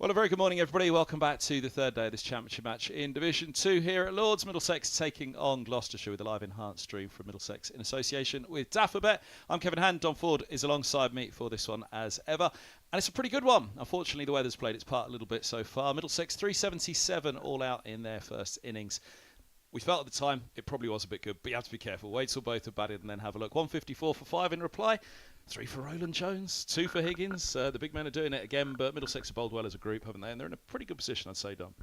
Well, a very good morning, everybody. Welcome back to the third day of this championship match in Division 2 here at Lords. Middlesex taking on Gloucestershire with a live enhanced stream from Middlesex in association with Daffabet. I'm Kevin Hand. Don Ford is alongside me for this one as ever. And it's a pretty good one. Unfortunately, the weather's played its part a little bit so far. Middlesex 377 all out in their first innings. We felt at the time it probably was a bit good, but you have to be careful. Wait till both have batted and then have a look. 154 for 5 in reply. 3 for Roland-Jones, 2 for Higgins. The big men are doing it again, but Middlesex have bowled well as a group, haven't they? And they're in a pretty good position, I'd say, Don.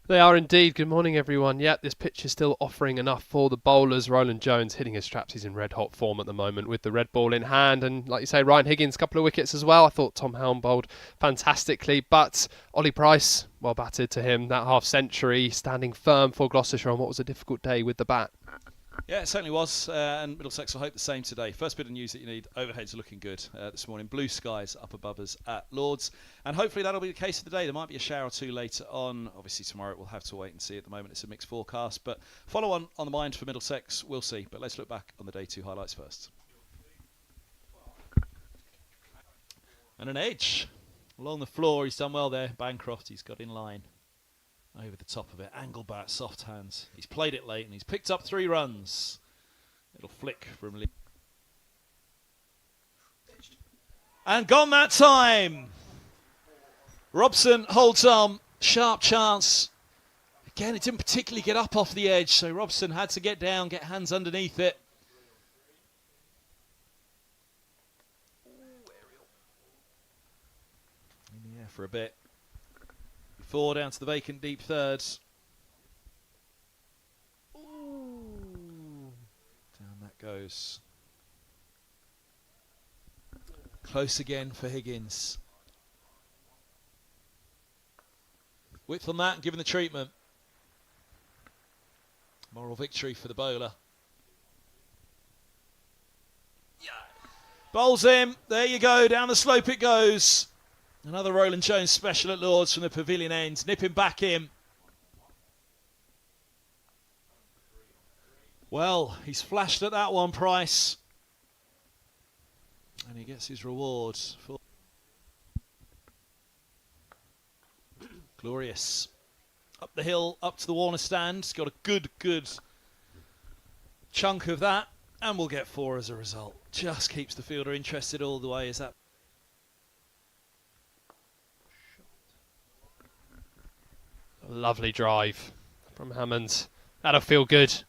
They are indeed. Good morning, everyone. Yeah, this pitch is still offering enough for the bowlers. Roland-Jones hitting his straps. He's in red-hot form at the moment with the red ball in hand. And like you say, Ryan Higgins, a couple of wickets as well. I thought Tom Helm bowled fantastically. But Ollie Price, well batted to him. That half-century standing firm for Gloucestershire on what was a difficult day with the bat. Yeah, it certainly was, and Middlesex will hope the same today. First bit of news that you need, overheads are looking good this morning. Blue skies up above us at Lords, and hopefully that'll be the case for the day. There might be a shower or two later on. Obviously tomorrow we'll have to wait and see. At the moment it's a mixed forecast, but follow on the mind for Middlesex, we'll see. But let's look back on the day 2 highlights first. And an edge along the floor, he's done well there. Bancroft, he's got in line. Over the top of it, angle bat, soft hands. He's played it late and he's picked up 3 runs. It'll flick from Lee. And gone that time. Robson holds on, sharp chance. Again, it didn't particularly get up off the edge, so Robson had to get down, get hands underneath it. In the air for a bit. 4 down to the vacant deep third. Ooh. Down that goes. Close again for Higgins. Width on that and given the treatment. Moral victory for the bowler. Yeah. Bowls him. There you go. Down the slope it goes. Another Roland-Jones special at Lords from the pavilion end. Nipping back in. Well, he's flashed at that one, Price. And he gets his reward. Glorious. Up the hill, up to the Warner stand. He's got a good chunk of that. And we'll get 4 as a result. Just keeps the fielder interested all the way as that. Lovely drive from Hammond. That'll feel good.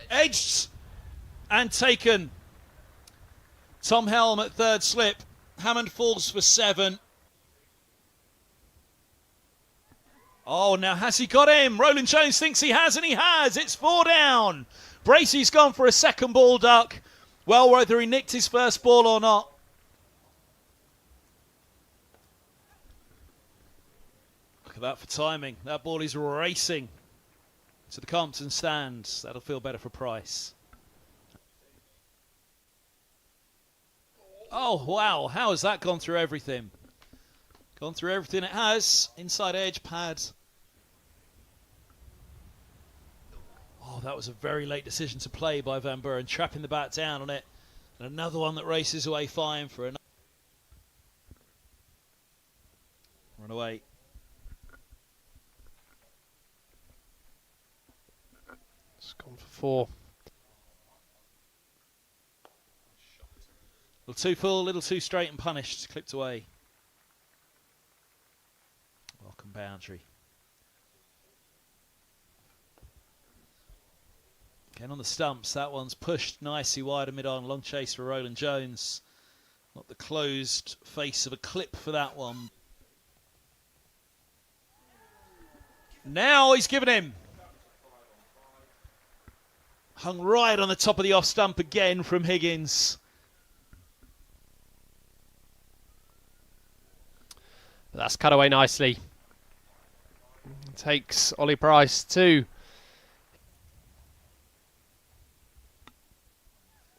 Edged and taken. Tom Helm at third slip. Hammond falls for 7. Oh, now has he got him? Roland-Jones thinks he has, and he has. It's 4 down. Bracey's gone for a second ball duck. Well, whether he nicked his first ball or not. Look at that for timing. That ball is racing to the Compton stands. That'll feel better for Price. Oh, wow. How has that gone through everything? Gone through everything it has. Inside edge, pad. Oh, that was a very late decision to play by Van Buren, trapping the bat down on it. And another one that races away fine for another. Run away. It's gone for 4. A little too full, a little too straight and punished. Clipped away. Welcome boundary. Again on the stumps. That one's pushed nicely wide and mid-on. Long chase for Roland-Jones. Not the closed face of a clip for that one. Now he's given him. Hung right on the top of the off stump again from Higgins. That's cut away nicely. Takes Ollie Price 2.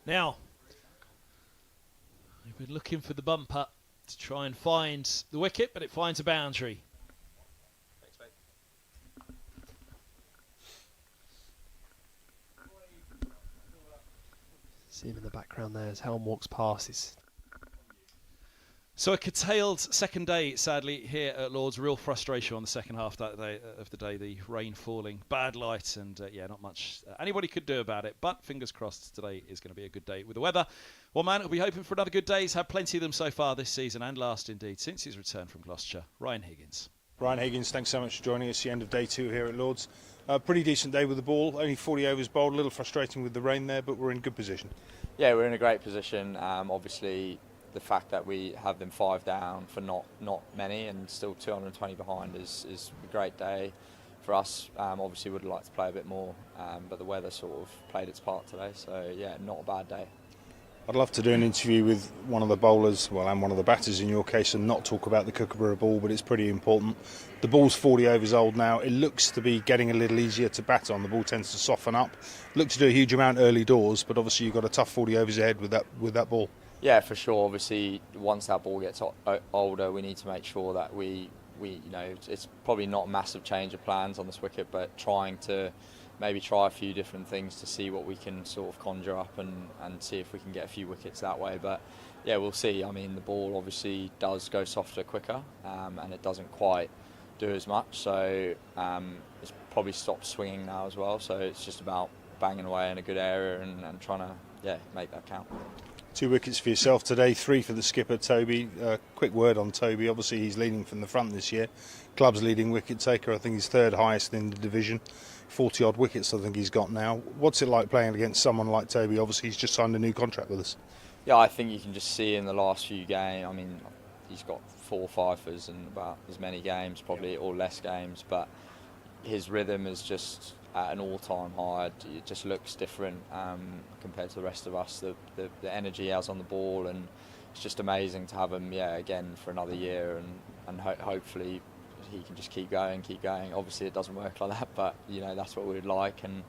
Now, we've been looking for the bumper to try and find the wicket, but it finds a boundary. See him in the background there as Helm walks past. So a curtailed second day, sadly, here at Lord's. Real frustration on the second half of the day. The rain falling, bad light, and not much anybody could do about it. But fingers crossed, today is going to be a good day with the weather. One man will be hoping for another good day. He's had plenty of them so far this season, and last indeed since his return from Gloucestershire. Ryan Higgins. Ryan Higgins, thanks so much for joining us. The end of day 2 here at Lord's. Pretty decent day with the ball. Only 40 overs bowled. A little frustrating with the rain there, but we're in good position. Yeah, we're in a great position. Obviously, the fact that we have them 5 down for not many and still 220 behind is a great day for us. Obviously, would like to play a bit more, but the weather sort of played its part today. So yeah, not a bad day. I'd love to do an interview with one of the bowlers, and one of the batters in your case, and not talk about the Kookaburra ball, but it's pretty important. The ball's 40 overs old now. It looks to be getting a little easier to bat on. The ball tends to soften up. Look to do a huge amount early doors, but obviously you've got a tough 40 overs ahead with that ball. Yeah, for sure. Obviously, once that ball gets older, we need to make sure that we it's probably not a massive change of plans on this wicket, but trying to maybe try a few different things to see what we can sort of conjure up and see if we can get a few wickets that way. But yeah, we'll see. I mean, the ball obviously does go softer quicker, and it doesn't quite do as much. So it's probably stopped swinging now as well. So it's just about banging away in a good area and trying to make that count. 2 wickets for yourself today, 3 for the skipper, Toby. Quick word on Toby. Obviously, he's leading from the front this year. Club's leading wicket taker. I think he's 3rd highest in the division. 40-odd wickets I think he's got now. What's it like playing against someone like Toby? Obviously, he's just signed a new contract with us. Yeah, I think you can just see in the last few games. I mean, he's got 4 fifers in about as many games, probably, or less games. But his rhythm is just at an all-time high. It just looks different compared to the rest of us. The energy he has on the ball, and it's just amazing to have him, again for another year, and hopefully he can just keep going. Obviously, it doesn't work like that, but that's what we'd like. And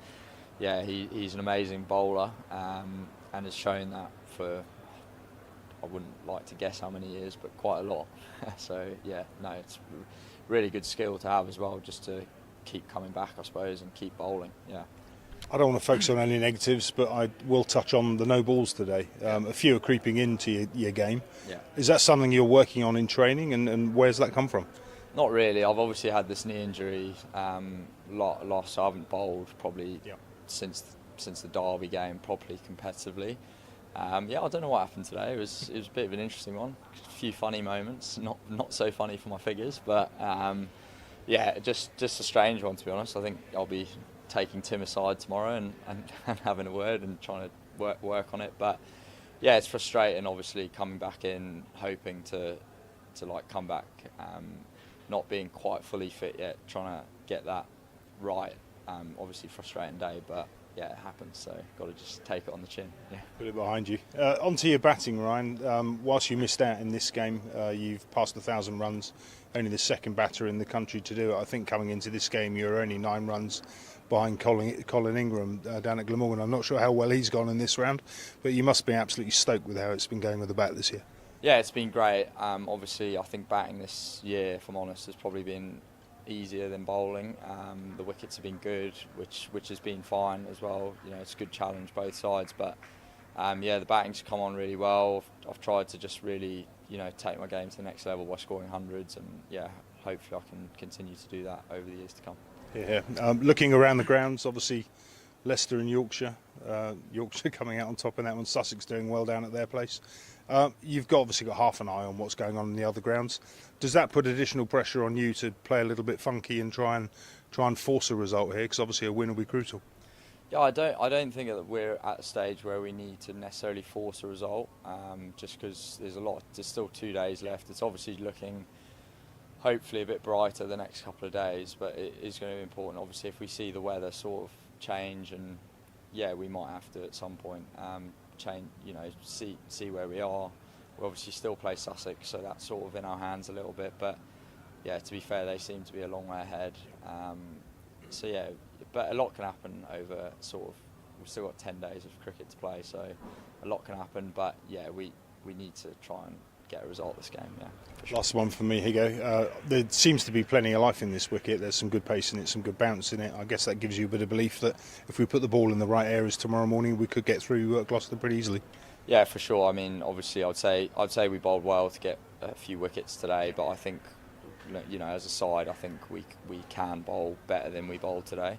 yeah, he's an amazing bowler, and has shown that for, I wouldn't like to guess how many years, but quite a lot. So yeah, no, it's really good skill to have as well, just to keep coming back, I suppose, and keep bowling. Yeah. I don't want to focus on any negatives, but I will touch on the no balls today. A few are creeping into your game. Yeah. Is that something you're working on in training, and where's that come from? Not really. I've obviously had this knee injury loss. I haven't bowled probably since the Derby game properly competitively. I don't know what happened today. It was a bit of an interesting one. A few funny moments, not so funny for my figures, but just a strange one, to be honest. I think I'll be taking Tim aside tomorrow and having a word and trying to work on it. But yeah, it's frustrating. Obviously, coming back in, hoping to come back. Not being quite fully fit yet, trying to get that right. Obviously frustrating day, but yeah, it happens, so got to just take it on the chin. Yeah. Put it behind you. Onto your batting, Ryan. Whilst you missed out in this game, you've passed 1,000 runs, only the 2nd batter in the country to do it. I think coming into this game you're only 9 runs behind Colin Ingram down at Glamorgan. I'm not sure how well he's gone in this round, but you must be absolutely stoked with how it's been going with the bat this year. Yeah, it's been great. Obviously, I think batting this year, if I'm honest, has probably been easier than bowling. The wickets have been good, which has been fine as well. It's a good challenge both sides. But the batting's come on really well. I've tried to just really, take my game to the next level by scoring hundreds, and hopefully I can continue to do that over the years to come. Yeah. Looking around the grounds, obviously Leicester and Yorkshire. Yorkshire coming out on top in that one. Sussex doing well down at their place. You've obviously got half an eye on what's going on in the other grounds. Does that put additional pressure on you to play a little bit funky and try and force a result here? Because obviously a win will be crucial. Yeah, I don't think that we're at a stage where we need to necessarily force a result. Just because there's still 2 days left. It's obviously looking hopefully a bit brighter the next couple of days, but it is going to be important. Obviously, if we see the weather sort of change, and we might have to at some point change, see where we are. We obviously still play Sussex, so that's sort of in our hands a little bit, but to be fair, they seem to be a long way ahead. But a lot can happen over we've still got 10 days of cricket to play, so a lot can happen, but we need to try and get a result this game. Sure. Last one for me, Higo. There seems to be plenty of life in this wicket. There's some good pace in it, some good bounce in it. I guess that gives you a bit of belief that if we put the ball in the right areas tomorrow morning, we could get through Gloucester pretty easily. Yeah, for sure. I mean, obviously, I'd say we bowled well to a few wickets today, but I think, as a side, I think we can bowl better than we bowled today.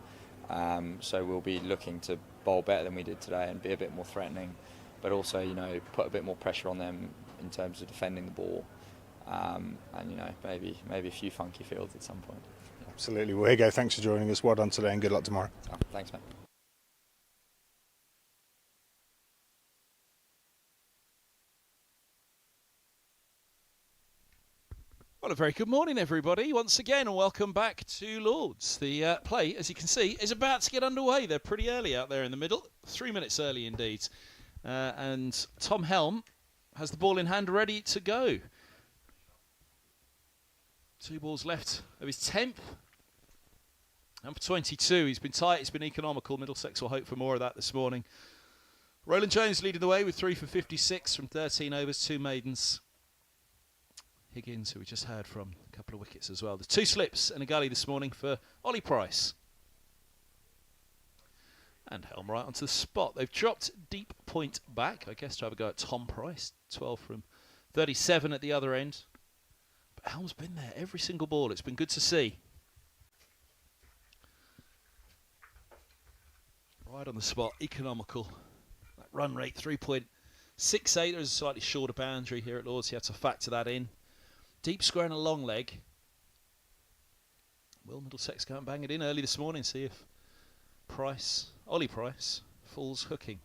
So we'll be looking to bowl better than we did today and be a bit more threatening, but also, put a bit more pressure on them in terms of defending the ball, and maybe a few funky fields at some point. Absolutely. Well, Higo, thanks for joining us. Well done today and good luck tomorrow. Oh, thanks, mate. Well, a very good morning, everybody, once again, and welcome back to Lords. The play, as you can see, is about to get underway. They're pretty early out there in the middle, 3 minutes early indeed. And Tom Helm has the ball in hand, ready to go. 2 balls left of his 10th. And for 22, he's been tight, he's been economical. Middlesex will hope for more of that this morning. Roland-Jones leading the way with 3 for 56 from 13 overs, 2 maidens. Higgins, who we just heard from, a couple of wickets as well. There's 2 slips and a gully this morning for Ollie Price. And Helm right onto the spot. They've dropped deep point back, I guess, to have a go at Tom Price. 12 from 37 at the other end. But Helm's been there every single ball. It's been good to see. Right on the spot, economical. That run rate, 3.68. There's a slightly shorter boundary here at Lords. You have to factor that in. Deep square and a long leg. Will Middlesex go and bang it in early this morning, see if Ollie Price, falls hooking.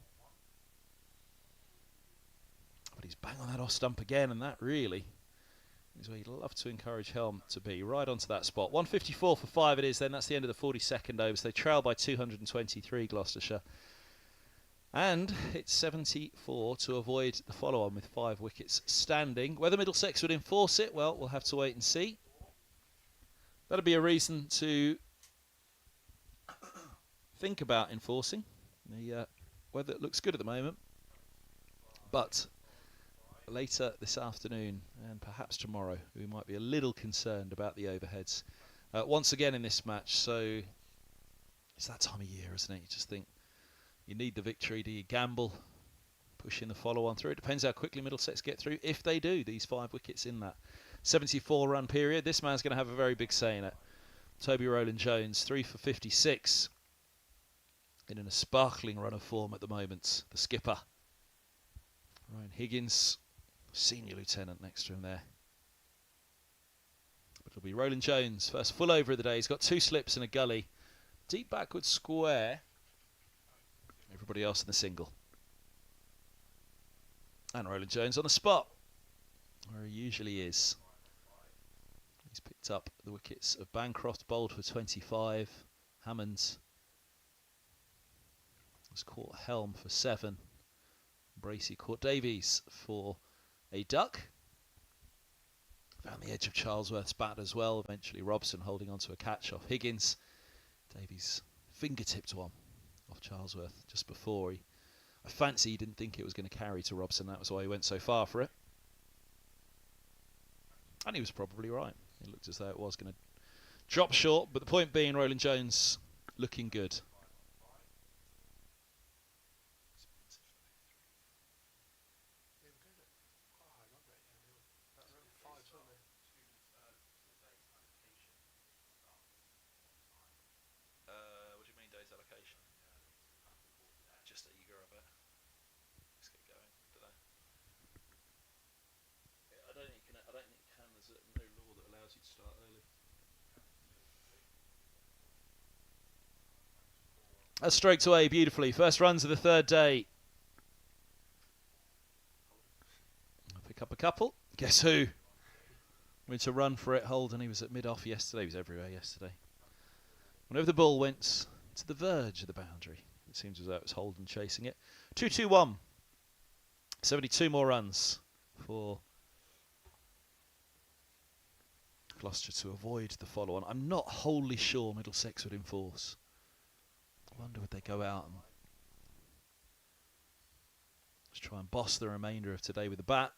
But he's bang on that off stump again, and that really is where you'd love to encourage Helm to be. Right onto that spot. 154 for 5 it is then. That's the end of the 42nd overs. They trail by 223, Gloucestershire. And it's 74 to avoid the follow-on with 5 wickets standing. Whether Middlesex would enforce it, well, we'll have to wait and see. That'll be a reason to think about enforcing. The weather looks good at the moment. But later this afternoon and perhaps tomorrow, we might be a little concerned about the overheads. Once again in this match, so it's that time of year, isn't it? You just think, you need the victory. Do you gamble? Pushing the follow-on through. It depends how quickly Middlesex get through. If they do, these 5 wickets in that 74-run period, this man's going to have a very big say in it. Toby Roland-Jones, 3 for 56. In a sparkling run of form at the moment. The skipper. Ryan Higgins, senior lieutenant next to him there. But it'll be Roland-Jones, first full over of the day. He's got 2 slips and a gully. Deep backward square. Everybody else in the single. And Roland-Jones on the spot, where he usually is. He's picked up the wickets of Bancroft, bowled for 25. Hammonds has caught Helm for 7. Bracey caught Davies for a duck. Found the edge of Charlesworth's bat as well. Eventually Robson holding on to a catch off Higgins. Davies fingertipped one off Charlesworth just before. I fancy he didn't think it was going to carry to Robson. That was why he went so far for it. And he was probably right. It looked as though it was going to drop short. But the point being, Roland-Jones looking good. What do you mean days allocation? Just eager, I bet. Let's get going today. I don't think you can. There's no law that allows you to start early. That's stroked away beautifully. First runs of the 3rd day. I'll pick up a couple. Guess who? Went to run for it. Holden, he was at mid-off yesterday. He was everywhere yesterday. Whenever the ball went to the verge of the boundary, it seems as though it was Holden chasing it. 2-2-1. 72 more runs for Gloucester to avoid the follow-on. I'm not wholly sure Middlesex would enforce. I wonder would they go out and just try and boss the remainder of today with the bat.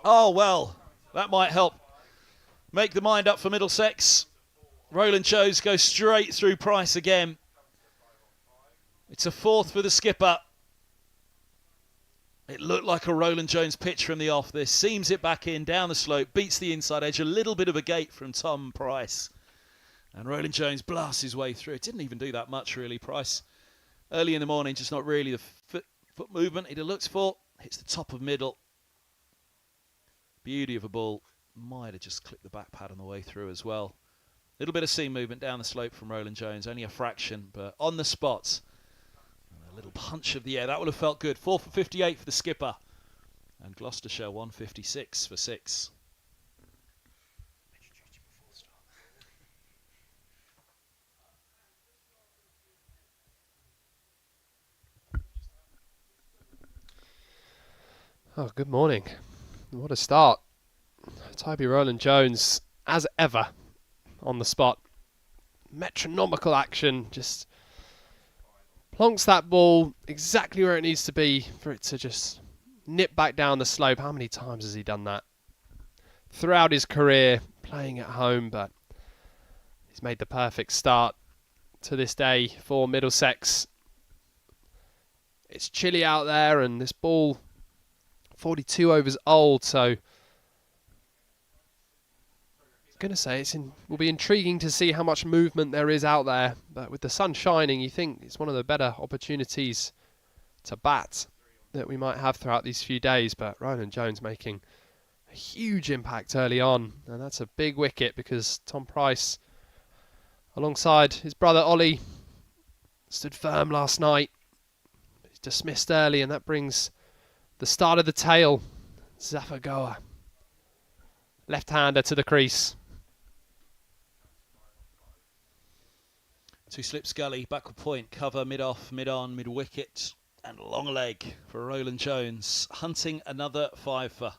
Oh, well, that might help make the mind up for Middlesex. Roland-Jones goes straight through Price again. It's a fourth for the skipper. It looked like a Roland-Jones pitch from the off. This seams it back in, down the slope, beats the inside edge. A little bit of a gate from Tom Price. And Roland-Jones blasts his way through. It didn't even do that much, really. Price, early in the morning, just not really the foot movement he'd have looked for. Hits the top of middle. Beauty of a ball. Might have just clipped the back pad on the way through as well. Little bit of seam movement down the slope from Roland-Jones. Only a fraction, but on the spot. A little punch of the air. That would have felt good. 4 for 58 for the skipper. And Gloucestershire 156 for 6. Oh, good morning. What a start. Toby Roland-Jones, as ever, on the spot. Metronomical action. Just plonks that ball exactly where it needs to be for it to just nip back down the slope. How many times has he done that throughout his career playing at home? But he's made the perfect start to this day for Middlesex. It's chilly out there, and this ball 42 overs old, so I'm going to say will be intriguing to see how much movement there is out there. But with the sun shining, you think it's one of the better opportunities to bat that we might have throughout these few days. But Roland-Jones making a huge impact early on, and that's a big wicket because Tom Price, alongside his brother Ollie, stood firm last night. He's dismissed early, and that brings the start of the tail. Zafar Goa, left-hander to the crease. Two slips gully, backward point, cover, mid-off, mid-on, mid-wicket, and long leg for Roland-Jones, hunting another fiver.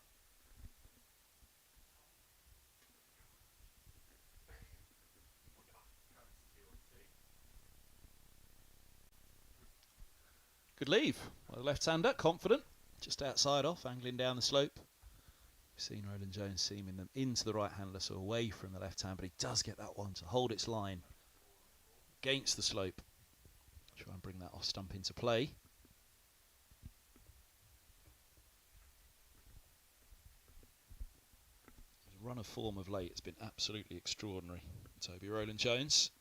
Good leave by the left-hander, confident, just outside off, angling down the slope. We've seen Roland-Jones seaming them into the right-hander, so away from the left hand, but he does get that one to hold its line against the slope. Try and bring that off stump into play. His run of form of late has been absolutely extraordinary. Toby Roland-Jones.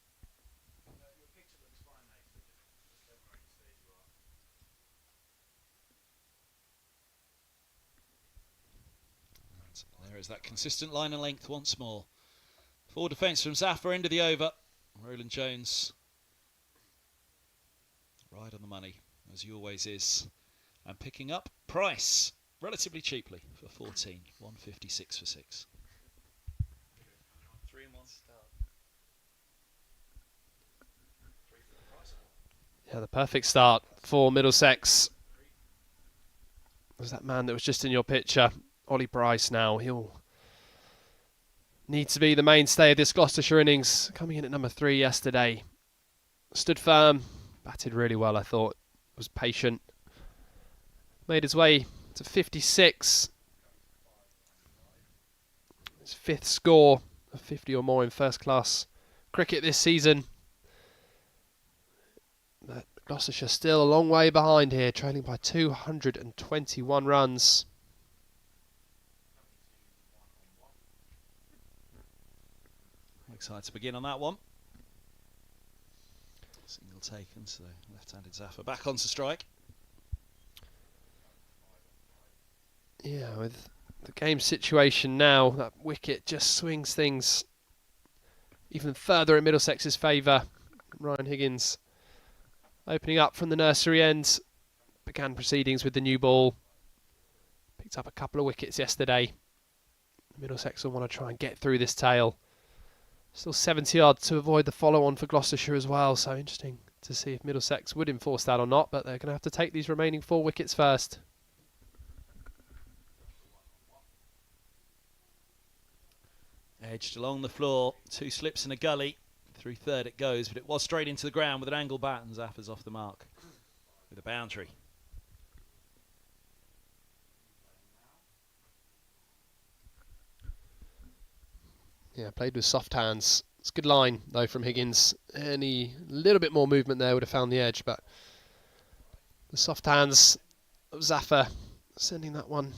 There is that consistent line and length once more. Full defence from Zafar, end of the over. Roland-Jones right on the money, as he always is. And picking up Price relatively cheaply for 14. 156 for 6. 3 and 1 start. Yeah, the perfect start for Middlesex. Was that man that was just in your picture, Ollie Price. Now he'll need to be the mainstay of this Gloucestershire innings, coming in at number 3 yesterday. Stood firm, batted really well, I thought. Was patient. Made his way to 56. His 5th score of 50 or more in first-class cricket this season. But Gloucestershire still a long way behind here, trailing by 221 runs. Excited to begin on that one. Single taken, so left-handed Zafar back onto strike. Yeah, with the game situation now, that wicket just swings things even further in Middlesex's favour. Ryan Higgins opening up from the nursery end, began proceedings with the new ball. Picked up a couple of wickets yesterday. Middlesex will want to try and get through this tail. Still 70 odd to avoid the follow-on for Gloucestershire as well, so interesting to see if Middlesex would enforce that or not, but they're going to have to take these remaining 4 wickets first. Edged along the floor, 2 slips and a gully. Through third it goes, but it was straight into the ground with an angle bat, and Zafar's off the mark with a boundary. Yeah, played with soft hands. It's a good line, though, from Higgins. Any little bit more movement there would have found the edge, but The soft hands of Zafar sending that one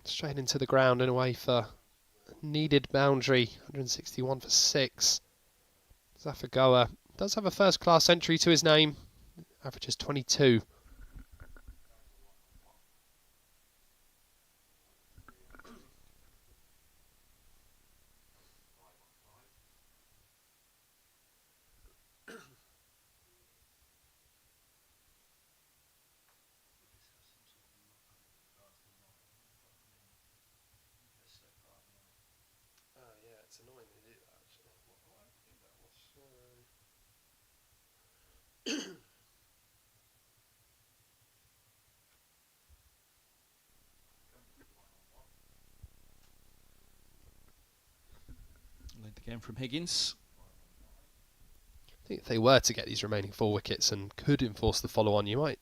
straight into the ground and away for needed boundary. 161 for 6. Zafar Goa does have a first-class entry to his name. Averages 22. It's annoying they do that, actually. I think that was... Length again from Higgins. I think if they were to get these remaining 4 wickets and could enforce the follow-on, you might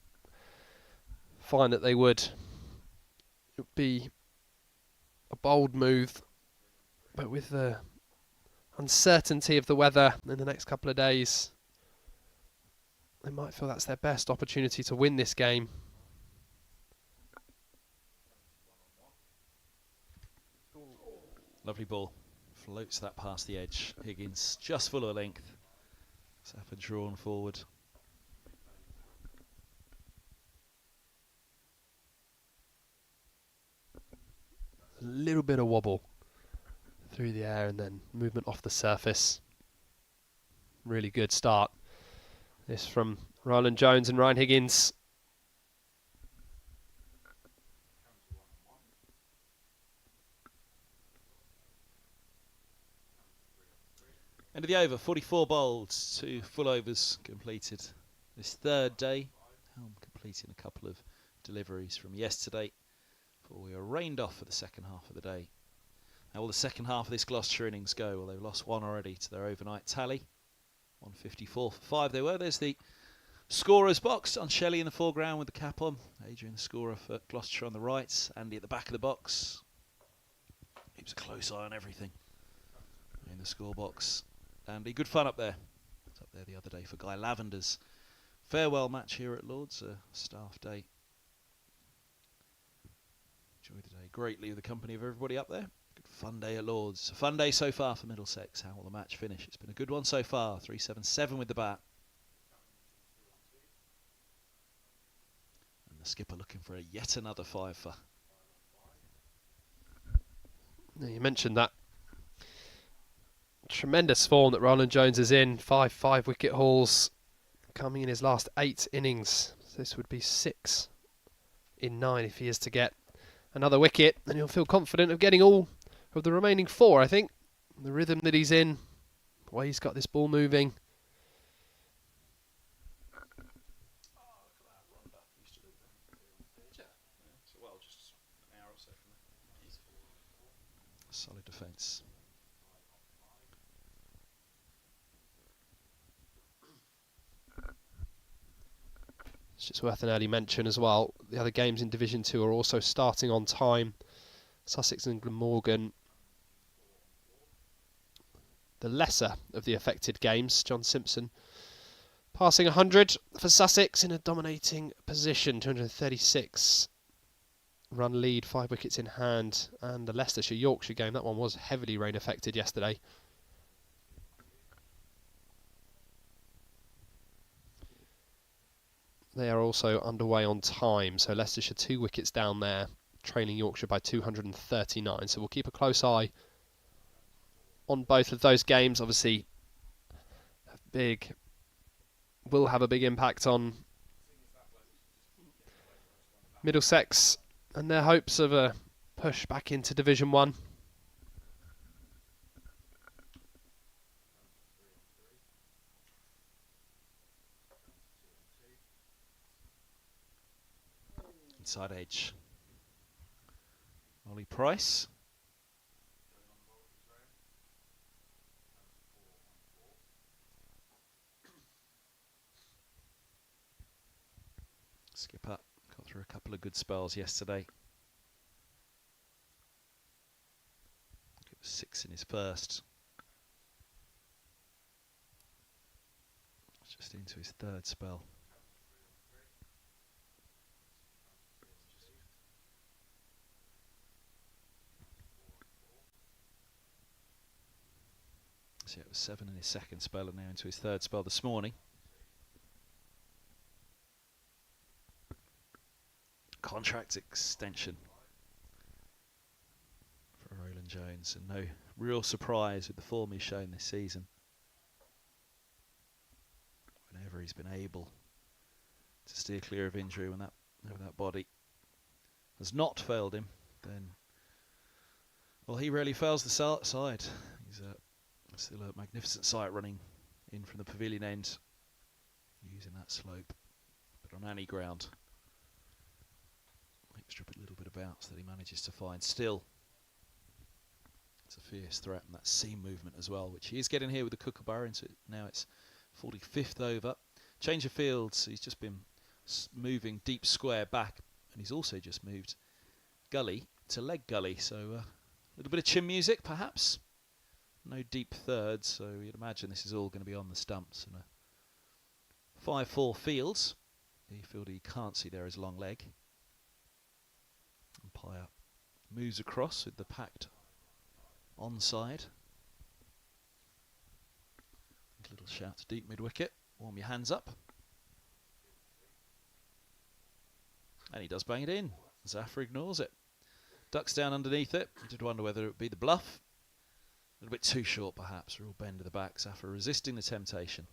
find that they would. It would be a bold move, but with the uncertainty of the weather in the next couple of days, they might feel that's their best opportunity to win this game. Lovely ball. Floats that past the edge. Higgins just full of length. Zafar drawn forward. A little bit of wobble through the air and then movement off the surface. Really good start. This from Roland-Jones and Ryan Higgins. End of the over, 44 bowled, 2 full overs completed this third day. Helm completing a couple of deliveries from yesterday before we were rained off for the second half of the day. How will the second half of this Gloucestershire innings go? Well, they've lost 1 already to their overnight tally. 154 for 5 they were. There's the scorer's box on Shelley in the foreground with the cap on. Adrian, the scorer for Gloucestershire, on the right. Andy at the back of the box. Keeps a close eye on everything in the score box. Andy, good fun up there. I was up there the other day for Guy Lavender's farewell match here at Lord's, a staff day. Enjoyed the day greatly with the company of everybody up there. Good fun day at Lord's. A fun day so far for Middlesex. How will the match finish? It's been a good one so far. 377 with the bat. And the skipper looking for yet another 5 for. Now, you mentioned that tremendous form that Roland-Jones is in. 5 wicket hauls coming in his last 8 innings. So this would be 6 in 9 if he is to get another wicket, and he'll feel confident of getting all of the remaining 4, I think. The rhythm that he's in, the way he's got this ball moving. Solid defence. It's just worth an early mention as well. The other games in Division 2 are also starting on time. Sussex and Glamorgan, the lesser of the affected games. John Simpson passing 100 for Sussex in a dominating position. 236 run lead, 5 wickets in hand. And the Leicestershire-Yorkshire game, that one was heavily rain affected yesterday. They are also underway on time, so Leicestershire 2 wickets down there, trailing Yorkshire by 239. So we'll keep a close eye on both of those games. Obviously, will have a big impact on Middlesex and their hopes of a push back into Division 1. Inside edge. Ollie Price. Skipper got through a couple of good spells yesterday. It was 6 in his first. Just into his 3rd spell. So it was 7 in his second spell and now into his third spell this morning. Contract extension for Roland-Jones, and no real surprise with the form he's shown this season. Whenever he's been able to steer clear of injury, when that body has not failed him, then, well, he really fails the side. He's still a magnificent sight running in from the pavilion end, using that slope, but on any ground. Extra little bit of bounce that he manages to find. Still, it's a fierce threat, and that seam movement as well, which he is getting here with the Kookaburra. Into now it's 45th over. Change of fields. He's just been moving deep square back, and he's also just moved gully to leg gully. So a little bit of chin music, perhaps. No deep thirds, so you'd imagine this is all going to be on the stumps. And a 5-4 fields. The fielder you can't see there is long leg. Umpire moves across with the packed onside. A little shout to deep mid wicket. Warm your hands up. And he does bang it in. Zafar ignores it. Ducks down underneath it. I did wonder whether it would be the bluff. A little bit too short perhaps. Real bend of the back. Zafar resisting the temptation.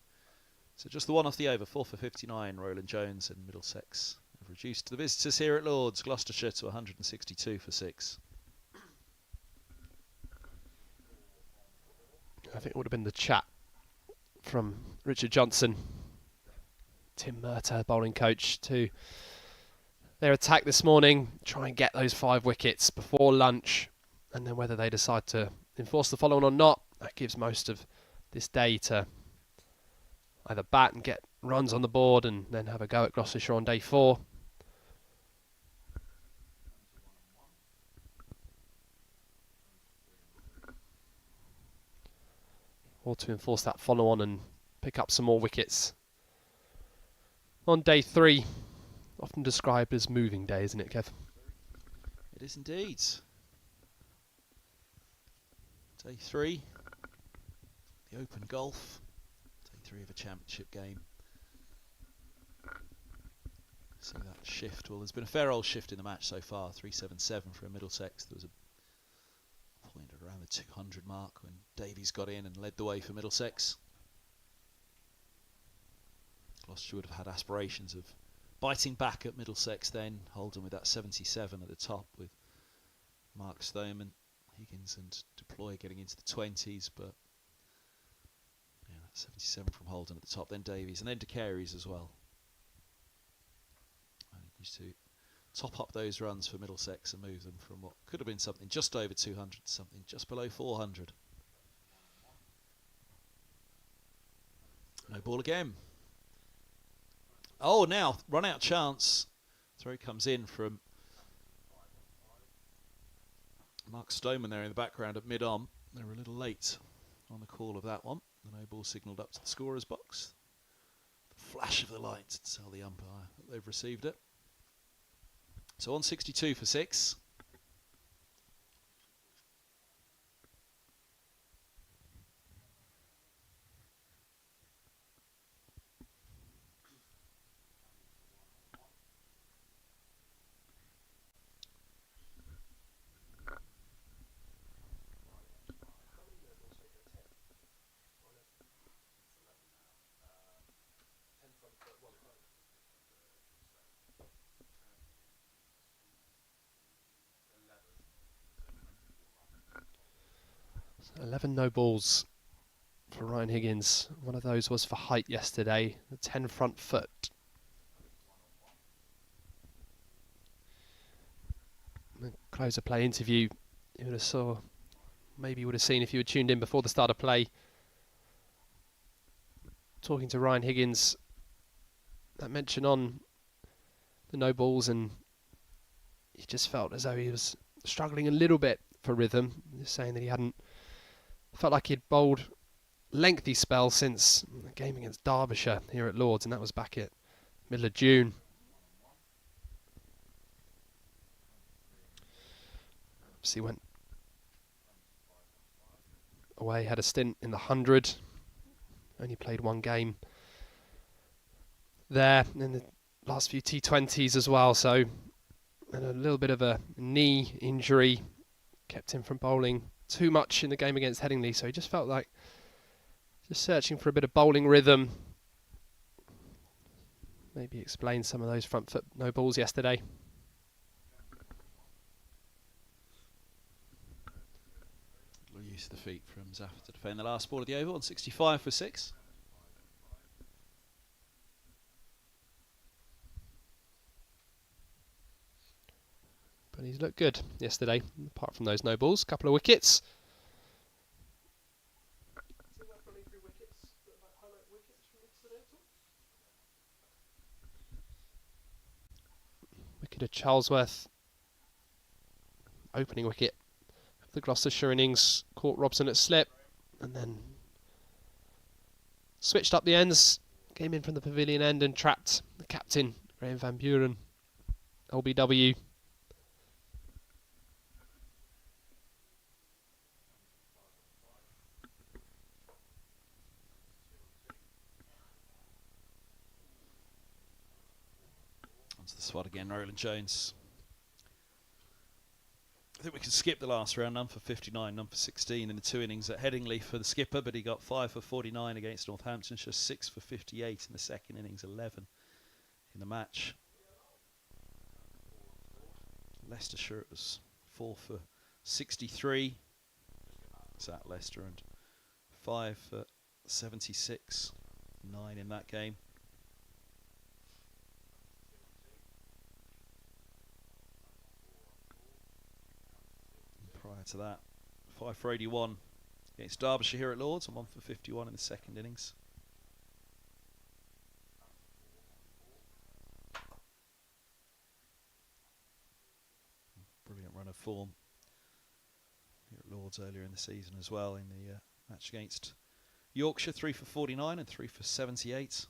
So just the one off the over. 4 for 59. Roland-Jones and Middlesex have reduced the visitors here at Lords, Gloucestershire, to 162 for 6. I think it would have been the chat from Richard Johnson, Tim Murtagh, bowling coach, to their attack this morning. Try and get those 5 wickets before lunch, and then whether they decide to enforce the following or not, that gives most of this day to either bat and get runs on the board and then have a go at Gloucestershire on day 4. Or to enforce that follow on and pick up some more wickets. On day 3, often described as moving day, isn't it, Kev? It is indeed. Day 3, the Open Golf. Day 3 of a championship game. See that shift. Well, there's been a fair old shift in the match so far. 377 for Middlesex. There was a point at around the 200 mark when Davies got in and led the way for Middlesex. Gloucestershire would have had aspirations of biting back at Middlesex then. Holden with that 77 at the top with Mark Stoneman, Higgins and Deploy getting into the 20s, but yeah, 77 from Holden at the top, then Davies and then De Carey's as well. I think used to top up those runs for Middlesex and move them from what could have been something just over 200 to something just below 400. No ball again. Oh, now run out chance. Throw comes in from Mark Stoneman there in the background at mid-on. They were a little late on the call of that one. The no ball signalled up to the scorer's box. The flash of the light to tell the umpire that they've received it. So on 62 for 6. So 11 no balls for Ryan Higgins. One of those was for height yesterday, the 10 front foot. The close of play interview, you would have saw, maybe you would have seen if you had tuned in before the start of play, talking to Ryan Higgins, that mention on the no balls, and he just felt as though he was struggling a little bit for rhythm, just saying that he hadn't felt like he'd bowled lengthy spell since the game against Derbyshire here at Lords, and that was back at middle of June. Obviously went away, had a stint in the 100. Only played one game there in the last few T20s as well, so and a little bit of a knee injury kept him from bowling too much in the game against Headingley, so he just felt like just searching for a bit of bowling rhythm. Maybe explain some of those front foot no balls yesterday. Use of the feet from Zaffer to defend the last ball of the over on 65 for 6. But he's looked good yesterday, apart from those no balls. Couple of wickets. Wicket of Charlesworth. Opening wicket of the Gloucestershire innings. Caught Robson at slip. And then switched up the ends. Came in from the pavilion end and trapped the captain, Graham Van Buren. LBW. Onto the swat again, Roland-Jones. I think we can skip the last round, none for 59, none for 16 in the 2 innings at Headingley for the skipper, but he got 5 for 49 against Northamptonshire, 6 for 58 in the second innings, 11 in the match. Leicestershire, it was 4 for 63. It's at Leicester, and 5 for 76, 9 in that game. Prior to that, 5 for 81 against Derbyshire here at Lords, and 1 for 51 in the second innings. Brilliant run of form here at Lords earlier in the season as well in the match against Yorkshire, 3 for 49 and 3 for 78.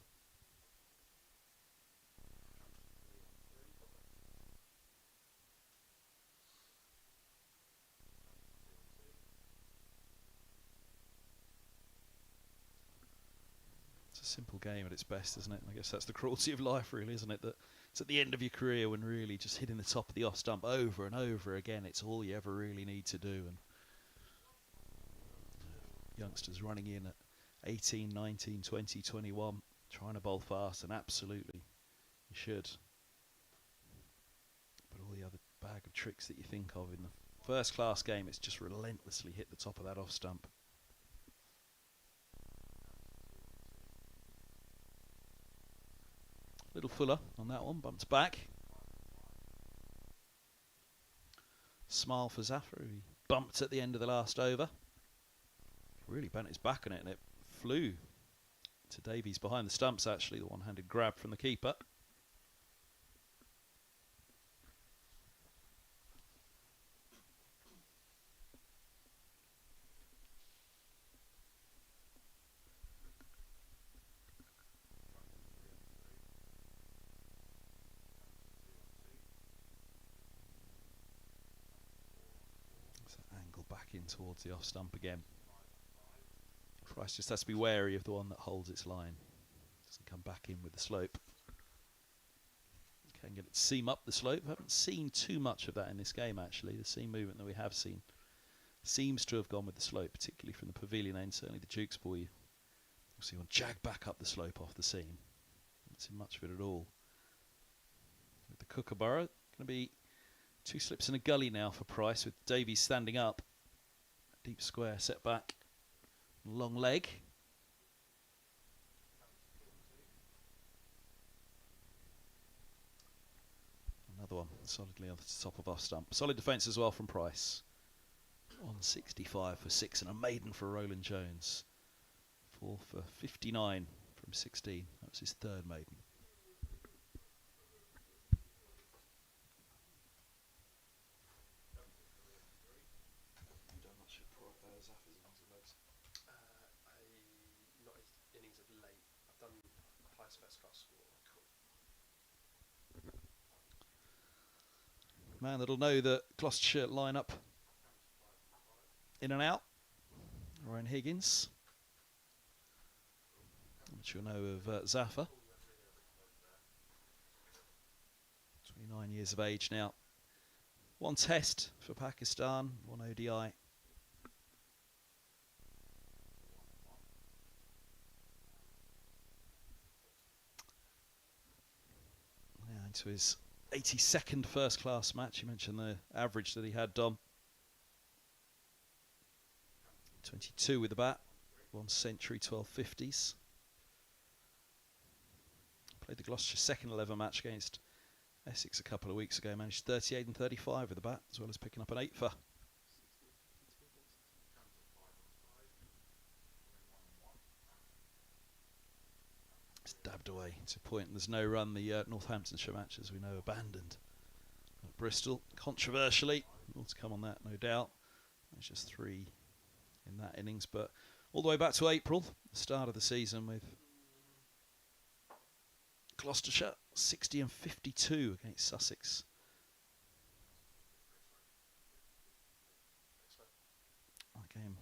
Simple game at its best, isn't it? I guess that's the cruelty of life, really, isn't it? That it's at the end of your career when really just hitting the top of the off stump over and over again, it's all you ever really need to do. And youngsters running in at 18, 19, 20, 21, trying to bowl fast, and absolutely you should. But all the other bag of tricks that you think of in the first class game, it's just relentlessly hit the top of that off stump. Little fuller on that one, bumped back. Smile for Zaffer, who he bumped at the end of the last over. Really bent his back on it, and it flew to Davies behind the stumps, actually, the one-handed grab from the keeper. Back in towards the off stump again. Price just has to be wary of the one that holds its line. Doesn't come back in with the slope. Can get it to seam up the slope. Haven't seen too much of that in this game, actually. The seam movement that we have seen seems to have gone with the slope, particularly from the pavilion end. Certainly the Duke's boy, you'll see one jag back up the slope off the seam. Haven't seen much of it at all. With the Kookaburra, going to be 2 slips in a gully now for Price, with Davies standing up. Deep square, set back, long leg. Another one solidly on the top of off stump. Solid defence as well from Price. On 65 for 6 and a maiden for Roland-Jones. 4 for 59 from 16. That was his 3rd maiden. Man that'll know the Gloucestershire line up in and out. Ryan Higgins, which you'll know of Zafar. 29 years of age now. One test for Pakistan, one ODI. Now into his 82nd first class match. You mentioned the average that he had, Dom. 22 with the bat, 1 century, 12 50s. Played the Gloucestershire second 11 match against Essex a couple of weeks ago. Managed 38 and 35 with the bat, as well as picking up an 8 for. It's dabbed away to a point. There's no run. The Northamptonshire match, as we know, abandoned at Bristol. Controversially, more to come on that, no doubt. There's just 3 in that innings, but all the way back to April, the start of the season, with Gloucestershire 60 and 52 against Sussex. That game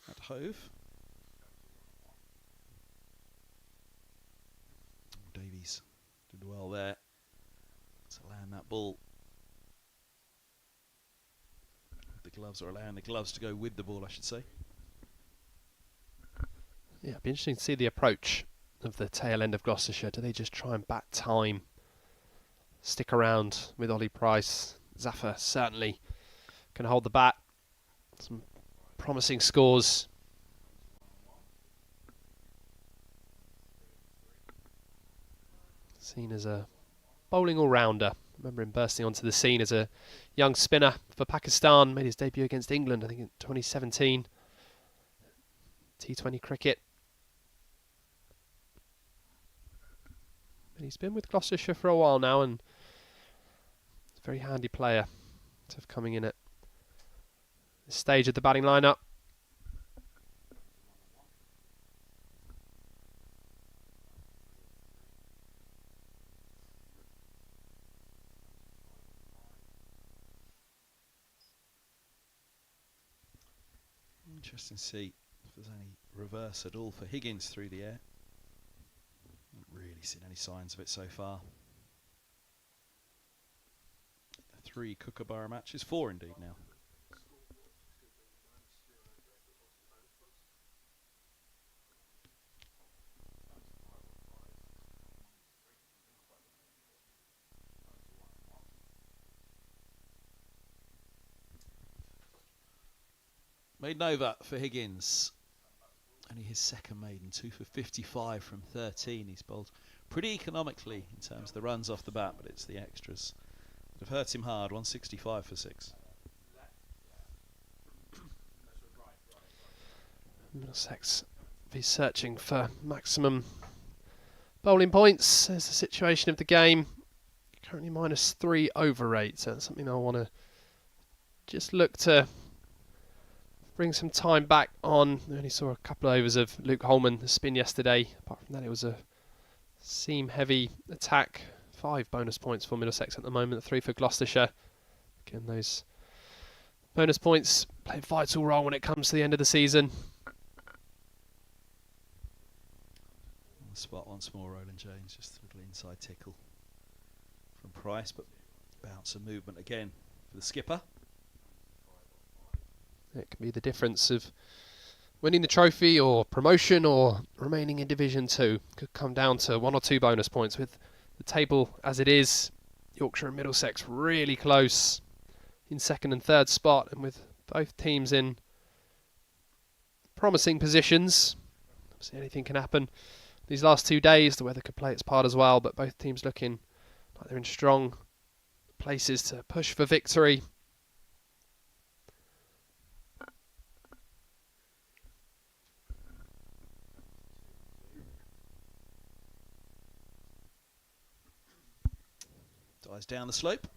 at Hove. Davies did well there to land that ball. The gloves, or allowing the gloves to go with the ball, I should say. Yeah, it'd be interesting to see the approach of the tail end of Gloucestershire. Do they just try and bat time, stick around with Ollie Price? Zafar certainly can hold the bat. Some promising scores. Seen as a bowling all-rounder. Remember him bursting onto the scene as a young spinner for Pakistan. Made his debut against England, I think, in 2017. T20 cricket. And he's been with Gloucestershire for a while now, and a very handy player to have coming in at this stage of the batting lineup. Interesting to see if there's any reverse at all for Higgins through the air. Haven't really seen any signs of it so far. 3 Kookaburra matches, 4 indeed now. Maiden over for Higgins. Only his second maiden, 2 for 55 from 13. He's bowled pretty economically in terms of the runs off the bat, but it's the extras that have hurt him hard. 165 for 6. Middlesex be searching for maximum bowling points. There's the situation of the game. Currently -3 over rate, so that's something I want to just look to bring some time back on. We only saw a couple of overs of Luke Holman, the spin yesterday. Apart from that, it was a seam-heavy attack. 5 bonus points for Middlesex at the moment, 3 for Gloucestershire. Again, those bonus points play a vital role when it comes to the end of the season. On the spot once more, Roland-Jones, just a little inside tickle from Price, but bounce and movement again for the skipper. It can be the difference of winning the trophy or promotion or remaining in Division 2. Could come down to 1 or 2 bonus points with the table as it is. Yorkshire and Middlesex really close in second and third spot, and with both teams in promising positions. Obviously anything can happen these last 2 days. The weather could play its part as well, but both teams looking like they're in strong places to push for victory. Dies down the slope.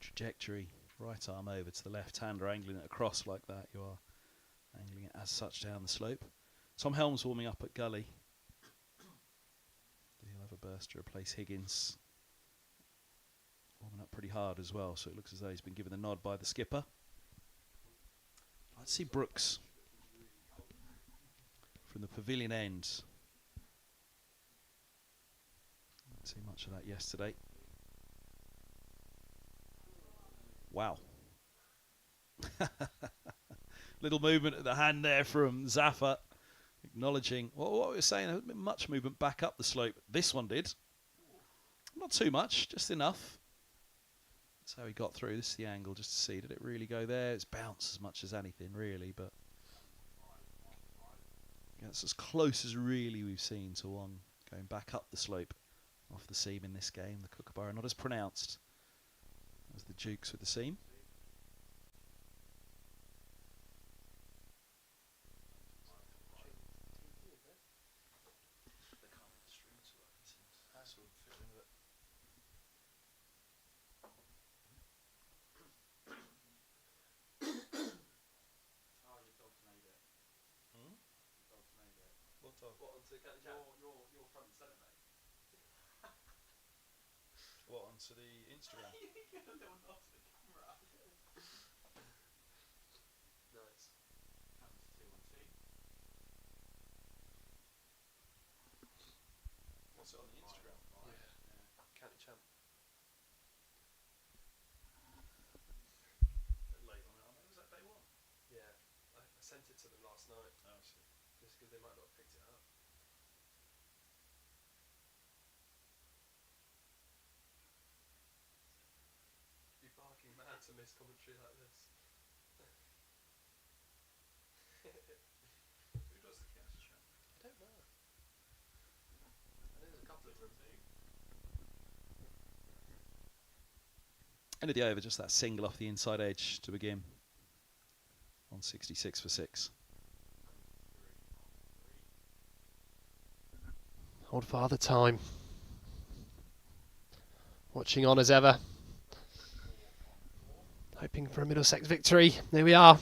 Trajectory, right arm over to the left hander, angling it across like that. You are angling it as such down the slope. Tom Helms warming up at Gully. He'll have a burst to replace Higgins. Warming up pretty hard as well, so it looks as though he's been given the nod by the skipper. I'd see Brooks from the pavilion end. Didn't see much of that yesterday. Wow. Little movement at the hand there from Zafar, acknowledging what we were saying. There hasn't been much movement back up the slope. This one did. Not too much, just enough. That's how he got through. This is the angle just to see. Did it really go there? It's bounced as much as anything, really, but that's as close as really we've seen to one going back up the slope off the seam in this game. The Kookaburra not as pronounced as the Dukes with the seam. Your front and centre, mate. What, onto the Instagram? You get a little nod to the camera. Nice. Happens 2-1-2. What's it on the Instagram? Yeah. County champ. Bit late on that, was that day one? Yeah. I sent it to them last night. Oh, I see. Just because they might not have picked it up. Barking mad to miss commentary like this. Who does the county champ? I don't know. I know there's a couple of them. End of the over, just that single off the inside edge to begin. On 66 for 6. Old Father Time. Watching on as ever. Hoping for a Middlesex victory. There we are.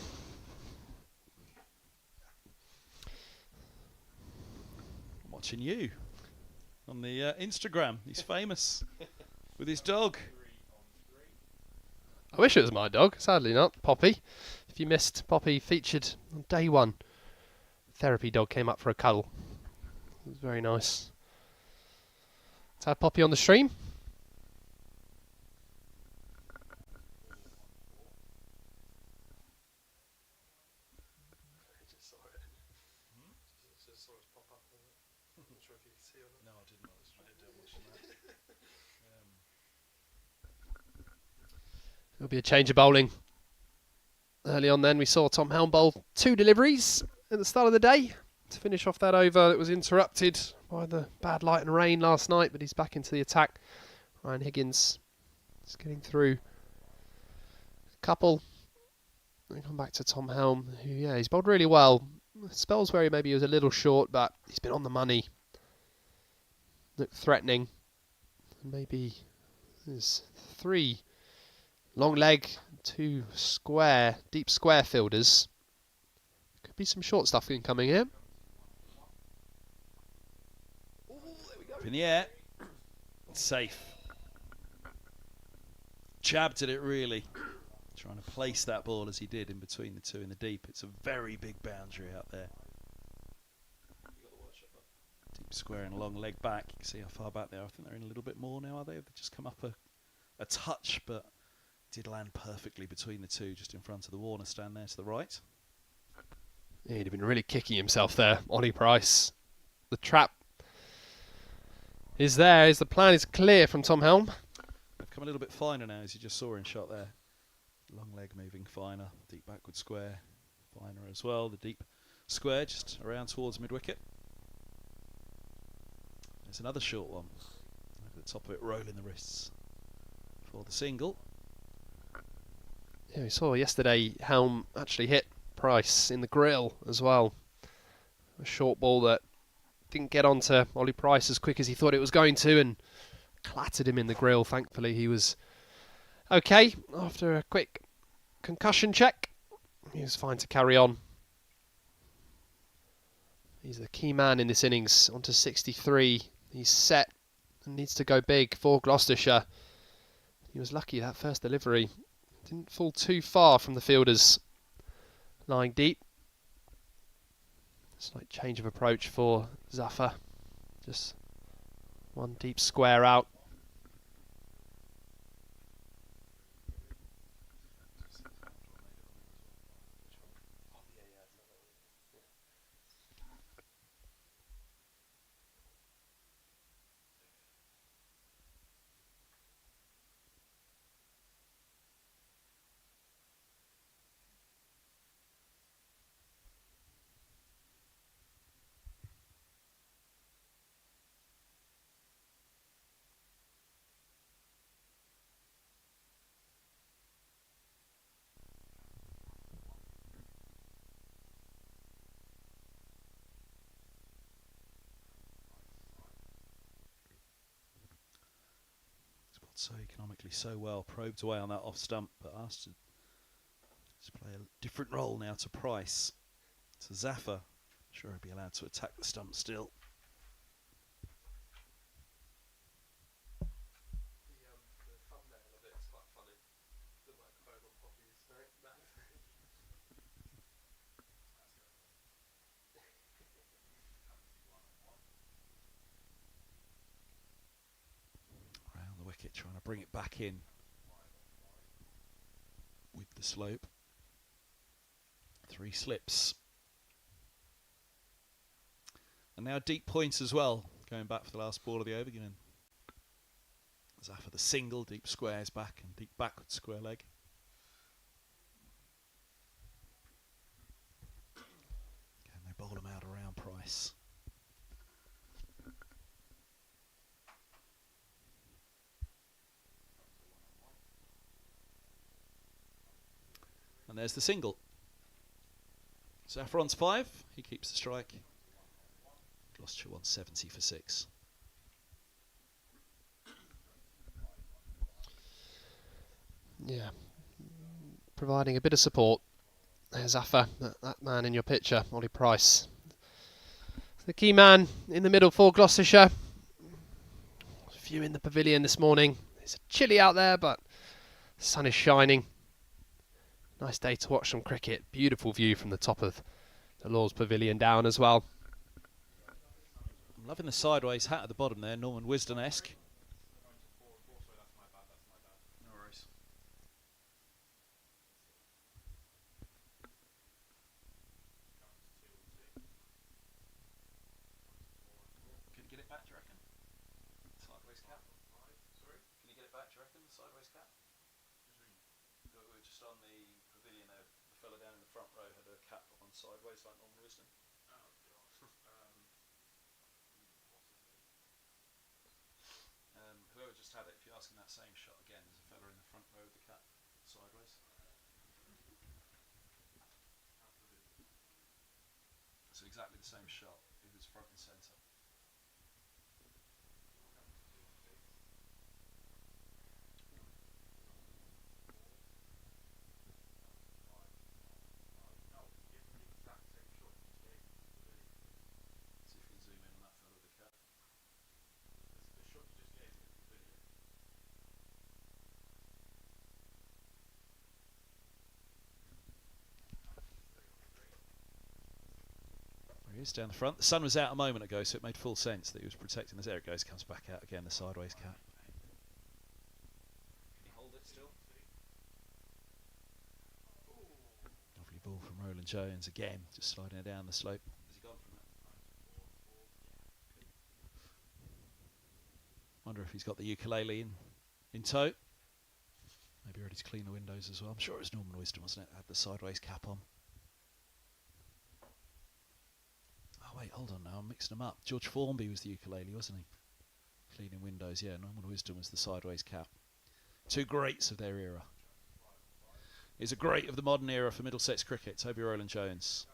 Watching you on the Instagram. He's famous with his dog. I wish it was my dog. Sadly not. Poppy. If you missed, Poppy featured on day one. Therapy dog came up for a cuddle. It was very nice. Let's have Poppy on the stream. No, I didn't. I was watching that. There'll be a change of bowling. Early on then we saw Tom Helm bowl 2 deliveries at the start of the day to finish off that over that was interrupted by the bad light and rain last night, but he's back into the attack. Ryan Higgins is getting through a couple. We come back to Tom Helm, who, yeah, he's bowled really well. Spells where maybe he was a little short, but he's been on the money. Looked threatening. Maybe there's 3 long leg, 2 square, deep square fielders. Could be some short stuff incoming here. Ooh, there we go. In the air. Safe. Jabbed at it really. Trying to place that ball as he did in between the 2 in the deep. It's a very big boundary out there. Deep square and a long leg back. You can see how far back they are. I think they're in a little bit more now, are they? They've just come up a touch, but did land perfectly between the 2, just in front of the Warner stand there to the right. Yeah, he'd have been really kicking himself there, Ollie Price. The trap is there. The plan is clear from Tom Helm. They've come a little bit finer now, as you just saw in shot there. Long leg moving finer, deep backward square finer as well. The deep square just around towards mid-wicket. There's another short one. Over the top of it, rolling the wrists for the single. Yeah, we saw yesterday Helm actually hit Price in the grill as well. A short ball that didn't get onto Ollie Price as quick as he thought it was going to and clattered him in the grill. Thankfully he was okay after a quick concussion check. He was fine to carry on. He's the key man in this innings, onto 63. He's set and needs to go big for Gloucestershire. He was lucky that first delivery didn't fall too far from the fielders. lying deep. Slight change of approach for Zafar. Just one deep square out. So economically so well, probed away on that off stump, but asked to play a different role now to Price. To Zafar, sure he'd be allowed to attack the stump still. The thumbnail of it is quite funny. The microphone on Poppy's right? Round the wicket, trying to bring it back in with the slope. 3 slips. And now deep points as well, going back for the last ball of the over, giving Zafar the single, deep squares back and deep backward square leg. Can they bowl them out around Price? And there's the single. Zafar on's 5, he keeps the strike. Gloucestershire 170 for 6. Yeah, providing a bit of support. There's Zafar, that man in your picture, Ollie Price. The key man in the middle for Gloucestershire. A few in the pavilion this morning. It's chilly out there, but the sun is shining. Nice day to watch some cricket. Beautiful view from the top of the Lord's Pavilion down as well. I'm loving the sideways hat at the bottom there, Norman Wisdom-esque. No worries. Can you get it back, do you reckon? Sideways cap? Sorry? Can you get it back, do you reckon, the sideways cap? We were just on the pavilion there. The fella down in the front row had a cap on sideways like Norman Wisdom. Whoever just had it, if you're asking that same shot again, there's a fella in the front row with the cap sideways. So exactly the same shot. It was front and centre. See if you can zoom in on that fella with the cap. There he is down the front. The sun was out a moment ago, so it made full sense that he was protecting this. There it goes, comes back out again, the sideways cap. Can he hold it still? Lovely ball from Roland-Jones again, just sliding it down the slope. Has he gone from that? Wonder if he's got the ukulele in tow. Maybe ready to clean the windows as well. I'm sure it was Norman Wisdom, wasn't it? Had the sideways cap on. Oh wait, hold on now, I'm mixing them up. George Formby was the ukulele, wasn't he? Cleaning windows, yeah. Norman Wisdom was the sideways cap. 2 greats of their era. He's a great of the modern era for Middlesex cricket, Toby Roland-Jones.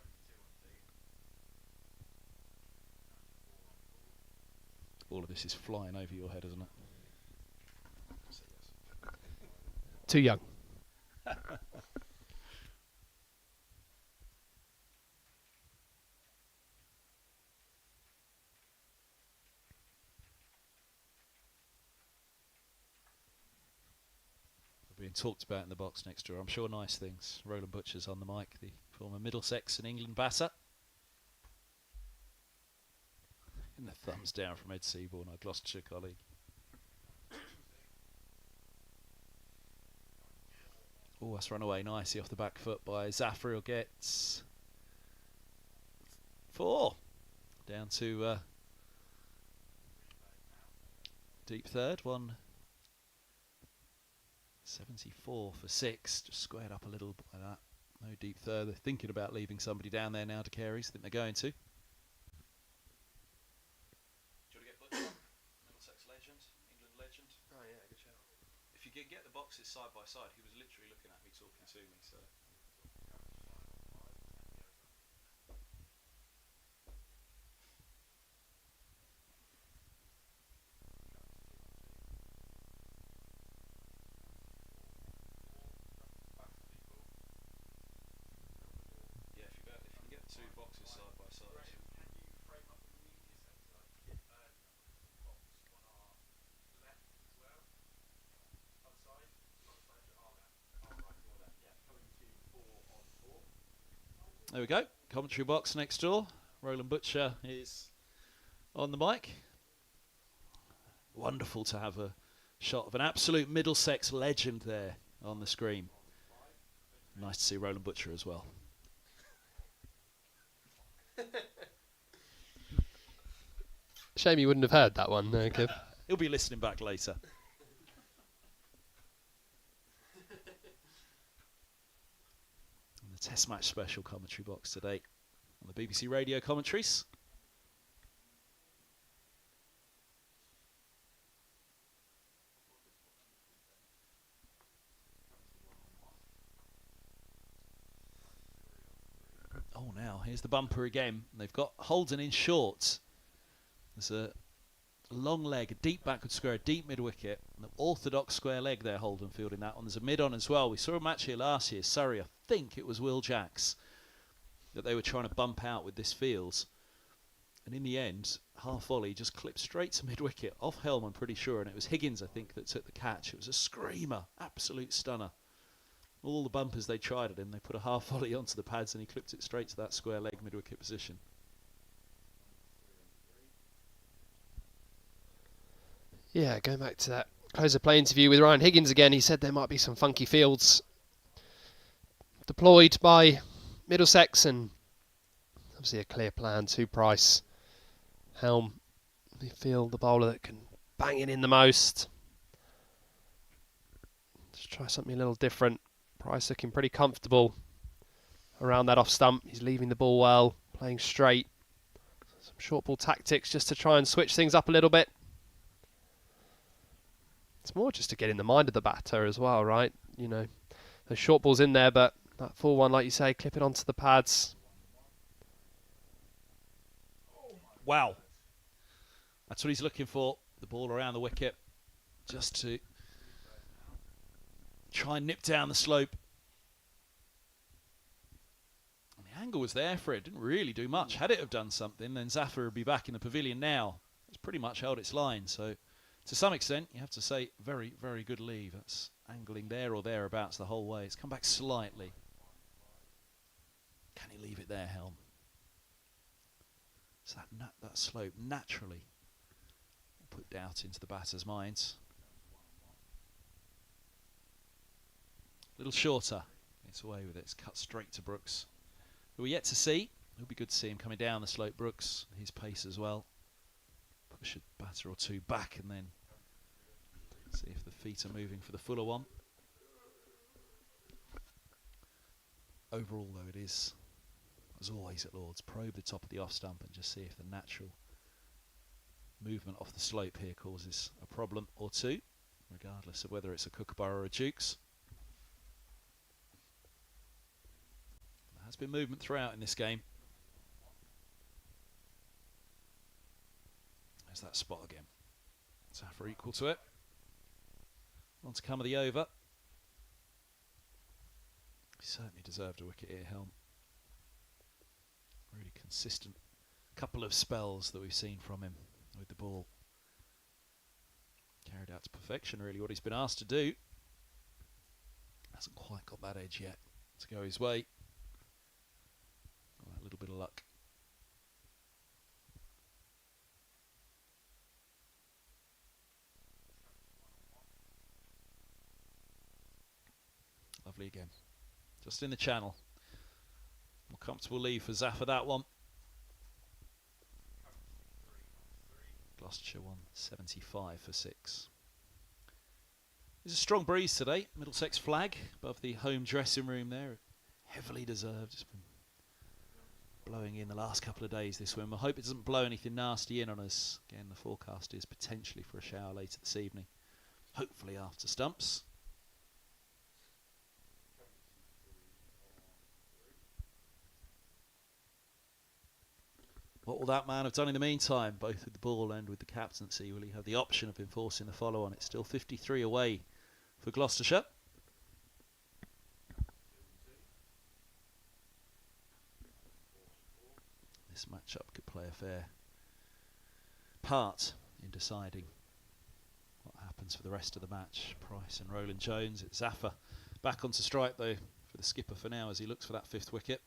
All of this is flying over your head, isn't it? Too young. Being talked about in the box next door. I'm sure nice things. Roland Butcher's on the mic, the former Middlesex and England batter. And the thumbs down from Ed Seaborn, our Gloucestershire colleague. Oh, that's run away nicely off the back foot by Zafar, who gets 4. Down to deep third, 174 for 6. Just squared up a little by that. No deep third. They're thinking about leaving somebody down there now to Carey's. I think they're going to. Do you want to get Butcher? Middlesex legend, England legend. Oh yeah, good shout. If you can get the boxes side by side, he was literally looking at me, talking to me. So. Yeah, if you can get the 2 boxes side by side. There we go. Commentary box next door. Roland Butcher is on the mic. Wonderful to have a shot of an absolute Middlesex legend there on the screen. Nice to see Roland Butcher as well. Shame you wouldn't have heard that one, Kev. He'll be listening back later. And the Test match special commentary box today on the BBC Radio commentaries. Oh, now here's the bumper again. They've got Holden in short. There's a long leg, a deep backward square, a deep mid wicket, an orthodox square leg there. Holden fielding that one. There's a mid on as well. We saw a match here last year, Surrey. I think it was Will Jacks that they were trying to bump out with this field, and in the end, half volley just clipped straight to mid wicket off helm. I'm pretty sure, and it was Higgins, I think, that took the catch. It was a screamer, absolute stunner. All the bumpers they tried at him, they put a half volley onto the pads and he clipped it straight to that square leg mid-wicket position. Yeah, going back to that close of play interview with Ryan Higgins again, he said there might be some funky fields deployed by Middlesex, and obviously a clear plan to Price. Helm, the field, the bowler that can bang it in the most. Let's try something a little different. Price looking pretty comfortable around that off stump. He's leaving the ball well, playing straight. Some short ball tactics just to try and switch things up a little bit. It's more just to get in the mind of the batter as well, right? You know, the short ball's in there, but that full one, like you say, clip it onto the pads. Wow. That's what he's looking for. The ball around the wicket, just to try and nip down the slope. And the angle was there for it. Didn't really do much. Had it have done something, then Zafar would be back in the pavilion now. It's pretty much held its line. So, to some extent, you have to say very, very good leave. That's angling there or thereabouts the whole way. It's come back slightly. Can he leave it there, Helm? So that slope naturally will put doubt into the batter's minds. Little shorter. It's away with it. It's cut straight to Brooks, who we're yet to see. It'll be good to see him coming down the slope, Brooks. His pace as well. Push a batter or two back and then see if the feet are moving for the fuller one. Overall, though, it is, as always at Lord's, probe the top of the off stump and just see if the natural movement off the slope here causes a problem or two, regardless of whether it's a Kookaburra or a Dukes. There has been movement throughout in this game. There's that spot again. Zafar equal to it. On to come of the over. He certainly deserved a wicket here, Helm. Really consistent couple of spells that we've seen from him with the ball. Carried out to perfection, really, what he's been asked to do. Hasn't quite got that edge yet to go his way. of luck. Lovely again. Just in the channel. More comfortable lead for Zaffa that one. Gloucestershire 175 for 6. There's a strong breeze today. Middlesex flag above the home dressing room there. Heavily deserved. It's been blowing in the last couple of days, this wind. I hope it doesn't blow anything nasty in on us. Again, the forecast is potentially for a shower later this evening. Hopefully after stumps. What will that man have done in the meantime, both with the ball and with the captaincy? Will he have the option of enforcing the follow-on? It's still 53 away for Gloucestershire. This matchup could play a fair part in deciding what happens for the rest of the match. Price and Roland-Jones. It's Zaffa back onto strike though for the skipper for now as he looks for that 5th wicket.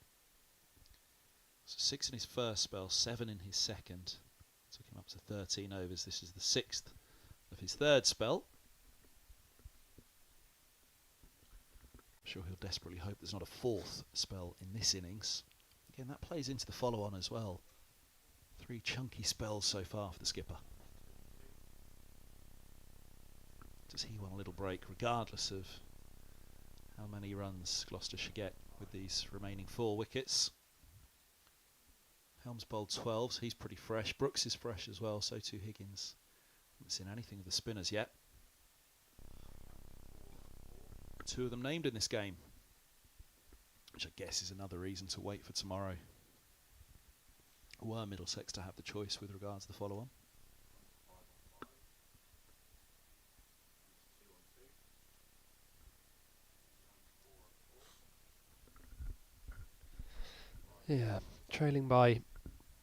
So 6 in his first spell, 7 in his second. Took him up to 13 overs. This is the 6th of his 3rd spell. I'm sure he'll desperately hope there's not a 4th spell in this innings. Again, that plays into the follow-on as well. 3 chunky spells so far for the skipper. Does he want a little break, regardless of how many runs Gloucestershire get with these remaining 4 wickets? Helms bowled 12, so he's pretty fresh. Brooks is fresh as well, so too Higgins. Haven't seen anything of the spinners yet. 2 of them named in this game, which I guess is another reason to wait for tomorrow. Were Middlesex to have the choice with regards to the follow-on. Yeah, trailing by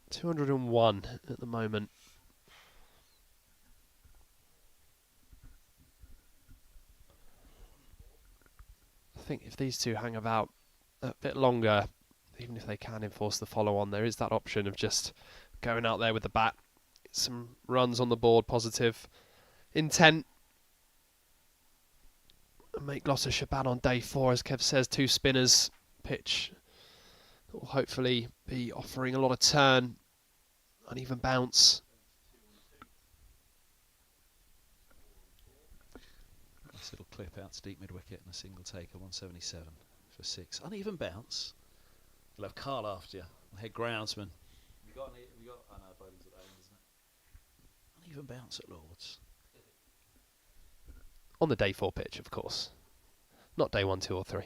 201 at the moment. I think if these two hang about a bit longer, even if they can enforce the follow-on, there is that option of just going out there with the bat. Get some runs on the board, positive intent, and make Gloucestershire bat on day 4. As Kev says, 2 spinners, pitch that will hopefully be offering a lot of turn, uneven bounce. Nice little clip out to deep mid-wicket and a single take at 177 for 6. Uneven bounce. You'll have Carl after you, head groundsman. Have you got, I know bowling's at home, isn't it? Uneven bounce at Lords. On the day 4 pitch, of course. Not day 1, 2 or 3.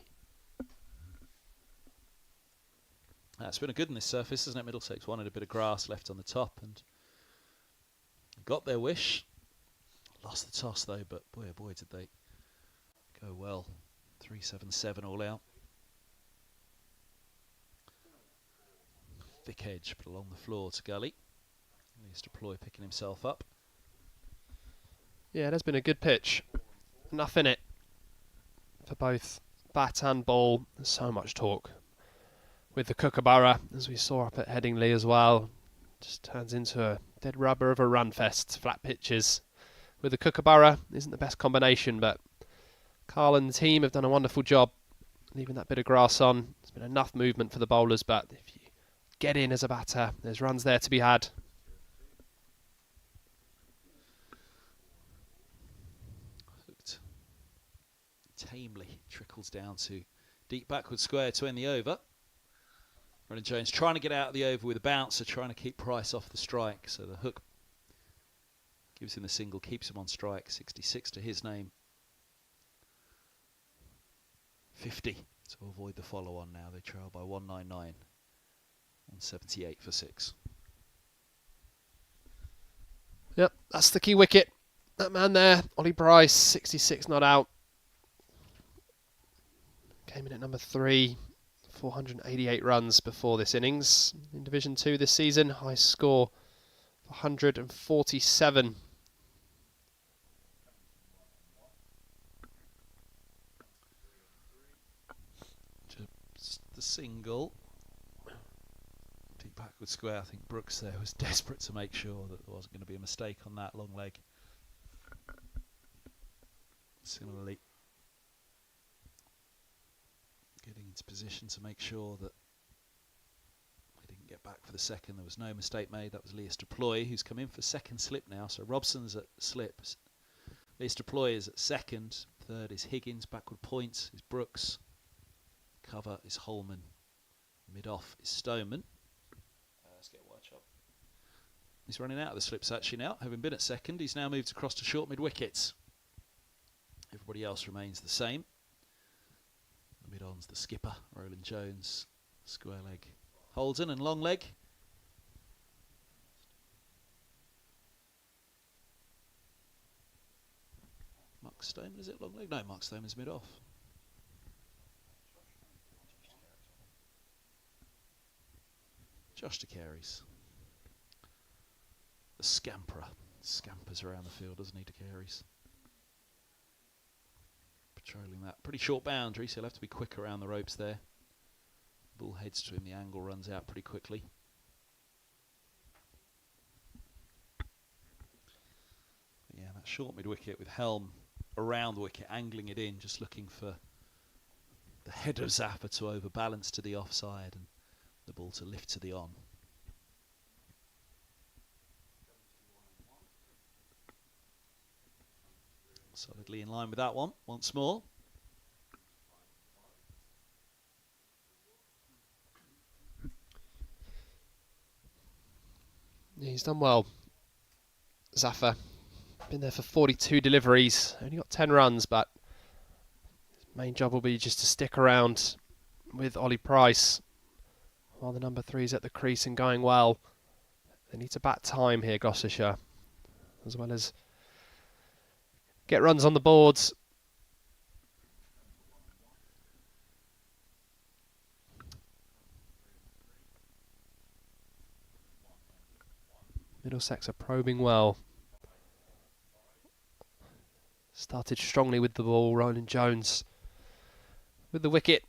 It's been a good on this surface, isn't it? Middlesex wanted a bit of grass left on the top and got their wish. Lost the toss though, but boy oh boy did they go well. 377 all out. Thick edge, but along the floor to Gully. He's Deploy picking himself up. Yeah, it has been a good pitch. Enough in it for both bat and ball. There's so much talk with the Kookaburra, as we saw up at Headingley as well. Just turns into a dead rubber of a run fest. Flat pitches with the Kookaburra isn't the best combination, but Carl and the team have done a wonderful job leaving that bit of grass on. There's been enough movement for the bowlers, but if you get in as a batter, there's runs there to be had. Hooked tamely, trickles down to deep backward square to end the over. Roland-Jones trying to get out of the over with a bouncer, trying to keep Price off the strike. So the hook gives him the single, keeps him on strike. 66 to his name. 50 to avoid the follow-on now. They trail by 199. 178 for 6. Yep, that's the key wicket. That man there, Ollie Price, 66 not out. Came in at number 3. 488 runs before this innings in Division 2 this season. High score 147. Just the single. backward square. I think Brooks there was desperate to make sure that there wasn't going to be a mistake on that long leg. Similarly, getting into position to make sure that we didn't get back for the second. There was no mistake made. That was Leas Deploy, who's come in for second slip now. So Robson's at slip. Leas Deploy is at second. Third is Higgins. Backward points is Brooks. Cover is Holman. Mid-off is Stoneman. Let's get a wide shot. He's running out of the slips actually now. Having been at second, he's now moved across to short mid-wicket. Everybody else remains the same. The mid-on's the skipper, Roland-Jones. Square leg, Holden, and long leg. Mark Stoneman, is it long leg? No, Mark Stoneman's mid-off. Josh DeCaries. The scamperer. Scampers around the field, doesn't he, DeCaries? Patrolling that pretty short boundary, so he'll have to be quick around the ropes there. Ball heads to him, the angle runs out pretty quickly. But yeah, that short mid-wicket with Helm around the wicket, angling it in, just looking for the head of Zappa to overbalance to the offside and the ball to lift to the on. Solidly in line with that one, once more. Yeah, he's done well. Zaffa, been there for 42 deliveries, only got 10 runs, but his main job will be just to stick around with Ollie Price while the number 3 is at the crease and going well. They need to bat time here, Gloucestershire, as well as get runs on the boards. Middlesex are probing well. Started strongly with the ball. Roland-Jones with the wicket.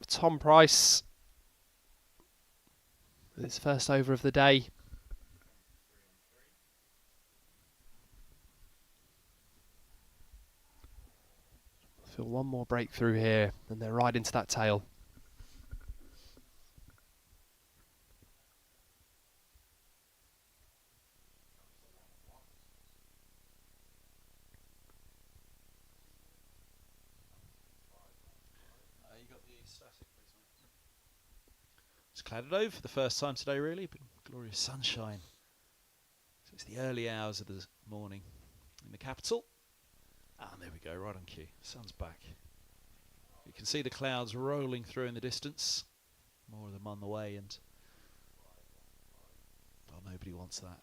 Tom Price with his first over of the day. Feel one more breakthrough here and they're right into that tail. It's clouded over for the first time today, really, but glorious sunshine. So it's the early hours of the morning in the capital. And there we go, right on cue. Sun's back. You can see the clouds rolling through in the distance. More of them on the way, and well, nobody wants that.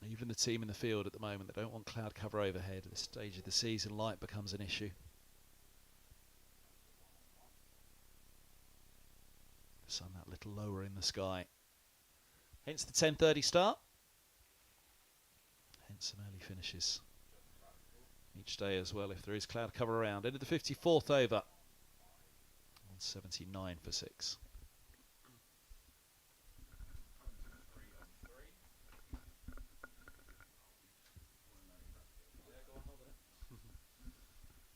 Even the team in the field at the moment, they don't want cloud cover overhead. At this stage of the season, light becomes an issue. The sun that little lower in the sky. Hence the 10:30 start. Hence some early finishes each day as well if there is cloud cover around. End of the 54th over. 179 for 6.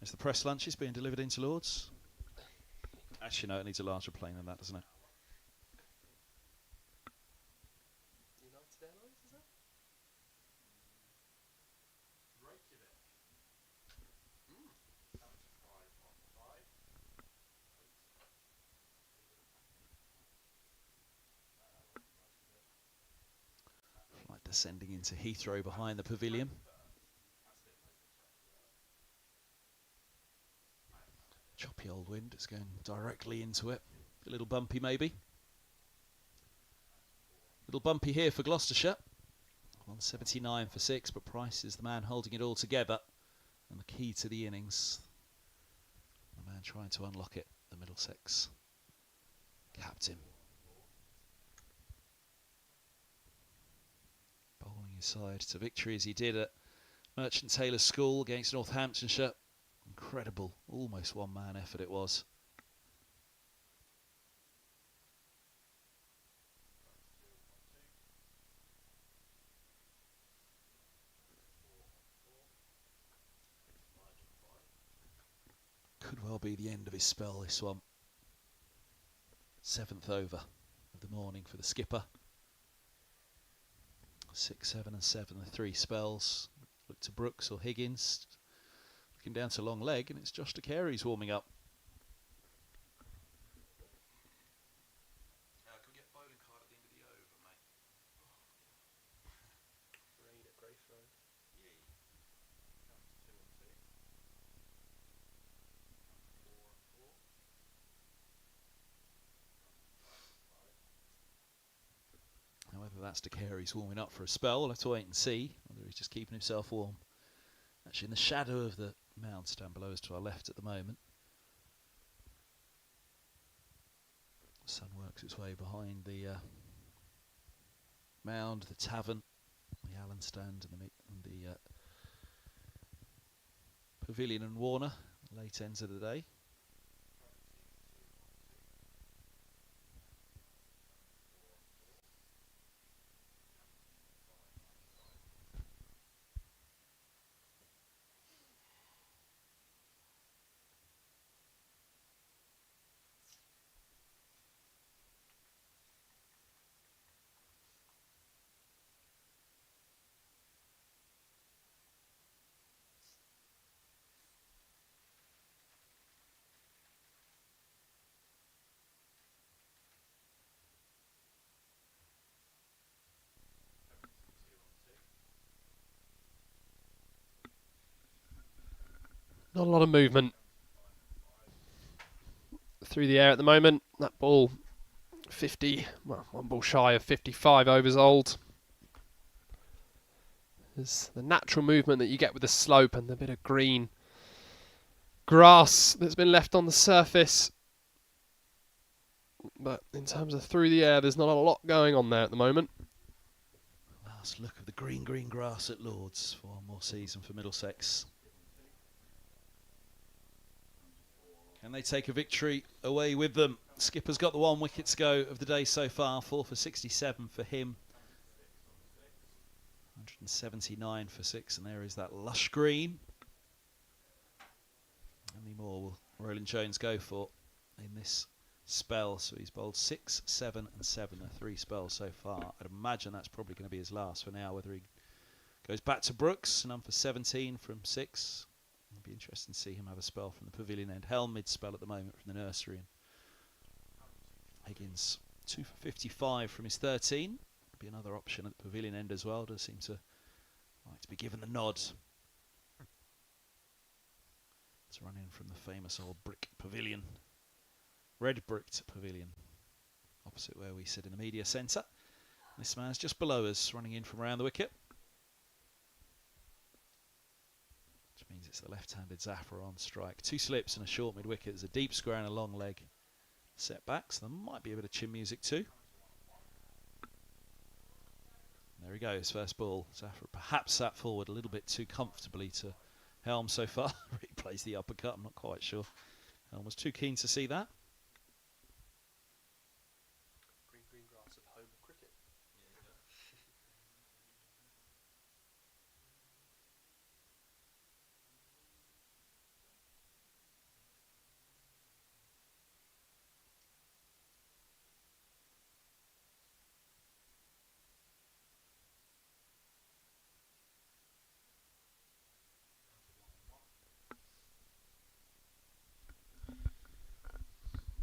As the press lunch is being delivered into Lords. Actually, no, it needs a larger plane than that, doesn't it? Flight descending into Heathrow behind the pavilion. Choppy old wind, it's going directly into it. A little bumpy maybe. Little bumpy here for Gloucestershire. 179 for 6, but Price is the man holding it all together. And the key to the innings. The man trying to unlock it, the Middlesex captain. Bowling his side to victory as he did at Merchant Taylor School against Northamptonshire. Incredible, almost one-man effort it was. well be the end of his spell, this one. 7th over of the morning for the skipper. 6, 7 and 7, the 3 spells. Look to Brooks or Higgins. Looking down to long leg, and it's Josh DeCary's warming up. Can we get a bowling card at the end of the over, mate? Rain at Grace Road. Yeah. Now, whether that's DeCary's warming up for a spell, we'll have to wait and see. Whether he's just keeping himself warm. Actually, in the shadow of the mound stand below us to our left at the moment. The sun works its way behind the mound, the tavern, the Allen stand, and the pavilion and Warner, late ends of the day. Not a lot of movement through the air at the moment. That ball, 50, well, one ball shy of 55 overs old. There's the natural movement that you get with the slope and the bit of green grass that's been left on the surface. But in terms of through the air, there's not a lot going on there at the moment. Last look of the green grass at Lords for one more season for Middlesex. Can they take a victory away with them? Skipper's got the 1 wicket to go of the day so far. 4 for 67 for him. 179 for 6, and there is that lush green. How many more will Roland-Jones go for in this spell? So he's bowled 6, 7 and 7. There are 3 spells so far. I'd imagine that's probably going to be his last for now. Whether he goes back to Brooks, none for 17 from 6. It'll be interesting to see him have a spell from the pavilion end. Helm mid-spell at the moment from the nursery. And Higgins 2 for 55 from his 13. Be another option at the pavilion end as well. Does seem to like to be given the nod. Let's run in from the famous old brick pavilion. Red bricked pavilion. Opposite where we sit in the media centre. This man's just below us, running in from around the wicket. Which means it's the left-handed Zafar on strike. 2 slips and a short mid-wicket. There's a deep square and a long leg set back, so there might be a bit of chin music too. There he goes, first ball. Zafar perhaps sat forward a little bit too comfortably to Helm so far. He plays the uppercut, I'm not quite sure. Helm was too keen to see that. Green grass at home of cricket.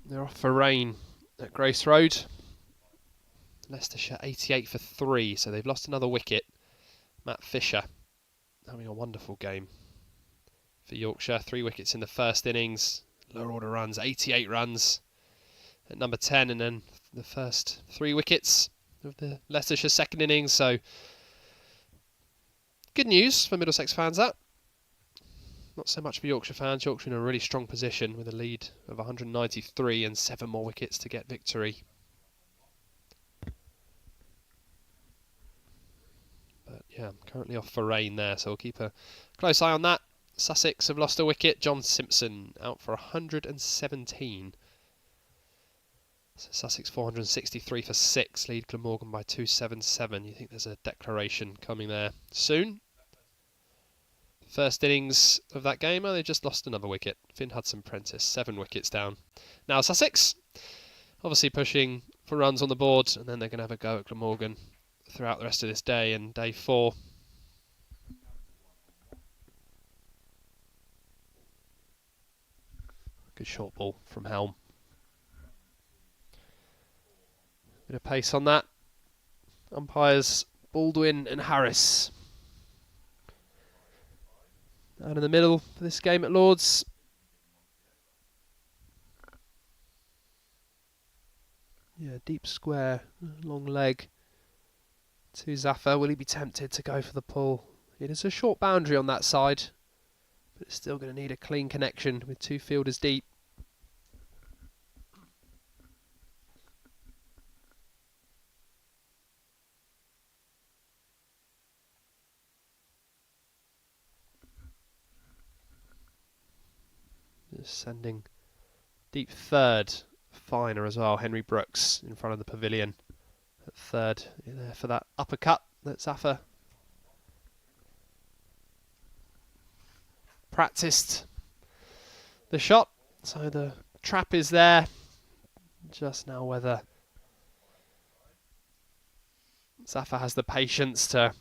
They're off for rain at Grace Road. Leicestershire 88 for 3, so they've lost another wicket. Matt Fisher having a wonderful game for Yorkshire. 3 wickets in the first innings. Lower order runs, 88 runs at number 10, and then the first 3 wickets of the Leicestershire second innings. So good news for Middlesex fans, that. Not so much for Yorkshire fans. Yorkshire in a really strong position with a lead of 193 and 7 more wickets to get victory. But yeah, currently off for rain there, so we'll keep a close eye on that. Sussex have lost a wicket. John Simpson out for 117. So Sussex 463 for 6. Lead Glamorgan by 277. You think there's a declaration coming there soon? First innings of that game, they just lost another wicket. Finn Hudson-Prentice, 7 wickets down. Now Sussex, obviously pushing for runs on the board, and then they're going to have a go at Glamorgan throughout the rest of this day and day 4. Good short ball from Helm. Bit of pace on that. Umpires Baldwin and Harris. Down in the middle for this game at Lord's. Yeah, deep square, long leg to Zafar. Will he be tempted to go for the pull? It is a short boundary on that side, but it's still going to need a clean connection with 2 fielders deep. Sending deep third, finer as well. Henry Brooks in front of the pavilion at third, there for that uppercut that Zafar practiced the shot. So the trap is there. Just now whether Zafar has the patience to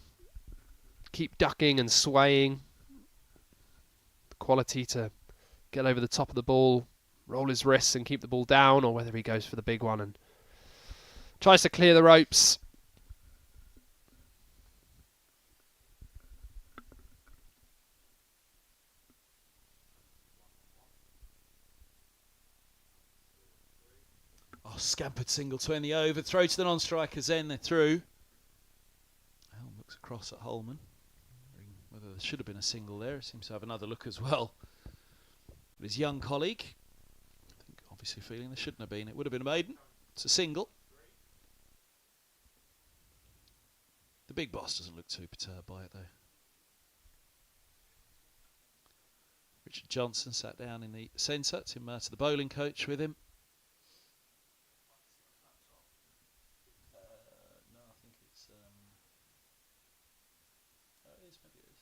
keep ducking and swaying, the quality to get over the top of the ball, roll his wrists and keep the ball down, or whether he goes for the big one and tries to clear the ropes. Oh, scampered single to end the over. Throw to the non-strikers, then they're through. Helm looks across at Holman. Whether there should have been a single there, he seems to have another look as well. His young colleague, I think obviously feeling there shouldn't have been. It would have been a maiden. It's a single. The big boss doesn't look too perturbed by it though. Richard Johnson sat down in the centre. Tim Murtagh, the bowling coach, with him. No, I think it's... oh, it is, maybe it is.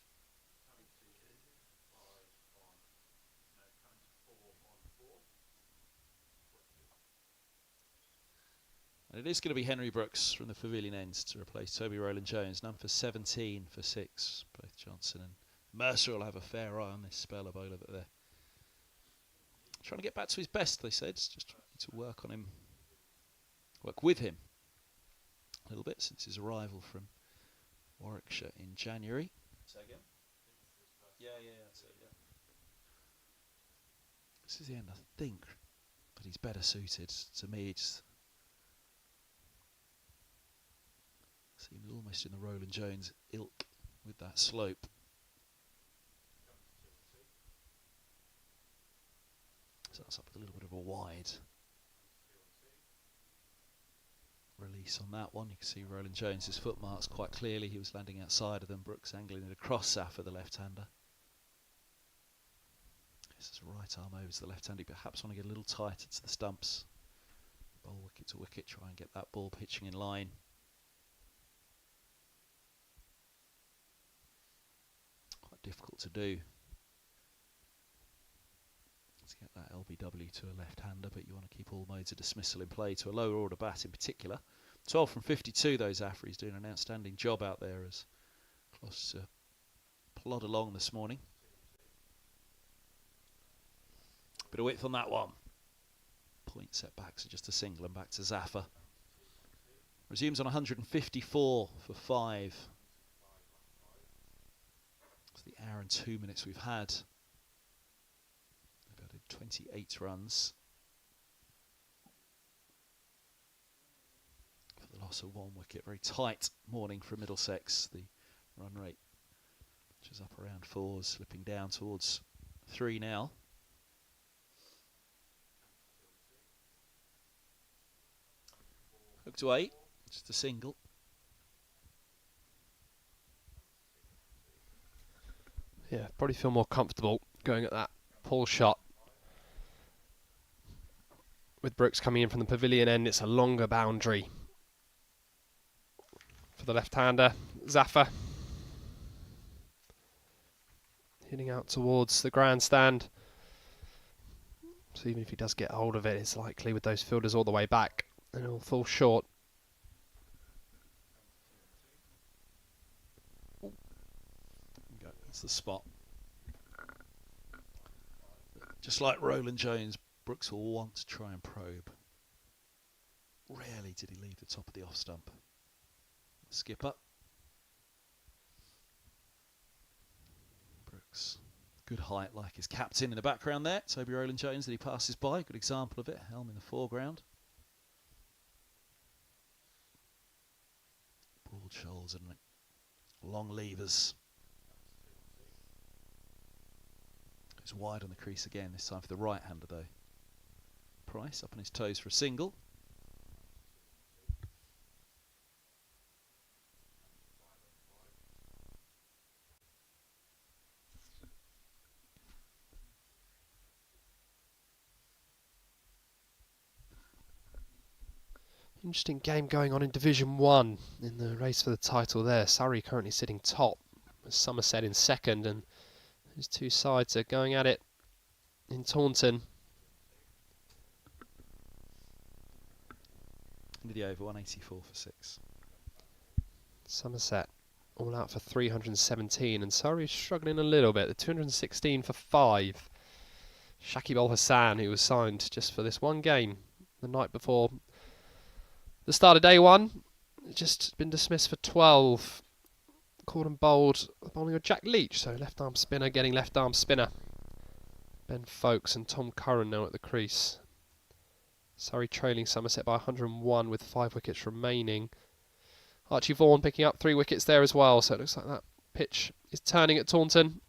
And it is going to be Henry Brooks from the pavilion ends to replace Toby Roland-Jones. None for 17 for 6. Both Johnson and Mercer will have a fair eye on this speller bowler that they're trying to get back to his best, they said. Just trying to work on him, work with him a little bit since his arrival from Warwickshire in January. Say again? Yeah, that's it, yeah. This is the end, I think, but he's better suited. To me, it's seems almost in the Roland-Jones ilk with that slope. So that's up with a little bit of a wide release on that one. You can see Roland-Jones' footmarks quite clearly. He was landing outside of them. Brooks angling it across Zafar, the left-hander. This is right arm over to the left-hander. Perhaps want to get a little tighter to the stumps. Bowl wicket to wicket, try and get that ball pitching in line. Quite difficult to do. To get that LBW to a left-hander, but you want to keep all modes of dismissal in play to a lower order bat in particular. 12 from 52 though, Zafar. He's doing an outstanding job out there as Gloucester plod along this morning. Bit of width on that one. Point set back, so just a single and back to Zafar. Resumes on 154 for 5. It's the hour and 2 minutes we've had. 28 runs for the loss of 1 wicket. Very tight morning for Middlesex. The run rate, which is up around 4s, slipping down towards 3 now. Hook to 8, just a single. Yeah, probably feel more comfortable going at that pull shot. With Brooks coming in from the pavilion end, it's a longer boundary for the left-hander, Zafar. hitting out towards the grandstand. So even if he does get hold of it, it's likely with those fielders all the way back, and it'll fall short. That's the spot. Just like Roland-Jones, Brooks will want to try and probe. Rarely did he leave the top of the off stump. Skipper. Brooks. Good height like his captain in the background there. Toby Roland-Jones that he passes by. Good example of it. Helm in the foreground. Broad shoulders and long levers. Goes wide on the crease again, this time for the right-hander though. Price up on his toes for a single. Interesting game going on in Division 1 in the race for the title there. Surrey currently sitting top, with Somerset in second, and these two sides are going at it in Taunton. Into the over, 184 for 6. Somerset all out for 317, and Surrey is struggling a little bit. The 216 for 5. Shakib Al Hassan, who was signed just for this one game the night before the start of day one, just been dismissed for 12. Called and bowled, bowling with Jack Leach, so left arm spinner getting left arm spinner. Ben Folkes and Tom Curran now at the crease. Surrey trailing Somerset by 101 with 5 wickets remaining. Archie Vaughan picking up 3 wickets there as well, so it looks like that pitch is turning at Taunton.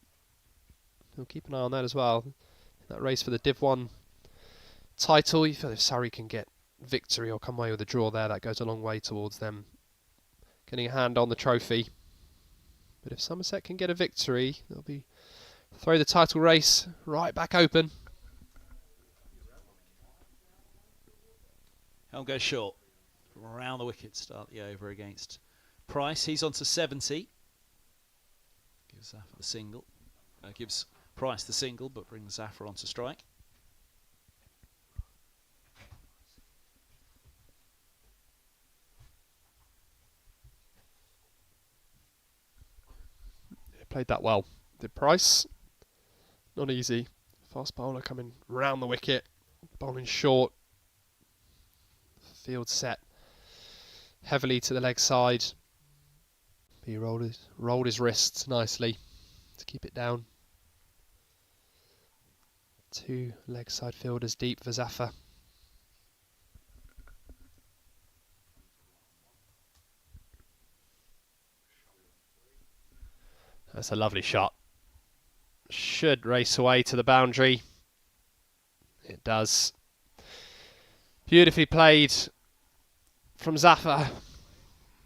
We'll keep an eye on that as well. In that race for the Div 1 title, you feel if Surrey can get victory or come away with a draw there, that goes a long way towards them getting a hand on the trophy. But if Somerset can get a victory, they'll be throw the title race right back open. Helm goes short. From around the wicket, start the over against Price. He's on to 70. Gives Zafar the single. Gives Price the single, but brings Zafar on to strike. Played that well. Did Price. Not easy. Fast bowler coming round the wicket. Bowling short. Field set heavily to the leg side. He rolled his wrists nicely to keep it down. 2 leg side fielders deep for Zafar. That's a lovely shot. Should race away to the boundary. It does. Beautifully played from Zafar.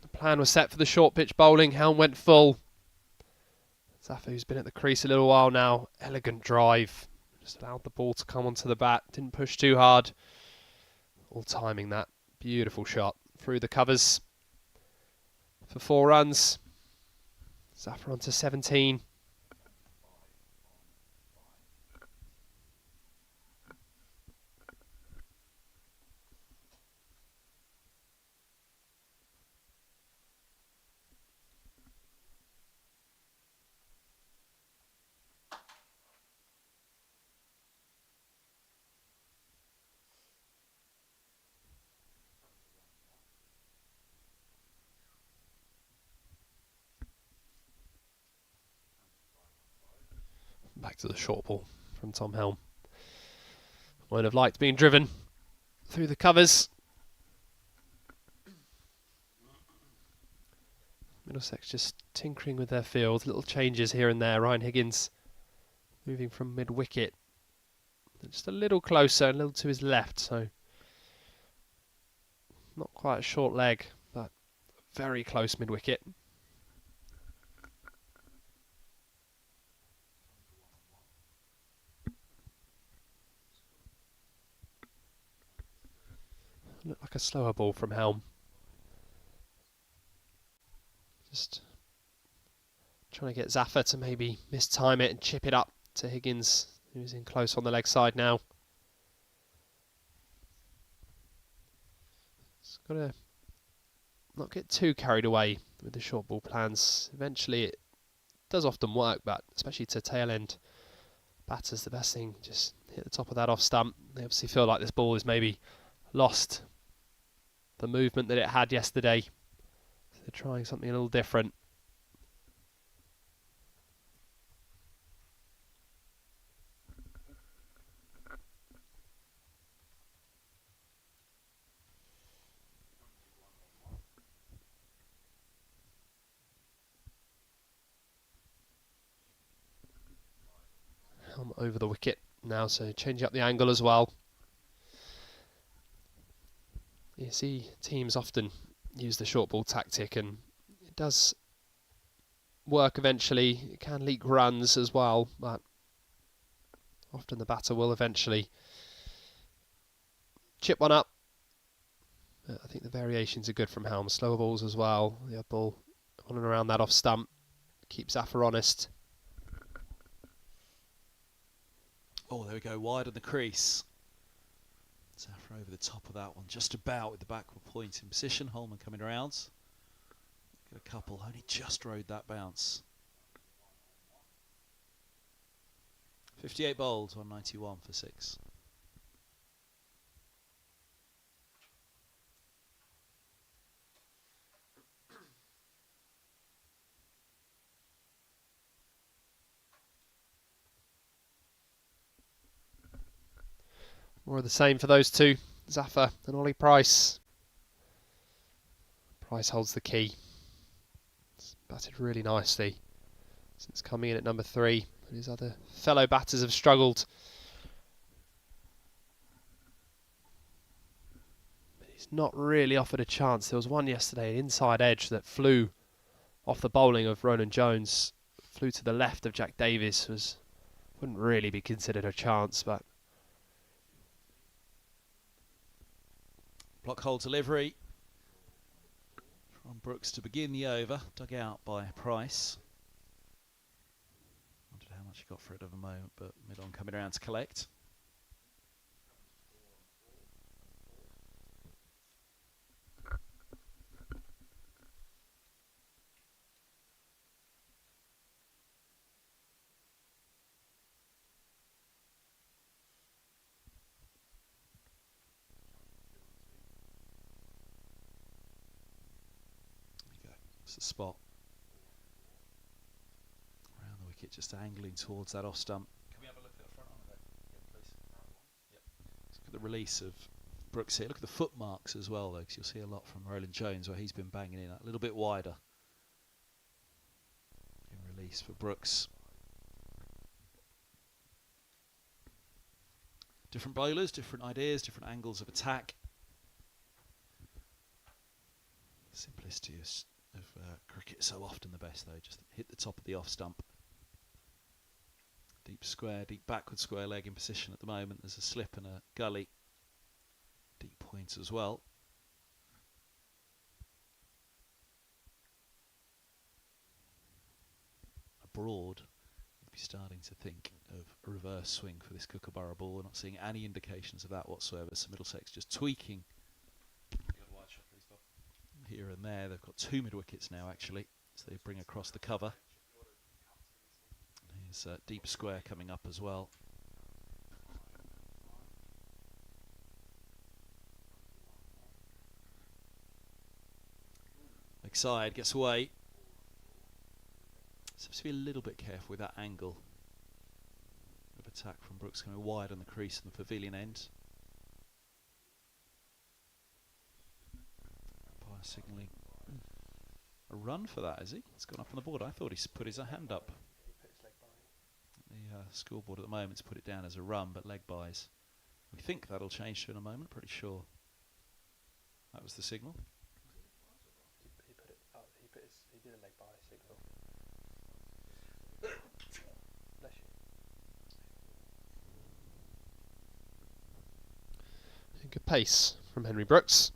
The plan was set for the short pitch bowling. Helm went full. Zafar, who's been at the crease a little while now. Elegant drive. Just allowed the ball to come onto the bat. Didn't push too hard. All timing that. Beautiful shot. Through the covers for 4 runs. Zafar on to 17. Back to the short ball from Tom Helm. Would have liked being driven through the covers. Middlesex just tinkering with their field. Little changes here and there. Ryan Higgins moving from mid-wicket. Just a little closer, a little to his left. So not quite a short leg, but very close mid-wicket. Looked like a slower ball from Helm. Just Trying to get Zaffa to maybe mistime it and chip it up to Higgins, who's in close on the leg side now. It's got to not get too carried away with the short ball plans. Eventually it does often work, but especially to tail end batters, the best thing, just hit the top of that off stump. They obviously feel like this ball has maybe lost the movement that it had yesterday. So they're trying something a little different. Over the wicket now, so changing up the angle as well. You see teams often use the short ball tactic, and it does work eventually. It can leak runs as well, but often the batter will eventually chip one up. I think the variations are good from Helm. Slower balls as well. The odd ball on and around that off stump keeps Zaffa honest. Oh, there we go, wide on the crease. Zaffa over the top of that one, just about with the backward point in position. Holman coming around. Get a couple, only just rode that bounce. 58 bowled, 191 for 6. More of the same for those two, Zaffa and Ollie Price. Price holds the key. It's batted really nicely since coming in at number 3. And his other fellow batters have struggled. But he's not really offered a chance. There was one yesterday, an inside edge that flew off the bowling of Roland-Jones, flew to the left of Jack Davis. Wouldn't really be considered a chance, but Block hole delivery from Brooks to begin the over, dug out by Price. Wondered how much he got for it at the moment, but mid-on coming around to collect. The spot around the wicket, just angling towards that off stump. Can we have a look at the front arm of that? Yeah, please. Yep. Let's look at the release of Brooks here. Look at the foot marks as well, though, because you'll see a lot from Roland-Jones where he's been banging in a little bit wider. In release for Brooks. Different bowlers, different ideas, different angles of attack. Simplicity is of cricket so often the best, though. Just hit the top of the off stump. Deep square, deep backward square leg in position at the moment. There's a slip and a gully. Deep point as well. Abroad, you'd be starting to think of a reverse swing for this Kookaburra ball. We're not seeing any indications of that whatsoever. So Middlesex just tweaking here and there. They've got 2 mid-wickets now, actually, so they bring across the cover. Here's a deep square coming up as well. Leg side, gets away. So have to be a little bit careful with that angle of attack from Brooks, coming wide on the crease in the pavilion end. Signalling a run for that, is he? It's gone up on the board. I thought he's put his hand up. The scoreboard at the moment's put it down as a run, but leg buys. We think that'll change to in a moment. Pretty sure that was the signal. He did a leg buy signal. Bless you. Good pace from Henry Brooks.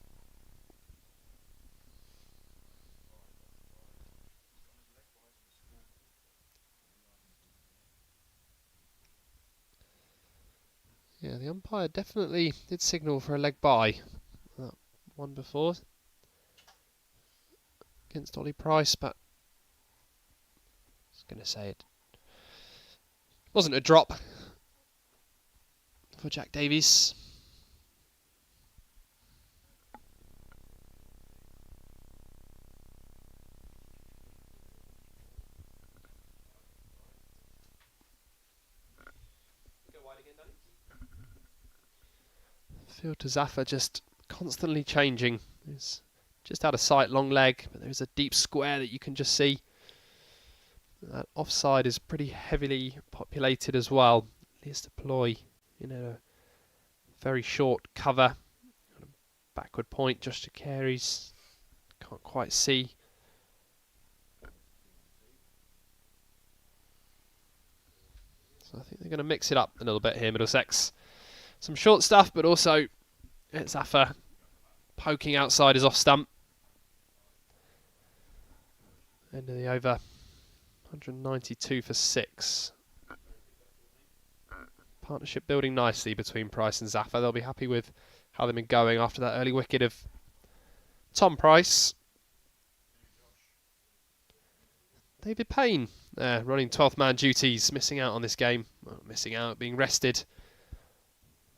Yeah, the umpire definitely did signal for a leg bye. That one before against Ollie Price, but I was going to say it wasn't a drop for Jack Davies. Field to Zaffa just constantly changing. It's just out of sight, long leg, but there's a deep square that you can just see. That offside is pretty heavily populated as well. Needs to deploy in a very short cover. Backward point, Josh Carey's can't quite see. So I think they're going to mix it up a little bit here, Middlesex. Some short stuff, but also it's Zaffa poking outside his off stump. End of the over. 192 for 6. Partnership building nicely between Price and Zaffa. They'll be happy with how they've been going after that early wicket of Tom Price. David Payne running 12th man duties, missing out on this game. Well, missing out, being rested.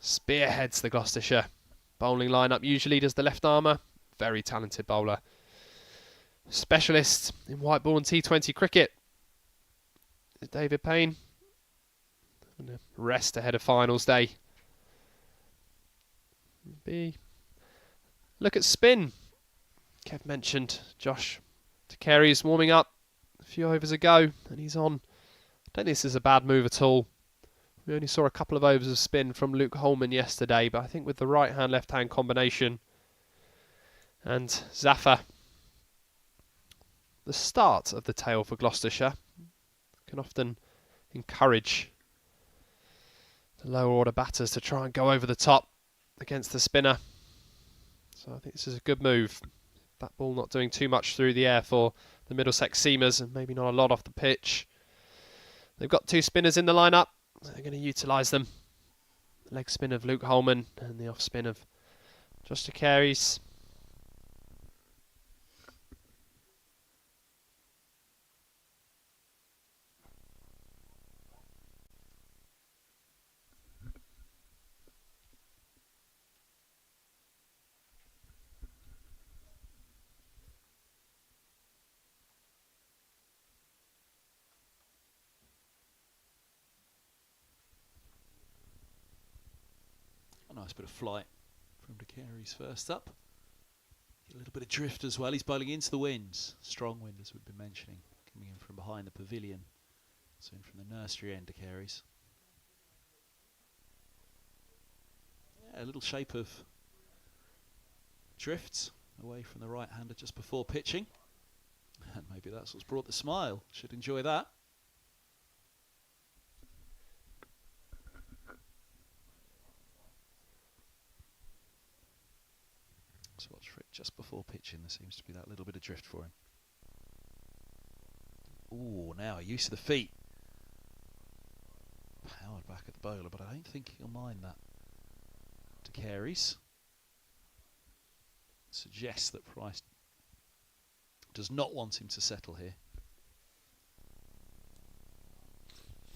Spearheads the Gloucestershire bowling lineup. Usually does the left armour. Very talented bowler. Specialist in white ball and T20 cricket is David Payne. Gonna rest ahead of finals day. Look at spin. Kev mentioned Josh Carey's warming up a few overs ago and he's on. I don't think this is a bad move at all. We only saw a couple of overs of spin from Luke Holman yesterday, but I think with the right hand left hand combination and Zaffa, the start of the tail for Gloucestershire can often encourage the lower order batters to try and go over the top against the spinner. So I think this is a good move. That ball not doing too much through the air for the Middlesex seamers and maybe not a lot off the pitch. They've got 2 spinners in the lineup, so they're going to utilise them. The leg spin of Luke Holman and the off spin of Josh Carey's. Nice bit of flight from De Carey's first up. A little bit of drift as well. He's bowling into the winds. Strong wind, as we've been mentioning, coming in from behind the pavilion. So in from the nursery end, De Carey's. Yeah, a little shape of drift away from the right-hander just before pitching. And maybe that's what's brought the smile. Should enjoy that. So watch for it just before pitching. There seems to be that little bit of drift for him. Ooh, now use of the feet. Powered back at the bowler, but I don't think he'll mind that. De Carey's suggests that Price does not want him to settle here.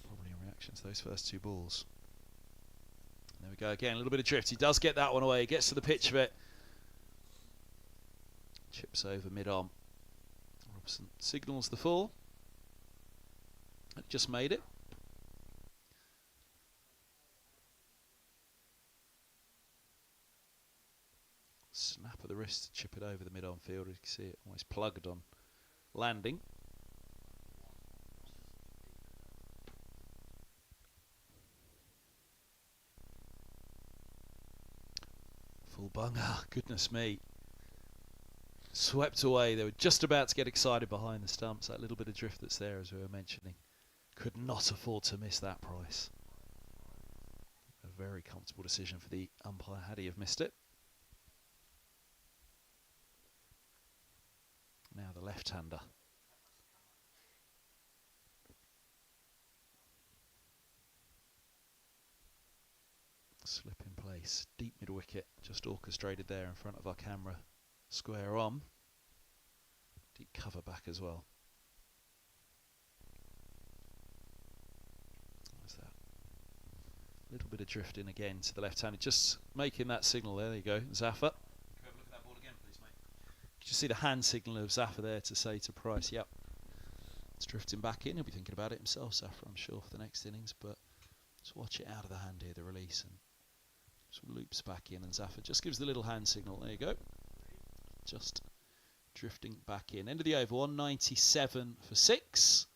Probably in reaction to those first 2 balls. There we go again, a little bit of drift. He does get that one away. He gets to the pitch of it. Chips over mid-arm. Robson signals the fall. It just made it. Snap of the wrist to chip it over the mid-arm fielder. You can see it almost plugged on landing. Full bunger, goodness me. Swept away. They were just about to get excited behind the stumps. That little bit of drift that's there, as we were mentioning. Could not afford to miss that Price. A very comfortable decision for the umpire had he have missed it. Now the left-hander. Slip in place, deep mid wicket, just orchestrated there in front of our camera. Square on. Deep cover back as well. There's that. Little bit of drifting again to the left-handed, just making that signal there. There you go, Zafar. Can we have a look at that ball again, please, mate? Did you see the hand signal of Zafar there to say to Price, yep, it's drifting back in. He'll be thinking about it himself, Zafar, I'm sure, for the next innings, but just watch it out of the hand here, the release, and just loops back in, and Zafar just gives the little hand signal. There you go. Just drifting back in. End of the over, 197 for 6.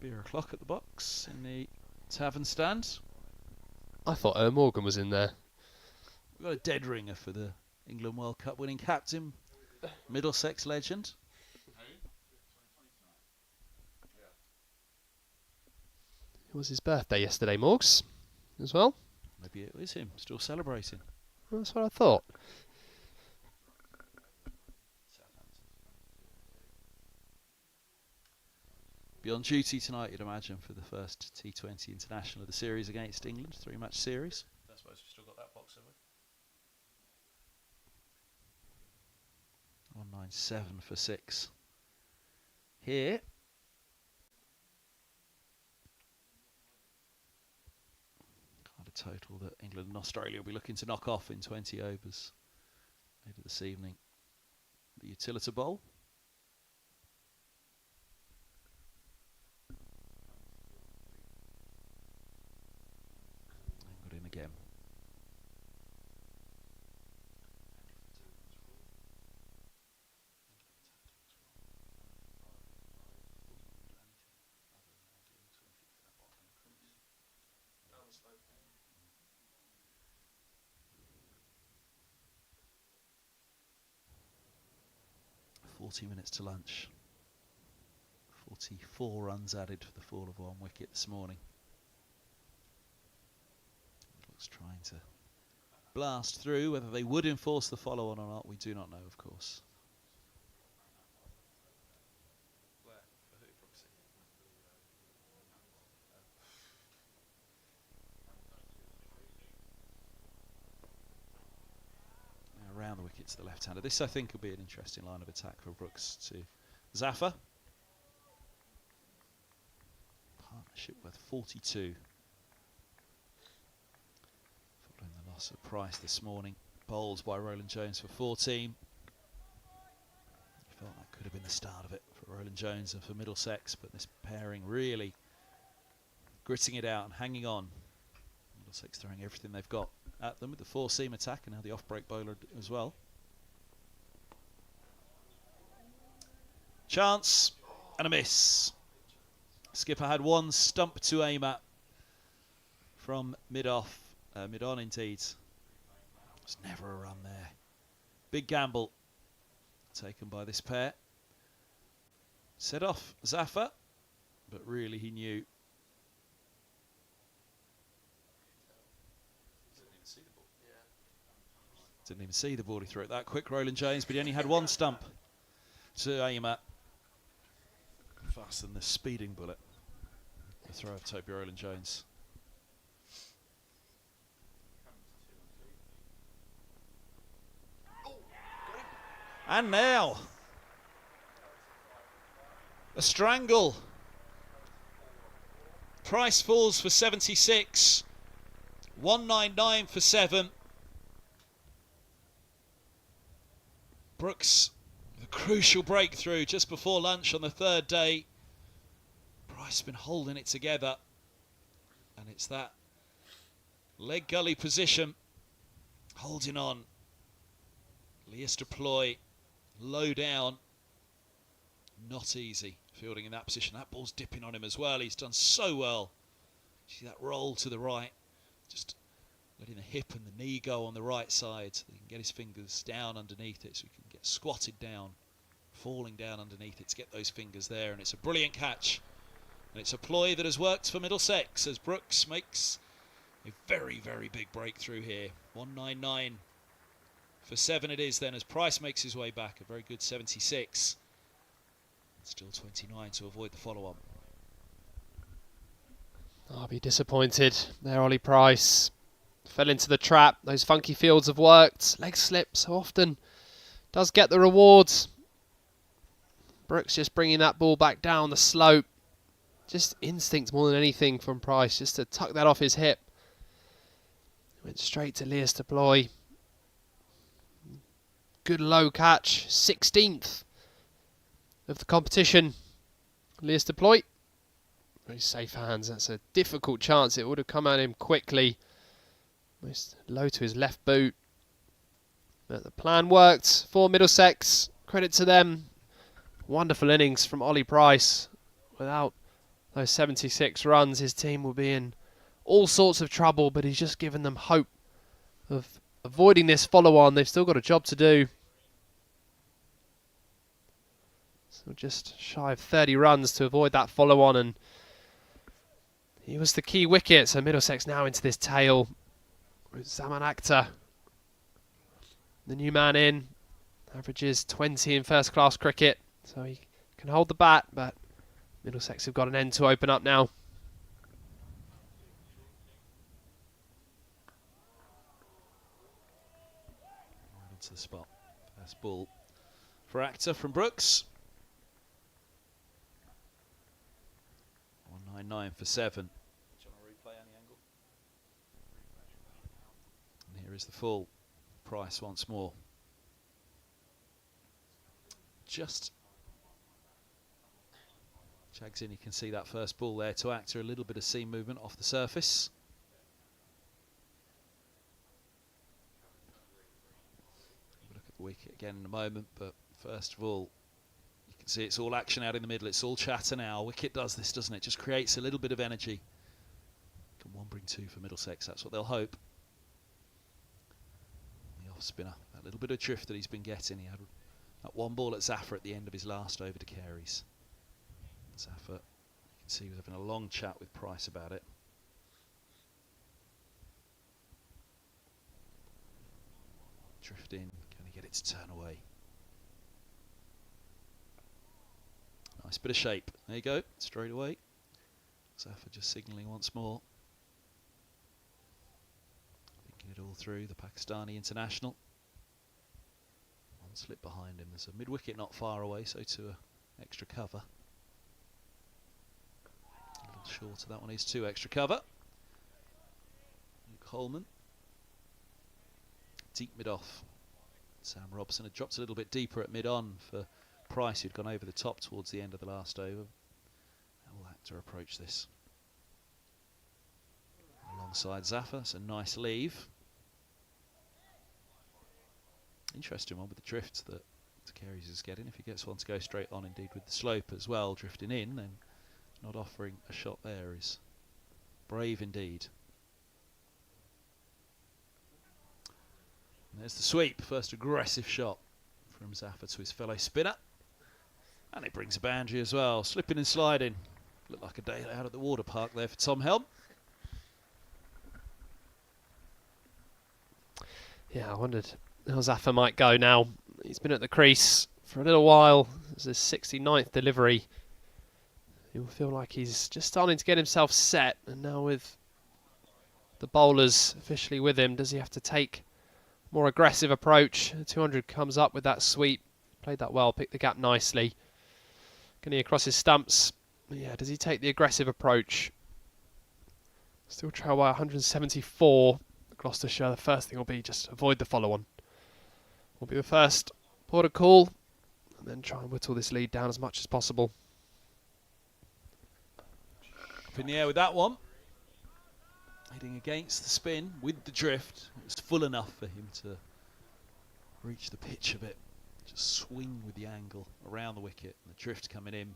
Beer o'clock at the box in the tavern stand. I thought Morgan was in there. We've got a dead ringer for the England World Cup winning captain, Middlesex legend. It was his birthday yesterday, Morgs, as well. Maybe it was him, still celebrating. Well, that's what I thought. Be on duty tonight, you'd imagine, for the first T20 international of the series against England, 3-match series. I suppose we've still got that box, have we? 197 for 6. Here. Kind of total that England and Australia will be looking to knock off in 20 overs later this evening. The Utilita Bowl. In again. Minutes to lunch. 44 runs added for the fall of 1 wicket this morning. Trying to blast through. Whether they would enforce the follow-on or not, we do not know, of course. Now around the wicket to the left-hander. This, I think, will be an interesting line of attack for Brooks to Zafar. Partnership worth 42. The loss of Price this morning, bowled by Roland-Jones for 14. Felt that could have been the start of it for Roland-Jones and for Middlesex, but this pairing really gritting it out and hanging on. Middlesex throwing everything they've got at them with the 4-seam attack and now the off-break bowler as well. Chance and a miss. Skipper had 1 stump to aim at from mid-off. Mid-on indeed. There's never a run there. Big gamble taken by this pair. Set off Zafar, but really he knew. Didn't even see the ball. He threw it that quick, Roland-Jones, but he only had 1 stump to aim at. Faster than the speeding bullet. The throw of Toby Roland-Jones. And now, a strangle. Price falls for 76. 199 for 7. Brooks with a crucial breakthrough just before lunch on the 3rd day. Price been holding it together. And it's that leg gully position. Holding on. Leicester ploy. Low down, not easy fielding in that position. That ball's dipping on him as well. He's done so well. See that roll to the right, just letting the hip and the knee go on the right side so he can get his fingers down underneath it, so he can get squatted down, falling down underneath it to get those fingers there. And it's a brilliant catch, and it's a ploy that has worked for Middlesex as Brooks makes a very, very big breakthrough here. 199 for 7 it is then, as Price makes his way back. A very good 76. Still 29 to avoid the follow-on. I'll be disappointed there, Ollie Price. Fell into the trap. Those funky fields have worked. Leg slip so often. Does get the rewards. Brooks just bringing that ball back down the slope. Just instinct more than anything from Price, just to tuck that off his hip. Went straight to Leas Deploy. Good low catch. 16th of the competition. Leas Deploy. Very safe hands. That's a difficult chance. It would have come at him quickly. Most low to his left boot. But the plan worked for Middlesex. Credit to them. Wonderful innings from Ollie Price. Without those 76 runs, his team will be in all sorts of trouble, but he's just given them hope of avoiding this follow-on. They've still got a job to do. So just shy of 30 runs to avoid that follow-on, and he was the key wicket. So Middlesex now into this tail with Zaman Akhtar, the new man in. Averages 20 in first-class cricket, so he can hold the bat, but Middlesex have got an end to open up now. Right into the spot. First ball for Akhtar from Brooks. 199 for 7. And here is the full. Price once more. Just jags in, you can see that first ball there to Akhtar, a little bit of seam movement off the surface. We'll look at the wicket again in a moment, but first of all, you can see it's all action out in the middle, it's all chatter now. Wicket does this, doesn't it? Just creates a little bit of energy. Can one bring 2 for Middlesex? That's what they'll hope. The off spinner, that little bit of drift that he's been getting. He had that one ball at Zafar at the end of his last over to Carey's. Zafar, you can see he was having a long chat with Price about it. Drift in, can he get it to turn away? Nice bit of shape. There you go, straight away. Zafar just signalling once more. Thinking it all through, the Pakistani international. One slip behind him. There's a mid-wicket not far away, so to extra cover. A little short of that one is 2 extra cover. Luke Holman. Deep mid-off. Sam Robson had dropped a little bit deeper at mid-on for Price, who'd gone over the top towards the end of the last over. How will Akhtar approach this? Alongside Zafar, it's a nice leave. Interesting one with the drift that Carey's is getting. If he gets one to go straight on, indeed with the slope as well, drifting in, then not offering a shot there is brave indeed. And there's the sweep, first aggressive shot from Zafar to his fellow spinner. And it brings a boundary as well, slipping and sliding. Looked like a day out at the water park there for Tom Helm. Yeah, I wondered how Zafar might go now. He's been at the crease for a little while. This is his 69th delivery. He'll feel like he's just starting to get himself set, and now with the bowlers officially with him, does he have to take a more aggressive approach? 200 comes up with that sweep. Played that well, picked the gap nicely. Getting across his stumps. Yeah, does he take the aggressive approach? Still trail by 174. Gloucestershire, the first thing will be just avoid the follow-on. Will be the first port of call, and then try and whittle this lead down as much as possible. Up in the air with that one. Heading against the spin with the drift. It was full enough for him to reach the pitch a bit. Just swing with the angle around the wicket, and the drift coming in.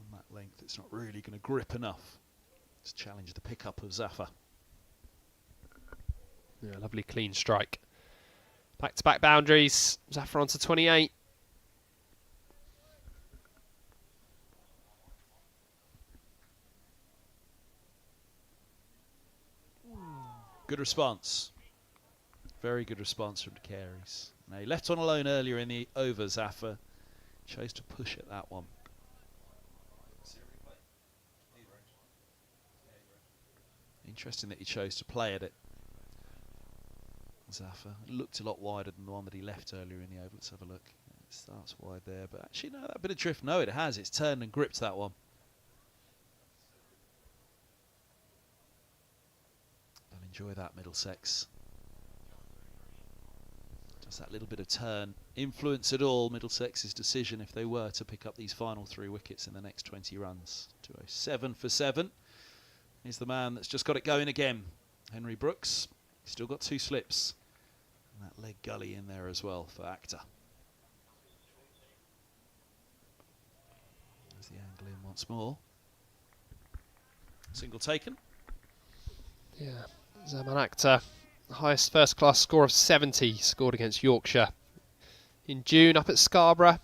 On that length, it's not really going to grip enough to challenge the pickup of Zafar. Yeah, lovely clean strike. Back-to-back boundaries. Zafar on to 28. Good response. Very good response from De Carey's. Now, he left on alone earlier in the over, Zaffer. Chose to push at that one. Interesting that he chose to play at it. Zaffer looked a lot wider than the one that he left earlier in the over. Let's have a look. It starts wide there, but actually, no, that bit of drift, no, it has. It's turned and gripped that one. I'll enjoy that, Middlesex. Does that little bit of turn influence at all Middlesex's decision if they were to pick up these final 3 wickets in the next 20 runs? 207 for 7. He's the man that's just got it going again. Henry Brooks. Still got 2 slips. And that leg gully in there as well for Akhtar. There's the angle in once more. Single taken. Yeah, Zaman Akhtar, highest first-class score of 70, scored against Yorkshire in June up at Scarborough.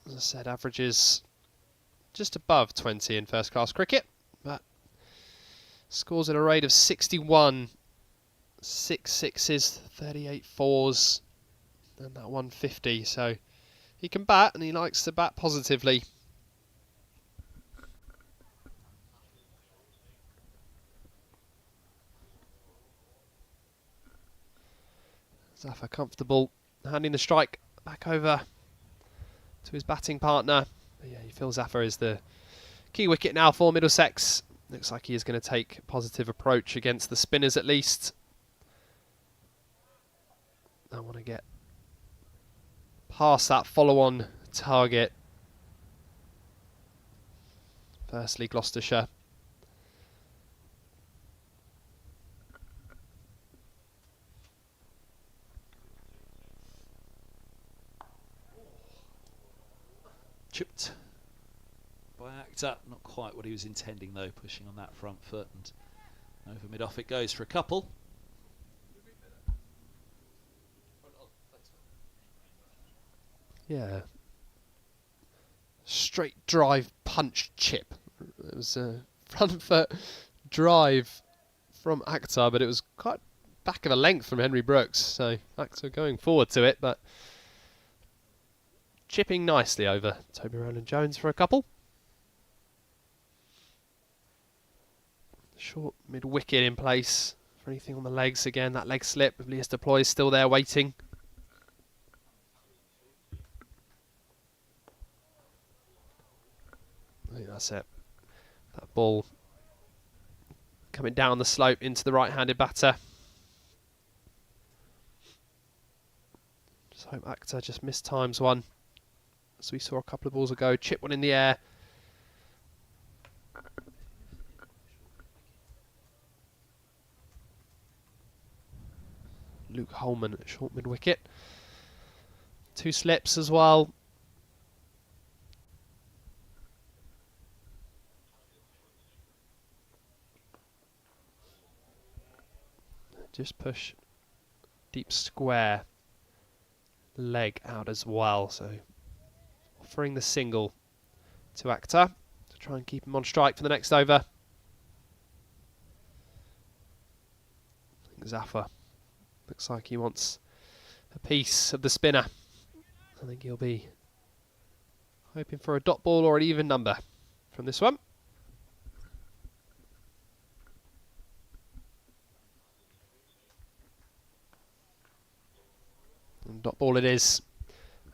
As I said, averages just above 20 in first-class cricket, but scores at a rate of 61, 6 sixes, 38 fours, and that 150. So he can bat, and he likes to bat positively. Zaffer comfortable, handing the strike back over to his batting partner. But yeah, you feel Zaffer is the key wicket now for Middlesex. Looks like he is going to take a positive approach against the spinners at least. I want to get past that follow-on target. Firstly, Gloucestershire. Chipped by Akhtar. Not quite what he was intending though, pushing on that front foot, and over mid-off it goes for a couple. Yeah. Straight drive punch chip. It was a front foot drive from Akhtar, but it was quite back of a length from Henry Brooks. So Akhtar going forward to it, but chipping nicely over Toby Roland-Jones for a couple. Short mid-wicket in place for anything on the legs. Again, that leg slip with Lias Deploy is still there waiting. I think that's it. That ball coming down the slope into the right-handed batter. Just hope Akhtar just mistimes one, as we saw a couple of balls ago. Chip one in the air. Luke Holman at short mid-wicket. 2 slips as well. Just push deep square leg out as well. So offering the single to Akhtar to try and keep him on strike for the next over. I think Zaffer looks like he wants a piece of the spinner. I think he'll be hoping for a dot ball or an even number from this one. And dot ball it is.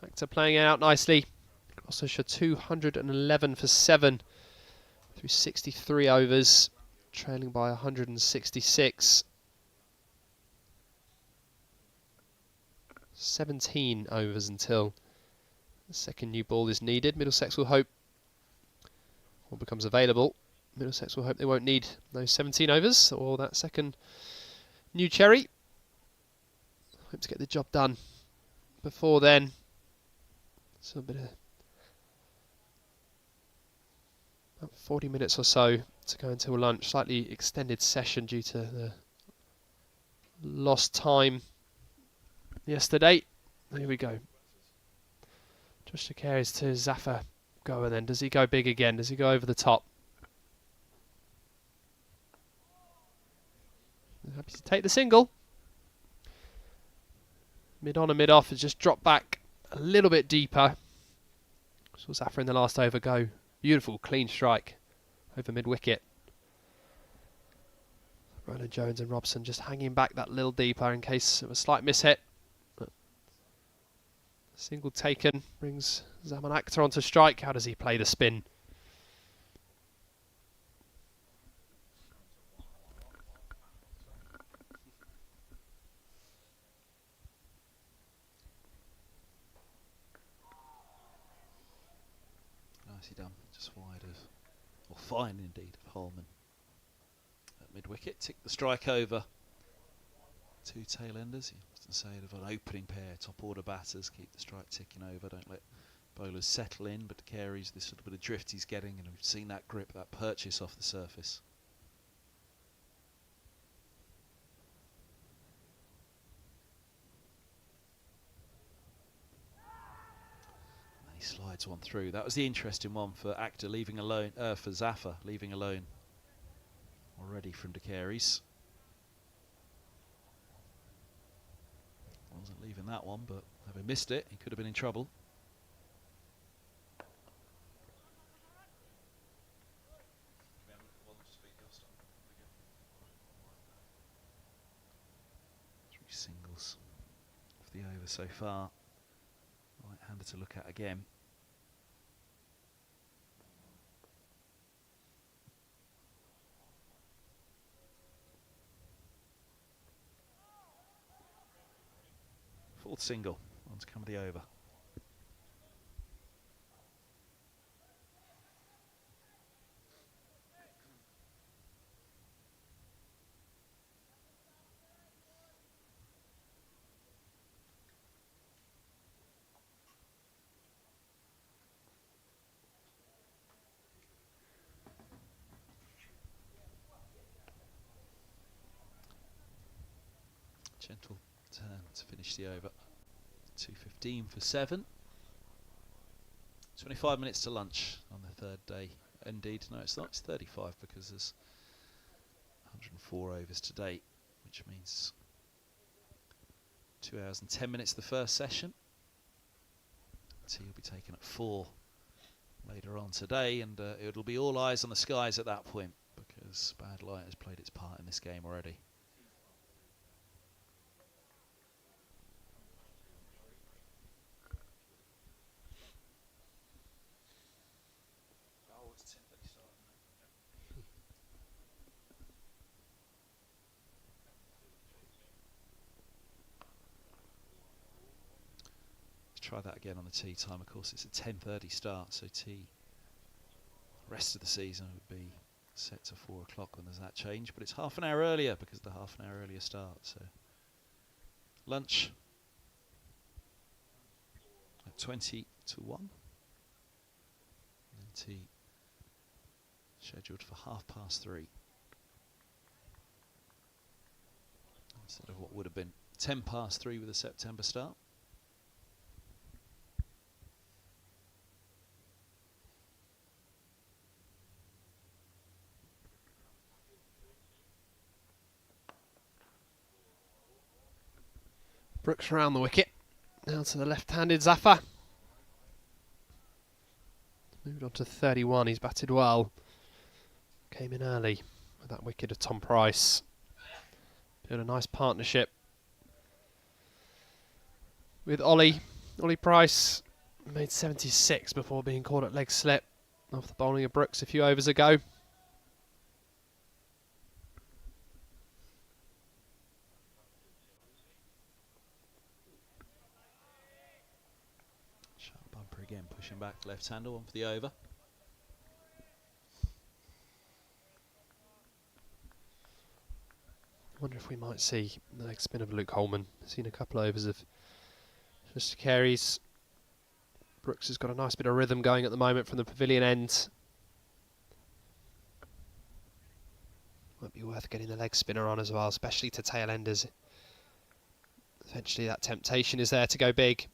Akhtar playing it out nicely. Gloucestershire 211 for 7 through 63 overs, trailing by 166. 17 overs until the second new ball is needed. Middlesex will hope, or becomes available, Middlesex will hope they won't need those 17 overs or that second new cherry. Hope to get the job done before then. So a bit of about 40 minutes or so to go until lunch. Slightly extended session due to the lost time yesterday. Here we go. Josh De Carey's to Zaffer go, and then does he go big again? Does he go over the top? Happy to take the single. Mid on and mid off has just dropped back a little bit deeper. Saw Zaffa in the last over go. Beautiful clean strike over mid wicket. Roland-Jones and Robson just hanging back that little deeper in case of a slight mishit. But single taken brings Zaman Akhtar onto strike. How does he play the spin? Nicely done, just wide of, or fine indeed, of Holman. At mid-wicket, tick the strike over. Two tail-enders, you often say of an opening pair, top-order batters, keep the strike ticking over, don't let bowlers settle in, but Carey's this little bit of drift he's getting, and we've seen that grip, that purchase off the surface. He slides one through. That was the interesting one for Akhtar, leaving alone, for Zaffa, leaving alone already from De Carey's. Wasn't leaving that one, but having missed it, he could have been in trouble. Three singles of the over so far. Right-hander to look at again. Fourth single, on to come the over. Gentle turn to finish the over. 2:15 for 7. 25 minutes to lunch on the third day. Indeed, no, it's not. It's 35 because there's 104 overs to date, which means 2 hours and 10 minutes the first session. Tea will be taken at 4 later on today, and it'll be all eyes on the skies at that point because bad light has played its part in this game already. Try that again on the tea time. Of course, it's a 10:30 start, so tea rest of the season would be set to 4 o'clock when there's that change, but it's half an hour earlier because of the half an hour earlier start. So lunch at 20 to 1, and then tea scheduled for 3:30 instead of what would have been 3:10 with a September start. Brooks around the wicket. Now to the left-handed Zaffa. Moved on to 31. He's batted well. Came in early with that wicket of Tom Price. Built a nice partnership with Ollie. Ollie Price made 76 before being caught at leg slip off the bowling of Brooks a few overs ago. Again, pushing back left-hander, one for the over. I wonder if we might see the leg spin of Luke Holman. Seen a couple of overs of just Carey's. Brooks has got a nice bit of rhythm going at the moment from the pavilion end. Might be worth getting the leg spinner on as well, especially to tail enders. Eventually that temptation is there to go big.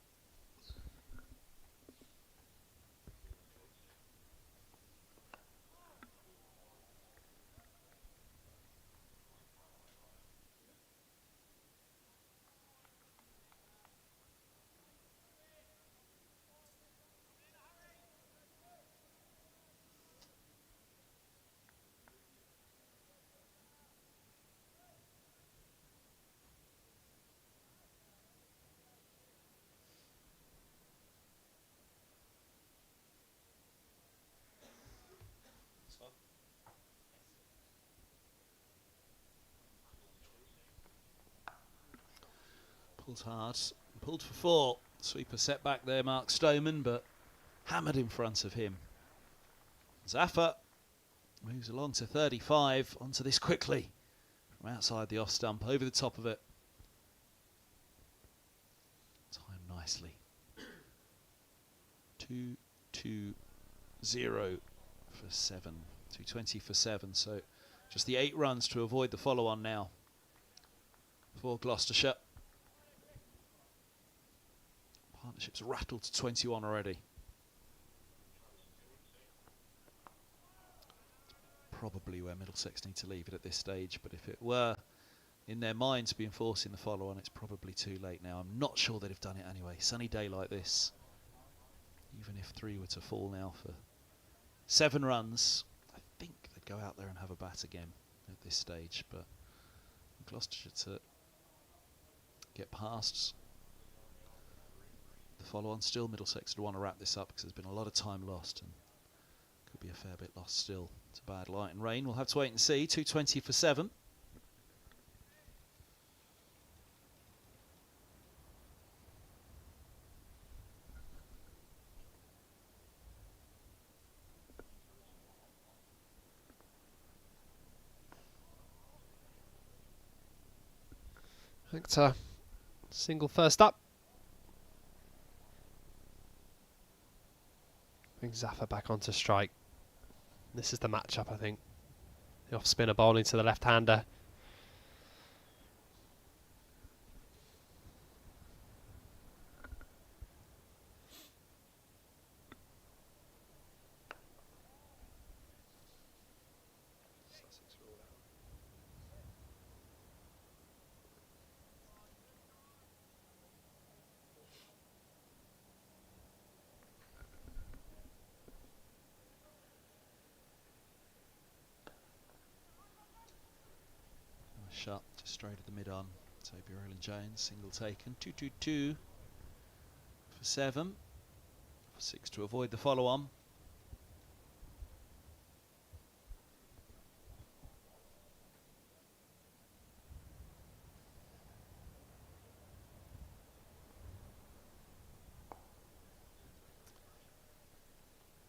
Pulled hard, pulled for 4. Sweeper set back there, Mark Stoneman, but hammered in front of him. Zaffa moves along to 35, onto this quickly from outside the off stump, over the top of it. Timed nicely. 2-2-0 for 7. 220 for 7, so just the 8 runs to avoid the follow-on now for Gloucestershire. Partnership's rattled to 21 already. Probably where Middlesex need to leave it at this stage, but if it were in their minds being enforcing the follow-on, it's probably too late now. I'm not sure they'd have done it anyway. Sunny day like this, even if 3 were to fall now for 7 runs, I think they'd go out there and have a bat again at this stage. But Gloucestershire to get past the follow-on, still Middlesex would want to wrap this up because there's been a lot of time lost and could be a fair bit lost still. It's a bad light and rain. We'll have to wait and see. 220 for 7. Hector, single first up. Bring Zaffa back onto strike. This is the matchup, I think. The off spinner bowling to the left-hander. Shot just straight at the mid-on. Toby Roland-Jones, single taken. 2-2-2 for 7. For 6 to avoid the follow-on.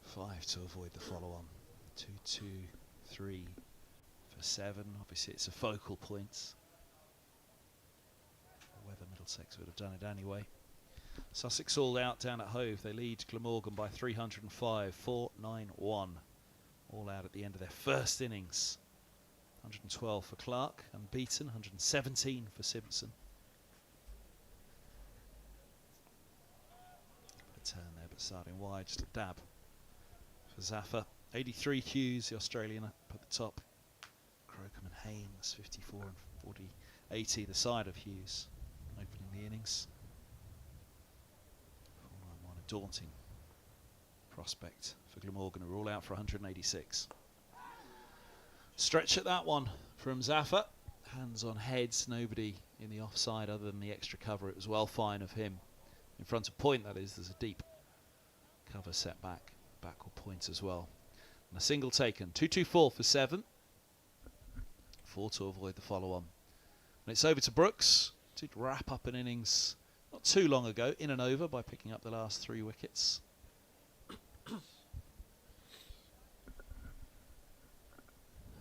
Five to avoid the follow-on. 2-2-3 for 7. Obviously it's a focal point. Whether Middlesex would have done it anyway. Sussex all out down at Hove. They lead Glamorgan by 305. 4-9-1. All out at the end of their first innings. 112 for Clark, unbeaten. 117 for Simpson. A turn there, but starting wide, just a dab for Zaffa. 83 Hughes, the Australian, up at the top. Crocombe and Haynes, 54 and 40. 80 the side of Hughes, opening the innings. 4-9-1, a daunting prospect for Glamorgan, who are all out for 186. Stretch at that one from Zaffa. Hands on heads, nobody in the offside other than the extra cover. It was well fine of him. In front of point, that is, there's a deep cover set back, backward point as well. And a single taken. 2-2-4 for 7. 4 to avoid the follow-on. And it's over to Brooks. Did wrap up an innings not too long ago, in and over, by picking up the last 3 wickets.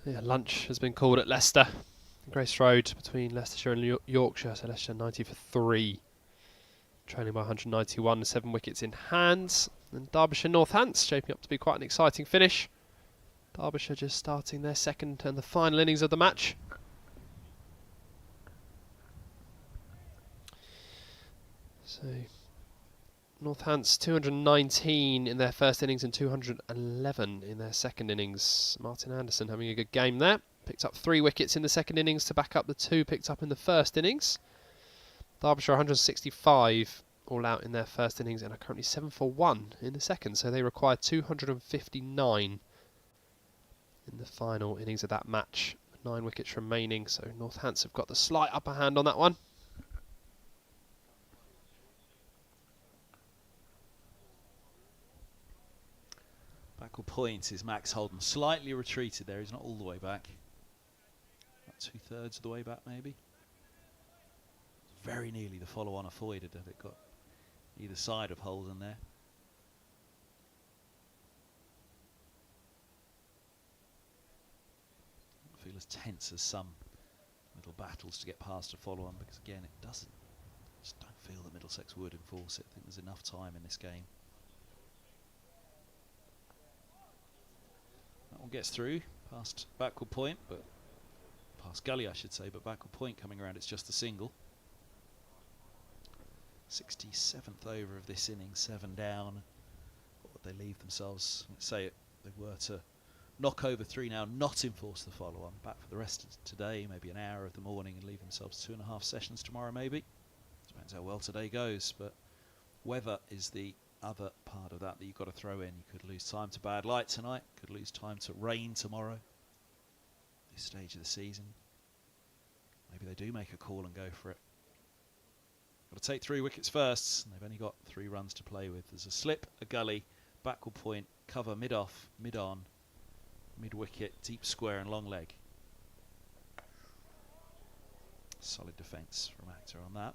Yeah, lunch has been called at Leicester. Grace Road between Leicestershire and Yorkshire. So Leicestershire 90 for 3. Trailing by 191, 7 wickets in hand. And Derbyshire Northants shaping up to be quite an exciting finish. Derbyshire just starting their second and the final innings of the match. So Northants 219 in their first innings and 211 in their second innings. Martin Anderson having a good game there. Picked up 3 wickets in the second innings to back up the 2 picked up in the first innings. Derbyshire 165 all out in their first innings and are currently 7 for 1 in the second. So they require 259 in the final innings of that match. 9 wickets remaining, so Northants have got the slight upper hand on that one. Backward point is Max Holden. Slightly retreated there. He's not all the way back. About 2/3 of the way back, maybe. very nearly the follow-on avoided had it got either side of Holden there. I feel as tense as some little battles to get past a follow-on, because again it doesn't. I just don't feel that Middlesex would enforce it. I think there's enough time in this game. That one gets through past backward point, but past gully I should say, but backward point coming around, it's just a single. 67th over of this inning, 7 down. What would they leave themselves? Let's say it, they were to knock over 3 now, not enforce the follow-on. Back for the rest of today, maybe an hour of the morning, and leave themselves 2.5 sessions tomorrow maybe. Depends how well today goes, but weather is the other part of that you've got to throw in. You could lose time to bad light tonight, could lose time to rain tomorrow. This stage of the season, maybe they do make a call and go for it. Got to take 3 wickets first, and they've only got 3 runs to play with. There's a slip, a gully, backward point, cover, mid-off, mid-on, mid-wicket, deep square and long leg. Solid defence from Actor on that.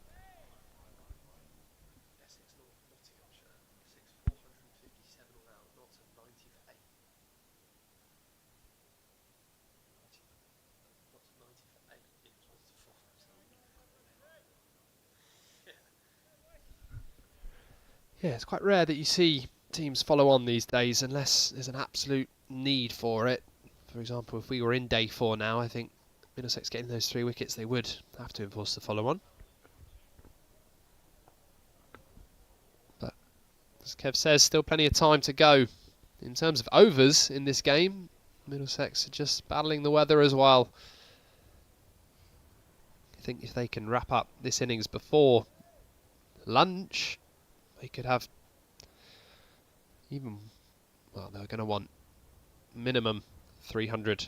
Yeah, it's quite rare that you see teams follow on these days unless there's an absolute need for it. For example, if we were in day 4 now, I think Middlesex getting those 3 wickets, they would have to enforce the follow-on. But as Kev says, still plenty of time to go. In terms of overs in this game, Middlesex are just battling the weather as well. I think if they can wrap up this innings before lunch, they could have even, well, they're going to want minimum 300,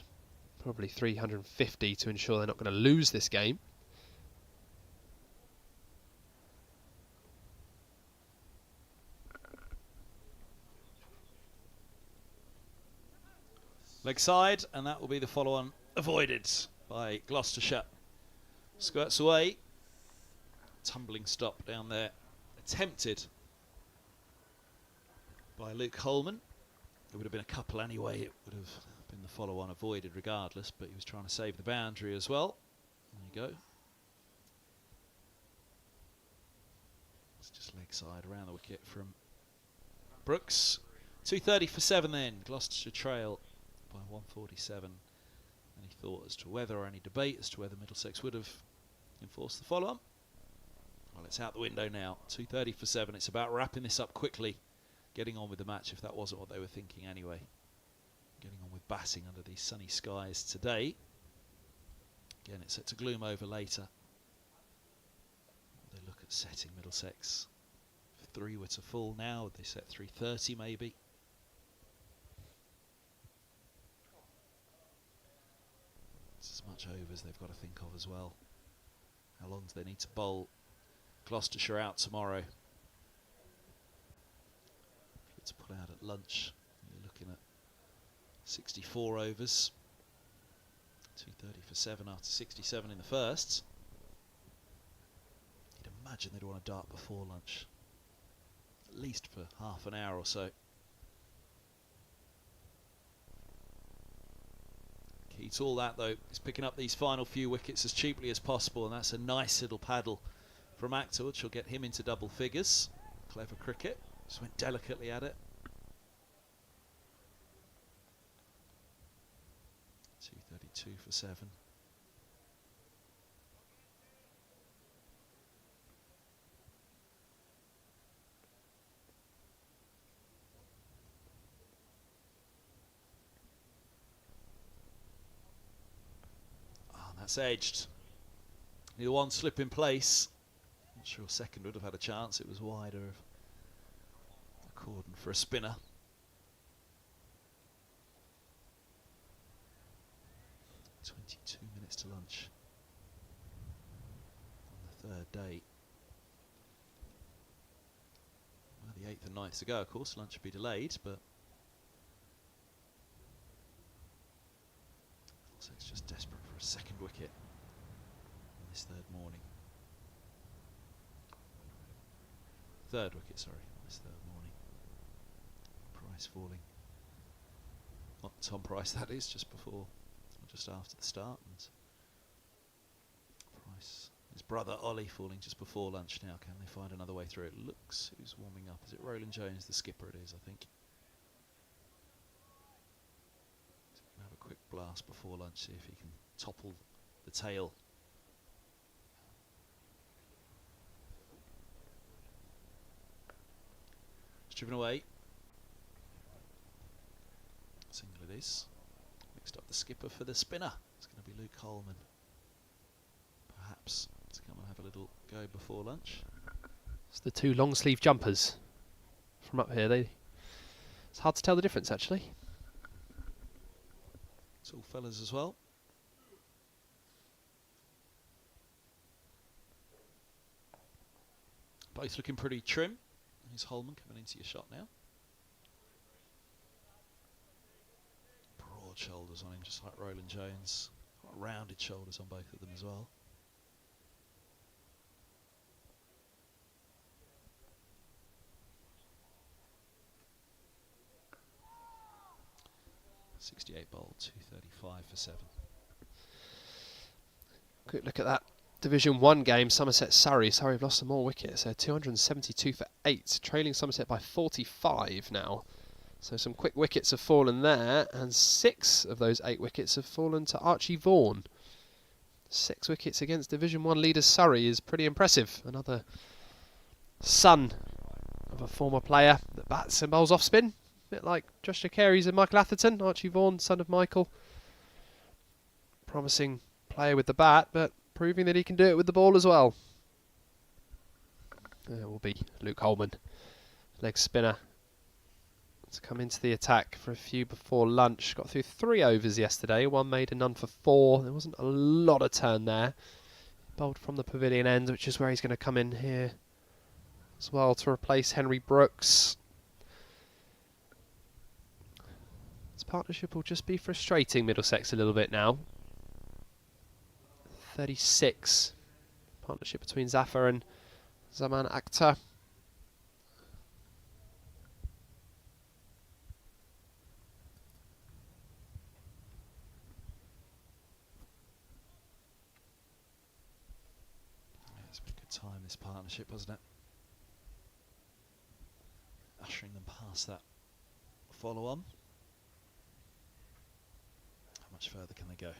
probably 350 to ensure they're not going to lose this game. Leg side, and that will be the follow-on avoided by Gloucestershire. Skirts away. Tumbling stop down there. Attempted by Luke Holman. It would have been a couple anyway. It would have been the follow-on avoided regardless, but he was trying to save the boundary as well. There you go. It's just leg side around the wicket from Brooks. 230 for 7 then. Gloucestershire trail by 147. Any thought as to whether, or any debate as to whether Middlesex would have enforced the follow-on? Well, it's out the window now. 230 for 7. It's about wrapping this up quickly, getting on with the match if that wasn't what they were thinking anyway. Getting on with batting under these sunny skies today. Again, it's set to gloom over later. They look at setting Middlesex. If 3 were to fall now, would they set 330 maybe? It's as much over as they've got to think of as well. How long do they need to bowl? Gloucestershire out tomorrow. To put out at lunch, you're looking at 64 overs. 230 for 7 after 67 in the first. You'd imagine they'd want to dart before lunch, at least for half an hour or so. Key to all that though is picking up these final few wickets as cheaply as possible, and that's a nice little paddle from Actor, which will get him into double figures. Clever cricket. Just went delicately at it. 232 for 7. That's edged. Neither one slip in place. Not sure second would have had a chance. It was wider of a cordon for a spinner. Minutes to lunch on the 3rd day. Well, the 8th and 9th to go, of course. Lunch would be delayed, but looks like it's just desperate for a second wicket on this 3rd morning. Third wicket, sorry. It's third morning. Price falling. Not Tom Price, that is, just before, or just after the start. And Price, his brother Ollie, falling just before lunch now. Can they find another way through? It looks, who's warming up? Is it Roland-Jones, the skipper? It is, I think. So we can have a quick blast before lunch, see if he can topple the tail. It's driven away. Single it is. Next up, the skipper for the spinner. It's going to be Luke Holman. Perhaps to come and have a little go before lunch. It's the two long sleeve jumpers from up here. It's hard to tell the difference, actually. It's all fellas as well. Both looking pretty trim. Here's Holman coming into your shot now. Broad shoulders on him, just like Roland-Jones. Quite rounded shoulders on both of them as well. .68 bowled, 235 for 7. Quick look at that Division 1 game, Somerset-Surrey. Surrey have lost some more wickets. They're 272 for 8, trailing Somerset by 45 now. So some quick wickets have fallen there, and 6 of those 8 wickets have fallen to Archie Vaughan. 6 wickets against Division 1 leader Surrey is pretty impressive. Another son of a former player that bats and bowls off spin. A bit like Joshua Carey's and Michael Atherton. Archie Vaughan, son of Michael. Promising player with the bat, but proving that he can do it with the ball as well. There will be Luke Holman, leg spinner, to come into the attack for a few before lunch. Got through 3 overs yesterday, 1 made and none for 4. There wasn't a lot of turn there. Bowled from the pavilion end, which is where he's going to come in here as well to replace Henry Brooks. This partnership will just be frustrating Middlesex a little bit now. 36. Partnership between Zafar and Zaman Akhtar. It's been a good time, this partnership, hasn't it? Ushering them past that follow on. How much further can they go?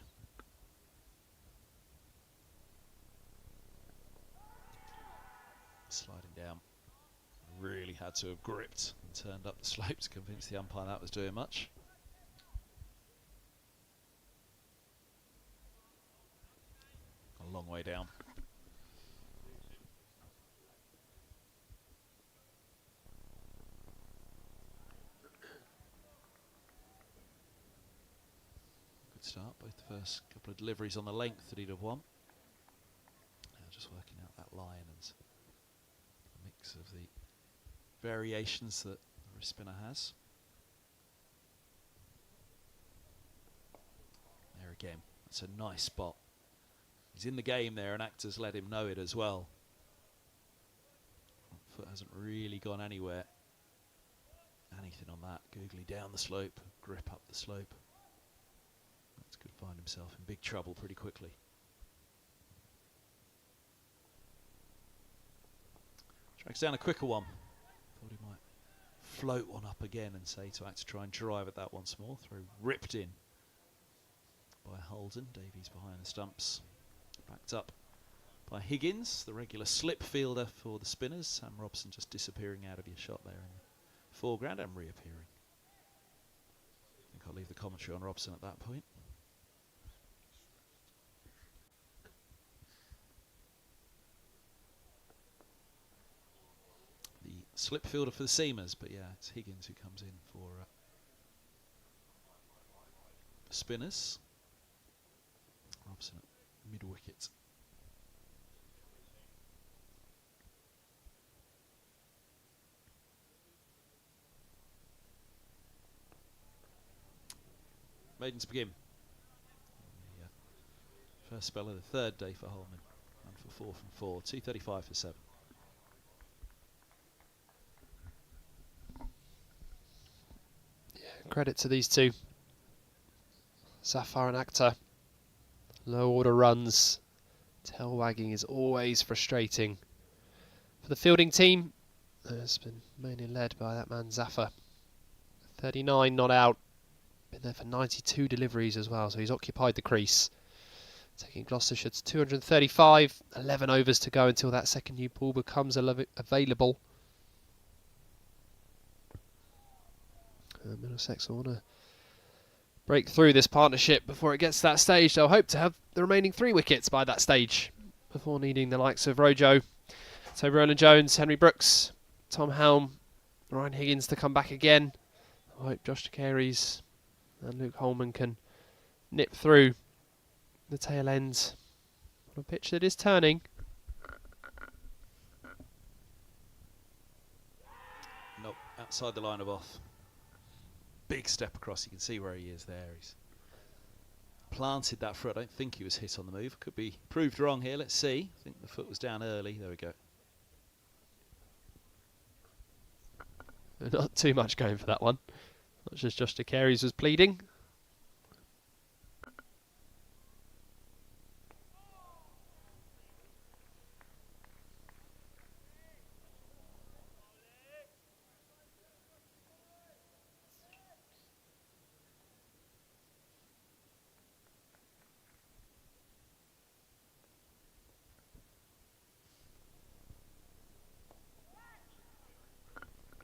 Sliding down. Really had to have gripped and turned up the slope to convince the umpire that was doing much. A long way down. Good start, both the first couple of deliveries on the length that he'd have won. Now just working out that line and mix of the variations that the wrist spinner has. There again, that's a nice spot. He's in the game there and actors let him know it as well. Foot hasn't really gone anywhere. Anything on that, googly down the slope, grip up the slope. That's could find himself in big trouble pretty quickly. Tracks down a quicker one. Thought he might float one up again and say to Actor try and drive at that once more. Throw ripped in by Holden. Davies behind the stumps. Backed up by Higgins, the regular slip fielder for the spinners. Sam Robson just disappearing out of your shot there in the foreground and reappearing. I think I'll leave the commentary on Robson at that point. Slip fielder for the seamers, but yeah, it's Higgins who comes in for the spinners. Robson at mid wicket. Maidens begin. The first spell of the third day for Holman. 1 for 4 from 4. 235 for 7. Credit to these two, Zafar and Akhtar. Low order runs, tail wagging is always frustrating. For the fielding team, it's been mainly led by that man Zafar. 39 not out, been there for 92 deliveries as well, so he's occupied the crease. Taking Gloucestershire to 235, 11 overs to go until that second new ball becomes available. Middlesex want to break through this partnership before it gets to that stage. They'll hope to have the remaining 3 wickets by that stage before needing the likes of Rojo, so Roland-Jones, Henry Brooks, Tom Helm, Ryan Higgins to come back again. I hope Josh Carey's and Luke Holman can nip through the tail end on a pitch that is turning. Nope, outside the line of off. Big step across, you can see where he is there. He's planted that foot. I don't think he was hit on the move. Could be proved wrong here, let's see. I think the foot was down early, there we go. Not too much going for that one. Much as Josh Carey's was pleading.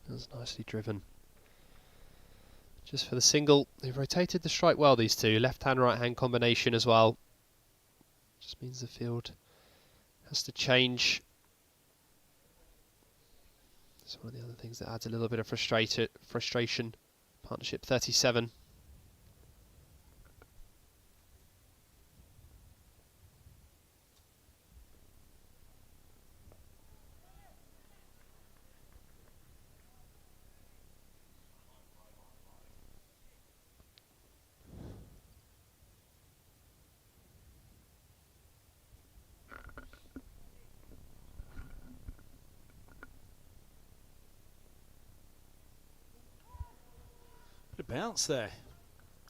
That's nicely driven. Just for the single, they've rotated the strike well, these two. Left-hand, right-hand combination as well. Just means the field has to change. It's one of the other things that adds a little bit of frustration. Partnership 37. Bit of bounce there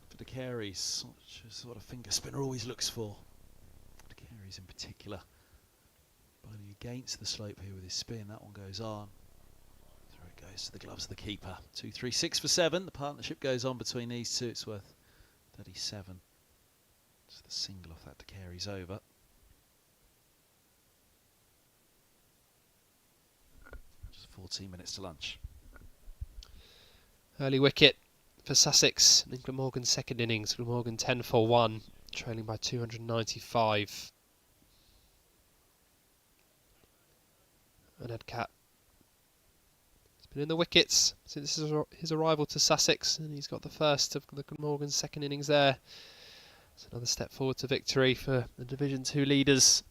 for De Carey's, which is what a finger spinner always looks for. De Carey's in particular. Bowling against the slope here with his spin, that one goes on. Through it goes to the gloves of the keeper. 2, 3, 6 for 7. The partnership goes on between these two. It's worth 37. Just the single off that De Carey's over. Just 14 minutes to lunch. Early wicket for Sussex in Glamorgan's second innings. Glamorgan 10 for 1, trailing by 295. And Adcat has been in the wickets since his arrival to Sussex, and he's got the first of the Glamorgan's second innings there. It's another step forward to victory for the Division 2 leaders.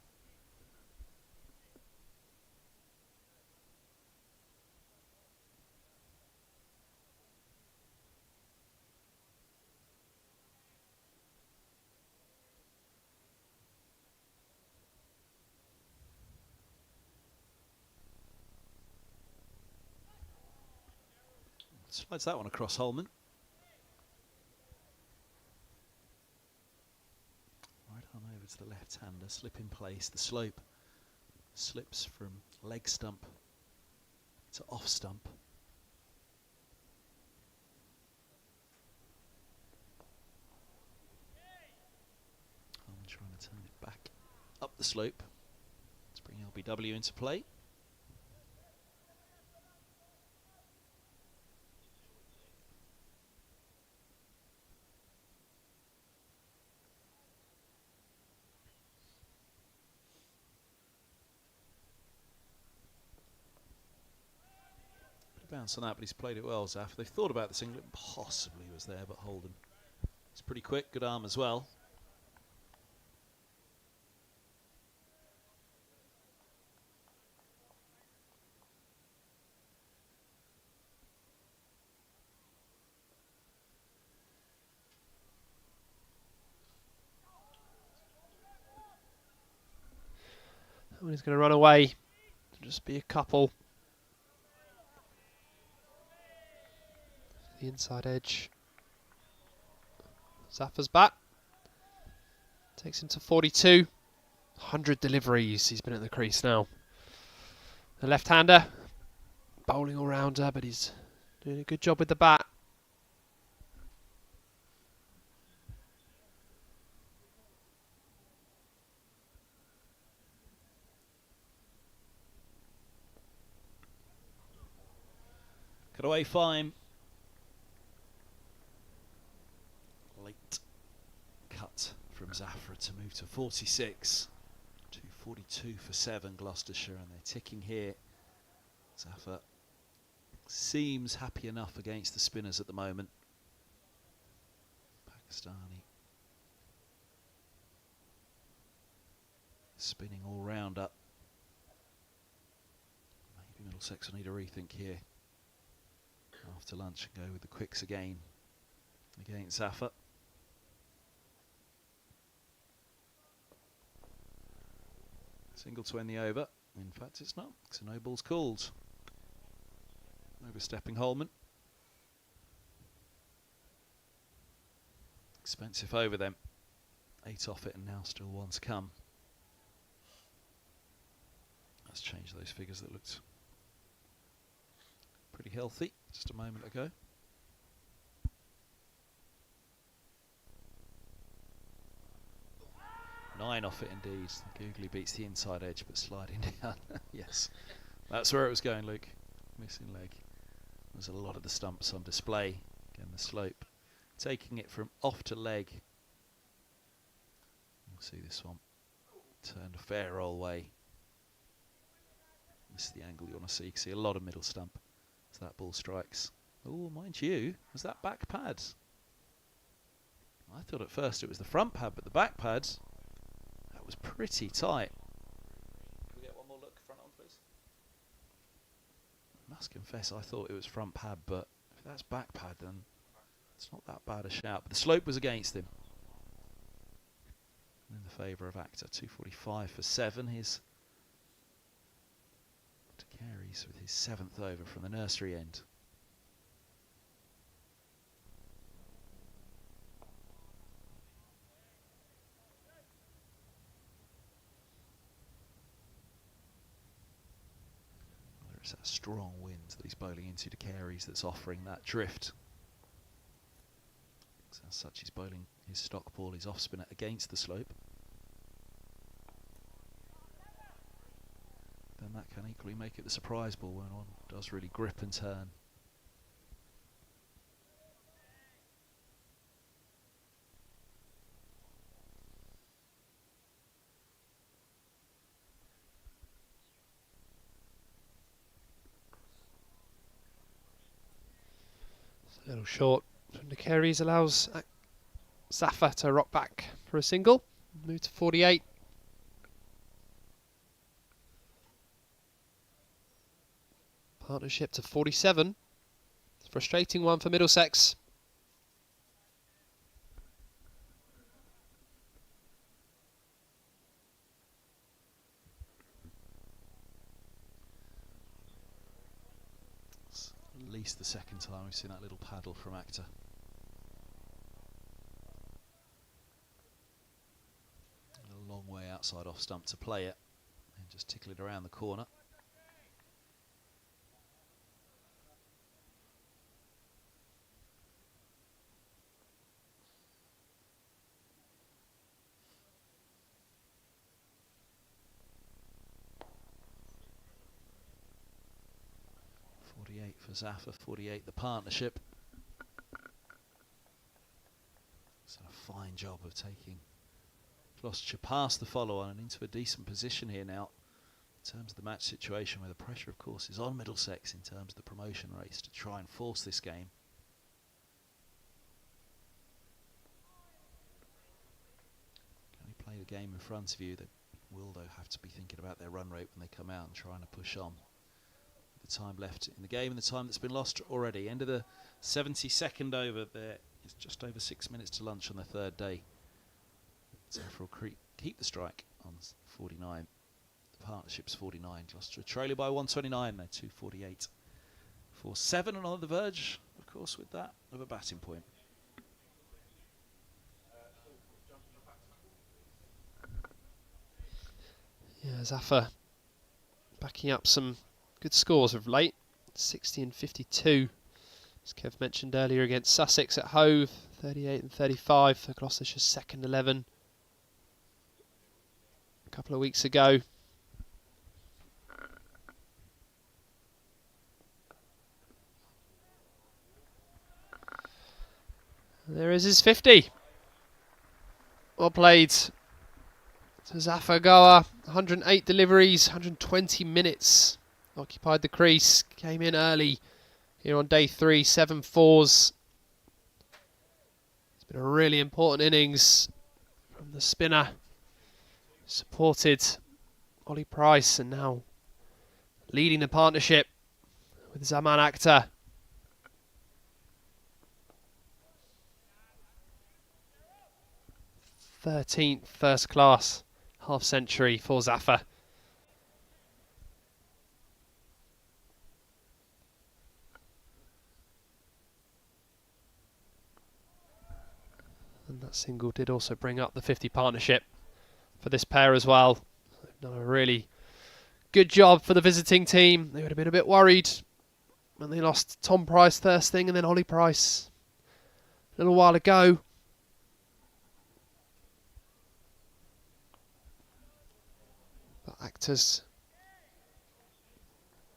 Slides that one across Holman. Right arm over to the left-hander, slip in place. The slope slips from leg stump to off stump. Holman trying to turn it back up the slope. Let's bring LBW into play. Bounce on that, but he's played it well, Zaf. They've thought about the singlet, possibly was there, but Holden. It's pretty quick, good arm as well. That one is going to run away. Just be a couple. The inside edge. Zaffa's bat. Takes him to 42. 100 deliveries. He's been at the crease now. The left-hander. Bowling all-rounder, but he's doing a good job with the bat. Cut away fine. Late cut from Zaffa to move to 46. 242 for 7 Gloucestershire, and they're ticking here. Zaffa seems happy enough against the spinners at the moment. Pakistani spinning all round up. Maybe Middlesex will need a rethink here after lunch and go with the quicks again against Zaffa. Single to end the over. In fact, it's not. So no ball's called. Overstepping Holman. Expensive over them. 8 off it, and now still 1 to come. Let's change those figures that looked pretty healthy just a moment ago. Nine off it indeed. Googly beats the inside edge, but sliding down. Yes, that's where it was going, Luke. Missing leg. There's a lot of the stumps on display. Again, the slope. Taking it from off to leg. We'll see this one. Turned a fair old way. This is the angle you want to see. You can see a lot of middle stump as that ball strikes. Oh, mind you, was that back pad? I thought at first it was the front pad, but the back pad, that was pretty tight. Can we get one more look front on, please? I must confess, I thought it was front pad, but if that's back pad, then it's not that bad a shout. But the slope was against him. In the favour of Actor. 245 for 7. Here's to Carries with his 7th over from the nursery end. There's that strong wind that he's bowling into to Carries that's offering that drift. So as such, he's bowling his stock ball, his off spinner against the slope. Then that can equally make it the surprise ball when one does really grip and turn. A little short from the Carries, allows Zaffa to rock back for a single. Move to 48. Partnership to 47. Frustrating one for Middlesex. It's at least the second time we've seen that little paddle from Actor. A long way outside off stump to play it and just tickle it around the corner. For Zaffa, 48 the partnership. He's done a fine job of taking Gloucestershire past the follow-on and into a decent position here now in terms of the match situation, where the pressure of course is on Middlesex in terms of the promotion race to try and force this game. Can you play the game in front of you? They will though have to be thinking about their run rate when they come out and trying to push on. The time left in the game and the time that's been lost already. End of the 72nd over. There is just over 6 minutes to lunch on the third day. Zaffa will keep the strike on 49. The partnership's 49. Gloucester trailing by 129. They're 248 for 7 and on the verge, of course, with that of a batting point. Yeah, Zaffa backing up some good scores of late. 60 and 52, as Kev mentioned earlier, against Sussex at Hove. 38 and 35 for Gloucestershire's second 11 a couple of weeks ago. There is his 50. Well played to Zaffa Goa. 108 deliveries, 120 minutes. Occupied the crease, came in early here on day 3, 7 fours. It's been a really important innings from the spinner. Supported Ollie Price and now leading the partnership with Zaman Akhtar. 13th first class half century for Zaffa. And that single did also bring up the 50 partnership for this pair as well. They've done a really good job for the visiting team. They would have been a bit worried when they lost Tom Price first thing and then Ollie Price a little while ago. But Akhtar's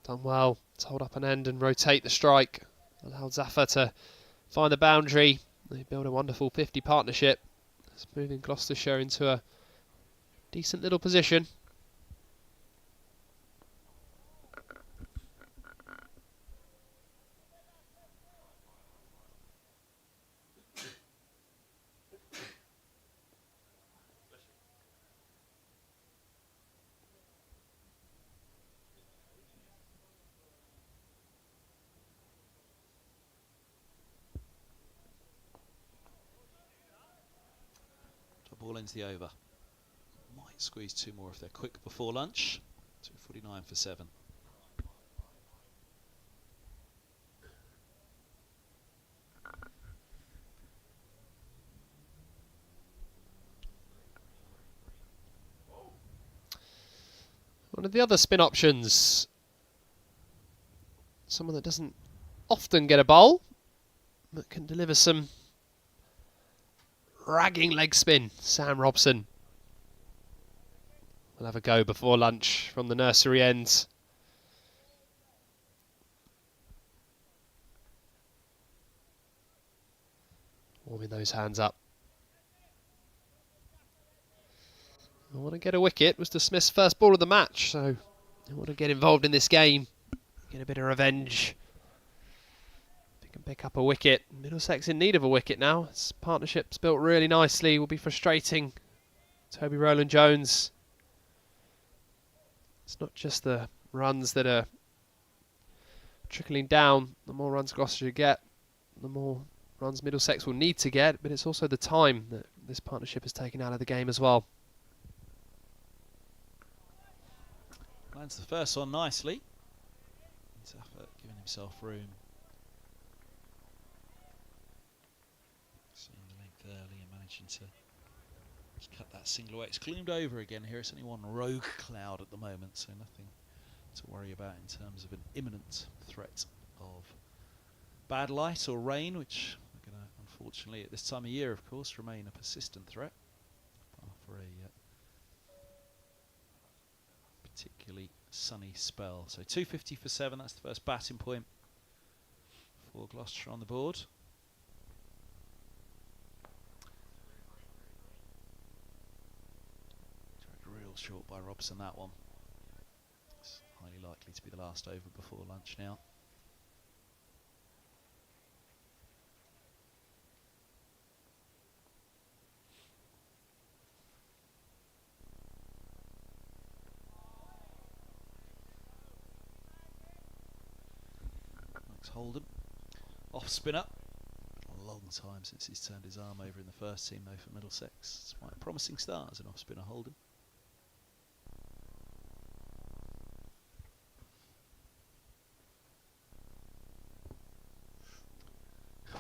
done well to hold up an end and rotate the strike. Allowed Zaffa to find the boundary. They build a wonderful 50 partnership. It's moving Gloucestershire into a decent little position. Ball into the over. Might squeeze 2 more if they're quick before lunch. 2:49 for 7. One of the other spin options, someone that doesn't often get a bowl, but can deliver some ragging leg spin. Sam Robson will have a go before lunch from the nursery end. Warming those hands up. I want to get a wicket. Was the Smiths' first ball of the match, so I want to get involved in this game, get a bit of revenge. Can pick up a wicket. Middlesex in need of a wicket now. This partnership's built really nicely. Will be frustrating. Toby Roland-Jones. It's not just the runs that are trickling down. The more runs Gloucestershire get, the more runs Middlesex will need to get, but it's also the time that this partnership has taken out of the game as well. Lands the first one nicely. Zaffa giving himself room. Seeing the length early and managing to just cut that single away. It's gloomed over again here. It's only one rogue cloud at the moment, so nothing to worry about in terms of an imminent threat of bad light or rain, which are going to, unfortunately, at this time of year, of course, remain a persistent threat for a particularly sunny spell. So 250 for 7. That's the first batting point for Gloucestershire on the board. Real short by Robson, that one. It's highly likely to be the last over before lunch now. Max Holden, off spinner. A long time since he's turned his arm over in the first team though for Middlesex. It's quite a promising start as an off spinner, Holden.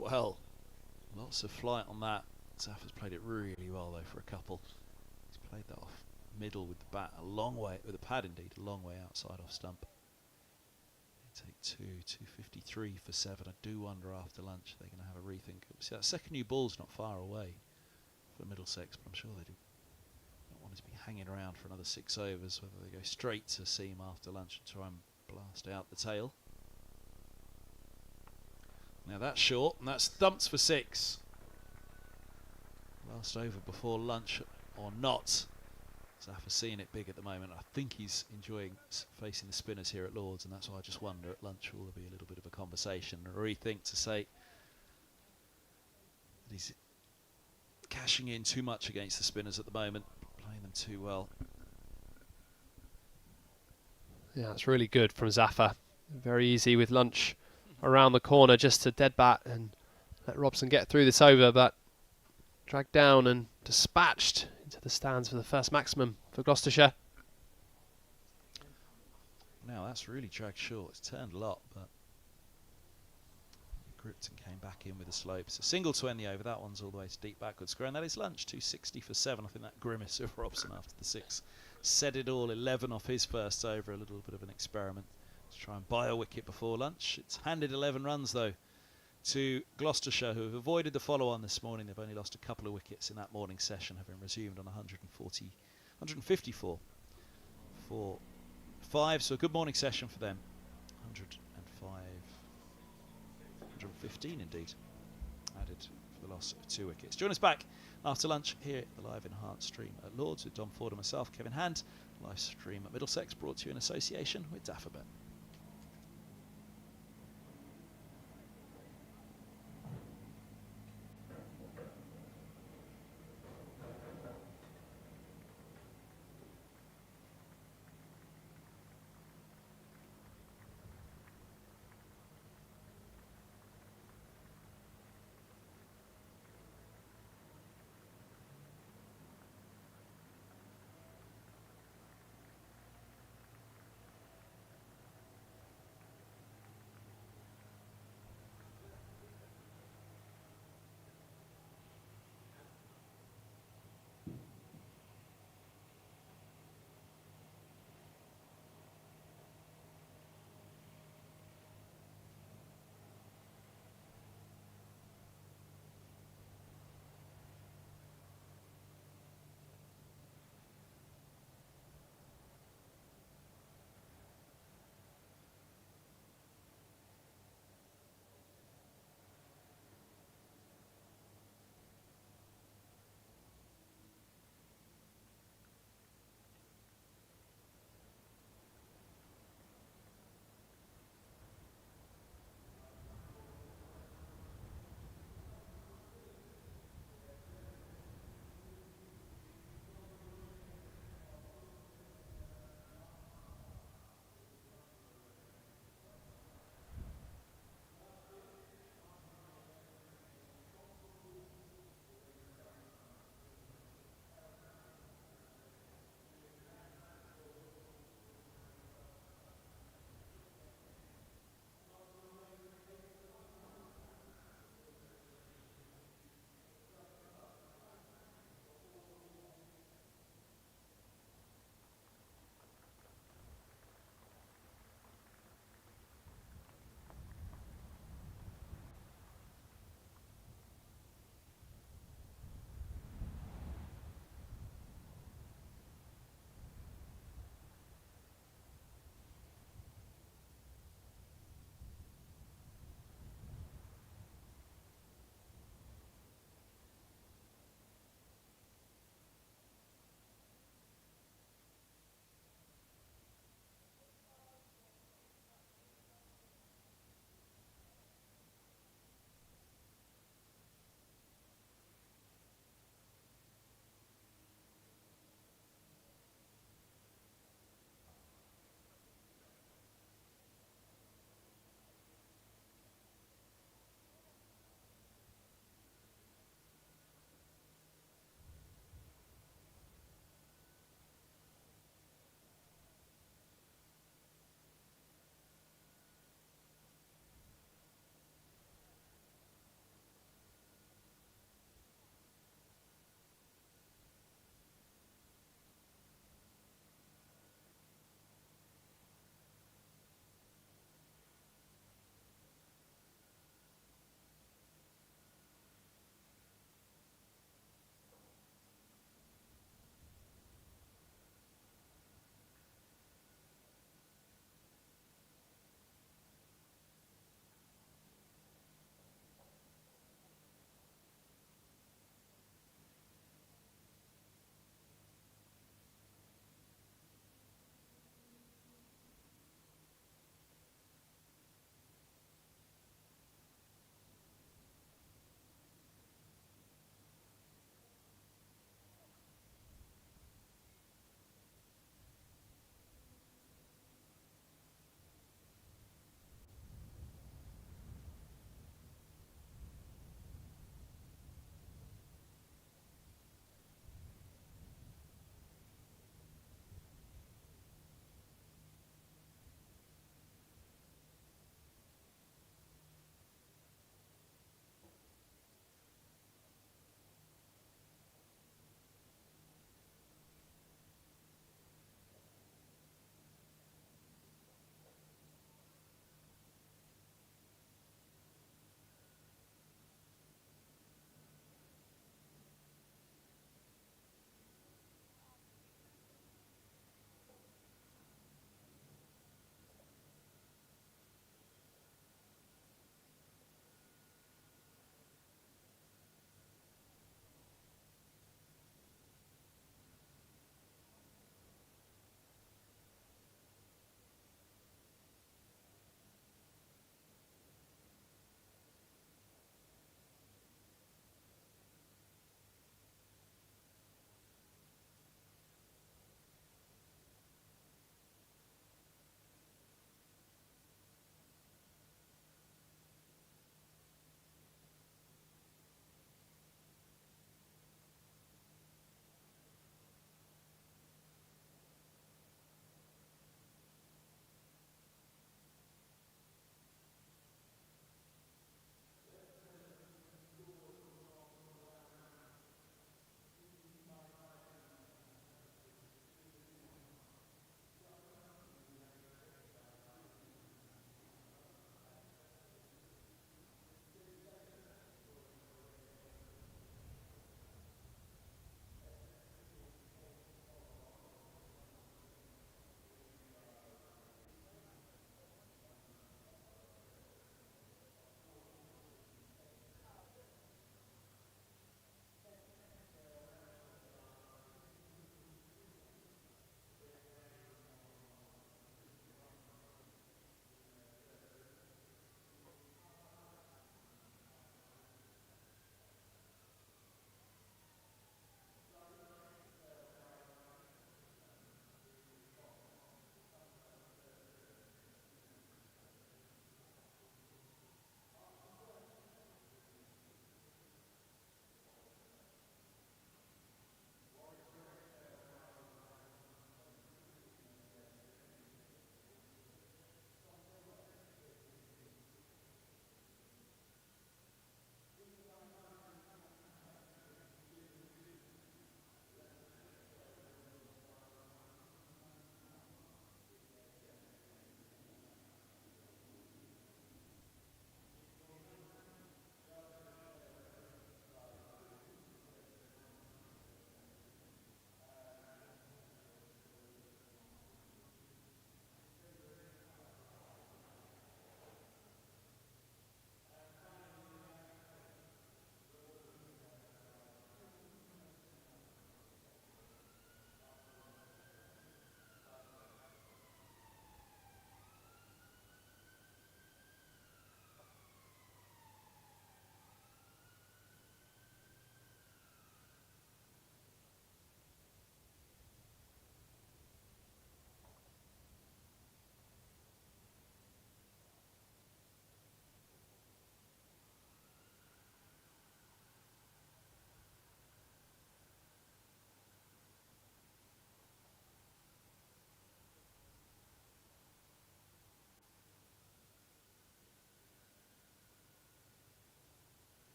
Well, lots of flight on that. Zaffa's played it really well though for a couple. He's played that off middle with the bat, a long way, with the pad indeed, a long way outside off stump. Take 253 for 7. I do wonder after lunch they're going to have a rethink. See, that second new ball's not far away for Middlesex, but I'm sure they do not want to be hanging around for another 6 overs, whether they go straight to seam after lunch and try and blast out the tail. Now that's short, and that's thumped for 6. Last over before lunch or not. Zaffa's seeing it big at the moment. I think he's enjoying facing the spinners here at Lords, and that's why I just wonder at lunch will there be a little bit of a conversation, a rethink to say that he's cashing in too much against the spinners at the moment, playing them too well. Yeah, it's really good from Zaffa. Very easy with lunch around the corner just to dead bat and let Robson get through this over, but dragged down and dispatched into the stands for the first maximum for Gloucestershire. Now that's really dragged short. It's turned a lot, but gripped and came back in with a slope. So single to end the over. That one's all the way to deep backward square, and that is lunch. 260 for 7. I think that grimace of Robson after the 6 said it all. 11 off his first over. A little bit of an experiment to try and buy a wicket before lunch. It's handed 11 runs though to Gloucestershire, who have avoided the follow-on this morning. They've only lost a couple of wickets in that morning session, having resumed on 154 for 5. So a good morning session for them. 105, 115 indeed, added for the loss of 2 wickets. Join us back after lunch here at the live enhanced stream at Lords with Dom Ford and myself, Kevin Hand. Live stream at Middlesex, brought to you in association with Daffabet.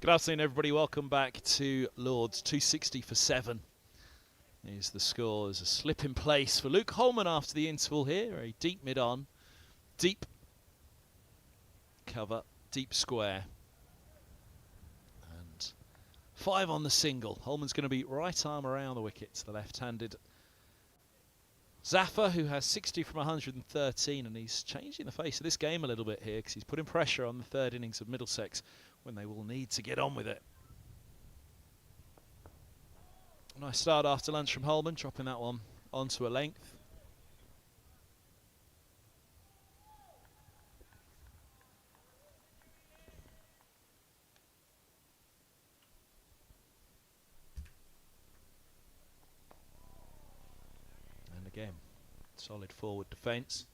Good afternoon, everybody. Welcome back to Lords. 260 for 7 is the score. There's a slip in place for Luke Holman after the interval here. A deep mid-on, deep cover, deep square. And 5 on the single. Holman's going to be right arm around the wicket to the left-handed Zafar, who has 60 from 113, and he's changing the face of this game a little bit here because he's putting pressure on the third innings of Middlesex when they will need to get on with it. Nice start after lunch from Holman, dropping that one onto a length. And again, solid forward defence.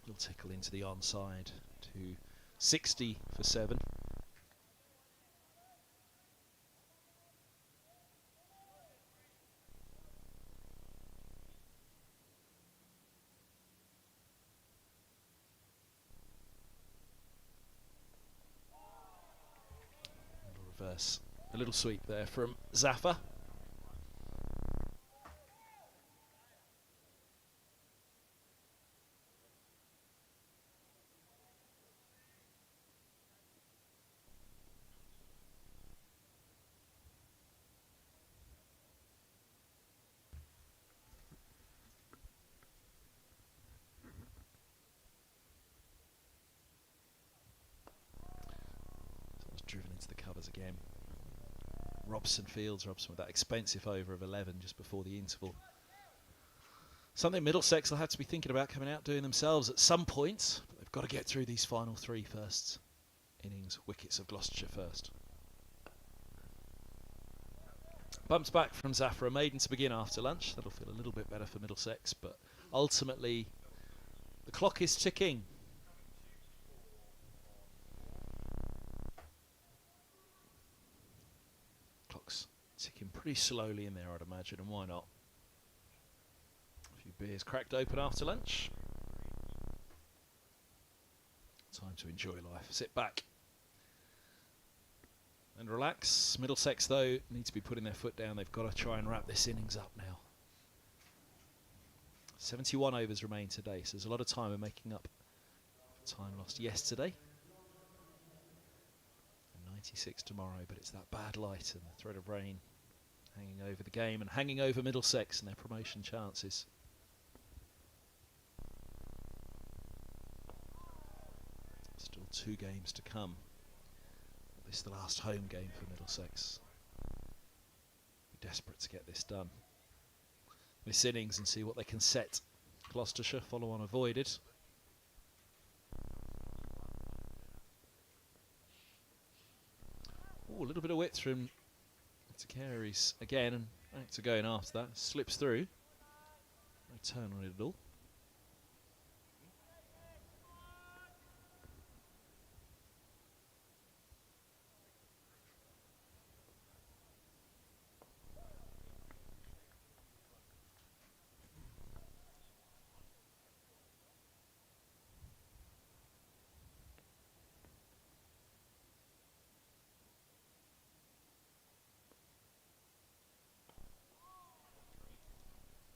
Little tickle into the onside to 60 for 7. Reverse, a little sweep there from Zafar. Driven into the covers again. Robson with that expensive over of 11 just before the interval. Something Middlesex will have to be thinking about coming out doing themselves at some point. But they've got to get through these final 3 first innings wickets of Gloucestershire first. Bumps back from Zafar, a maiden to begin after lunch. That'll feel a little bit better for Middlesex, but ultimately the clock is ticking. Clock's ticking pretty slowly in there, I'd imagine, and why not? A few beers cracked open after lunch. Time to enjoy life. Sit back and relax. Middlesex, though, need to be putting their foot down. They've got to try and wrap this innings up now. 71 overs remain today, so there's a lot of time in making up for time lost yesterday. 96 tomorrow, but it's that bad light and the threat of rain hanging over the game and hanging over Middlesex and their promotion chances. Still 2 games to come. This is the last home game for Middlesex. Be desperate to get this done. Miss innings and see what they can set. Gloucestershire, follow on avoided. Ooh, a little bit of width from Carey's again, and back to going after that. Slips through. No turn on it at all.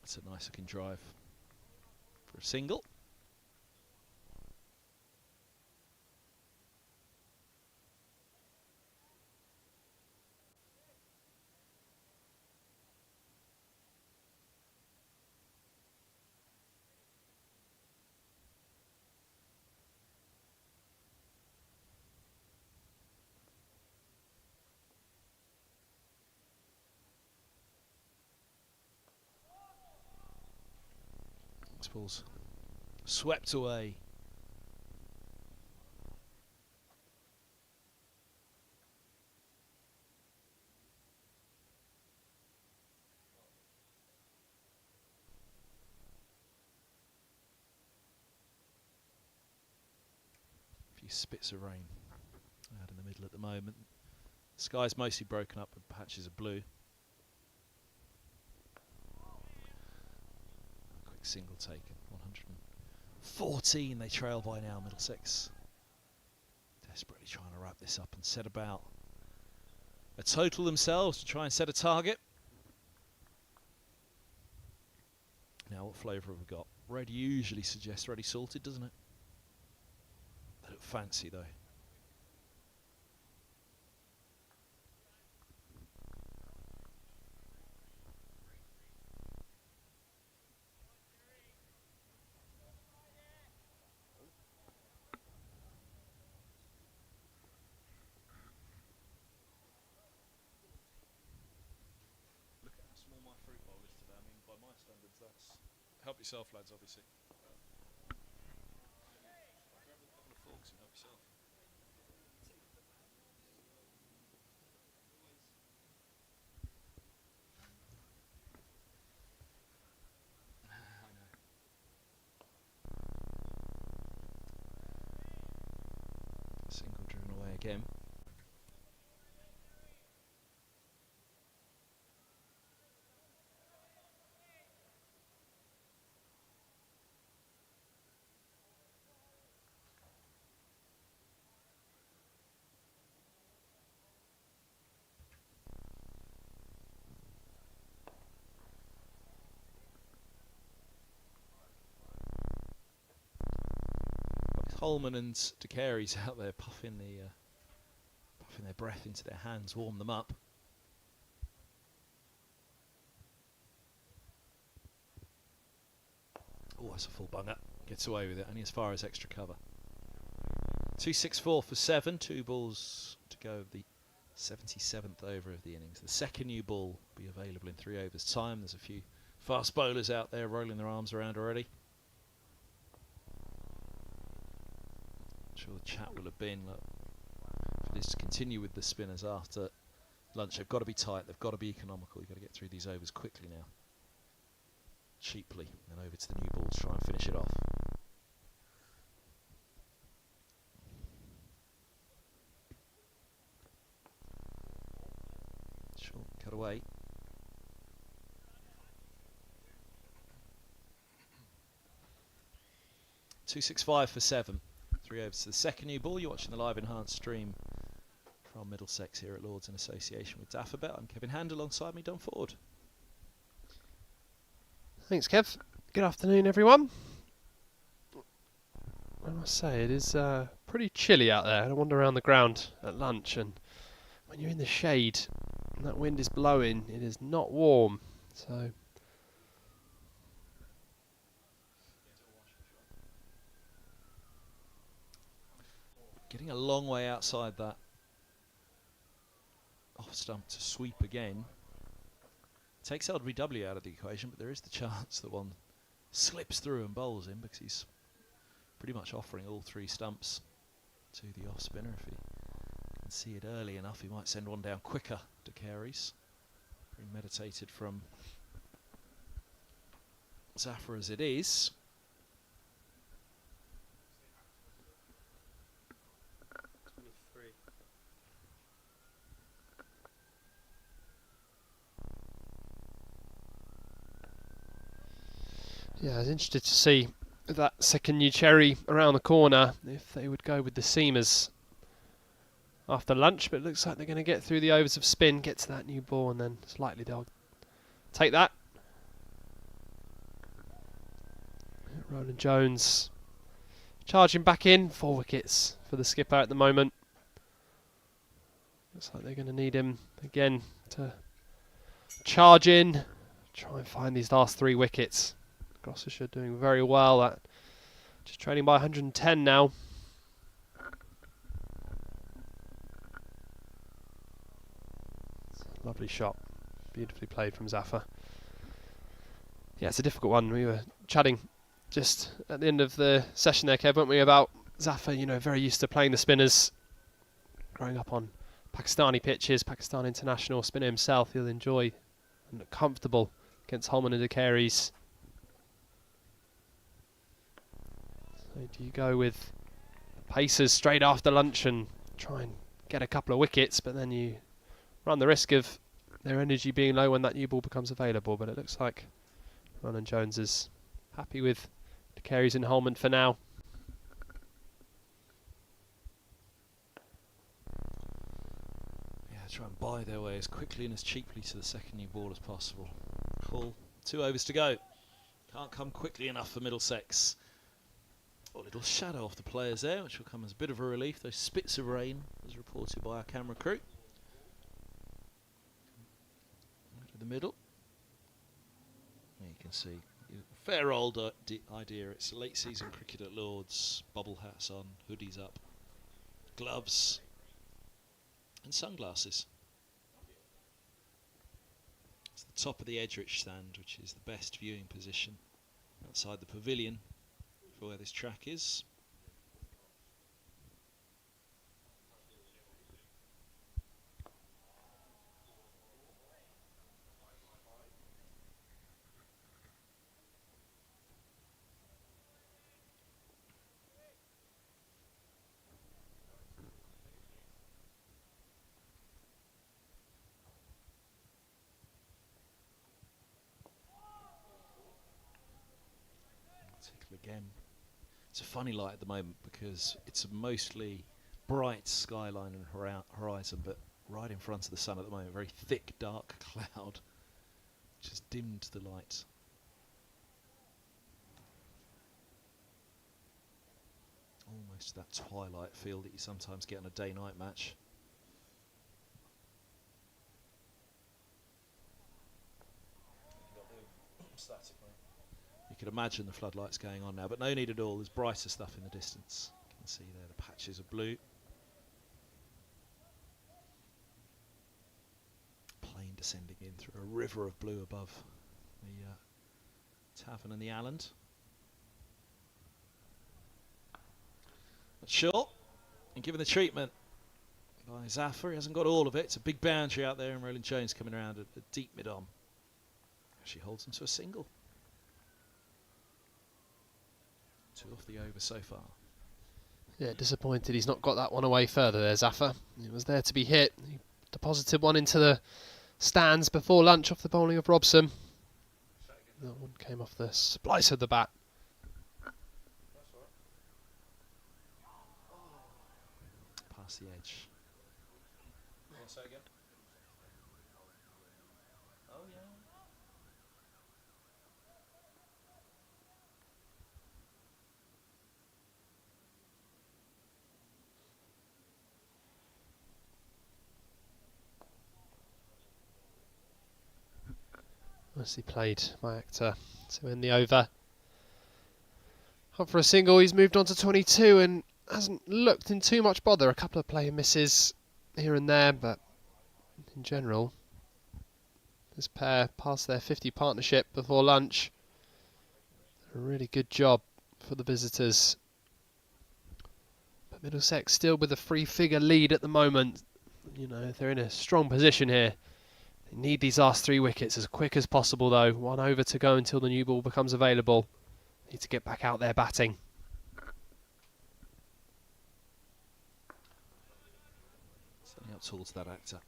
That's a nice looking drive for a single. Ball's swept away. A few spits of rain out in the middle at the moment. Sky's mostly broken up with patches of blue. Quick single taken. 114 they trail by now, Middlesex. Desperately trying to wrap this up and set about a total themselves to try and set a target. Now, what flavour have we got? Red usually suggests ready salted, doesn't it? They look fancy, though. Look at how small my fruit bowl is today. I mean, by my standards, that's... Help yourself, lads, obviously. Grab a couple of forks and help yourself. I know. Single driven away again. Coleman and De Carey's out there puffing their breath into their hands, warm them up. Oh, that's a full bunger. Gets away with it, only as far as extra cover. 264 for 7, 2 balls to go of the 77th over of the innings. The second new ball will be available in 3 overs time. There's a few fast bowlers out there rolling their arms around already. Sure the chat will have been, look, for this to continue with the spinners after lunch, they've got to be tight, they've got to be economical, you've got to get through these overs quickly now, cheaply, and over to the new ball to try and finish it off. Short cut away. .265 for 7. 3 overs to the second new ball. You're watching the live enhanced stream from Middlesex here at Lords in association with Daffabet. I'm Kevin Hand, alongside me, Don Ford. Thanks, Kev. Good afternoon, everyone. I must say, it is pretty chilly out there. I wander around the ground at lunch, and when you're in the shade and that wind is blowing, it is not warm. So getting a long way outside that off stump to sweep again. Takes LBW out of the equation, but there is the chance that one slips through and bowls him, because he's pretty much offering all 3 stumps to the off spinner. If he can see it early enough, he might send one down quicker to Carey's. Premeditated from Zafar as it is. yeah, I was interested to see that second new cherry around the corner, if they would go with the seamers after lunch, but it looks like they're going to get through the overs of spin, get to that new ball, and then it's likely they'll take that. Roland-Jones charging back in, 4 wickets for the skipper at the moment. Looks like they're going to need him again to charge in, try and find these last 3 wickets. Gloucestershire doing very well, just trailing by 110 now. Lovely shot, beautifully played from Zafar. Yeah, it's a difficult one. We were chatting just at the end of the session there, Kev, weren't we, about Zafar, you know, very used to playing the spinners, growing up on Pakistani pitches, Pakistan international spinner himself. He'll enjoy and look comfortable against Holman and De Carey's. So do you go with Pacers straight after lunch and try and get a couple of wickets, but then you run the risk of their energy being low when that new ball becomes available. But it looks like Roland-Jones is happy with the carries in Holman for now. Yeah, try and buy their way as quickly and as cheaply to the second new ball as possible. Cool. 2 overs to go. Can't come quickly enough for Middlesex. A little shadow off the players there, which will come as a bit of a relief. Those spits of rain, as reported by our camera crew. Right to the middle. There you can see. Fair old idea. It's late season cricket at Lords. Bubble hats on, hoodies up, gloves, and sunglasses. It's the top of the Edrich stand, which is the best viewing position outside the pavilion for where this track is. Again, it's a funny light at the moment because it's a mostly bright skyline and horizon, but right in front of the sun at the moment, very thick dark cloud which has dimmed the light. Almost that twilight feel that you sometimes get on a day-night match. You could imagine the floodlights going on now, but no need at all. There's brighter stuff in the distance. You can see there the patches of blue. Plane descending in through a river of blue above the tavern and the island. But short, and given the treatment by Zaffer, he hasn't got all of it. It's a big boundary out there, and Roland-Jones coming around a deep mid-on. Actually holds him to a single. 2 off the over so far. Yeah, disappointed he's not got that one away further there, Zaffer. It was there to be hit. He deposited one into the stands before lunch off the bowling of Robson. That one came off the splice of the bat. Past the edge. Say again? Oh yeah. Nicely played by Actor to end the over. Up for a single, he's moved on to 22 and hasn't looked in too much bother. A couple of play misses here and there, but in general, this pair passed their 50 partnership before lunch. A really good job for the visitors. But Middlesex still with a 3-figure lead at the moment. You know, they're in a strong position here. They need these last 3 wickets as quick as possible though. 1 over to go until the new ball becomes available. Need to get back out there batting. Setting up towards that Actor.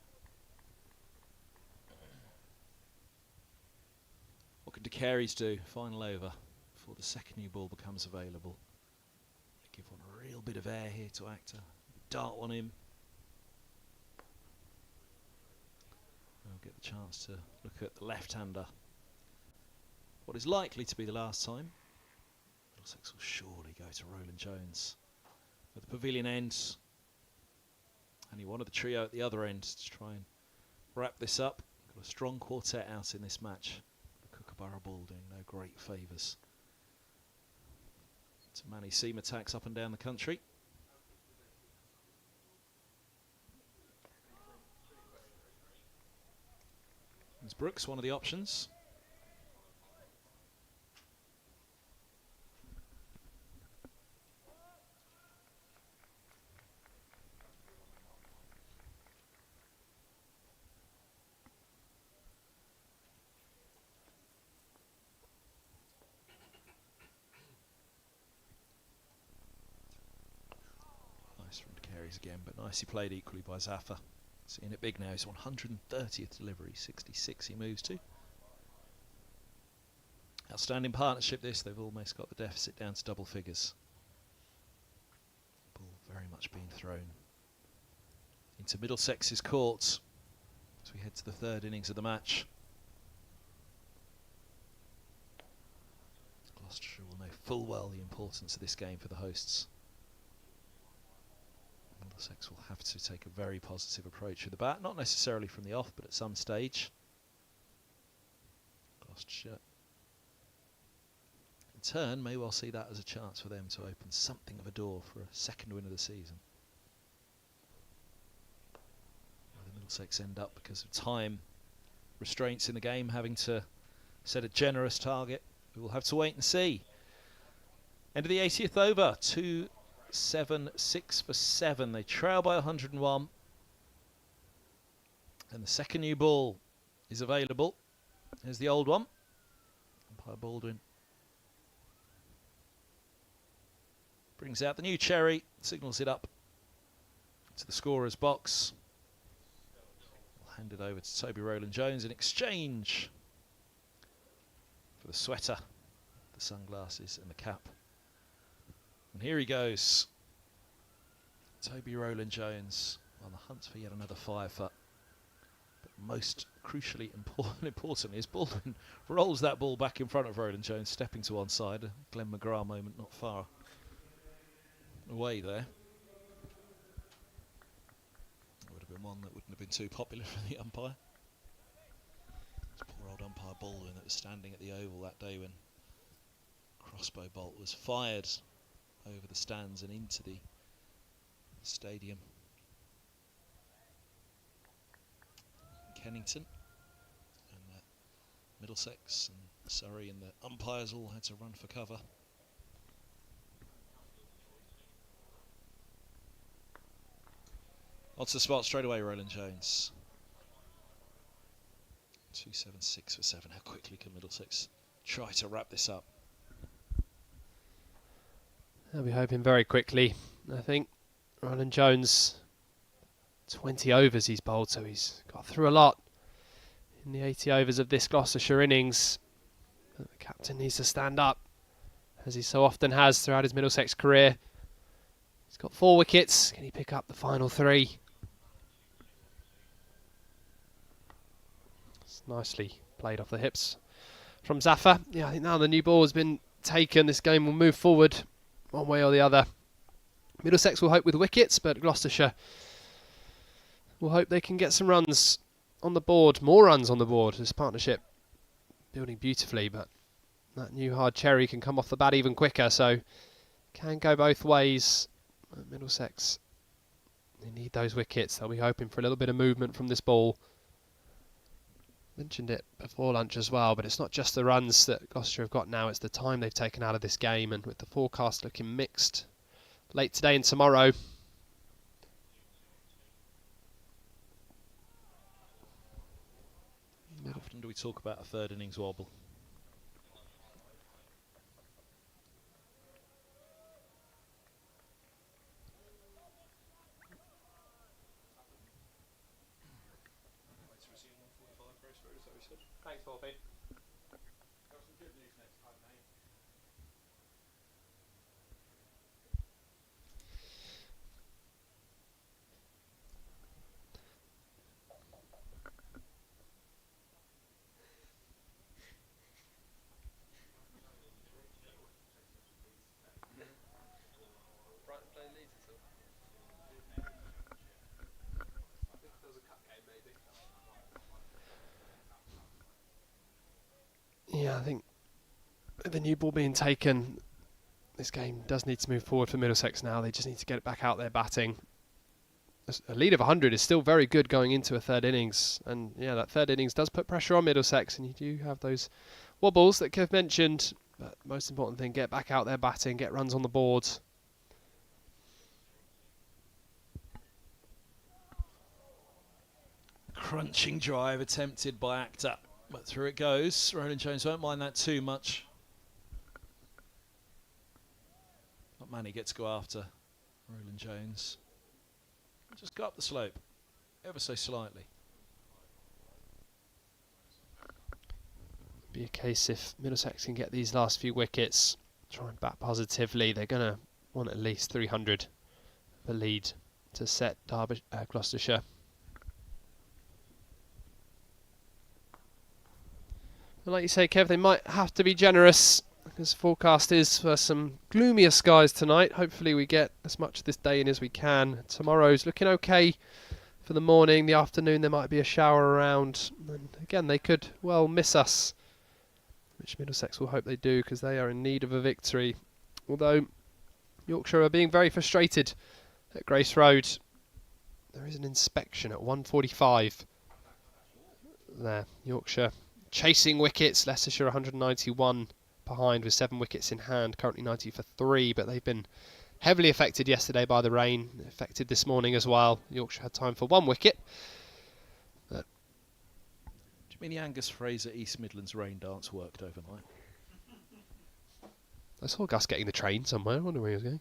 What can DeCaries do? Final over before the second new ball becomes available. Give one a real bit of air here to Actor. Dart one in. We'll get the chance to look at the left-hander. What is likely to be the last time. Middlesex will surely go to Roland-Jones at the pavilion end. Only one of the trio at the other end to try and wrap this up. Got a strong quartet out in this match. The Kookaburra ball doing no great favours to many seam attacks up and down the country. There's Brooks, one of the options. Nice from DeCaries again, but nicely played equally by Zaffer. Seeing it big now. His 130th delivery, 66 he moves to. Outstanding partnership this. They've almost got the deficit down to double figures. Ball very much being thrown into Middlesex's court as we head to the third innings of the match. Gloucestershire will know full well the importance of this game for the hosts. Middlesex will have to take a very positive approach with the bat, not necessarily from the off, but at some stage. Gloucestershire, in turn, may well see that as a chance for them to open something of a door for a second win of the season. Where the Middlesex end up because of time restraints in the game, having to set a generous target. We will have to wait and see. End of the 80th over, 2-7, 6 for 7. They trail by 101. And the second new ball is available. Here's the old one. Umpire Baldwin brings out the new cherry, signals it up to the scorer's box. We'll hand it over to Toby Roland-Jones in exchange for the sweater, the sunglasses and the cap. And here he goes. Toby Roland-Jones on the hunt for yet another 5-foot. But most crucially importantly is Baldwin rolls that ball back in front of Roland-Jones, stepping to one side. A Glenn McGrath moment not far away there. That would have been one that wouldn't have been too popular for the umpire. Poor old umpire Baldwin that was standing at the Oval that day when crossbow bolt was fired over the stands and into the stadium. Kennington and Middlesex and Surrey and the umpires all had to run for cover. Onto the spot straight away, Roland-Jones. 2-7, 6 for 7. How quickly can Middlesex try to wrap this up? I'll be hoping very quickly. I think Roland-Jones, 20 overs he's bowled, so he's got through a lot in the 80 overs of this Gloucestershire innings. But the captain needs to stand up, as he so often has throughout his Middlesex career. He's got 4 wickets. Can he pick up the final 3? Nicely played off the hips from Zafar. Yeah, I think now the new ball has been taken, this game will move forward one way or the other. Middlesex will hope with wickets, but Gloucestershire will hope they can get some runs on the board, more runs on the board. This partnership building beautifully, but that new hard cherry can come off the bat even quicker, so can go both ways. Middlesex, they need those wickets. They'll be hoping for a little bit of movement from this ball. Mentioned it before lunch as well, but it's not just the runs that Gloucestershire have got now, it's the time they've taken out of this game, and with the forecast looking mixed late today and tomorrow. How often do we talk about a third innings wobble? Thanks, Bobby. Yeah, I think with the new ball being taken, this game does need to move forward for Middlesex now. They just need to get it back out there batting. A lead of 100 is still very good going into a third innings. And yeah, that third innings does put pressure on Middlesex, and you do have those wobbles that Kev mentioned. But most important thing, get back out there batting, get runs on the board. Crunching drive attempted by Actor, but through it goes. Roland-Jones won't mind that too much. Not many get to go after Roland-Jones. Just go up the slope. ever so slightly. Be a case if Middlesex can get these last few wickets, try and bat positively, they're going to want at least 300 the lead to set Gloucestershire. And like you say, Kev, they might have to be generous, because the forecast is for some gloomier skies tonight. Hopefully we get as much of this day in as we can. Tomorrow's looking okay for the morning. The afternoon there might be a shower around, and again they could well miss us, which Middlesex will hope they do, because they are in need of a victory. Although Yorkshire are being very frustrated at Grace Road. There is an inspection at 1:45 there. Yorkshire chasing wickets. Leicestershire 191 behind with 7 wickets in hand, currently 90 for 3, but they've been heavily affected yesterday by the rain, affected this morning as well. Yorkshire had time for 1 wicket. Do you mean the Angus Fraser East Midlands rain dance worked overnight? I saw Gus getting the train somewhere. I wonder where he was going.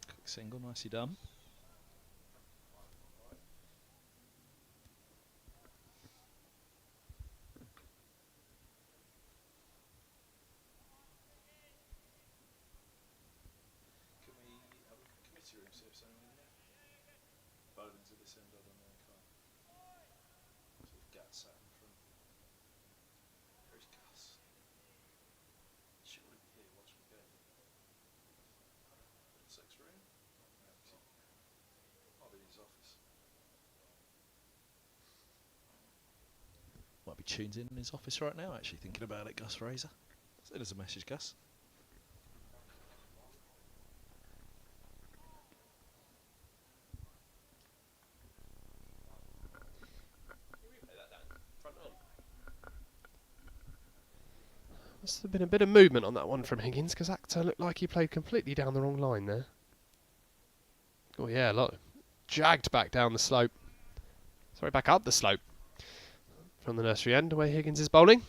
Quick single, nicely done. Might be tuned in his office right now, actually, thinking about it, Gus Fraser. So there's a message, Gus. Must have been a bit of movement on that one from Higgins, because Actor looked like he played completely down the wrong line there. Oh yeah, look, jagged back down the slope. Sorry, back up the slope. From the nursery end, away Higgins is bowling.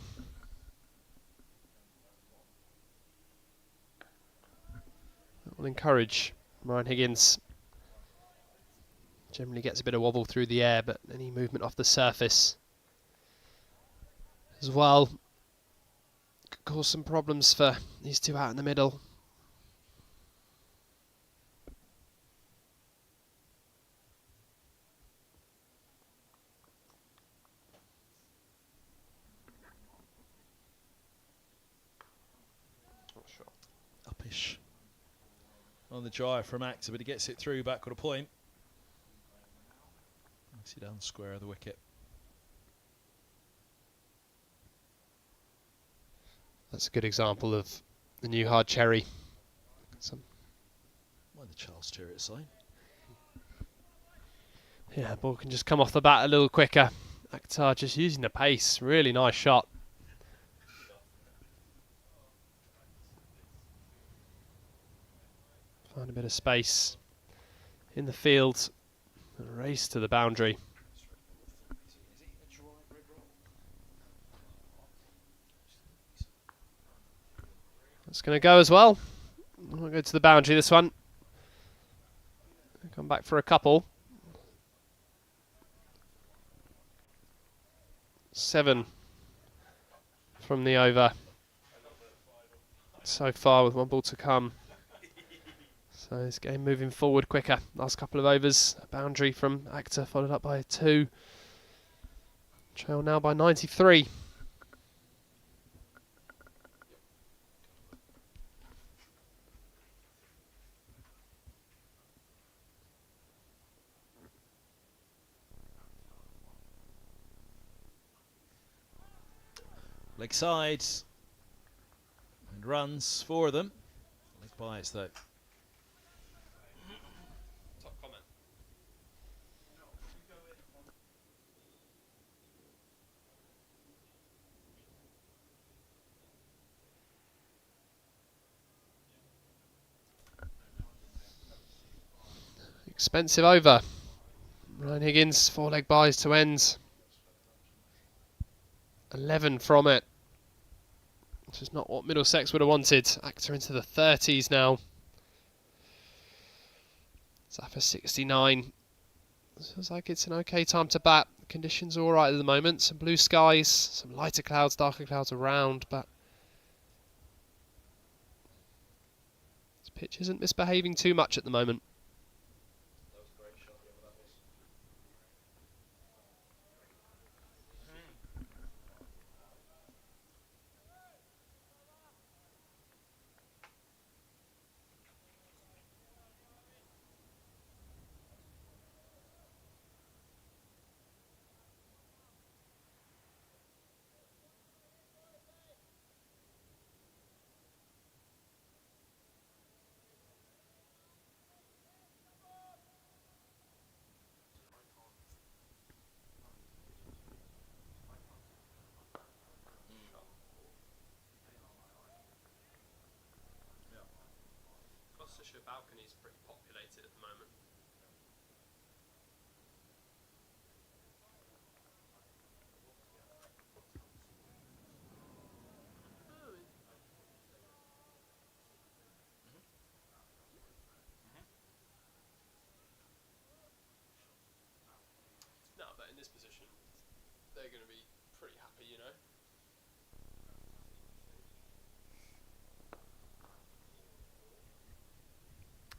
That will encourage Ryan Higgins. Generally gets a bit of wobble through the air, but any movement off the surface as well could cause some problems for these two out in the middle. Uppish on the drive from Actor, but he gets it through back with a point. Nicely down square of the wicket. That's a good example of the new hard cherry. Mind the Charles Stewart sign. Yeah, the ball can just come off the bat a little quicker. Akhtar just using the pace. Really nice shot. Find a bit of space in the field. A race to the boundary. That's going to go as well. We'll go to the boundary this one. Come back for a couple. 7 from the over so far, with 1 ball to come. So this game moving forward quicker. Last couple of overs, a boundary from Actor followed up by a 2. Trail now by 93. Leg side and runs, 4 of them. Leg bites though. Top comment. Expensive over. Ryan Higgins, 4 leg buys to end. 11 from it. which is not what Middlesex would have wanted. Actor into the 30s now. Zaffa 69. Feels like it's an okay time to bat. Conditions are alright at the moment. Some blue skies, some lighter clouds, darker clouds around, but this pitch isn't misbehaving too much at the moment. Gloucestershire balcony is pretty populated at the moment. No, but in this position, they're going to be pretty happy, you know.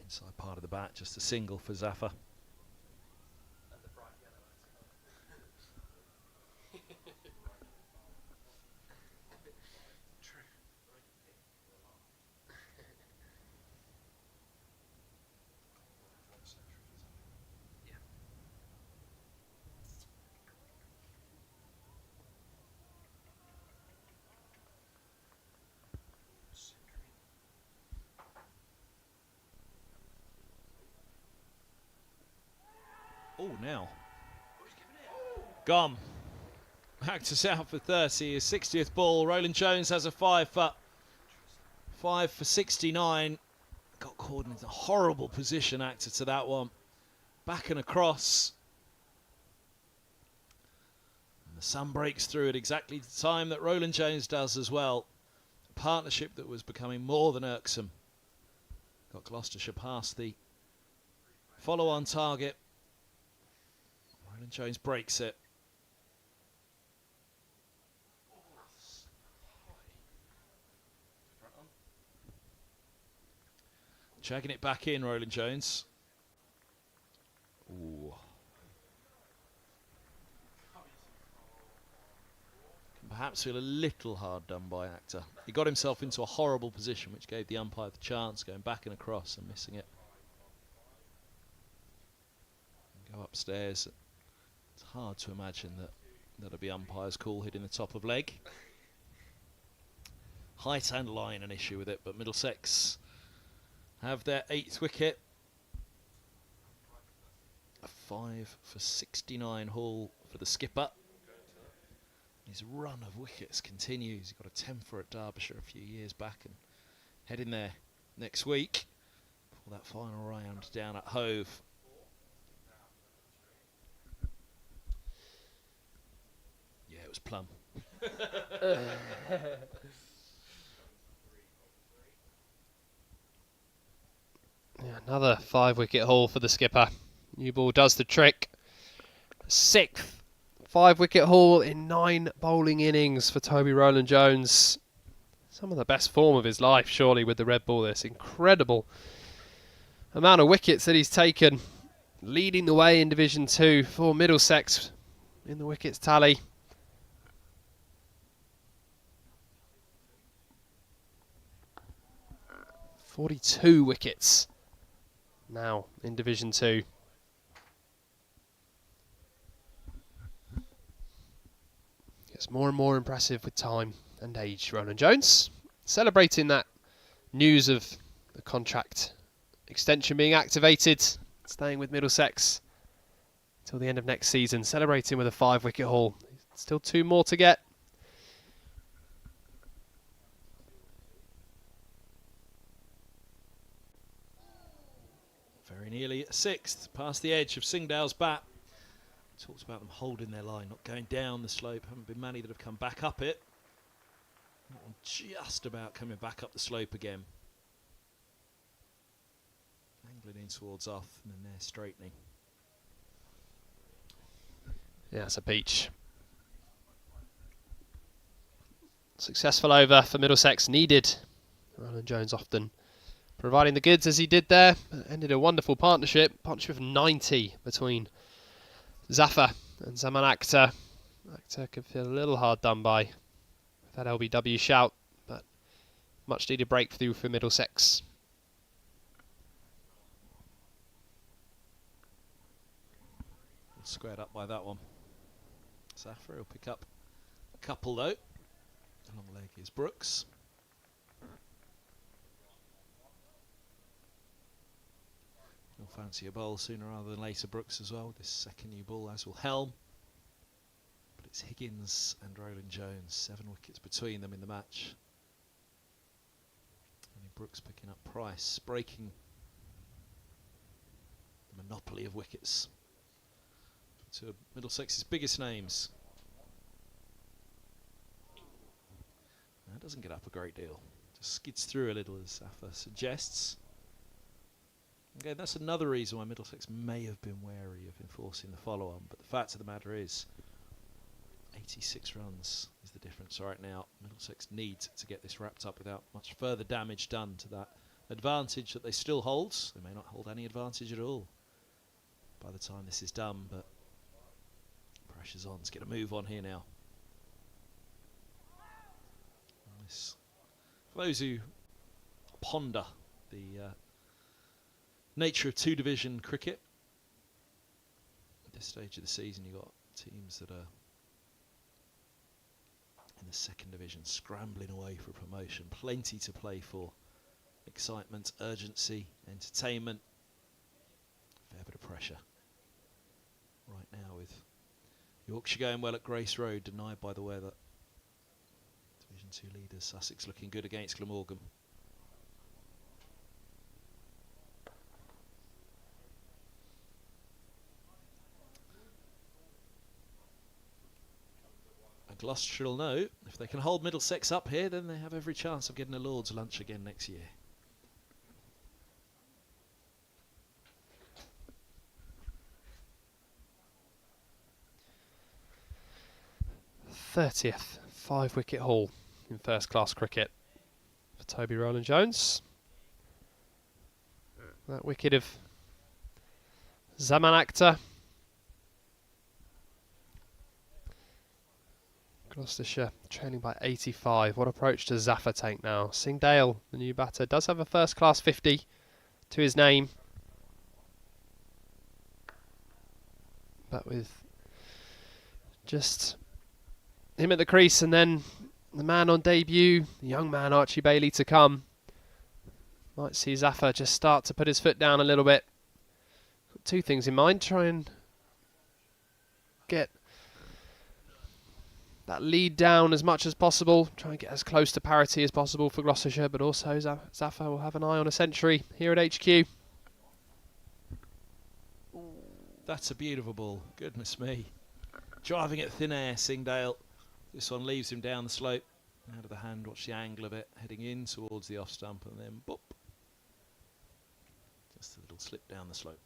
Inside part of the bat, just a single for Zaffa. Oh, now. Gone. Actors out for 30. His 60th ball. Roland-Jones has a 5 for 69. Got caught in a horrible position, Actor, to that one. Back and across. And the sun breaks through at exactly the time that Roland-Jones does as well. A partnership that was becoming more than irksome. Got Gloucestershire past the follow-on target. Roland-Jones breaks it. Checking it back in, Roland-Jones. Ooh. Can perhaps feel a little hard done by Actor. He got himself into a horrible position, which gave the umpire the chance, going back and across and missing it. Go upstairs. It's hard to imagine that that'll be umpire's call hitting the top of leg. Height and line an issue with it, but Middlesex have their 8th wicket. A 5 for 69 haul for the skipper. His run of wickets continues. He got a 10 for at Derbyshire a few years back and heading there next week for that final round down at Hove. It was plum. Yeah, another 5-wicket haul for the skipper. New ball does the trick. 6th 5-wicket haul in 9 bowling innings for Toby Roland-Jones. Some of the best form of his life, surely, with the red ball. This incredible amount of wickets that he's taken, leading the way in Division 2 for Middlesex in the wickets tally. 42 wickets now in Division 2. Gets more and more impressive with time and age, Roland-Jones. Celebrating that news of the contract extension being activated, staying with Middlesex till the end of next season, celebrating with a 5-wicket haul. Still 2 more to get. Very nearly 6th, past the edge of Singdale's bat. Talks about them holding their line, not going down the slope. Haven't been many that have come back up it. That one just about coming back up the slope again. Angling in towards off and then they're straightening. Yeah, it's a peach. Successful over for Middlesex needed. Roland-Jones often providing the goods as he did there. Ended a wonderful partnership of 90 between Zafar and Zaman Akhtar. Akhtar could feel a little hard done by with that LBW shout, but much needed breakthrough for Middlesex. Squared up by that one. Zafar will pick up a couple though. Long leg is Brooks. He'll fancy a bowl sooner rather than later, Brooks as well. This second new ball, as will Helm. But it's Higgins and Roland-Jones. 7 wickets between them in the match. Only Brooks picking up Price, breaking the monopoly of wickets. Two of Middlesex's biggest names. That doesn't get up a great deal. Just skids through a little, as Zafar suggests. Again, that's another reason why Middlesex may have been wary of enforcing the follow-on. But the fact of the matter is, 86 runs is the difference right now. Middlesex need to get this wrapped up without much further damage done to that advantage that they still hold. They may not hold any advantage at all by the time this is done, but pressure's on. Let's get a move on here now. For those who ponder the nature of two-division cricket, at this stage of the season you've got teams that are in the second division scrambling away for promotion. Plenty to play for. Excitement, urgency, entertainment. Fair bit of pressure right now with Yorkshire going well at Grace Road, denied by the weather. Division 2 leaders, Sussex looking good against Glamorgan. And Gloucestershire will know if they can hold Middlesex up here, then they have every chance of getting a Lord's lunch again next year. '30th 5-wicket haul in first-class cricket for Toby Roland-Jones. That wicket of Zaman Akhtar. Gloucestershire trailing by 85. What approach does Zafar take now? Singdale, the new batter, does have a first-class 50 to his name. But with just him at the crease and then the man on debut, the young man Archie Bailey to come. Might see Zafar just start to put his foot down a little bit. Got 2 things in mind. Try and get that lead down as much as possible. Try and get as close to parity as possible for Gloucestershire, but also Zafar will have an eye on a century here at HQ. That's a beautiful ball. Goodness me. Driving at thin air, Singdale. This one leaves him down the slope. Out of the hand, watch the angle of it. Heading in towards the off stump and then boop. Just a little slip down the slope.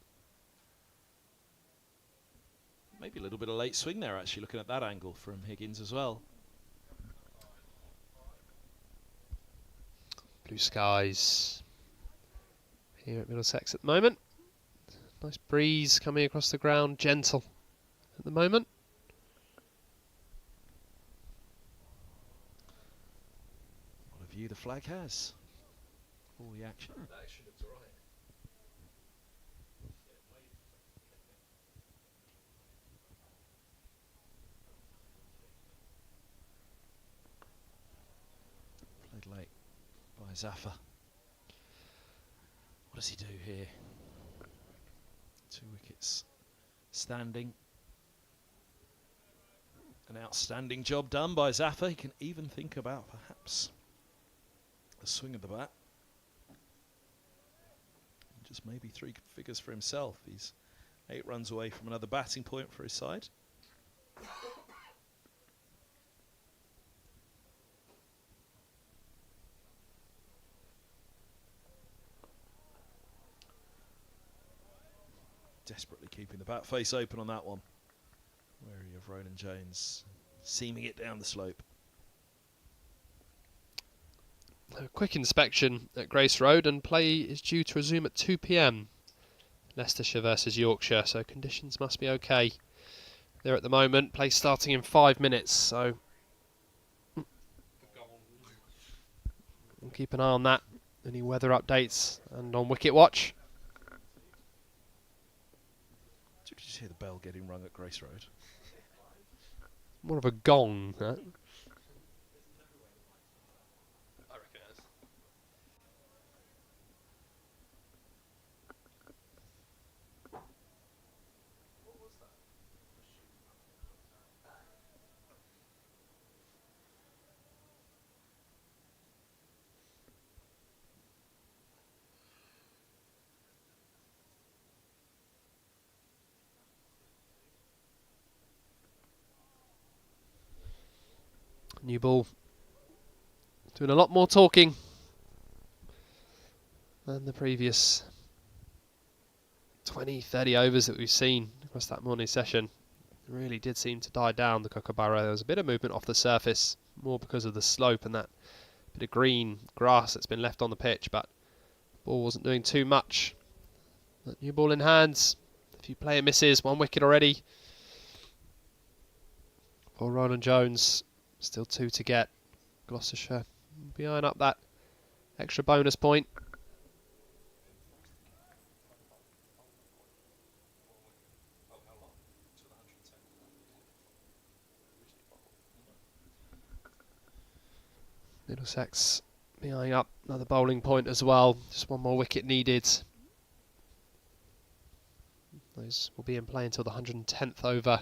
Maybe a little bit of late swing there, actually, looking at that angle from Higgins as well. Blue skies here at Middlesex at the moment. Nice breeze coming across the ground, gentle at the moment. What a view the flag has. All the action. Played late by Zafar. What does he do here? 2 wickets standing. An outstanding job done by Zafar. He can even think about perhaps the swing of the bat. Just maybe 3 figures for himself. He's 8 runs away from another batting point for his side. Desperately keeping the bat face open on that one. Wary of Roland-Jones seaming it down the slope. A quick inspection at Grace Road, and play is due to resume at 2 p.m. Leicestershire versus Yorkshire, so conditions must be okay there at the moment. Play starting in 5 minutes, so we'll keep an eye on that. Any weather updates and on Wicket Watch. Did you hear the bell getting rung at Grace Road? More of a gong, huh? New ball doing a lot more talking than the previous 20-30 overs that we've seen across that morning session. It really did seem to die down, the Kookaburra. There was a bit of movement off the surface, more because of the slope and that bit of green grass that's been left on the pitch, but the ball wasn't doing too much. That new ball in hands, a few player misses, 1 wicket already for Roland-Jones. Still 2 to get. Gloucestershire behind up that extra bonus point. Middlesex behind up another bowling point as well. Just 1 more wicket needed. Those will be in play until the 110th over.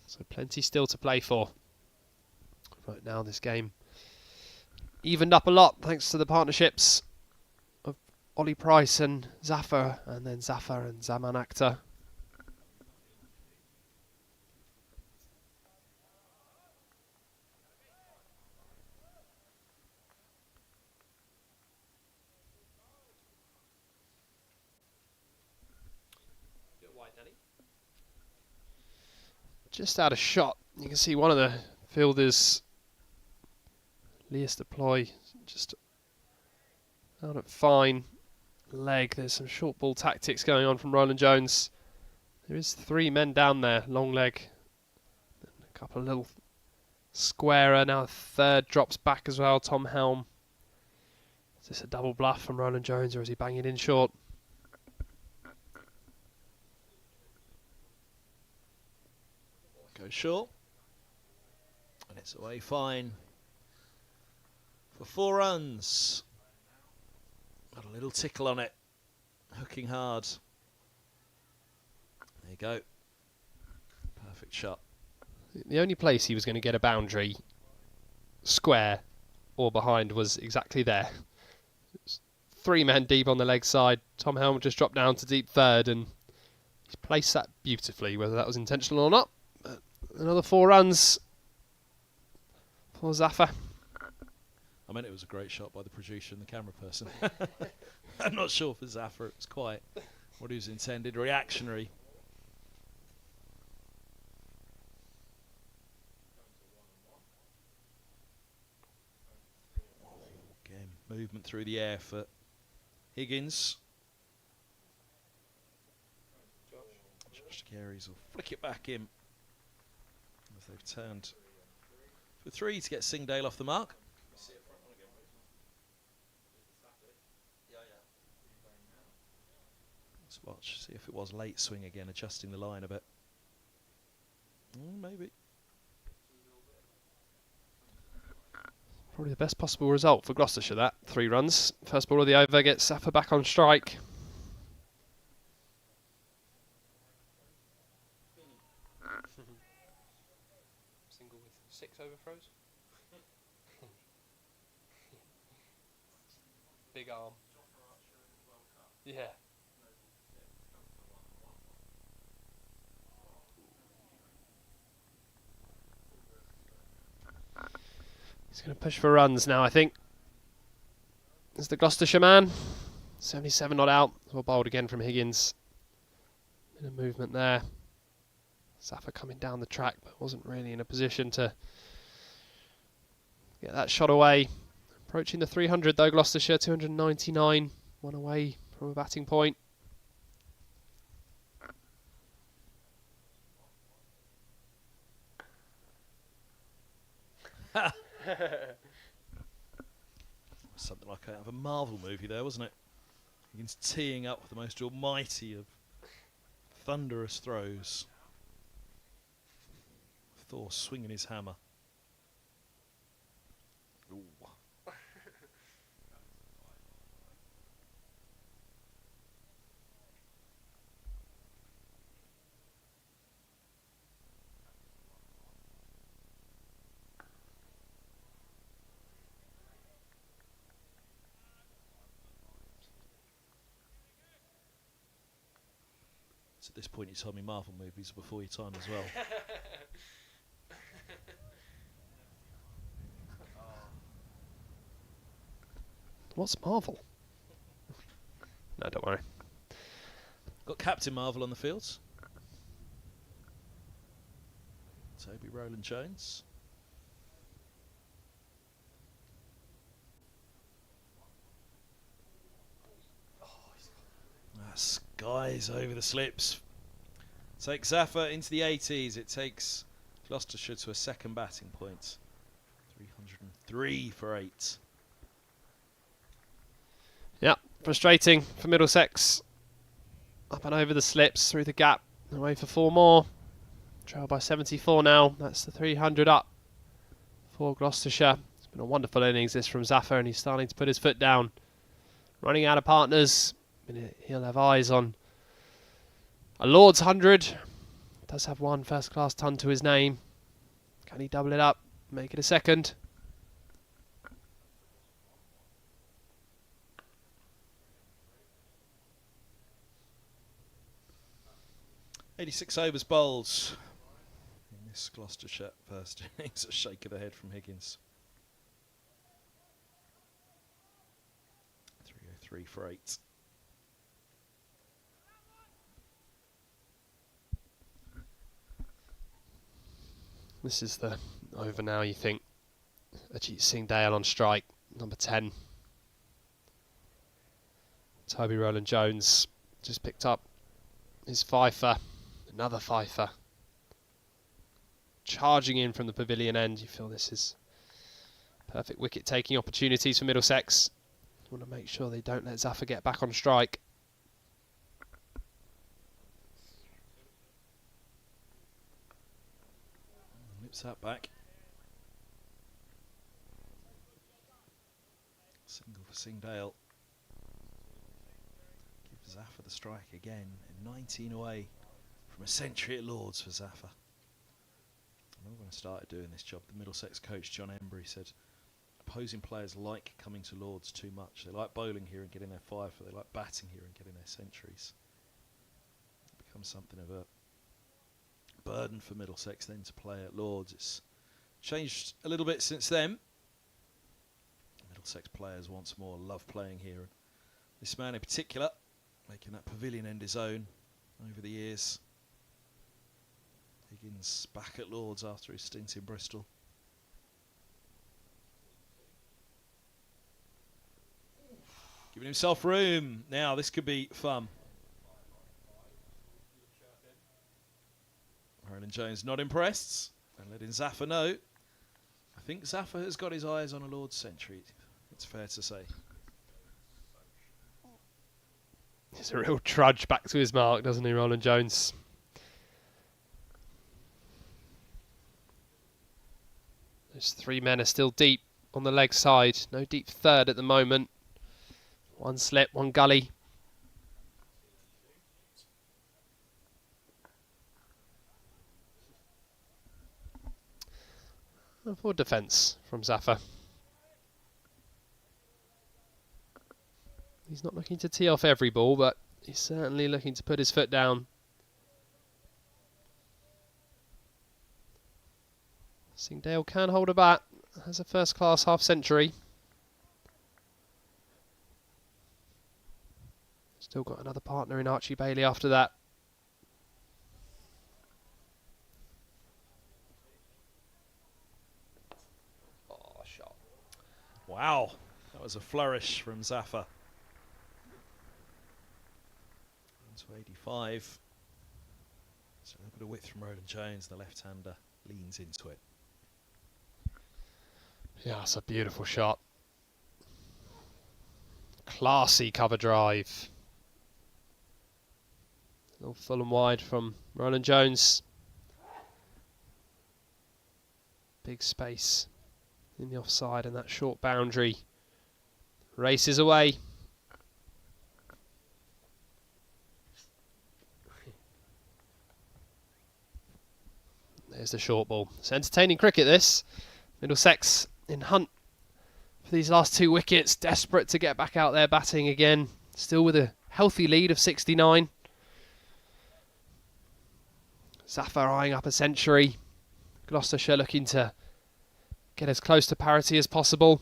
So plenty still to play for. Right now this game evened up a lot thanks to the partnerships of Ollie Price and Zafar, and then Zafar and Zaman Akhtar. Just out of shot, you can see one of the fielders, Lias Deploy, just out at fine leg. There's some short ball tactics going on from Roland-Jones. There is 3 men down there, long leg, a couple of little squarer. Now a third drops back as well, Tom Helm. Is this a double bluff from Roland-Jones, or is he banging in short? Goes short, and it's away fine for 4 runs. Got a little tickle on it, hooking hard. There you go, perfect shot. The only place he was going to get a boundary, square or behind, was exactly there. 3 men deep on the leg side. Tom Helm just dropped down to deep third, and he's placed that beautifully, whether that was intentional or not. Another 4 runs for Zafar. I mean, it was a great shot by the producer and the camera person. I'm not sure for Zafar it was quite what he was intended, reactionary. Again, movement through the air for Higgins. Josh Carey's will flick it back in. They've turned for 3 to get Singdale off the mark. Let's watch, see if it was late swing again, adjusting the line a bit. Maybe. Probably the best possible result for Gloucestershire, that. 3 runs. First ball of the over gets Zafar back on strike. Single with 6 overthrows. Big arm. Yeah. He's going to push for runs now, I think. is the Gloucestershire man. 77 not out. Well bowled again from Higgins. Bit of movement there. Zafar coming down the track, but wasn't really in a position to get that shot away. Approaching the 300 though, Gloucestershire, 299. One away from a batting point. Something like out of a Marvel movie there, wasn't it? Higgins teeing up with the most almighty of thunderous throws. Thor swinging his hammer. Ooh. So at this point you told me Marvel movies were before your time as well. What's Marvel? No, don't worry. Got Captain Marvel on the fields. Toby Roland-Jones. Skies over the slips. Takes Zafar into the 80s. It takes Gloucestershire to a second batting point. 303 for 8. Yeah, frustrating for Middlesex. Up and over the slips, through the gap, away for 4 more. Trail by 74 now. That's the 300 up for Gloucestershire. It's been a wonderful innings this from Zafar, and he's starting to put his foot down. Running out of partners. He'll have eyes on a Lord's 100. Does have one first-class ton to his name. Can he double it up, make it a second? .86 overs bowled in this Gloucestershire first innings. A shake of the head from Higgins. 303 for 8. This is the over now, you think. Ajit Singh Dale on strike, number 10. Toby Roland-Jones just picked up his fifer. Another fifer. Charging in from the pavilion end. You feel this is perfect wicket-taking opportunities for Middlesex. You want to make sure they don't let Zafar get back on strike. Nips that back. Single for Singdale. Gives Zafar the strike again. And 19 away from a century at Lords for Zafar. I remember when I started doing this job, the Middlesex coach John Embry said opposing players like coming to Lords too much. They like bowling here and getting their fifer. They like batting here and getting their centuries. It becomes something of a burden for Middlesex then to play at Lords. It's changed a little bit since then. Middlesex players once more love playing here. And this man in particular, making that pavilion end his own over the years. Higgins back at Lords after his stint in Bristol. Giving himself room. Now this could be fun. Roland-Jones not impressed and letting Zafar know. I think Zafar has got his eyes on a Lord's century. It's fair to say. He's a real trudge back to his mark, doesn't he, Roland-Jones? Those 3 men are still deep on the leg side. No deep third at the moment. One slip, one gully. And for defence from Zafar. He's not looking to tee off every ball, but he's certainly looking to put his foot down. Singdale can hold a bat. Has a first-class half-century. Still got another partner in Archie Bailey after that. Oh, shot. Wow, that was a flourish from Zafar. Into 85. So a little bit of width from Roland-Jones, the left-hander leans into it. Yeah, it's a beautiful shot. Classy cover drive. A little full and wide from Roland-Jones. Big space in the offside and that short boundary. Races away. There's the short ball. It's entertaining cricket, this. Middlesex in hunt for these last 2 wickets. Desperate to get back out there batting again. Still with a healthy lead of 69. Zafar eyeing up a century. Gloucestershire looking to get as close to parity as possible.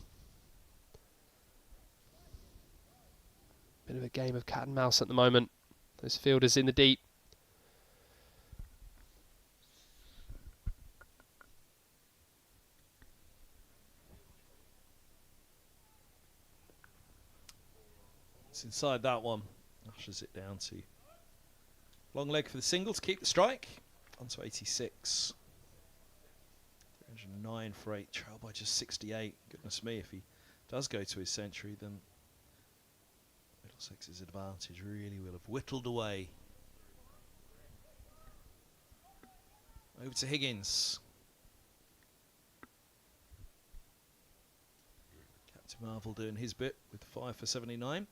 Bit of a game of cat and mouse at the moment. Those fielders in the deep. It's inside that one. Ushers it down to long leg for the single to keep the strike. On to 86. 309 for 8, trail by just 68. Goodness me, if he does go to his century, then Middlesex's advantage really will have whittled away. Over to Higgins. Captain Marvel doing his bit with 5 for 79.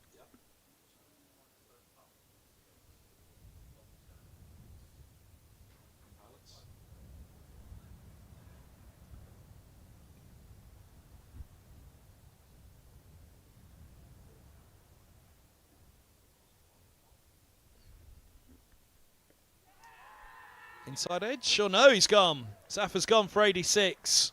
Inside edge? Or no, he's gone. Zafar's gone for 86.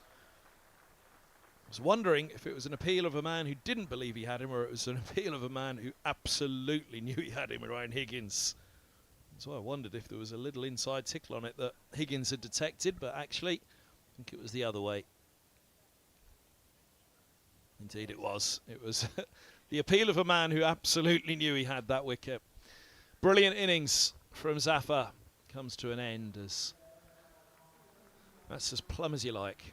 I was wondering if it was an appeal of a man who didn't believe he had him, or it was an appeal of a man who absolutely knew he had him, Ryan Higgins. So I wondered if there was a little inside tickle on it that Higgins had detected, but actually, I think it was the other way. Indeed it was. It was the appeal of a man who absolutely knew he had that wicket. Brilliant innings from Zafar. Comes to an end as that's as plumb as you like,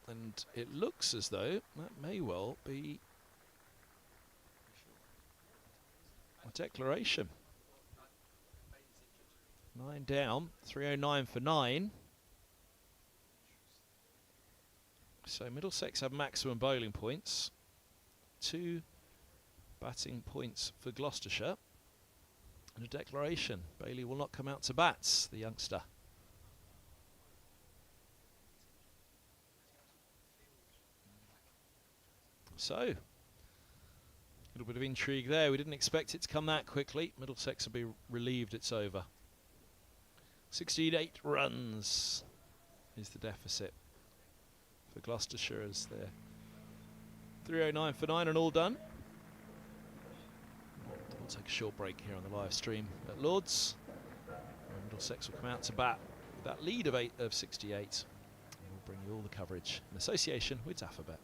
and it looks as though that may well be a declaration. 9 down, 309 for 9. So Middlesex have maximum bowling points, 2 batting points for Gloucestershire. And a declaration. Bailey will not come out to bat, the youngster. So, a little bit of intrigue there. We didn't expect it to come that quickly. Middlesex will be relieved it's over. 68 runs is the deficit for Gloucestershire as they're 309 for 9 and all done. We'll take a short break here on the live stream at Lords. Middlesex will come out to bat with that lead of 68. And we'll bring you all the coverage in association with Zafar.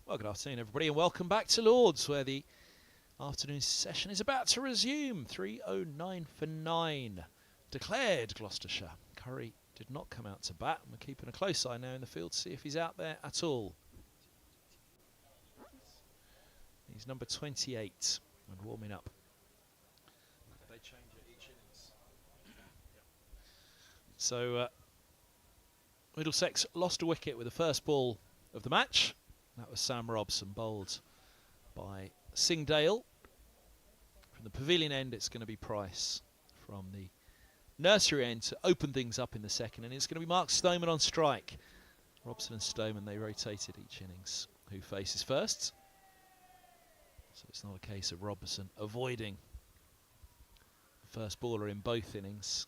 Well, good afternoon, everybody, and welcome back to Lords, where the afternoon session is about to resume. 3:09 for 9. Declared Gloucestershire. Curry did not come out to bat. We're keeping a close eye now in the field to see if he's out there at all. He's number 28 and warming up. They change at each innings. So Middlesex lost a wicket with the first ball of the match. That was Sam Robson, bowled by Singdale. From the pavilion end, it's going to be Price. From the nursery end to open things up in the second, and it's going to be Mark Stoneman on strike. Robson and Stoneman, they rotated each innings. Who faces first? So it's not a case of Robson avoiding the first baller in both innings.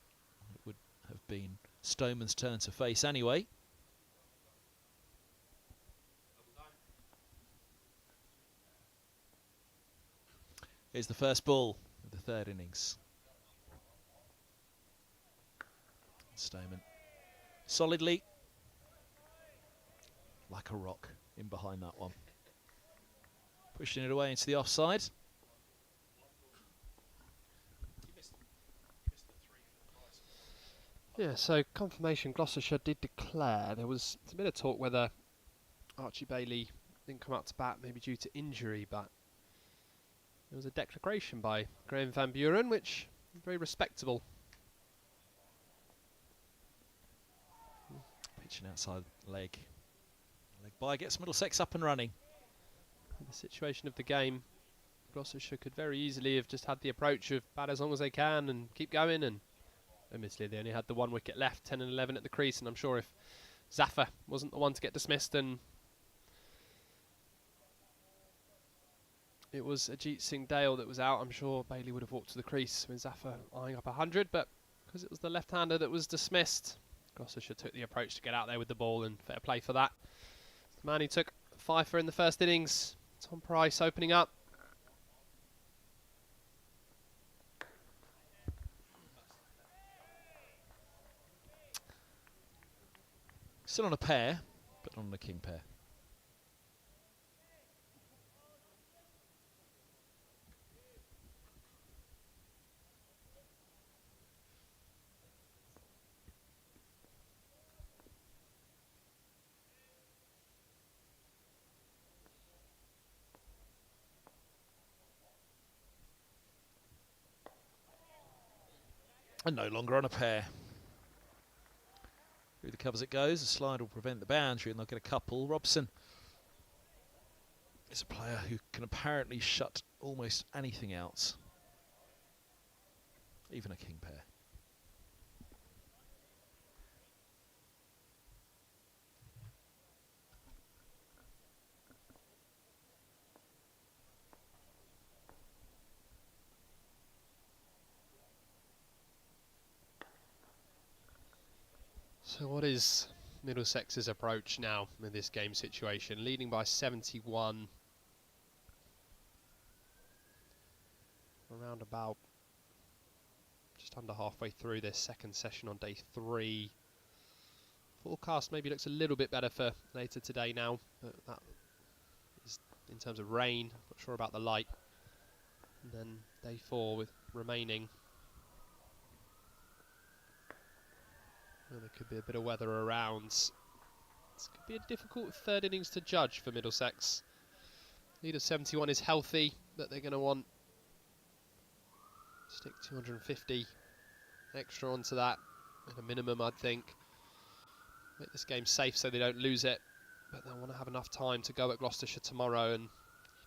It would have been Stoneman's turn to face anyway. Here's the first ball of the third innings. Stoneman solidly, like a rock, in behind that one. Pushing it away into the offside. Yeah, so confirmation Gloucestershire did declare. There was a bit of talk whether Archie Bailey didn't come out to bat, maybe due to injury, but there was a declaration by Graham Van Buren, which is very respectable. Pitching outside leg. Leg by gets Middlesex up and running. In the situation of the game, Gloucestershire could very easily have just had the approach of bat as long as they can and keep going, and admittedly they only had the one wicket left, 10 and 11 at the crease, and I'm sure if Zafar wasn't the one to get dismissed and it was Ajit Singh Dale that was out, I'm sure Bailey would have walked to the crease with Zafar eyeing up 100, but because it was the left-hander that was dismissed, Gloucestershire took the approach to get out there with the ball, and fair play for that. The man who took 5 for in the first innings, Tom Price, opening up. Still on a pair, but not on a king pair. And no longer on a pair. Through the covers it goes. The slide will prevent the boundary and they'll get a couple. Robson is a player who can apparently shut almost anything out. Even a king pair. So what is Middlesex's approach now in this game situation? Leading by 71. Around about just under halfway through this second session on day 3. Forecast maybe looks a little bit better for later today now, but that is in terms of rain. Not sure about the light. And then day 4 with remaining. Well, there could be a bit of weather around. This could be a difficult third innings to judge for Middlesex. Lead of 71 is healthy, but they're going to want to stick 250 extra onto that at a minimum, I'd think. Make this game safe so they don't lose it, but they'll want to have enough time to go at Gloucestershire tomorrow, and you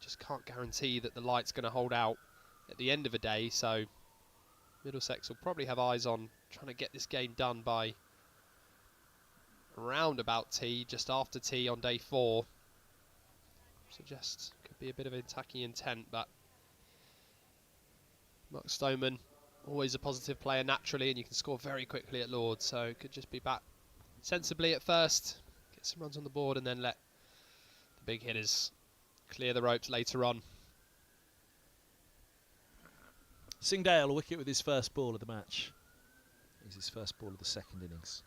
just can't guarantee that the light's going to hold out at the end of a day, so Middlesex will probably have eyes on trying to get this game done by around about tea, just after tea on day 4. Suggests could be a bit of attacking intent, but Mark Stoneman, always a positive player naturally, and you can score very quickly at Lords, so it could just be bat sensibly at first, get some runs on the board, and then let the big hitters clear the ropes later on. Singdale, a wicket with his first ball of the match. It's his first ball of the second innings.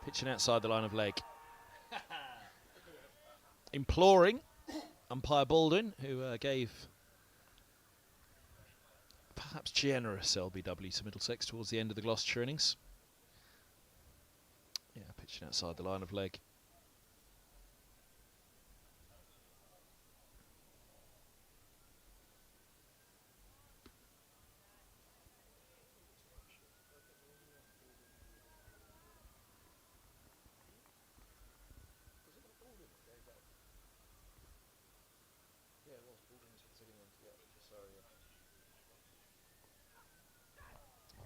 Pitching outside the line of leg. Imploring umpire Baldwin, who gave perhaps generous LBW to Middlesex towards the end of the Gloucestershire innings. Yeah, pitching outside the line of leg.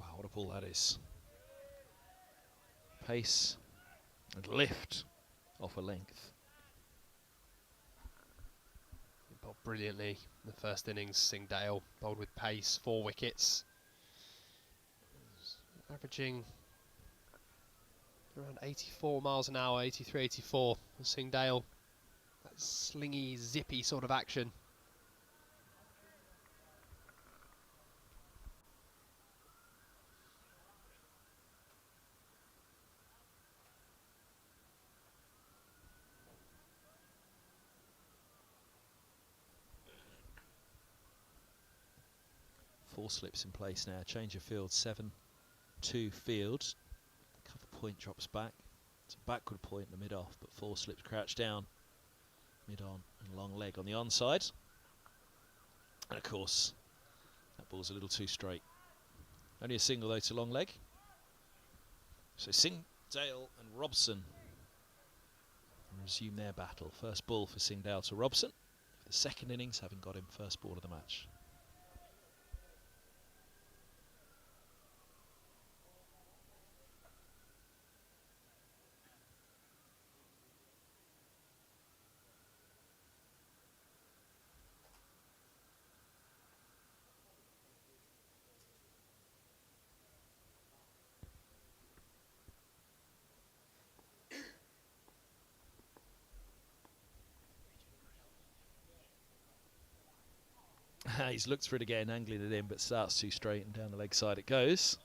Wow, what a ball that is. Pace and lift off a length. He bowled brilliantly in the first innings. Singdale bowled with pace, 4 wickets. Averaging around 84 miles an hour, 83, 84 for Singdale. That slingy, zippy sort of action. Four slips in place now. Change of field, 7-2 field. Cover point drops back. It's a backward point in the mid-off, but 4 slips crouch down. Mid-on and long leg on the onside. And of course, that ball's a little too straight. Only a single though to long leg. So Singdale and Robson resume their battle. First ball for Singdale to Robson. The second innings having got him first ball of the match. He's looked for it again, angling it in, but starts too straight and down the leg side it goes.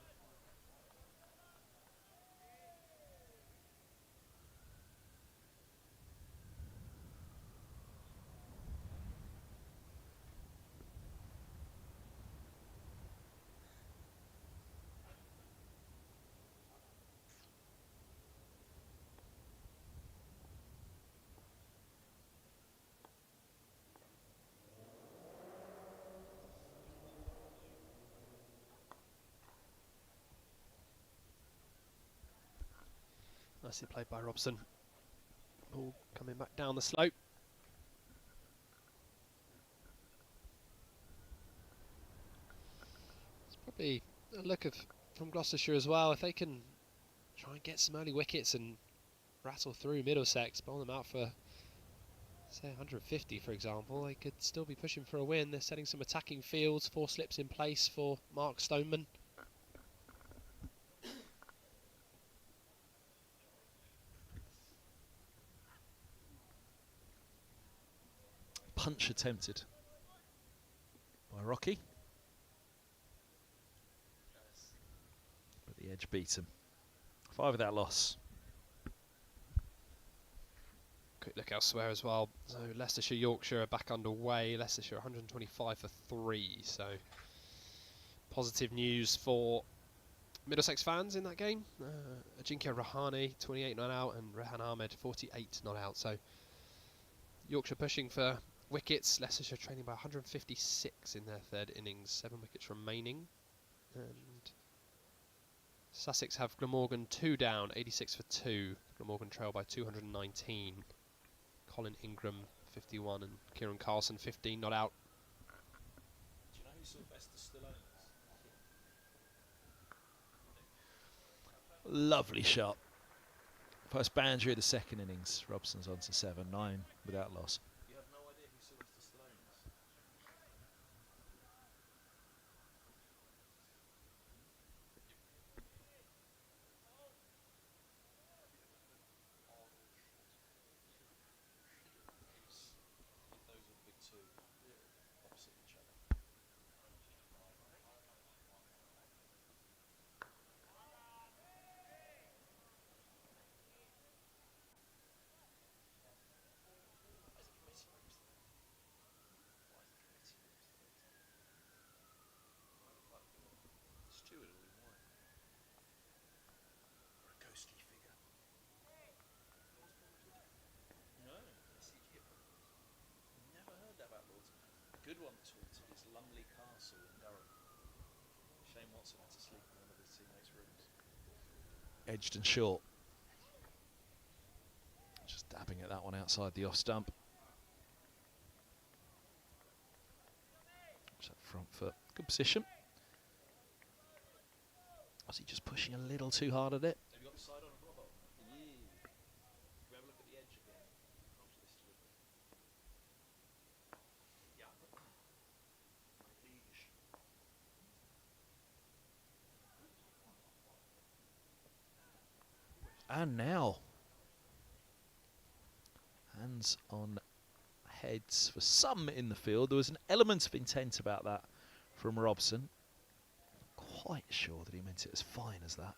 Nicely played by Robson. Ball coming back down the slope. It's probably a look from Gloucestershire as well. If they can try and get some early wickets and rattle through Middlesex, bowl them out for, say, 150 for example, they could still be pushing for a win. They're setting some attacking fields, 4 slips in place for Mark Stoneman. Punch attempted by Rocky, but the edge beat him. 5 without loss. Quick look elsewhere as well. So Leicestershire, Yorkshire are back underway. Leicestershire 125 for 3. So positive news for Middlesex fans in that game. Ajinkya Rahane 28 not out and Rehan Ahmed 48 not out. So Yorkshire pushing for wickets. Leicestershire trailing by 156 in their third innings. 7 wickets remaining. And Sussex have Glamorgan 2 down, 86 for 2. Glamorgan trail by 219. Colin Ingram 51 and Kieran Carlson 15 not out. Do you know who Sylvester Stallone is? Lovely shot. First boundary of the second innings. Robson's on to 7, 9 without loss. You have no idea who Sylvester Stallone is? Those are the big 2 opposite each other. Edged and short. Just dabbing at that one outside the off stump. So front foot, good position. Was he just pushing a little too hard at it? Have you got the side on, Robbo? Yeah. We have a look at the edge again. Yeah. And now, hands on heads for some in the field. There was an element of intent about that from Robson. Quite sure that he meant it as fine as that.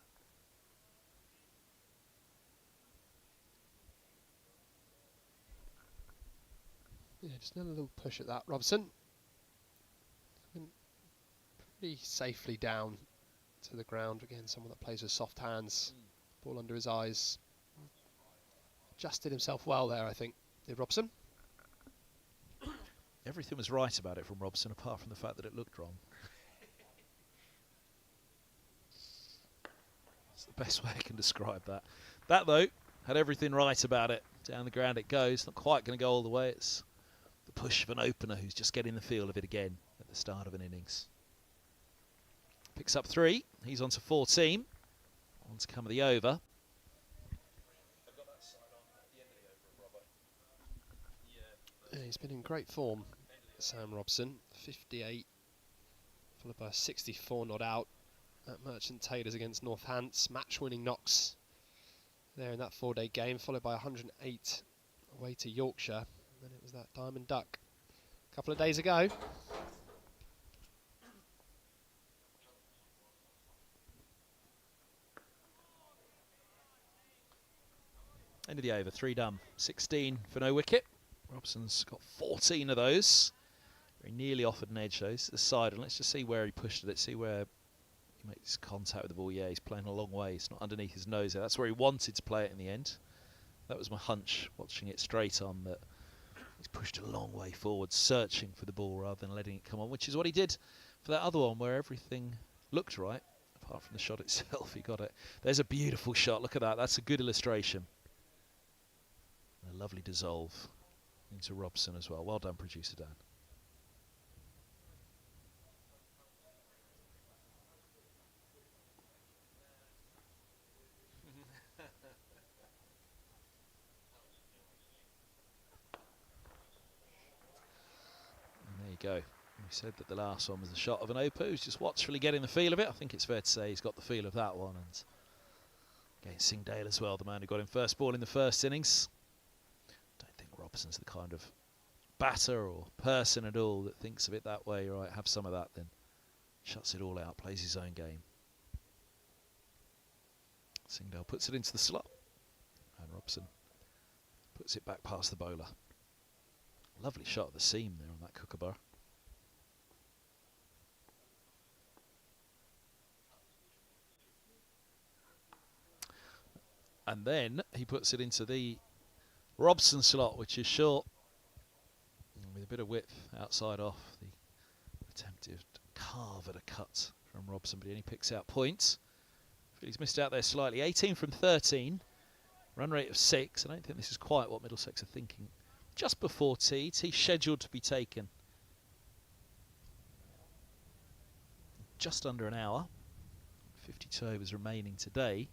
Yeah, just another little push at that, Robson. Went pretty safely down to the ground. Again, someone that plays with soft hands. Ball under his eyes. Adjusted himself well there, I think, did Robson. Everything was right about it from Robson, apart from the fact that it looked wrong. That's the best way I can describe that. That, though, had everything right about it. Down the ground it goes. Not quite going to go all the way. It's the push of an opener who's just getting the feel of it again at the start of an innings. Picks up 3. He's on to 14. On to come of the over. Yeah, he's been in great form, Sam Robson. 58, followed by a 64 not out at Merchant Taylors against Northants. Match-winning knocks there in that 4-day game, followed by 108 away to Yorkshire. And then it was that Diamond Duck a couple of days ago. End of the over, 3 done. 16 for no wicket. Robson's got 14 of those. Very nearly offered an edge those to the side, and let's just see where he pushed it. See where he makes contact with the ball. Yeah, he's playing a long way. It's not underneath his nose there. That's where he wanted to play it in the end. That was my hunch, watching it straight on, that he's pushed a long way forward, searching for the ball rather than letting it come on, which is what he did for that other one where everything looked right, apart from the shot itself. He got it. There's a beautiful shot. Look at that. That's a good illustration. A lovely dissolve into Robson as well. Well done, producer Dan. And there you go. We said that the last one was the shot of an Opo who's just watchfully getting the feel of it. I think it's fair to say he's got the feel of that one. And against Singdale as well, the man who got him first ball in the first innings. Don't think Robson's the kind of batter or person at all that thinks of it that way. Right, have some of that, then shuts it all out, plays his own game. Singdale puts it into the slot, and Robson puts it back past the bowler. Lovely shot at the seam there on that kookaburra. And then he puts it into the Robson slot, which is short, with a bit of width outside off. The attempted carve at a cut from Robson, but he only picks out points. He's missed out there slightly. 18 from 13, run rate of 6. I don't think this is quite what Middlesex are thinking. Just before tea, tea scheduled to be taken just under an hour. 52 overs remaining today.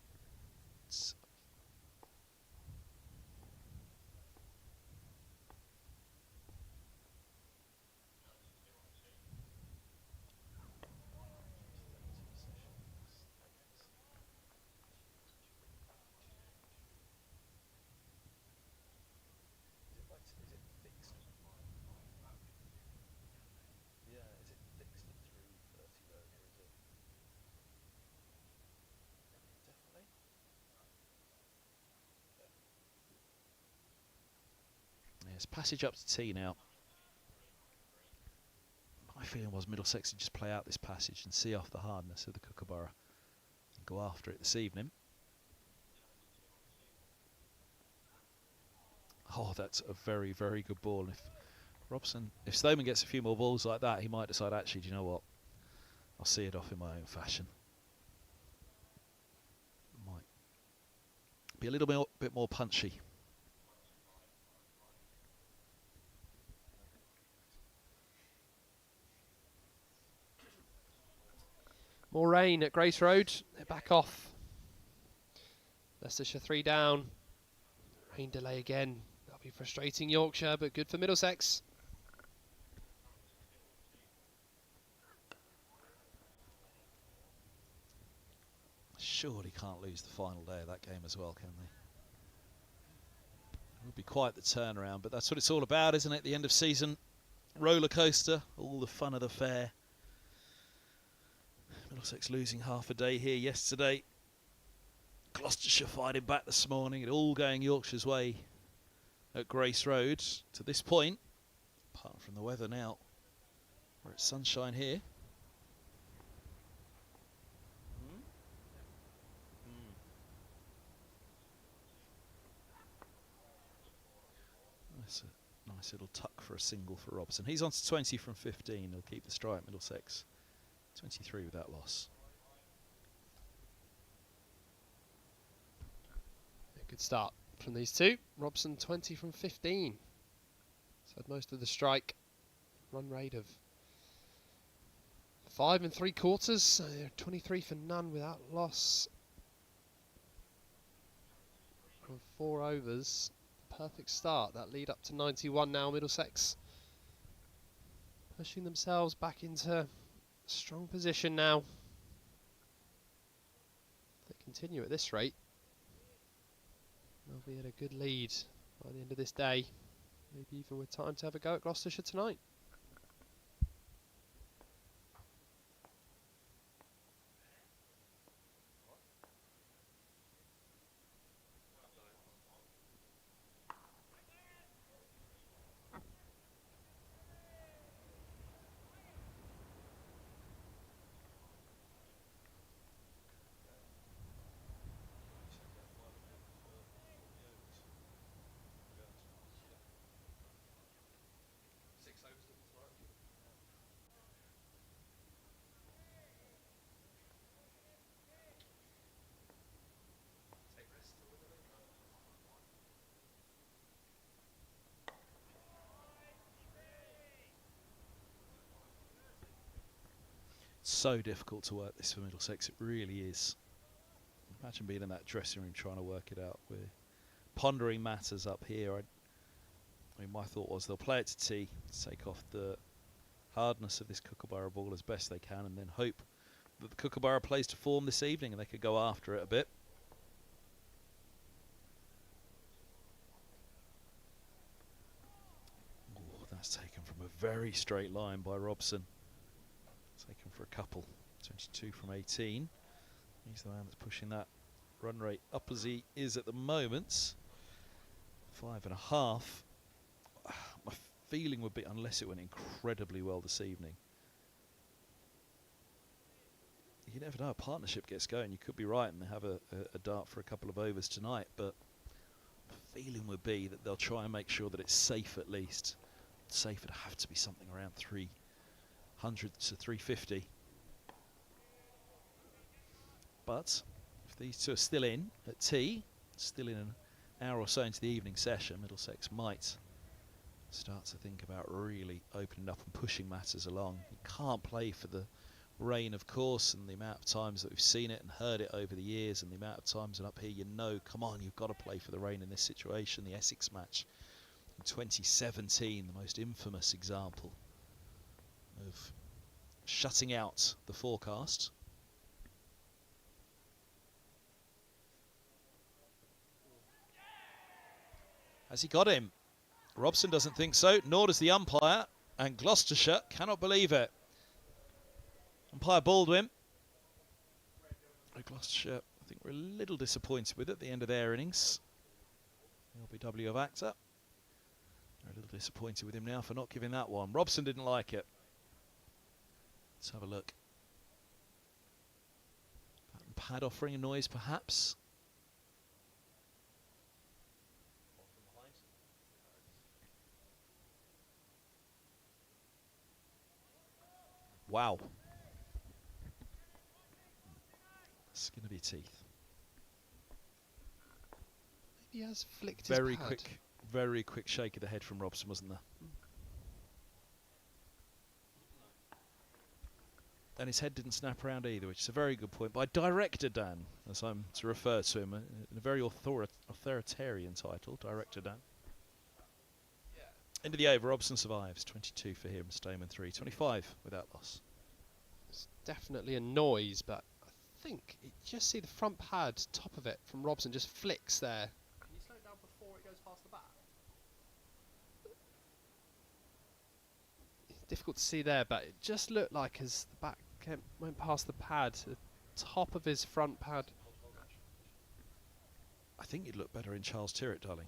It's passage up to tea now. My feeling was Middlesex would just play out this passage and see off the hardness of the kookaburra and go after it this evening. Oh, that's a very, very good ball. If Stoneman gets a few more balls like that, he might decide, actually, do you know what? I'll see it off in my own fashion. Be a little bit more punchy. More rain at Grace Road. They're back off. Leicestershire 3 down. Rain delay again. That'll be frustrating Yorkshire, but good for Middlesex. Surely can't lose the final day of that game as well, can they? It would be quite the turnaround, but that's what it's all about, isn't it? The end of season roller coaster, all the fun of the fair. Middlesex losing half a day here yesterday. Gloucestershire fighting back this morning. It all going Yorkshire's way at Grace Road to this point, apart from the weather now. Where it's sunshine here. That's a nice little tuck for a single for Robson. He's on to 20 from 15. He'll keep the strike, Middlesex. 23 with that loss. A good start from these two. Robson 20 from 15. He's had most of the strike. Run rate of 5 3/4. So 23 for none without loss. From 4 overs. Perfect start. That lead up to 91 now. Middlesex pushing themselves back into strong position now. If they continue at this rate, they'll be at a good lead by the end of this day. Maybe even with time to have a go at Gloucestershire tonight. So difficult to work this for Middlesex, it really is. Imagine being in that dressing room trying to work it out. We're pondering matters up here. I mean, my thought was they'll play it to tee, take off the hardness of this Kookaburra ball as best they can, and then hope that the Kookaburra plays to form this evening and they could go after it a bit. Ooh, that's taken from a very straight line by Robson. Taken for a couple. 22 from 18. He's the man that's pushing that run rate up as he is at the moment. 5.5. My feeling would be, unless it went incredibly well this evening, you never know, a partnership gets going. You could be right and they have a dart for a couple of overs tonight, but the feeling would be that they'll try and make sure that it's safe at least. Safe would have to be something around 300 to 350. But if these two are still in at tea, still in an hour or so into the evening session, Middlesex might start to think about really opening up and pushing matters along. You can't play for the rain, of course, and the amount of times that we've seen it and heard it over the years, and the amount of times, and up here, you know, come on, you've got to play for the rain in this situation. The Essex match in 2017, the most infamous example of shutting out the forecast. Has he got him? Robson doesn't think so, nor does the umpire, and Gloucestershire cannot believe it. Umpire Baldwin. Gloucestershire, I think, were a little disappointed with it at the end of their innings. LBW of Actor. They're a little disappointed with him now for not giving that one. Robson didn't like it. Let's have a look. Pad offering a noise, perhaps. Wow. Skin of your teeth. he has flicked Very his pad. very quick shake of the head from Robson, wasn't there? And his head didn't snap around either, which is a very good point by Director Dan, as I'm to refer to him, in a very authoritarian title, Director Dan. End of the over, Robson survives. 22 for him, Stamen 3. 25 without loss. It's definitely a noise, but I think you just see the front pad, top of it, from Robson just flicks there. Can you slow it down before it goes past the bat? It's difficult to see there, but it just looked like as the bat went past the pad, the top of his front pad. I think you'd look better in Charles Tyrrett, darling.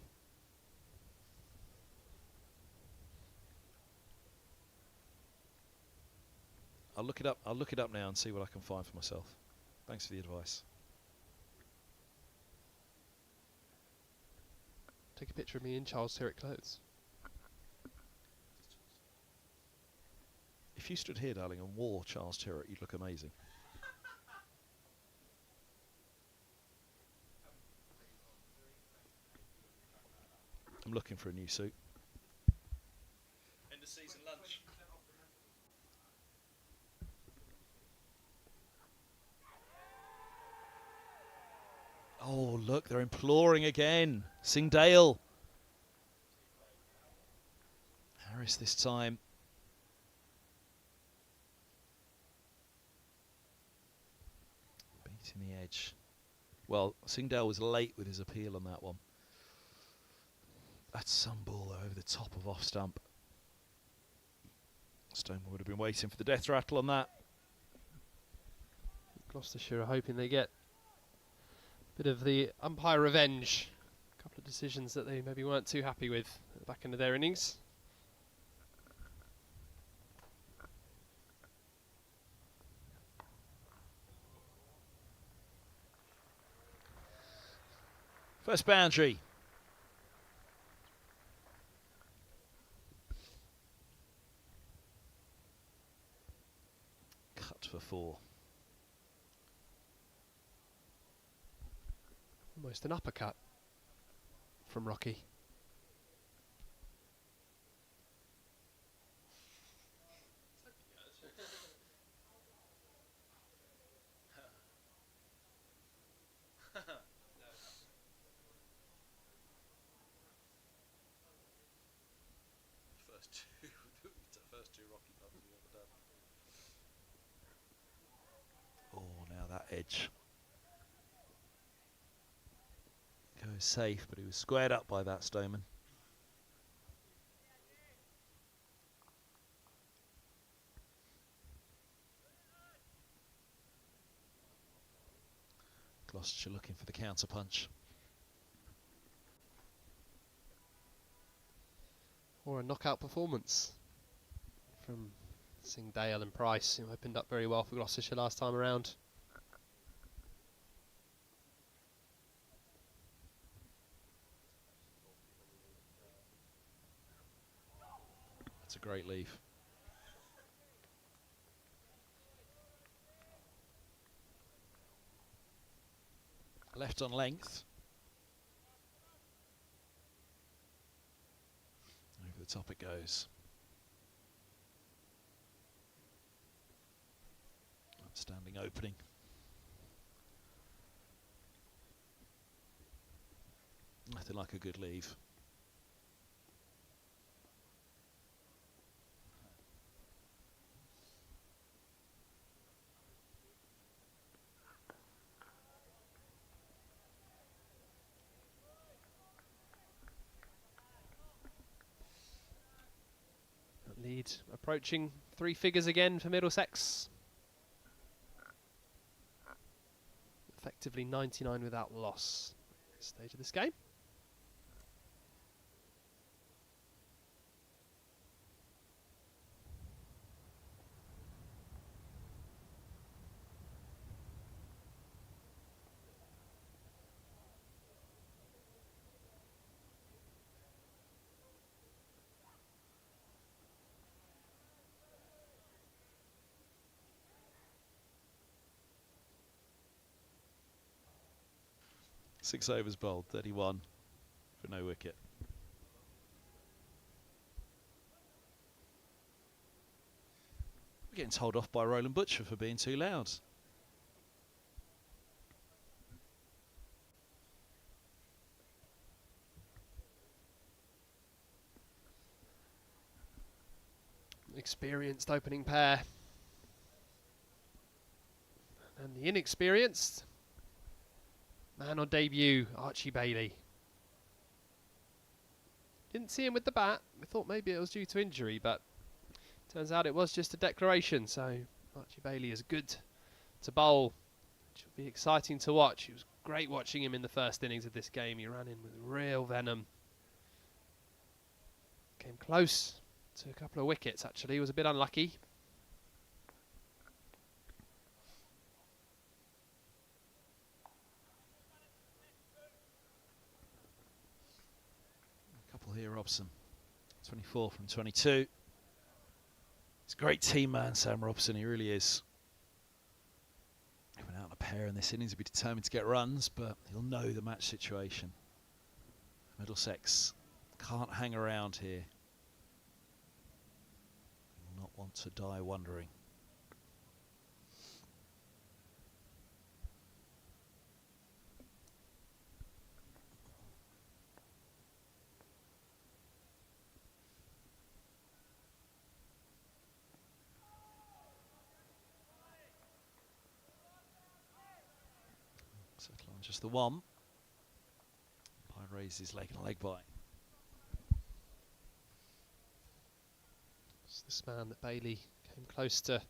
I'll look it up. I'll look it up now and see what I can find for myself. Thanks for the advice. Take a picture of me in Charles Tyrrett clothes. If you stood here, darling, and wore Charles Tyrrett, you'd look amazing. I'm looking for a new suit. End of season lunch. Oh, look, they're imploring again. Singdale. Harris this time. Beating the edge. Well, Singdale was late with his appeal on that one. That's some ball over the top of off stump. Stone would have been waiting for the death rattle on that. Gloucestershire are hoping they get a bit of the umpire revenge. A couple of decisions that they maybe weren't too happy with at the back end of their innings. First boundary. Cut for 4. Almost an uppercut from Rocky. First two Rocky punts we've ever done. Oh, now that edge. Goes safe, but he was squared up by that Stoneman. Gloucestershire looking for the counter punch. Or a knockout performance from Singdale and Price, who opened up very well for Gloucestershire last time around. That's a great leave. Left on length. Over the top it goes. Outstanding opening. Nothing like a good leave. Lead approaching 3 figures again for Middlesex. Effectively 99 without loss at this stage of this game. Six overs bowled, 31. for no wicket. We're getting told off by Roland Butcher for being too loud. Experienced opening pair. And the inexperienced man on debut, Archie Bailey. Didn't see him with the bat. We thought maybe it was due to injury, but turns out it was just a declaration. So Archie Bailey is good to bowl, which will be exciting to watch. It was great watching him in the first innings of this game. He ran in with real venom. Came close to a couple of wickets, actually. He was a bit unlucky. A couple here, Robson. 24 from 22. He's a great team man, Sam Robson. He really is. He went out on a pair in this innings. He'll be determined to get runs, but he'll know the match situation. Middlesex can't hang around here. Will not want to die wondering. Settle on just the one. I raise his leg and a leg by. It's this man that Bailey came close to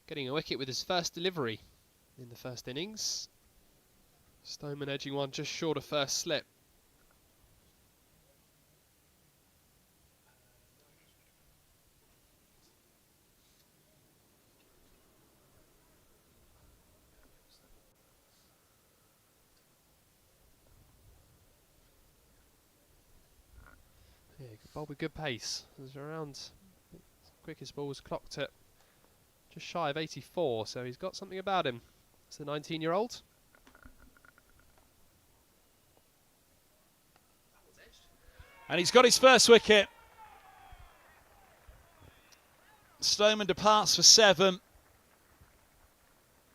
getting a wicket with his first delivery in the first innings. Stoneman edging one just short of first slip. Yeah, good bowl with good pace. There's around, quickest ball was clocked at just shy of 84, so he's got something about him. It's the 19-year-old. And he's got his first wicket. Stoneman departs for 7.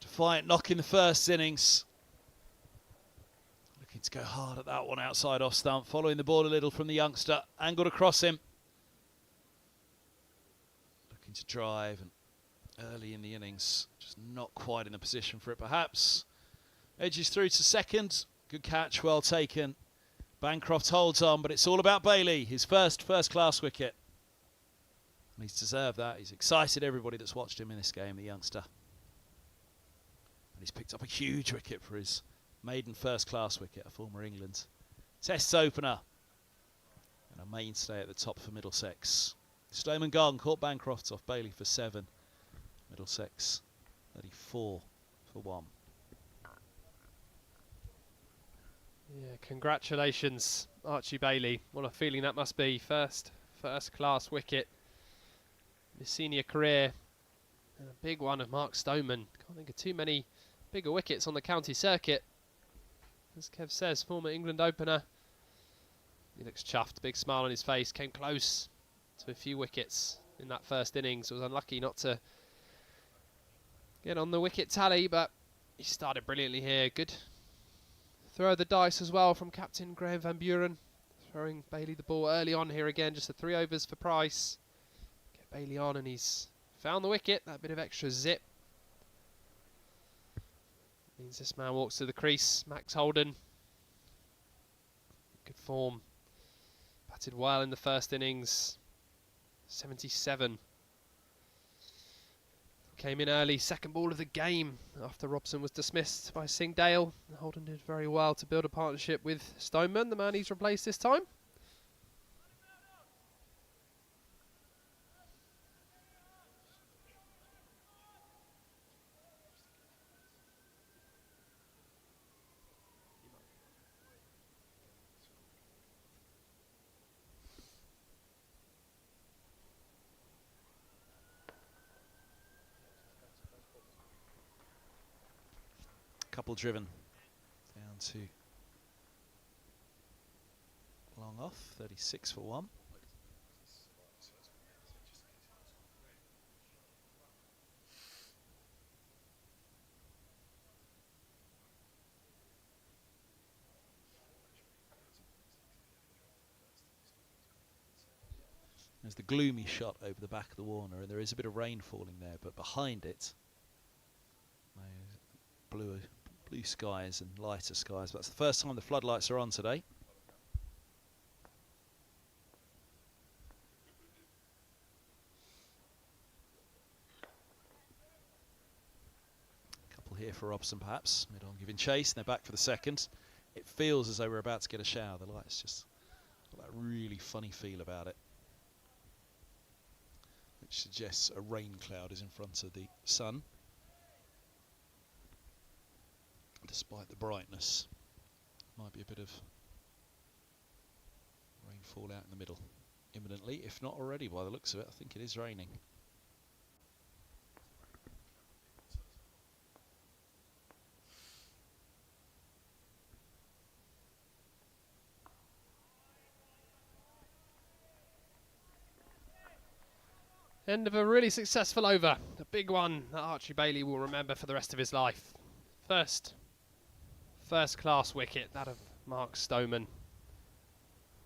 Defiant knock in the first innings. Looking to go hard at that one outside off stump. Following the ball a little from the youngster. Angled across him. Looking to drive and early in the innings. Just not quite in the position for it perhaps. Edges through to second. Good catch, well taken. Bancroft holds on, but it's all about Bailey. His first class wicket. And he's deserved that. He's excited everybody that's watched him in this game, the youngster. And he's picked up a huge wicket for his maiden first class wicket, a former England Tests opener. And a mainstay at the top for Middlesex. Stoneman gone, caught Bancroft off Bailey for 7. Middlesex 34 for 1. Yeah, congratulations, Archie Bailey. What a feeling that must be. First class wicket in his senior career. And a big one of Mark Stoneman. Can't think of too many bigger wickets on the county circuit. As Kev says, former England opener. He looks chuffed, big smile on his face. Came close to a few wickets in that first innings. Was unlucky not to get on the wicket tally, but he started brilliantly here. Good throw of the dice as well from captain Graham Van Buren. Throwing Bailey the ball early on here again. Just the 3 overs for Price. Get Bailey on and he's found the wicket. That bit of extra zip means this man walks to the crease. Max Holden. Good form. Batted well in the first innings. 77. Came in early, second ball of the game after Robson was dismissed by Singh Dale. Holden did very well to build a partnership with Stoneman, the man he's replaced this time. Couple driven down to long off, 36 for 1. There's the gloomy shot over the back of the Warner, and there is a bit of rain falling there, but behind it, blue skies and lighter skies. That's the first time the floodlights are on today. A couple here for Robson, perhaps. Mid-on giving chase, and they're back for the second. It feels as though we're about to get a shower. The lights just got that really funny feel about it, which suggests a rain cloud is in front of the sun, despite the brightness. Might be a bit of rainfall out in the middle imminently, if not already by the looks of it. I think it is raining. End of a really successful over. A big one that Archie Bailey will remember for the rest of his life. First class wicket, that of Mark Stoneman.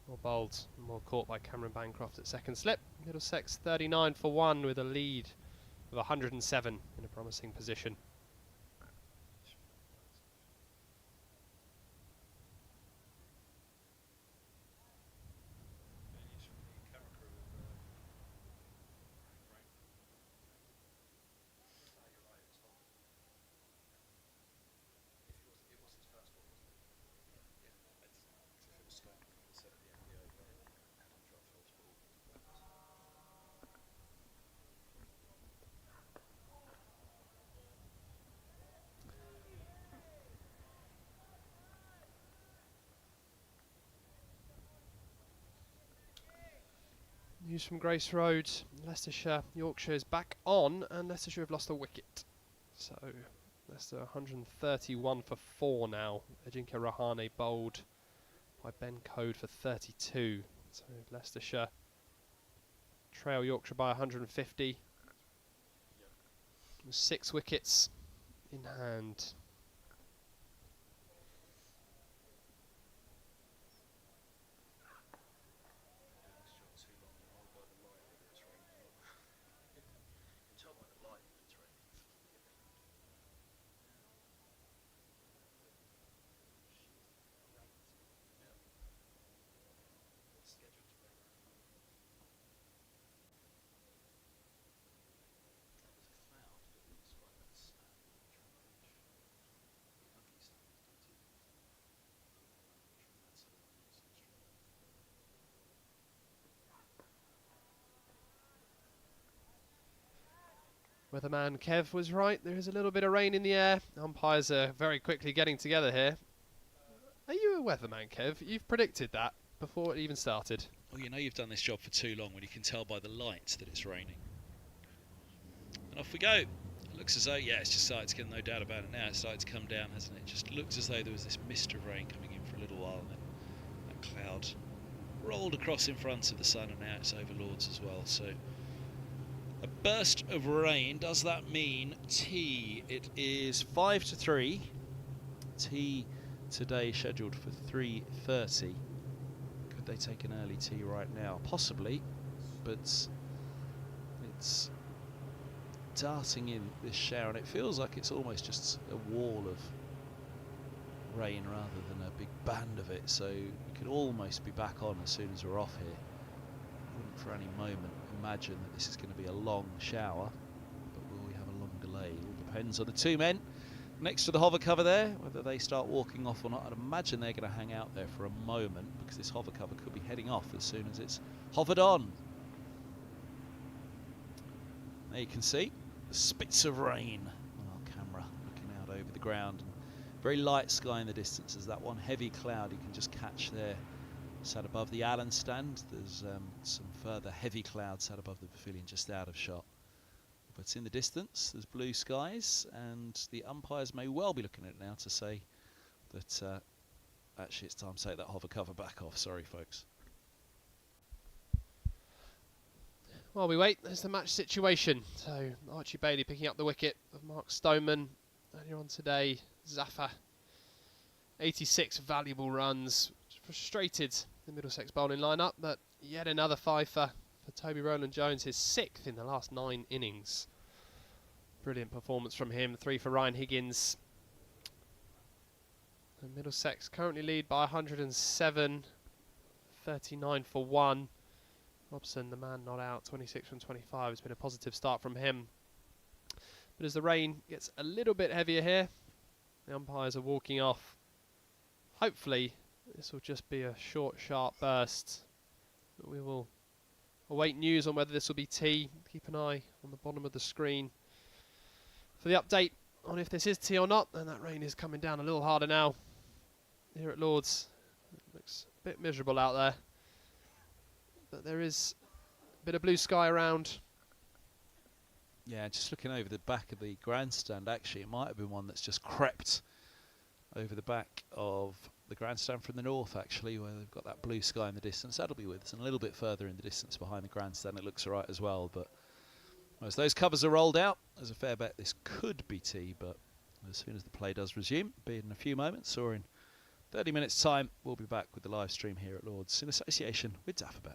More bowled, more caught by Cameron Bancroft at second slip. Middlesex 39 for 1 with a lead of 107 in a promising position. News from Grace Road, Leicestershire, Yorkshire is back on, and Leicestershire have lost a wicket. So Leicester 131 for 4 now. Ajinkya Rahane bowled by Ben Code for 32. So Leicestershire trail Yorkshire by 150. 6 wickets in hand. Weatherman Kev was right, there is a little bit of rain in the air. Umpires are very quickly getting together here. Are you a weatherman, Kev? You've predicted that before it even started. Well, you know you've done this job for too long when you can tell by the light that it's raining. And off we go. It looks as though, yeah, it's just started to get, no doubt about it now, it's started to come down, hasn't it? It just looks as though there was this mist of rain coming in for a little while, and then that cloud rolled across in front of the sun, and now it's over Lords as well. So a burst of rain. Does that mean tea? It is 5 to 3. Tea today scheduled for 3:30. Could they take an early tea right now? Possibly, but it's darting in this shower, and it feels like it's almost just a wall of rain rather than a big band of it. So we could almost be back on as soon as we're off here. I wouldn't for any moment imagine that this is going to be a long shower, but will we have a long delay? It all depends on the two men next to the hover cover there, whether they start walking off or not. I'd imagine they're going to hang out there for a moment, because this hover cover could be heading off as soon as it's hovered on. There you can see the spits of rain on our camera looking out over the ground. And very light sky in the distance. There's that one heavy cloud you can just catch there sat above the Allen stand. There's some further heavy clouds sat above the pavilion just out of shot. But in the distance there's blue skies, and the umpires may well be looking at it now to say that Actually, it's time to take that hover cover back off. Sorry, folks. While we wait, there's the match situation. So Archie Bailey picking up the wicket of Mark Stoneman. Earlier on today, Zafar, 86 valuable runs, which frustrated the Middlesex bowling lineup, but yet another fifer for Toby Roland-Jones, his 6th in the last 9 innings. Brilliant performance from him. 3 for Ryan Higgins. And Middlesex currently lead by 107, 39 for 1. Robson, the man not out, 26 from 25. It's been a positive start from him. But as the rain gets a little bit heavier here, the umpires are walking off. Hopefully, this will just be a short, sharp burst. But we will await news on whether this will be T. Keep an eye on the bottom of the screen for the update on if this is T or not. And that rain is coming down a little harder now here at Lord's. It looks a bit miserable out there, but there is a bit of blue sky around. Yeah, just looking over the back of the grandstand, actually, it might have been one that's just crept over the back of the grandstand from the north, actually, where they've got that blue sky in the distance. That'll be with us, and a little bit further in the distance behind the grandstand, it looks all right as well. But as those covers are rolled out, there's a fair bet this could be T, but as soon as the play does resume, be it in a few moments or in 30 minutes' time, we'll be back with the live stream here at Lord's in association with Daffabet.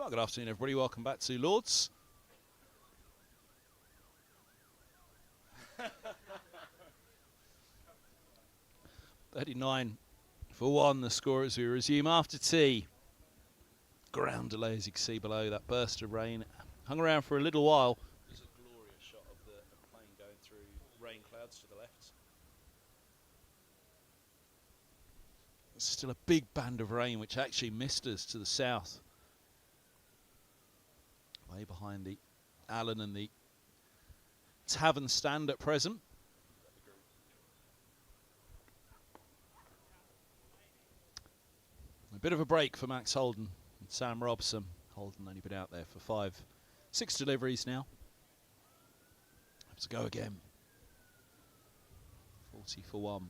Well, good afternoon, everybody. Welcome back to Lords. (39 for 1), the score as we resume after tea. Ground delay, as you can see below, that burst of rain hung around for a little while. There's a glorious shot of the plane going through rain clouds to the left. There's still a big band of rain which actually missed us to the south, way behind the Allen and the Tavern stand at present. A bit of a break for Max Holden and Sam Robson. Holden only been out there for 6 deliveries now. Let's go again. 40 for 1.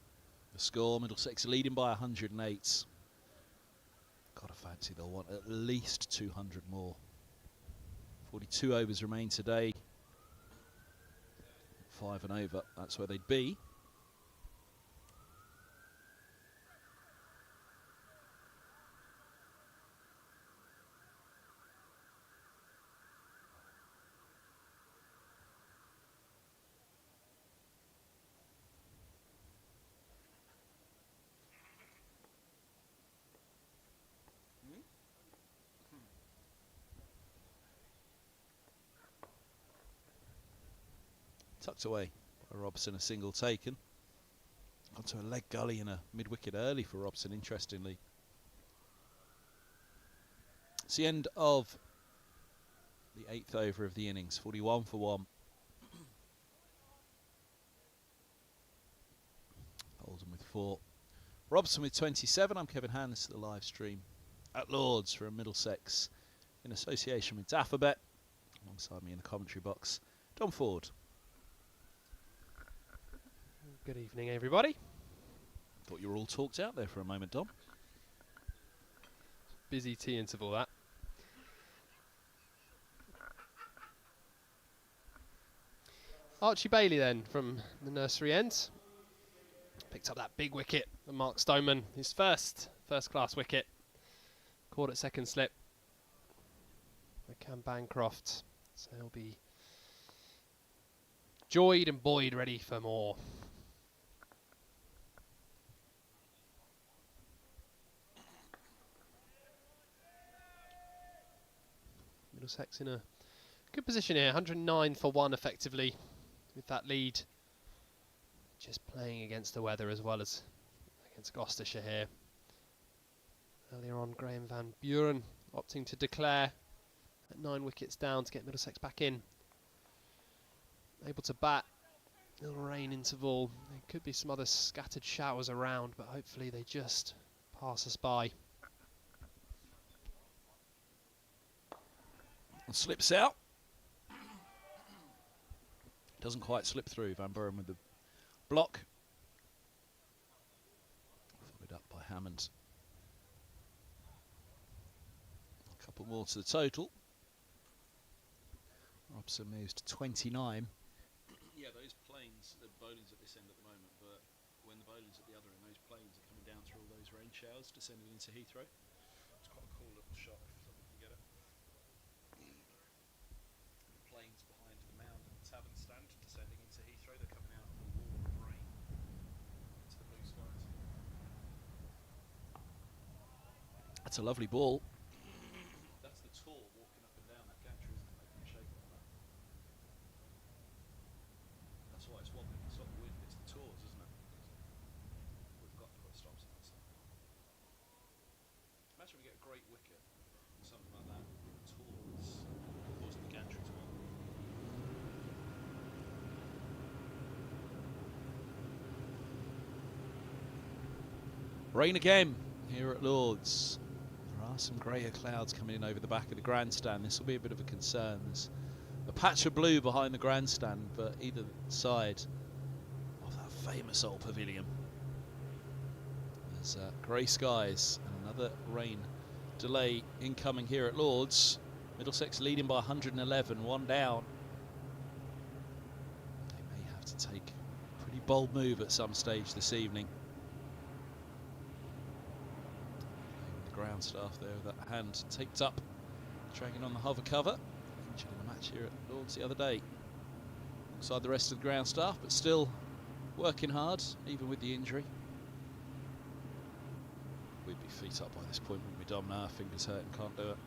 The score, Middlesex leading by 108. Gotta fancy they'll want at least 200 more. 42 overs remain today. 5 and over, that's where they'd be. Tucked away by Robson, a single taken. Onto a leg gully and a mid-wicket early for Robson, interestingly. It's the end of the 8th over of the innings, 41 for 1. Holden with 4. Robson with 27. I'm Kevin Hand. This is the live stream at Lords from Middlesex in association with Daffabet. Alongside me in the commentary box, Dom Ford. Good evening, everybody. Thought you were all talked out there for a moment, Dom. Busy tea interval, that. Archie Bailey then from the nursery end. Picked up that big wicket from Mark Stoneman. His first class wicket. Caught at second slip. Cam Bancroft. So he'll be joyed and buoyed, ready for more. Middlesex in a good position here, 109 for 1 effectively with that lead. Just playing against the weather as well as against Gloucestershire here. Earlier on, Graham Van Buren opting to declare at 9 wickets down to get Middlesex back in. Able to bat, little rain interval. There could be some other scattered showers around, but hopefully they just pass us by. Slips out. Doesn't quite slip through. Van Buren with the block. Followed up by Hammond. A couple more to the total. Robson moves to 29. Yeah, those planes, the bowling's at this end at the moment, but when the bowling's at the other end, those planes are coming down through all those rain showers descending into Heathrow. It's quite a cool little shot if someone can get it. Planes behind the mound and the tavern stand descending into Heathrow. They're coming out of a wall of rain into the blue skies. That's a lovely ball. That's the tour walking up and down that gantry, isn't it? Making a shape like that. That's why it's wobbling. It's not the wind, it's the tours, isn't it? We've got to put stops on that stuff. Imagine we get a great wicket or something like that. The tours causing the gantry to wobble. Rain again here at Lords. There are some greyer clouds coming in over the back of the grandstand. This will be a bit of a concern. There's a patch of blue behind the grandstand, but either side of that famous old pavilion. There's grey skies and another rain delay incoming here at Lords. Middlesex leading by 111, 1 down. They may have to take a pretty bold move at some stage this evening. The ground staff there with that hand taped up dragging on the hover cover. Featured in a match here at Lords the other day. Alongside the rest of the ground staff, but still working hard, even with the injury. We'd be feet up by this point, wouldn't we, Dom? Now fingers hurt and can't do it.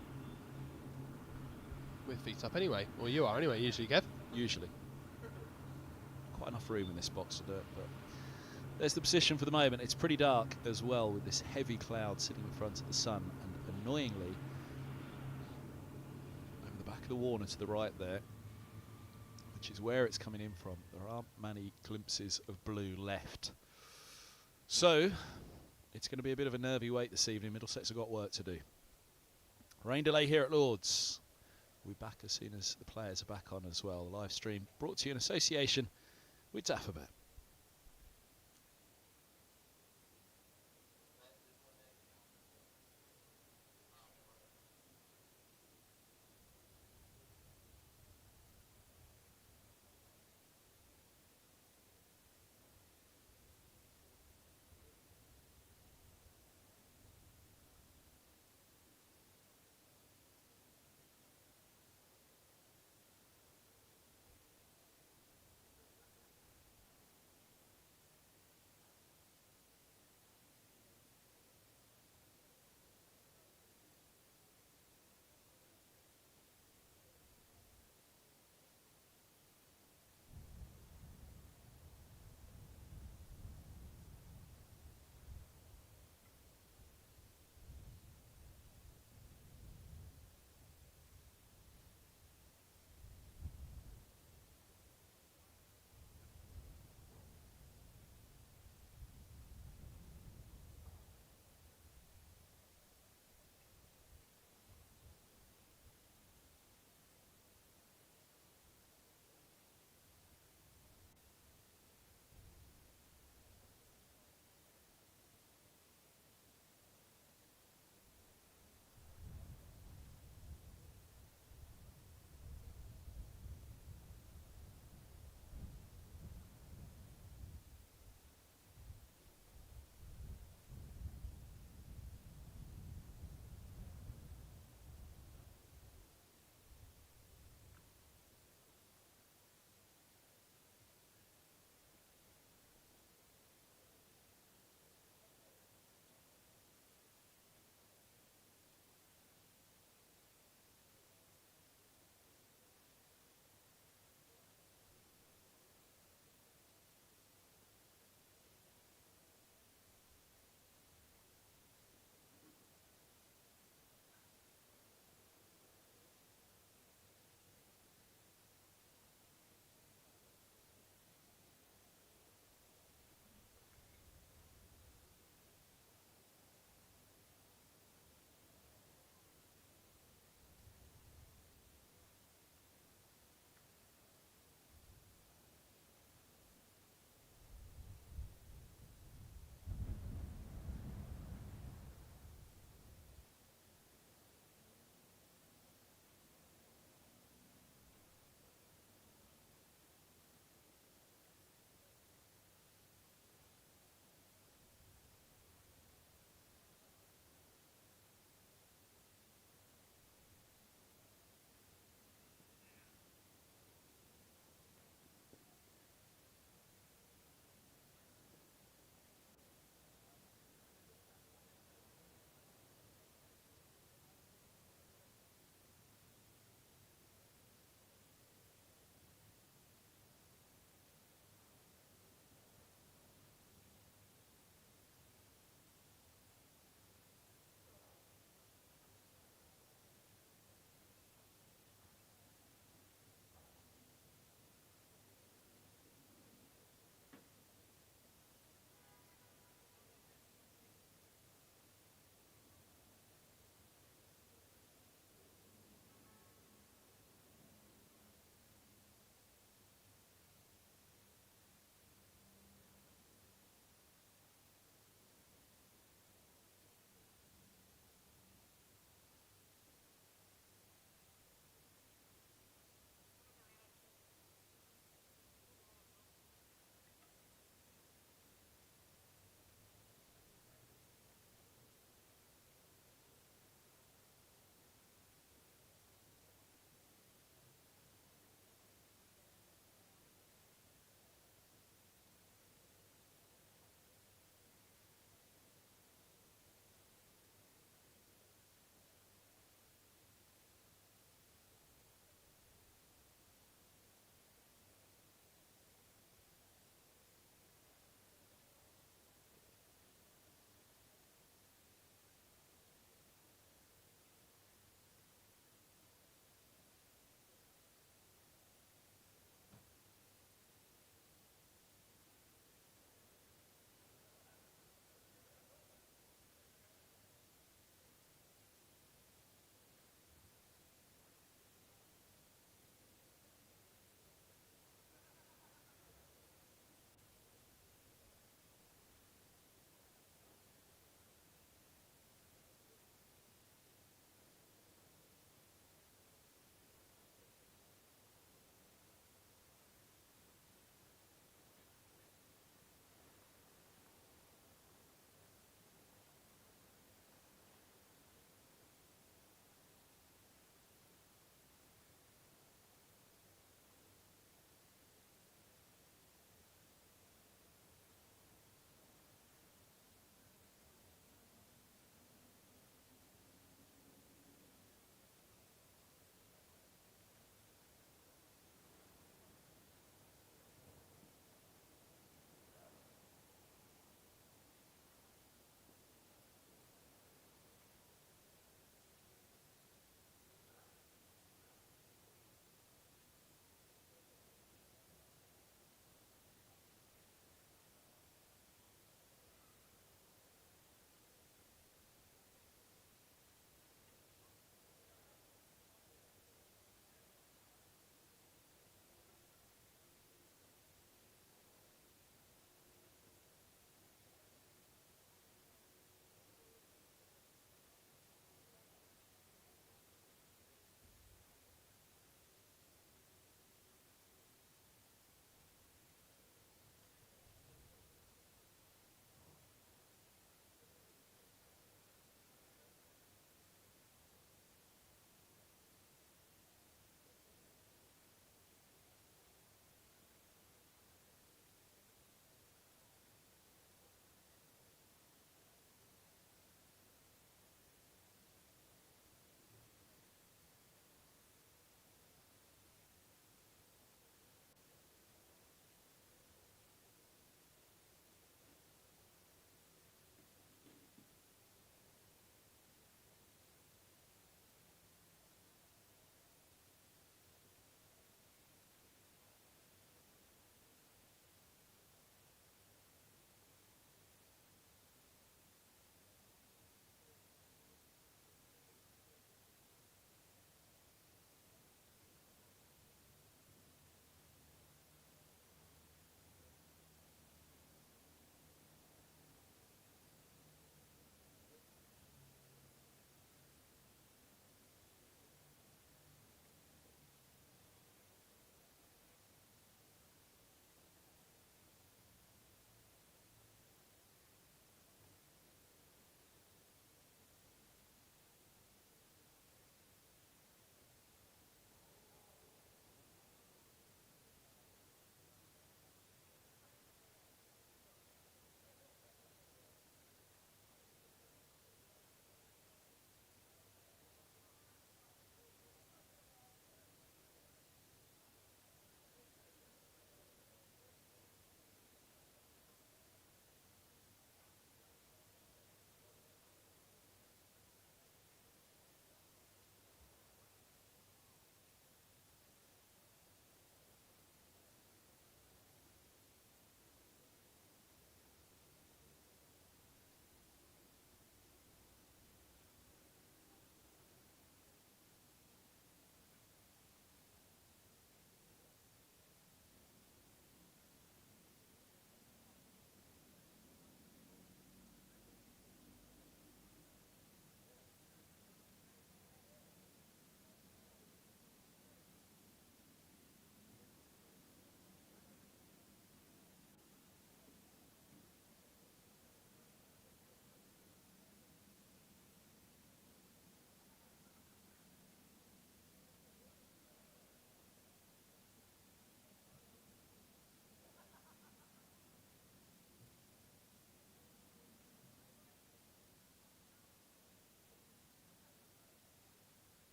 With feet up anyway, or you are anyway, usually, Kev. Usually. Quite enough room in this box to do it, but there's the position for the moment. It's pretty dark as well, with this heavy cloud sitting in front of the sun, and annoyingly, over the back of the Warner to the right there, which is where it's coming in from, there aren't many glimpses of blue left. So, it's going to be a bit of a nervy wait this evening. Middlesex have got work to do. Rain delay here at Lords. We'll be back as soon as the players are back on as well. The live stream brought to you in association with Daffabet.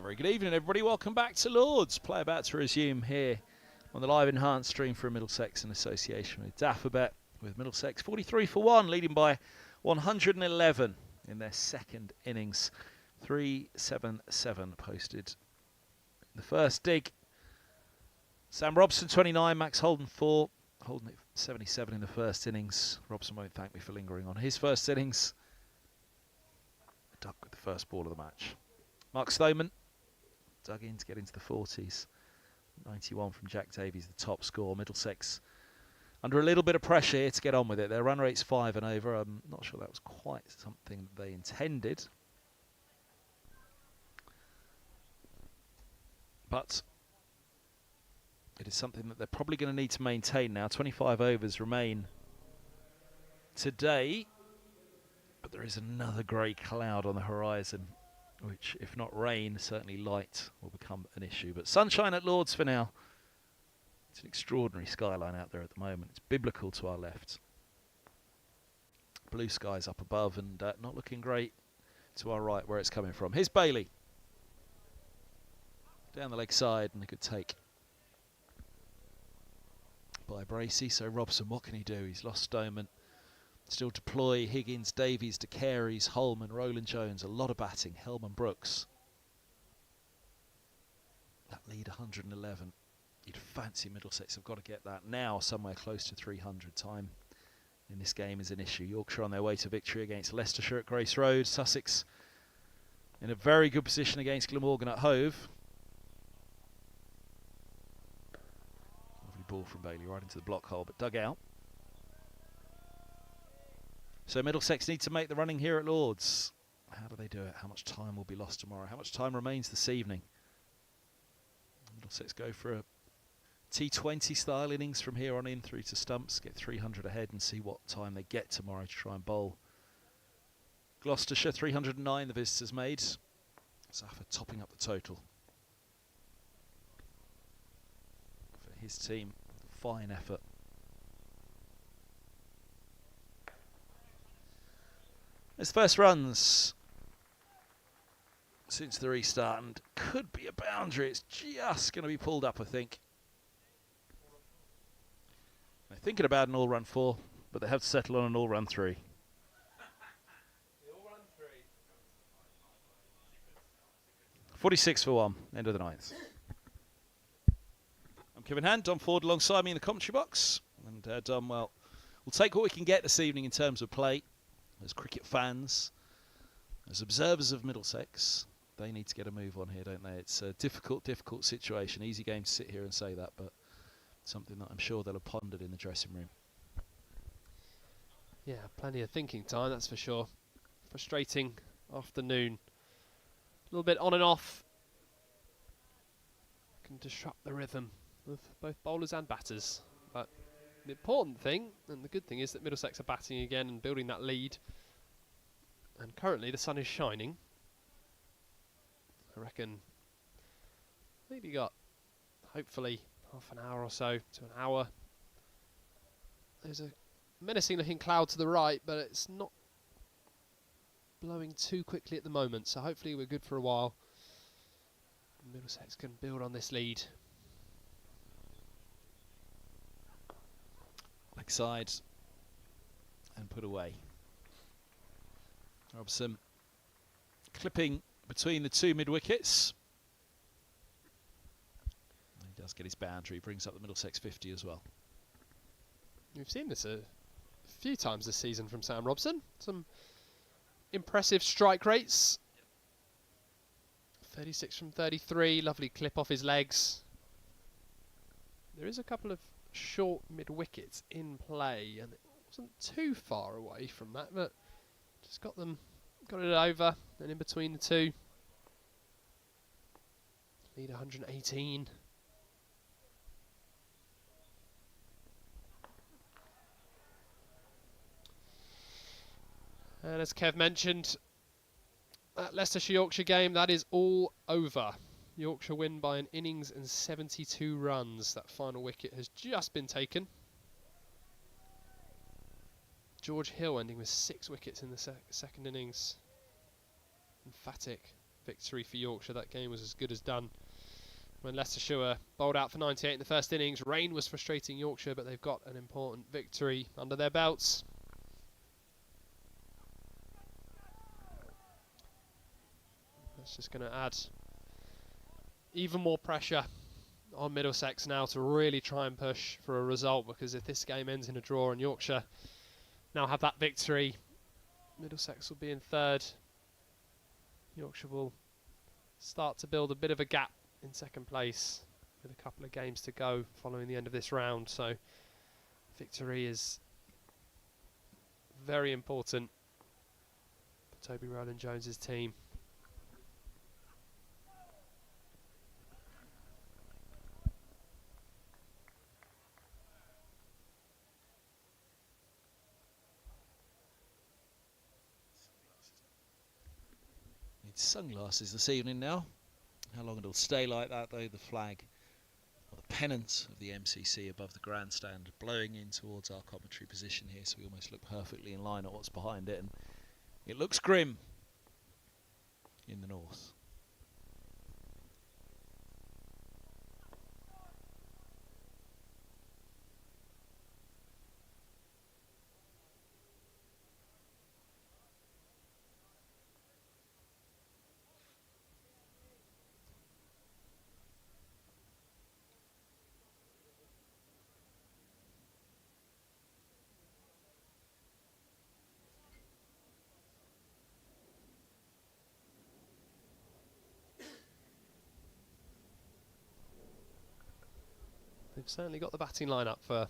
Very good evening, everybody. Welcome back to Lords. Play about to resume here on the live enhanced stream from Middlesex in association with Daffabet, with Middlesex 43 for 1, leading by 111 in their second innings. 377 posted in the first dig. Sam Robson 29, Max Holden 4. Holden at 77 in the first innings. Robson won't thank me for lingering on his first innings. Duck with the first ball of the match. Mark Stoneman dug in to get into the 40s. 91 from Jack Davies, the top score. Middlesex under a little bit of pressure here to get on with it. Their run rate's 5 and over. I'm not sure that was quite something they intended. But it is something that they're probably going to need to maintain now. 25 overs remain today. But there is another grey cloud on the horizon, which, if not rain, certainly light will become an issue. But sunshine at Lords for now. It's an extraordinary skyline out there at the moment. It's biblical to our left. Blue skies up above and not looking great to our right where it's coming from. Here's Bailey. Down the leg side and a good take by Bracey. So Robson, what can he do? He's lost Stoneman. Still deploy Higgins, Davies, De Carey's, Holman, Roland-Jones. A lot of batting. Hellman, Brooks. That lead 111. You'd fancy Middlesex have got to get that now somewhere close to 300. Time in this game is an issue. Yorkshire on their way to victory against Leicestershire at Grace Road. Sussex in a very good position against Glamorgan at Hove. Lovely ball from Bailey right into the block hole, but dug out. So Middlesex need to make the running here at Lords. How do they do it? How much time will be lost tomorrow? How much time remains this evening? Middlesex go for a T20 style innings from here on in through to stumps, get 300 ahead and see what time they get tomorrow to try and bowl. Gloucestershire 309 the visitors made. Zaffa topping up the total for his team. Fine effort. His first runs since the restart, and could be a boundary. It's just going to be pulled up, I think. They're thinking about an all-run 4, but they have to settle on an all-run 3. 46 for 1, end of the 9th. I'm Kevin Hand, Don Ford alongside me in the commentary box. And Don, well, we'll take what we can get this evening in terms of play. As cricket fans, as observers of Middlesex, they need to get a move on here, don't they? It's a difficult situation. Easy game to sit here and say that, but something that I'm sure they'll have pondered in the dressing room. Yeah, plenty of thinking time, that's for sure. Frustrating afternoon. A little bit on and off. Can disrupt the rhythm of both bowlers and batters. But the important thing, and the good thing, is that Middlesex are batting again and building that lead. And currently the sun is shining. I reckon maybe got hopefully half an hour or so to an hour. There's a menacing looking cloud to the right, but it's not blowing too quickly at the moment, so hopefully we're good for a while. Middlesex can build on this lead. Leg side and put away. Robson clipping between the two mid wickets. He does get his boundary, brings up the Middlesex 50 as well. We've seen this a few times this season from Sam Robson. Some impressive strike rates. 36 from 33, lovely clip off his legs. There is a couple of short mid wickets in play, and it wasn't too far away from that, but just got it over and in between the two. Lead 118. And as Kev mentioned, that Leicestershire-Yorkshire game, that is all over. Yorkshire win by an innings and 72 runs. That final wicket has just been taken. George Hill ending with 6 wickets in the second innings. Emphatic. victory for Yorkshire. That game was as good as done when Leicestershire were bowled out for 98 in the first innings. Rain was frustrating Yorkshire, but they've got an important victory under their belts. That's just going to add even more pressure on Middlesex now to really try and push for a result, because if this game ends in a draw and Yorkshire now have that victory, Middlesex will be in third. Yorkshire will start to build a bit of a gap in second place with a couple of games to go following the end of this round, so victory is very important for Toby Roland-Jones' team. Need sunglasses this evening now. How long it'll stay like that though, the flag or the pennant of the MCC above the grandstand blowing in towards our commentary position here, so we almost look perfectly in line at what's behind it, and it looks grim in the north. They've certainly got the batting lineup for an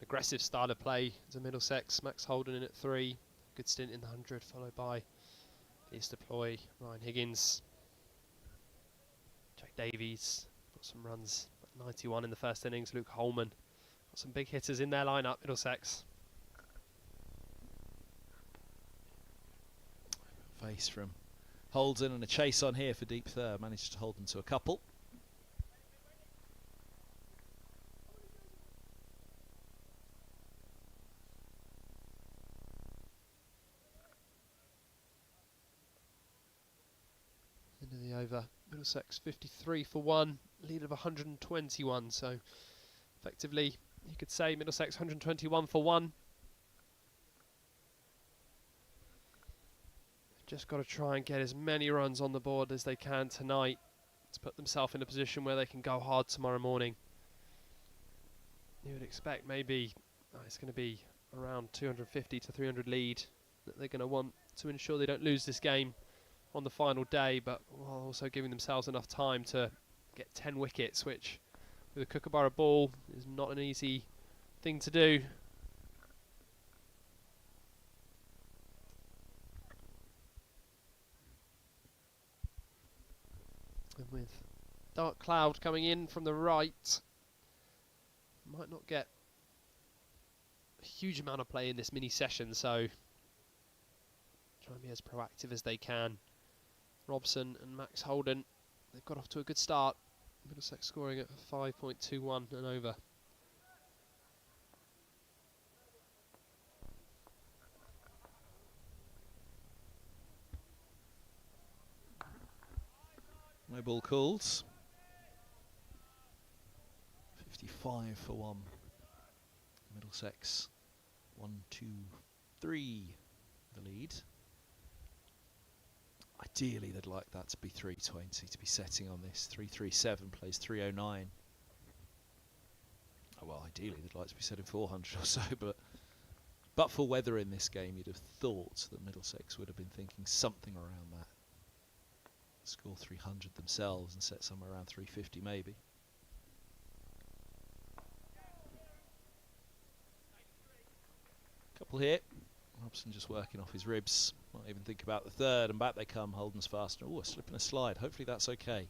aggressive style of play to Middlesex. Max Holden in at 3, good stint in the 100, followed by East deploy Ryan Higgins. Jack Davies got some runs, 91 in the first innings. Luke Holman got some big hitters in their lineup, Middlesex. Face from Holden and a chase on here for deep third, managed to hold them to a couple. End of the over, Middlesex 53 for 1, lead of 121, so effectively you could say Middlesex 121 for 1. Just got to try and get as many runs on the board as they can tonight to put themselves in a position where they can go hard tomorrow morning. You would expect maybe it's going to be around 250 to 300 lead that they're going to want to ensure they don't lose this game on the final day, but while also giving themselves enough time to get 10 wickets, which with a Kookaburra ball is not an easy thing to do. And with dark cloud coming in from the right, might not get a huge amount of play in this mini session, so try and be as proactive as they can. Robson and Max Holden, they've got off to a good start. Middlesex scoring at 5.21 and over. No ball called. 55 for 1. Middlesex 1, 2, 3 the lead. Ideally they'd like that to be 320 to be setting on this. 337 plays 309. Oh, well, ideally they'd like to be setting 400 or so, but for weather in this game you'd have thought that Middlesex would have been thinking something around that. Score 300 themselves and set somewhere around 350 maybe. Couple here. Robson just working off his ribs. Not even think about the third, and back they come. Holden's faster. Oh, a slip and a slide. Hopefully that's okay.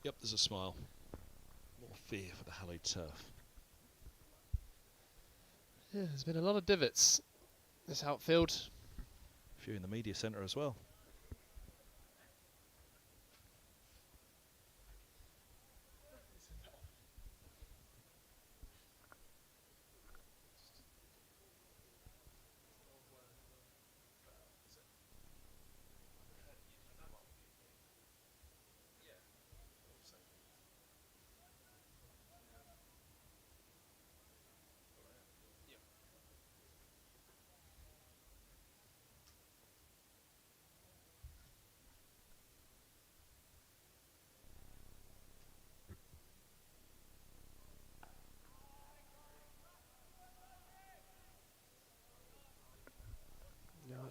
Yep, there's a smile. More fear for the hallowed turf. Yeah, there's been a lot of divots this outfield. A few in the media centre as well.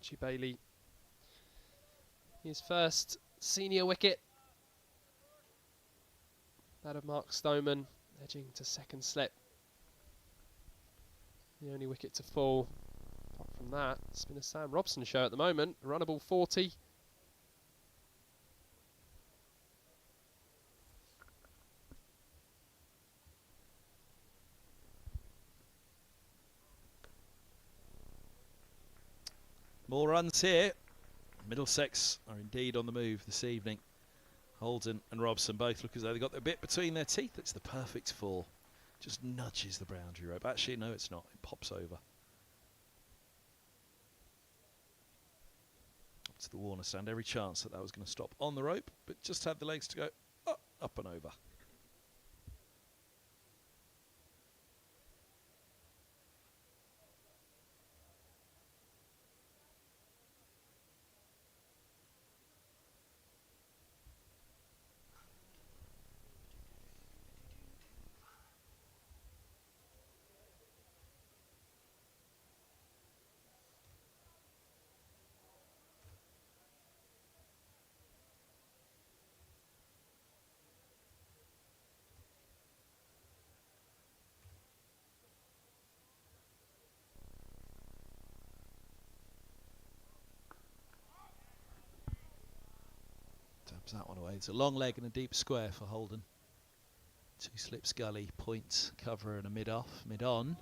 Archie Bailey. His first senior wicket. That of Mark Stoneman, edging to second slip. The only wicket to fall. Apart from that, spinner Sam Robson show at the moment. A runnable 40. More runs here. Middlesex are indeed on the move this evening. Holden and Robson both look as though they've got a bit between their teeth. It's the perfect fall. Just nudges the boundary rope. Actually, no, it's not. It pops over. Up to the Warner stand. Every chance that was going to stop on the rope, but just had the legs to go up and over. Taps that one away. It's a long leg and a deep square for Holden. Two slips gully, point, cover and a mid-off, mid-on.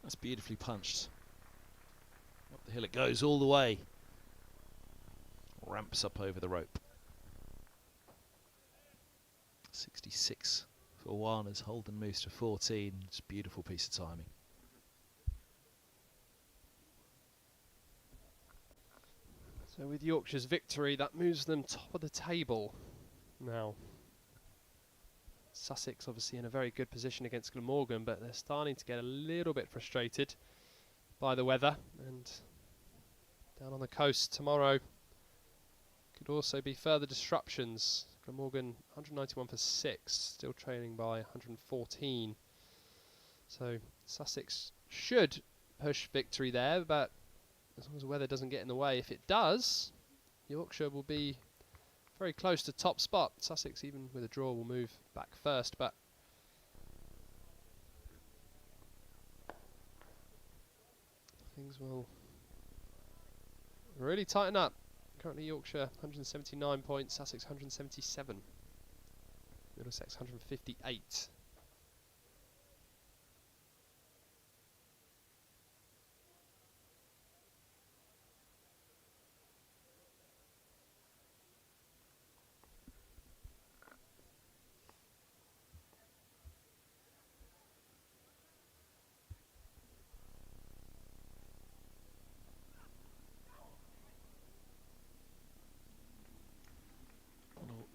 That's beautifully punched. Up the hill it goes all the way. Ramps up over the rope. 66 for Warner's. Holden moves to 14. It's a beautiful piece of timing. So with Yorkshire's victory, that moves them top of the table now. Sussex obviously in a very good position against Glamorgan, but they're starting to get a little bit frustrated by the weather, and down on the coast tomorrow could also be further disruptions. Glamorgan 191 for 6, still trailing by 114. So Sussex should push victory there, but as long as the weather doesn't get in the way, if it does, Yorkshire will be very close to top spot. Sussex, even with a draw, will move back first, but things will really tighten up. Currently Yorkshire 179 points, Sussex 177, Middlesex 158.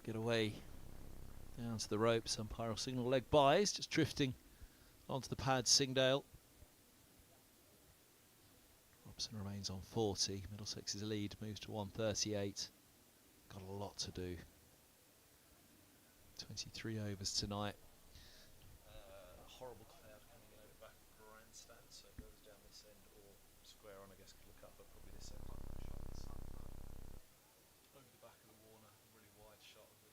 Get away down to the ropes. Umpire signal leg buys, just drifting onto the pad. Singdale. Robson remains on 40. Middlesex's lead moves to 138. Got a lot to do. 23 overs tonight. Horrible cloud coming in over the back of the grandstand, so it goes down this end or square on, I guess, could look up, but probably this end. Over the back of the Warner, really wide shot of the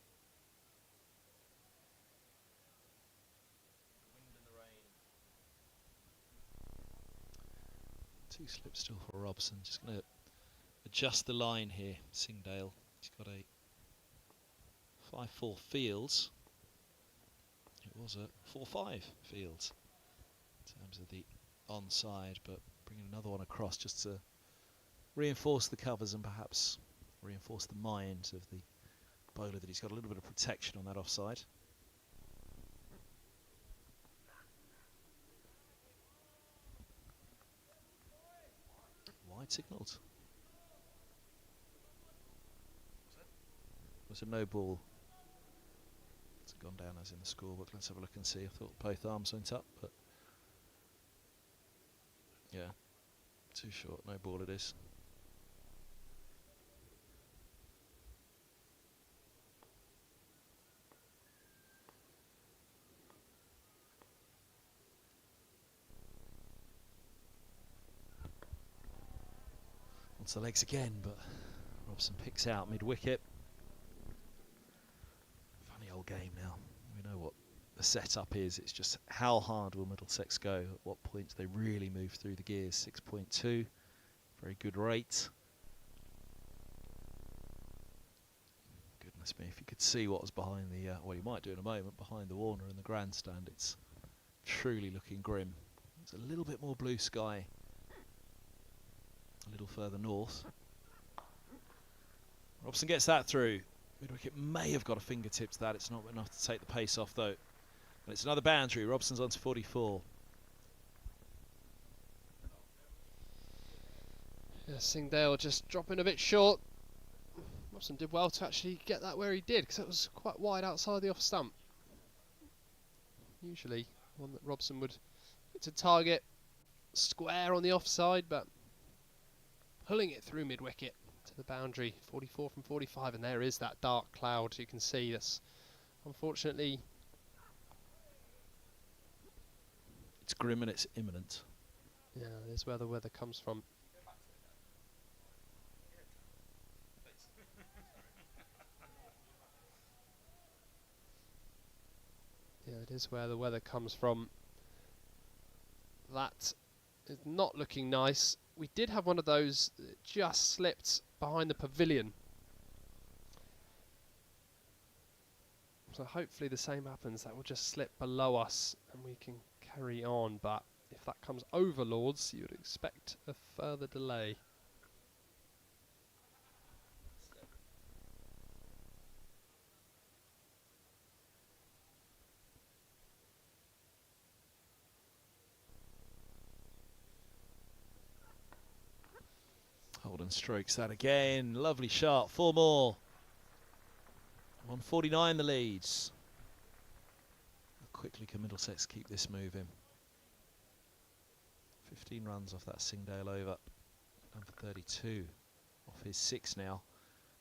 wind and the rain. Two slips still for Robson. Just going to adjust the line here. Singdale. He's got a 5-4 Fields. It was a 4-5 Fields in terms of the onside, but bringing another one across just to reinforce the covers and perhaps reinforce the mind of the bowler that he's got a little bit of protection on that offside. Wide signalled. was a no ball. It's gone down as in the scorebook. Let's have a look and see. I thought both arms went up, but yeah, too short. No ball it is. Onto the legs again, but Robson picks out mid-wicket. Funny old game now. We know what the setup is. It's just how hard will Middlesex go? At what point do they really move through the gears? 6.2, very good rate. Goodness me, if you could see what was behind the, well, you might do in a moment, behind the Warner and the grandstand. It's truly looking grim. There's a little bit more blue sky a little further north. Robson gets that through. Mid-wicket may have got a fingertip to that. It's not enough to take the pace off, though. And it's another boundary. Robson's on to 44. Yeah, Singdale just dropping a bit short. Robson did well to actually get that where he did, because it was quite wide outside the off stump. Usually one that Robson would hit to target square on the offside, but pulling it through mid-wicket to the boundary, 44 from 45, and there is that dark cloud you can see. That's unfortunately, it's grim and it's imminent. yeah, there's where the weather comes from. Yeah, it is where the weather comes from. That is not looking nice. We did have one of those that just slipped behind the pavilion. So hopefully the same happens. That will just slip below us and we can carry on. But if that comes over Lords, you would expect a further delay. Holden strokes that again. Lovely shot. 4 more. 149 the leads. How quickly can Middlesex keep this moving? 15 runs off that Singdale over. Down for 32 off his 6 now.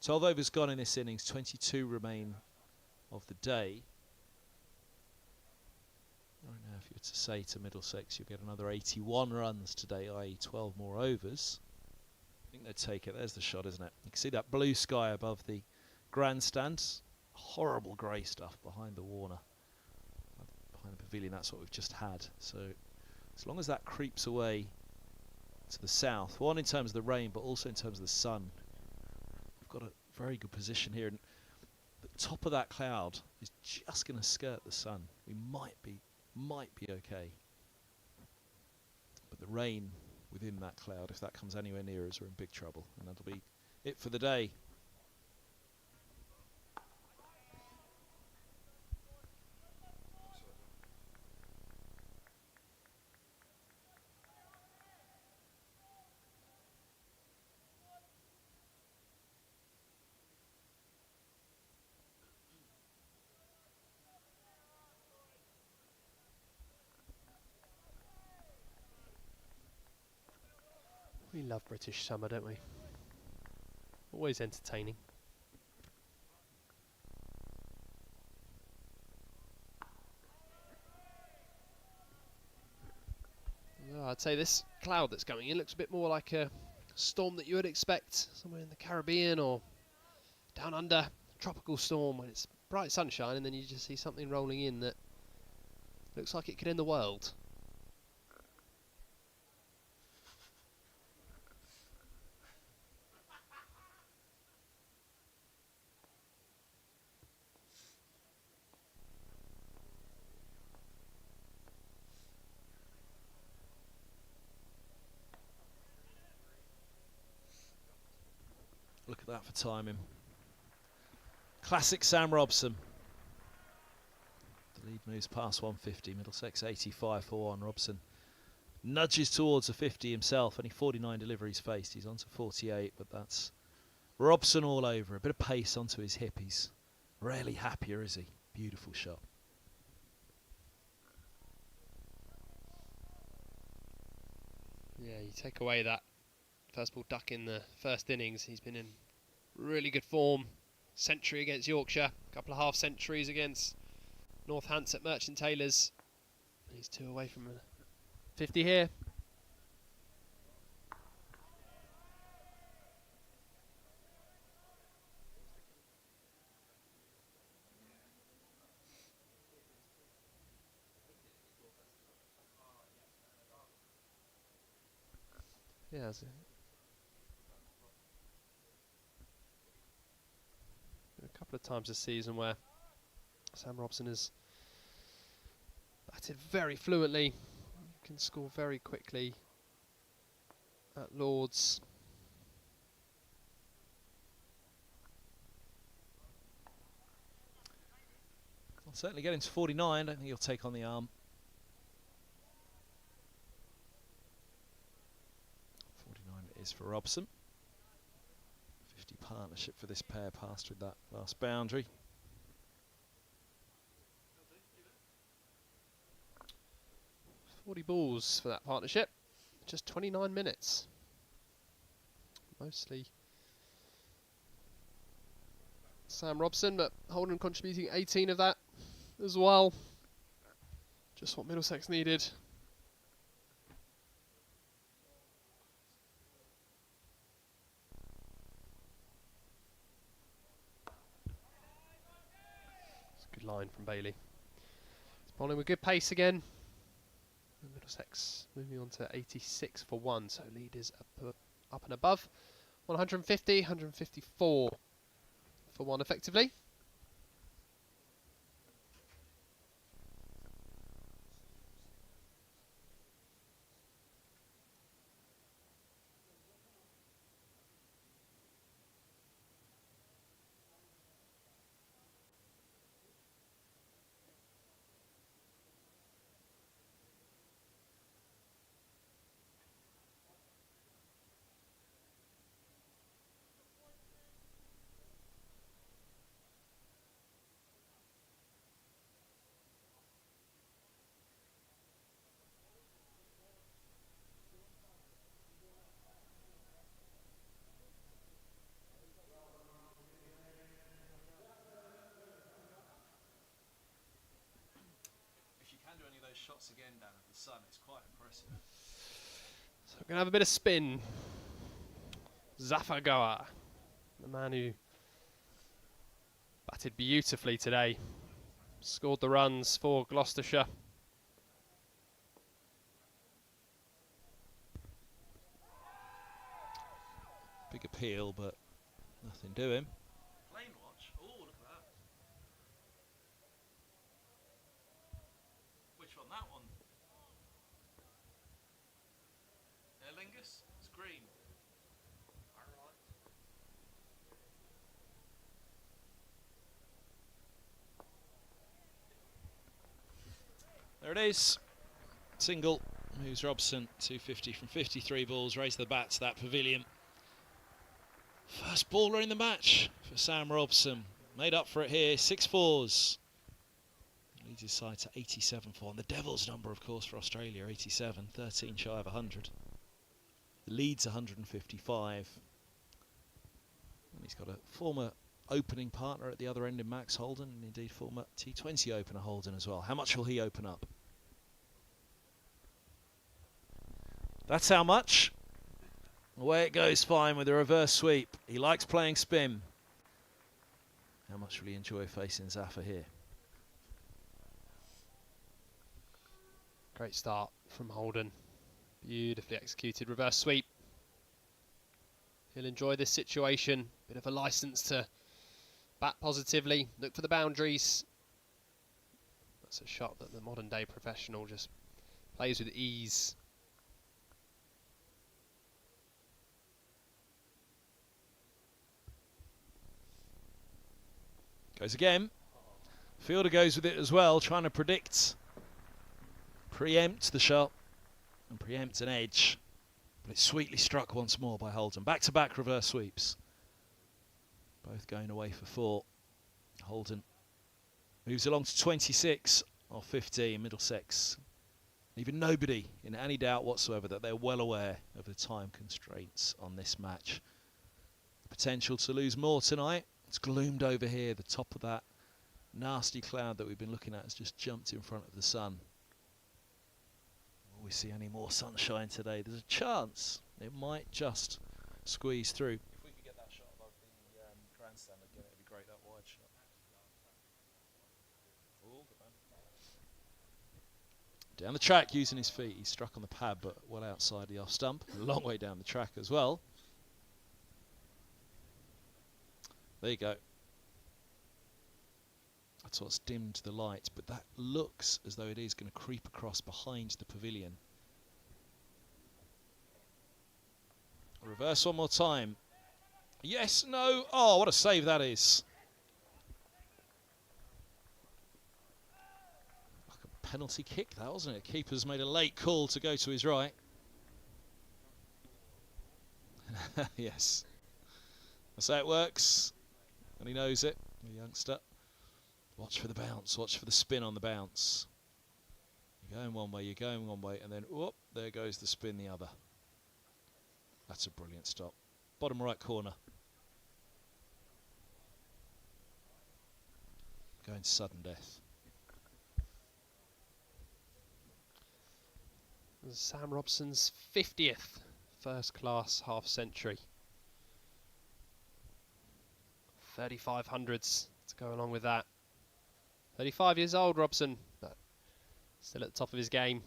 12 overs gone in this innings. 22 remain of the day. Right now, if you were to say to Middlesex, you'll get another 81 runs today, i.e. 12 more overs. I think they'd take it. There's the shot, isn't it? You can see that blue sky above the grandstand. Horrible grey stuff behind the Warner. Behind the pavilion, that's what we've just had. So as long as that creeps away to the south, one in terms of the rain, but also in terms of the sun, we've got a very good position here. And the top of that cloud is just going to skirt the sun. We might be okay. But the rain within that cloud, if that comes anywhere near us, we're in big trouble, and that'll be it for the day. We love British summer, don't we? Always entertaining. I'd say this cloud that's going in looks a bit more like a storm that you would expect somewhere in the Caribbean or down under. Tropical storm when it's bright sunshine and then you just see something rolling in that looks like it could end the world. Look at that for timing. Classic Sam Robson. The lead moves past 150. Middlesex 85 for 1. Robson nudges towards a 50 himself. Only 49 deliveries faced. He's on to 48, but that's Robson all over, a bit of pace onto his hip. He's rarely happier, is he? Beautiful shot. Yeah, you take away that first ball duck in the first innings. He's been in really good form. Century against Yorkshire, a couple of half centuries against Northampton at Merchant Taylors. He's 2 away from a 50 here. Yeah, been a couple of times this season where Sam Robson has batted very fluently, can score very quickly at Lords. I'll certainly get him to 49. I don't think he'll take on the arm. 49 it is for Robson. 50 partnership for this pair, passed with that last boundary. $40 for that partnership. Just 29 minutes. Mostly Sam Robson, but Holden contributing 18 of that as well. Just what Middlesex needed. It's a good line from Bailey. He's bowling with good pace again. And Middlesex moving on to 86 for 1, so lead is up and above. 150, 154 for 1 effectively. Shots again down at the sun, it's quite impressive. So we're going to have a bit of spin. Zafar Goa, the man who batted beautifully today, scored the runs for Gloucestershire. Big appeal, but nothing doing. Lane watch. Oh, look at that. Which one? That one? Aer Lingus? It's green. Alright. There it is. Single. Moves Robson. 250 from 53 balls. Raise the bat to that pavilion. First baller in the match for Sam Robson. Made up for it here. 6 fours. Leads his side to 87 for 1. The Devils' number, of course, for Australia, 87. 13 shy of 100. The lead's 155. And he's got a former opening partner at the other end in Max Holden, and indeed former T20 opener Holden as well. How much will he open up? That's how much. Away it goes fine with a reverse sweep. He likes playing spin. How much will he enjoy facing Zafar here? Great start from Holden. Beautifully executed reverse sweep. He'll enjoy this situation. Bit of a license to bat positively, look for the boundaries. That's a shot that the modern day professional just plays with ease. Goes again. Fielder goes with it as well, trying to preempt the shot and preempt an edge. But it's sweetly struck once more by Holden. Back-to-back reverse sweeps. Both going away for 4. Holden moves along to 26 of 15. Middlesex, even nobody in any doubt whatsoever that they're well aware of the time constraints on this match. Potential to lose more tonight. It's gloomed over here. The top of that nasty cloud that we've been looking at has just jumped in front of the sun. Will we see any more sunshine today? There's a chance it might just squeeze through. If we could get that shot above the grandstand again, it'd be great, that wide shot. Oh, good man. Down the track using his feet. He struck on the pad, but well outside the off stump. A long way down the track as well. There you go. That's what's dimmed the light, but that looks as though it is going to creep across behind the pavilion. Reverse one more time. Yes, no. Oh, what a save that is. Like a penalty kick, that wasn't it? Keeper's made a late call to go to his right. Yes. That's how it works. And he knows it, the youngster. Watch for the bounce, watch for the spin on the bounce. You're going one way, you're going one way, and then, whoop, there goes the spin the other. That's a brilliant stop. Bottom right corner. Going sudden death. Sam Robson's 50th first-class half-century. 3500s to go along with that. 35 years old, Robson, but still at the top of his game.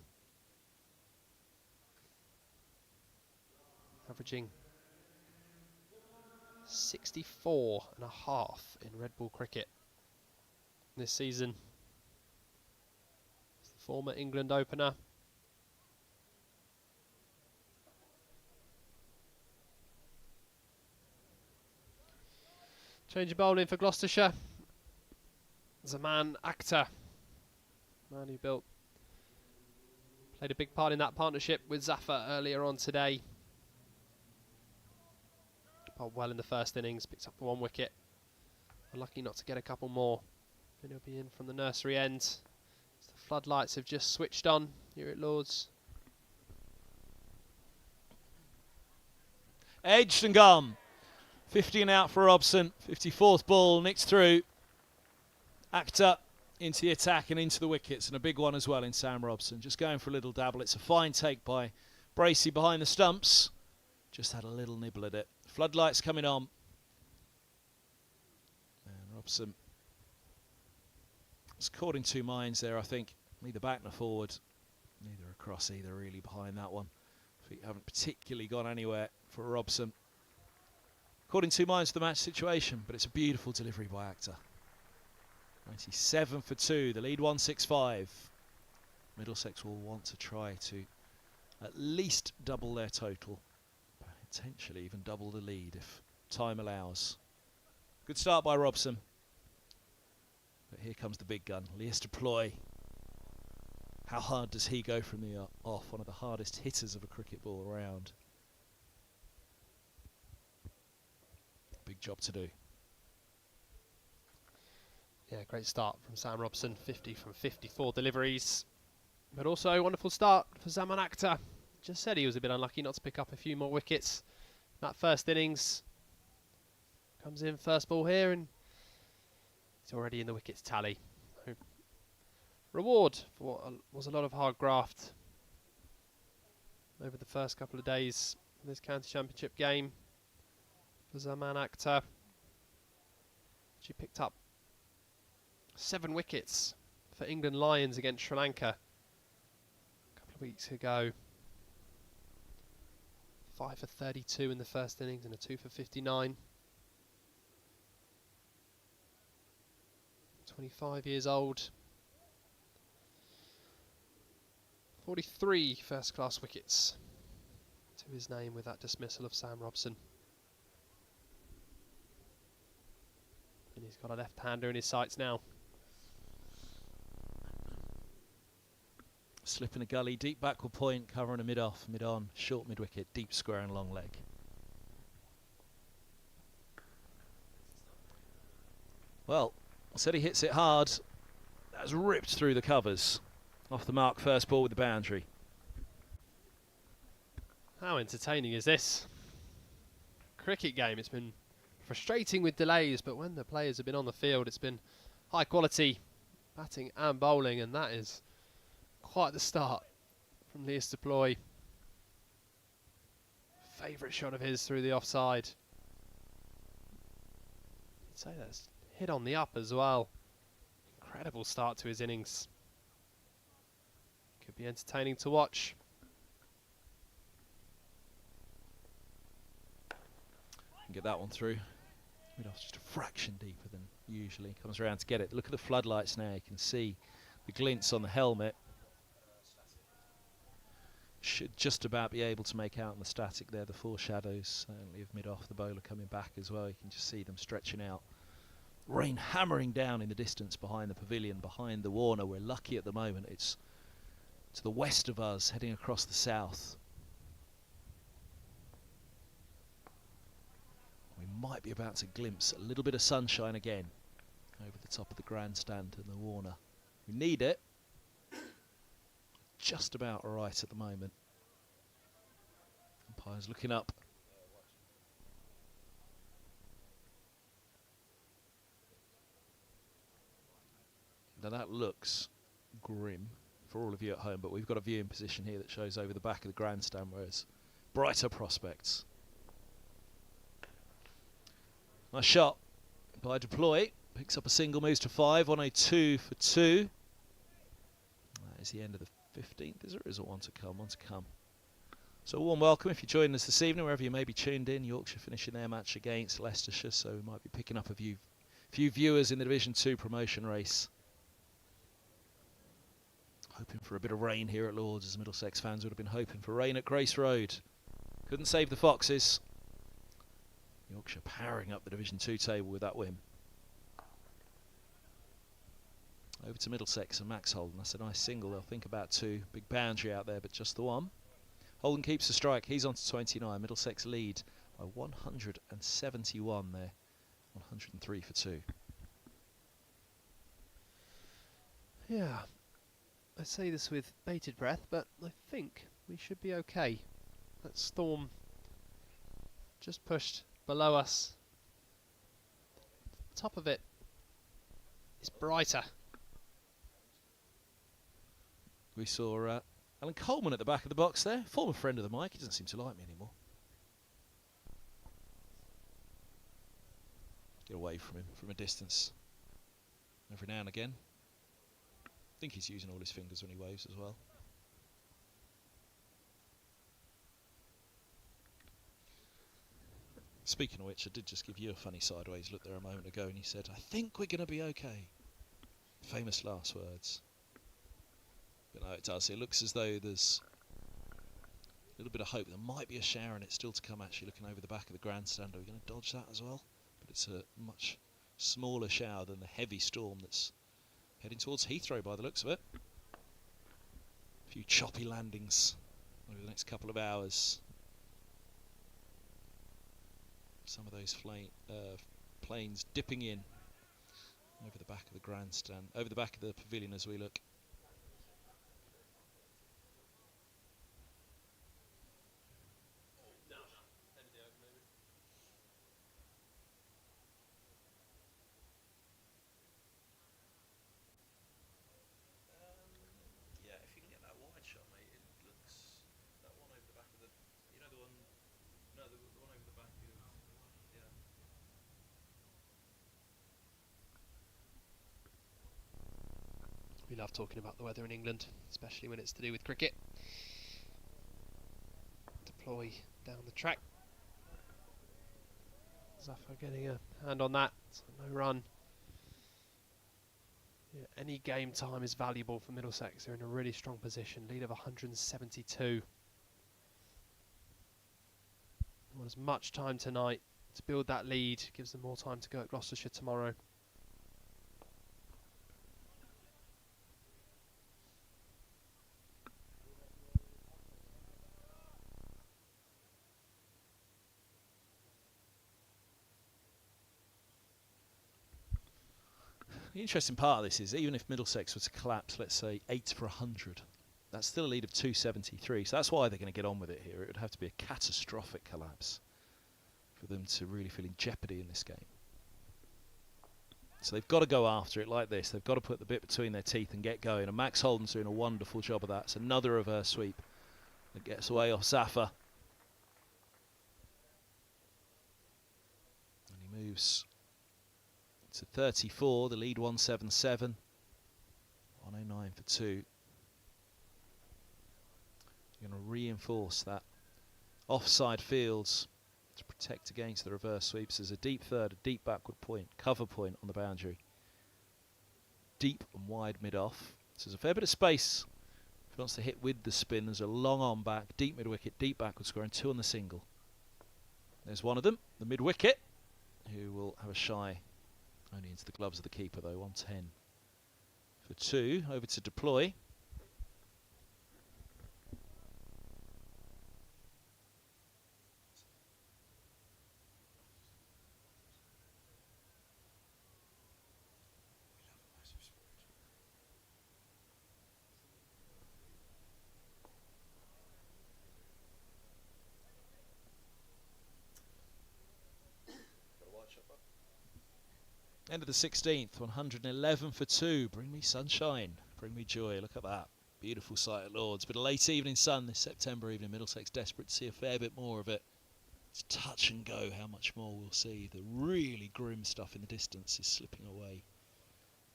Averaging 64.5 in red ball cricket this season. He's the former England opener. Change of bowling for Gloucestershire. Zaman Akhtar, man who played a big part in that partnership with Zafar earlier on today. Bowled well in the first innings, picked up 1 wicket. Unlucky not to get a couple more. Then he'll be in from the nursery end. The floodlights have just switched on here at Lords. Edged and gone. 50 and out for Robson. 54th ball, nicked through. Akhtar into the attack and into the wickets, and a big one as well in Sam Robson. Just going for a little dabble. It's a fine take by Bracey behind the stumps. Just had a little nibble at it. Floodlights coming on. And Robson was caught in 2 minds there, I think. Neither back nor forward. Neither across either, really, behind that one. Feet haven't particularly gone anywhere for Robson. Caught in 2 minds of the match situation, but it's a beautiful delivery by Akhtar. 97 for 2, the lead 165. Middlesex will want to try to at least double their total, potentially even double the lead if time allows. Good start by Robson. But here comes the big gun, Leicester Ploy. How hard does he go from the off? One of the hardest hitters of a cricket ball around. Big job to do. Yeah, great start from Sam Robson, 50 from 54 deliveries. But also a wonderful start for Zaman Akhtar. Just said he was a bit unlucky not to pick up a few more wickets. That first innings comes in first ball here and he's already in the wickets tally. Reward for what was a lot of hard graft over the first couple of days of this county championship game for Zaman Akhtar. She picked up 7 wickets for England Lions against Sri Lanka a couple of weeks ago. 5 for 32 in the first innings and a 2 for 59. 25 years old. 43 first-class wickets to his name with that dismissal of Sam Robson. And he's got a left-hander in his sights now. Slip in a gully, deep backward point, covering a mid-off, mid-on, short mid-wicket, deep square and long leg. Well, said he hits it hard. That's ripped through the covers. Off the mark, first ball with the boundary. How entertaining is this cricket game? It's been frustrating with delays, but when the players have been on the field, it's been high quality batting and bowling, and that is quite the start from Lewis Deploy. Favourite shot of his through the offside. I'd say that's hit on the up as well. Incredible start to his innings. Could be entertaining to watch. Get that one through. Mid-off's just a fraction deeper than usually. Comes around to get it. Look at the floodlights now. You can see the glints on the helmet. Should just about be able to make out in the static there the foreshadows, certainly of mid-off, the bowler coming back as well. You can just see them stretching out. Rain hammering down in the distance behind the pavilion, behind the Warner. We're lucky at the moment. It's to the west of us, heading across the south. We might be about to glimpse a little bit of sunshine again over the top of the grandstand and the Warner. We need it. Just about right at the moment. Umpire's looking up. Now that looks grim for all of you at home, but we've got a viewing position here that shows over the back of the grandstand where it's brighter prospects. Nice shot by Deploy. Picks up a single, moves to 5, 102 for 2. That is the end of the 15th, is there? Is it one to come? One to come. So a warm welcome if you're joining us this evening, wherever you may be tuned in. Yorkshire finishing their match against Leicestershire, so we might be picking up a few viewers in the Division 2 promotion race. Hoping for a bit of rain here at Lords, as Middlesex fans would have been hoping for rain at Grace Road. Couldn't save the Foxes. Yorkshire powering up the Division 2 table with that win. Over to Middlesex and Max Holden. That's a nice single. They'll think about 2. Big boundary out there, but just the one. Holden keeps the strike. He's on to 29. Middlesex lead by 171 there. 103 for 2. Yeah, I say this with bated breath, but I think we should be okay. That storm just pushed below us. The top of it is brighter. We saw Alan Coleman at the back of the box there. Former friend of the mic. He doesn't seem to like me anymore. Get away from him from a distance. Every now and again. I think he's using all his fingers when he waves as well. Speaking of which, I did just give you a funny sideways look there a moment ago, and he said, "I think we're going to be okay." Famous last words. But no, it does. It looks as though there's a little bit of hope. There might be a shower and it's still to come, actually, looking over the back of the grandstand. Are we going to dodge that as well? But it's a much smaller shower than the heavy storm that's heading towards Heathrow by the looks of it. A few choppy landings over the next couple of hours. Some of those planes dipping in over the back of the grandstand, over the back of the pavilion as we look. We love talking about the weather in England, especially when it's to do with cricket. Deploy down the track. Zafar getting a hand on that, so no run. Yeah, any game time is valuable for Middlesex. They're in a really strong position, lead of 172. They want as much time tonight to build that lead, gives them more time to go at Gloucestershire tomorrow. The interesting part of this is even if Middlesex were to collapse, let's say 8 for 100, that's still a lead of 273. So that's why they're going to get on with it here. It would have to be a catastrophic collapse for them to really feel in jeopardy in this game. So they've got to go after it like this. They've got to put the bit between their teeth and get going. And Max Holden's doing a wonderful job of that. It's another reverse sweep that gets away off Safa. And he moves to 34, the lead 177. 109 for 2. You're going to reinforce that offside fields to protect against the reverse sweeps. There's a deep third, a deep backward point, cover point on the boundary. Deep and wide mid-off. So there's a fair bit of space if he wants to hit with the spin. There's a long on back, deep mid-wicket, deep backward square, and 2 on the single. There's one of them, the mid-wicket, who will have a shy only into the gloves of the keeper though. 110 for 2. Over to deploy. End of the 16th, 111 for 2. Bring me sunshine, bring me joy. Look at that. Beautiful sight at Lords. But a late evening sun this September evening. Middlesex desperate to see a fair bit more of it. It's touch and go how much more we'll see. The really grim stuff in the distance is slipping away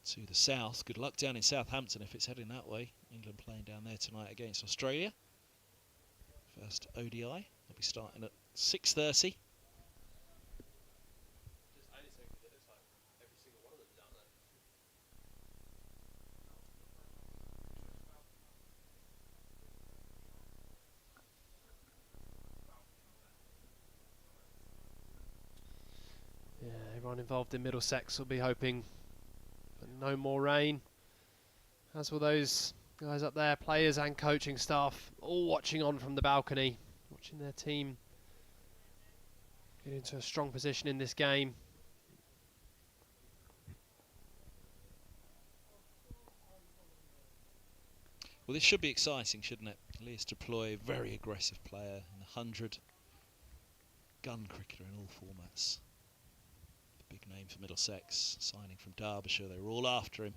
to the south. Good luck down in Southampton if it's heading that way. England playing down there tonight against Australia. First ODI. They'll be starting at 6:30. Everyone involved in Middlesex will be hoping for no more rain. As will those guys up there, players and coaching staff, all watching on from the balcony, watching their team get into a strong position in this game. Well, this should be exciting, shouldn't it? Elias Deploy, very aggressive player in the 100. Gun cricketer in all formats. Big name for Middlesex, signing from Derbyshire. They were all after him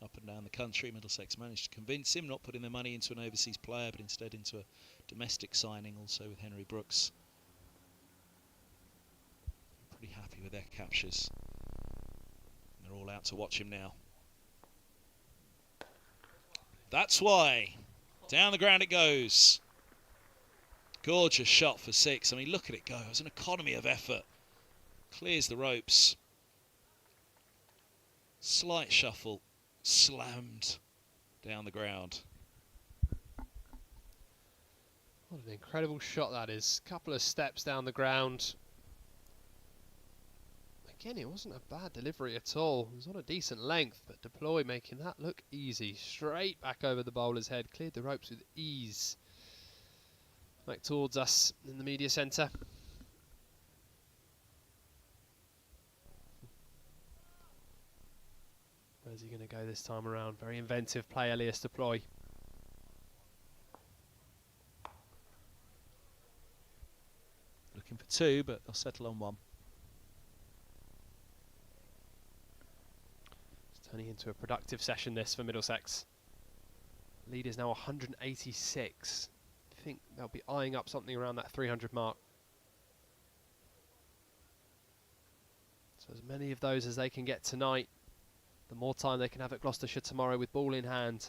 up and down the country. Middlesex managed to convince him, not putting their money into an overseas player, but instead into a domestic signing, also with Henry Brooks. Pretty happy with their captures. And they're all out to watch him now. That's why. Down the ground it goes. Gorgeous shot for 6. I mean, look at it go. It was an economy of effort. Clears the ropes. Slight shuffle. Slammed down the ground. What an incredible shot that is. Couple of steps down the ground. Again, it wasn't a bad delivery at all. It was on a decent length, but Deploy making that look easy. Straight back over the bowler's head. Cleared the ropes with ease. Back towards us in the media centre. Where's he going to go this time around? Very inventive play, Elias Deploy. Looking for 2, but they'll settle on 1. It's turning into a productive session this for Middlesex. Lead is now 186. I think they'll be eyeing up something around that 300 mark. So as many of those as they can get tonight, the more time they can have at Gloucestershire tomorrow with ball in hand.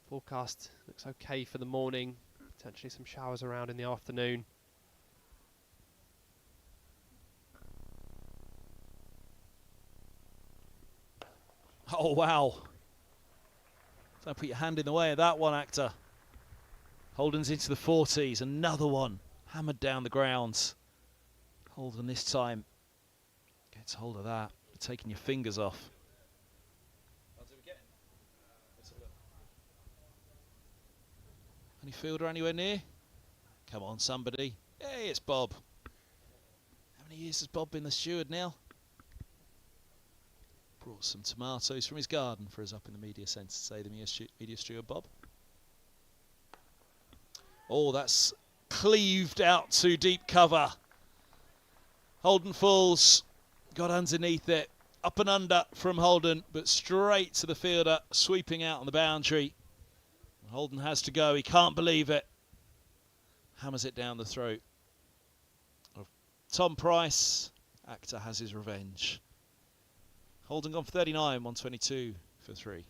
Forecast looks okay for the morning. Potentially some showers around in the afternoon. Oh, wow. Don't put your hand in the way of that one, actor. Holden's into the 40s. Another one. Hammered down the ground. Holden this time gets hold of that. Taking your fingers off. Any fielder anywhere near? Come on, somebody. Hey, it's Bob. How many years has Bob been the steward now? brought some tomatoes from his garden for us up in the media centre, say the media steward Bob. Oh, that's cleaved out to deep cover. Holden falls, got underneath it, up and under from Holden, but straight to the fielder, sweeping out on the boundary. Holden has to go, he can't believe it. Hammers it down the throat of Tom Price. Actor has his revenge. Holden gone for 39, 122 for 3.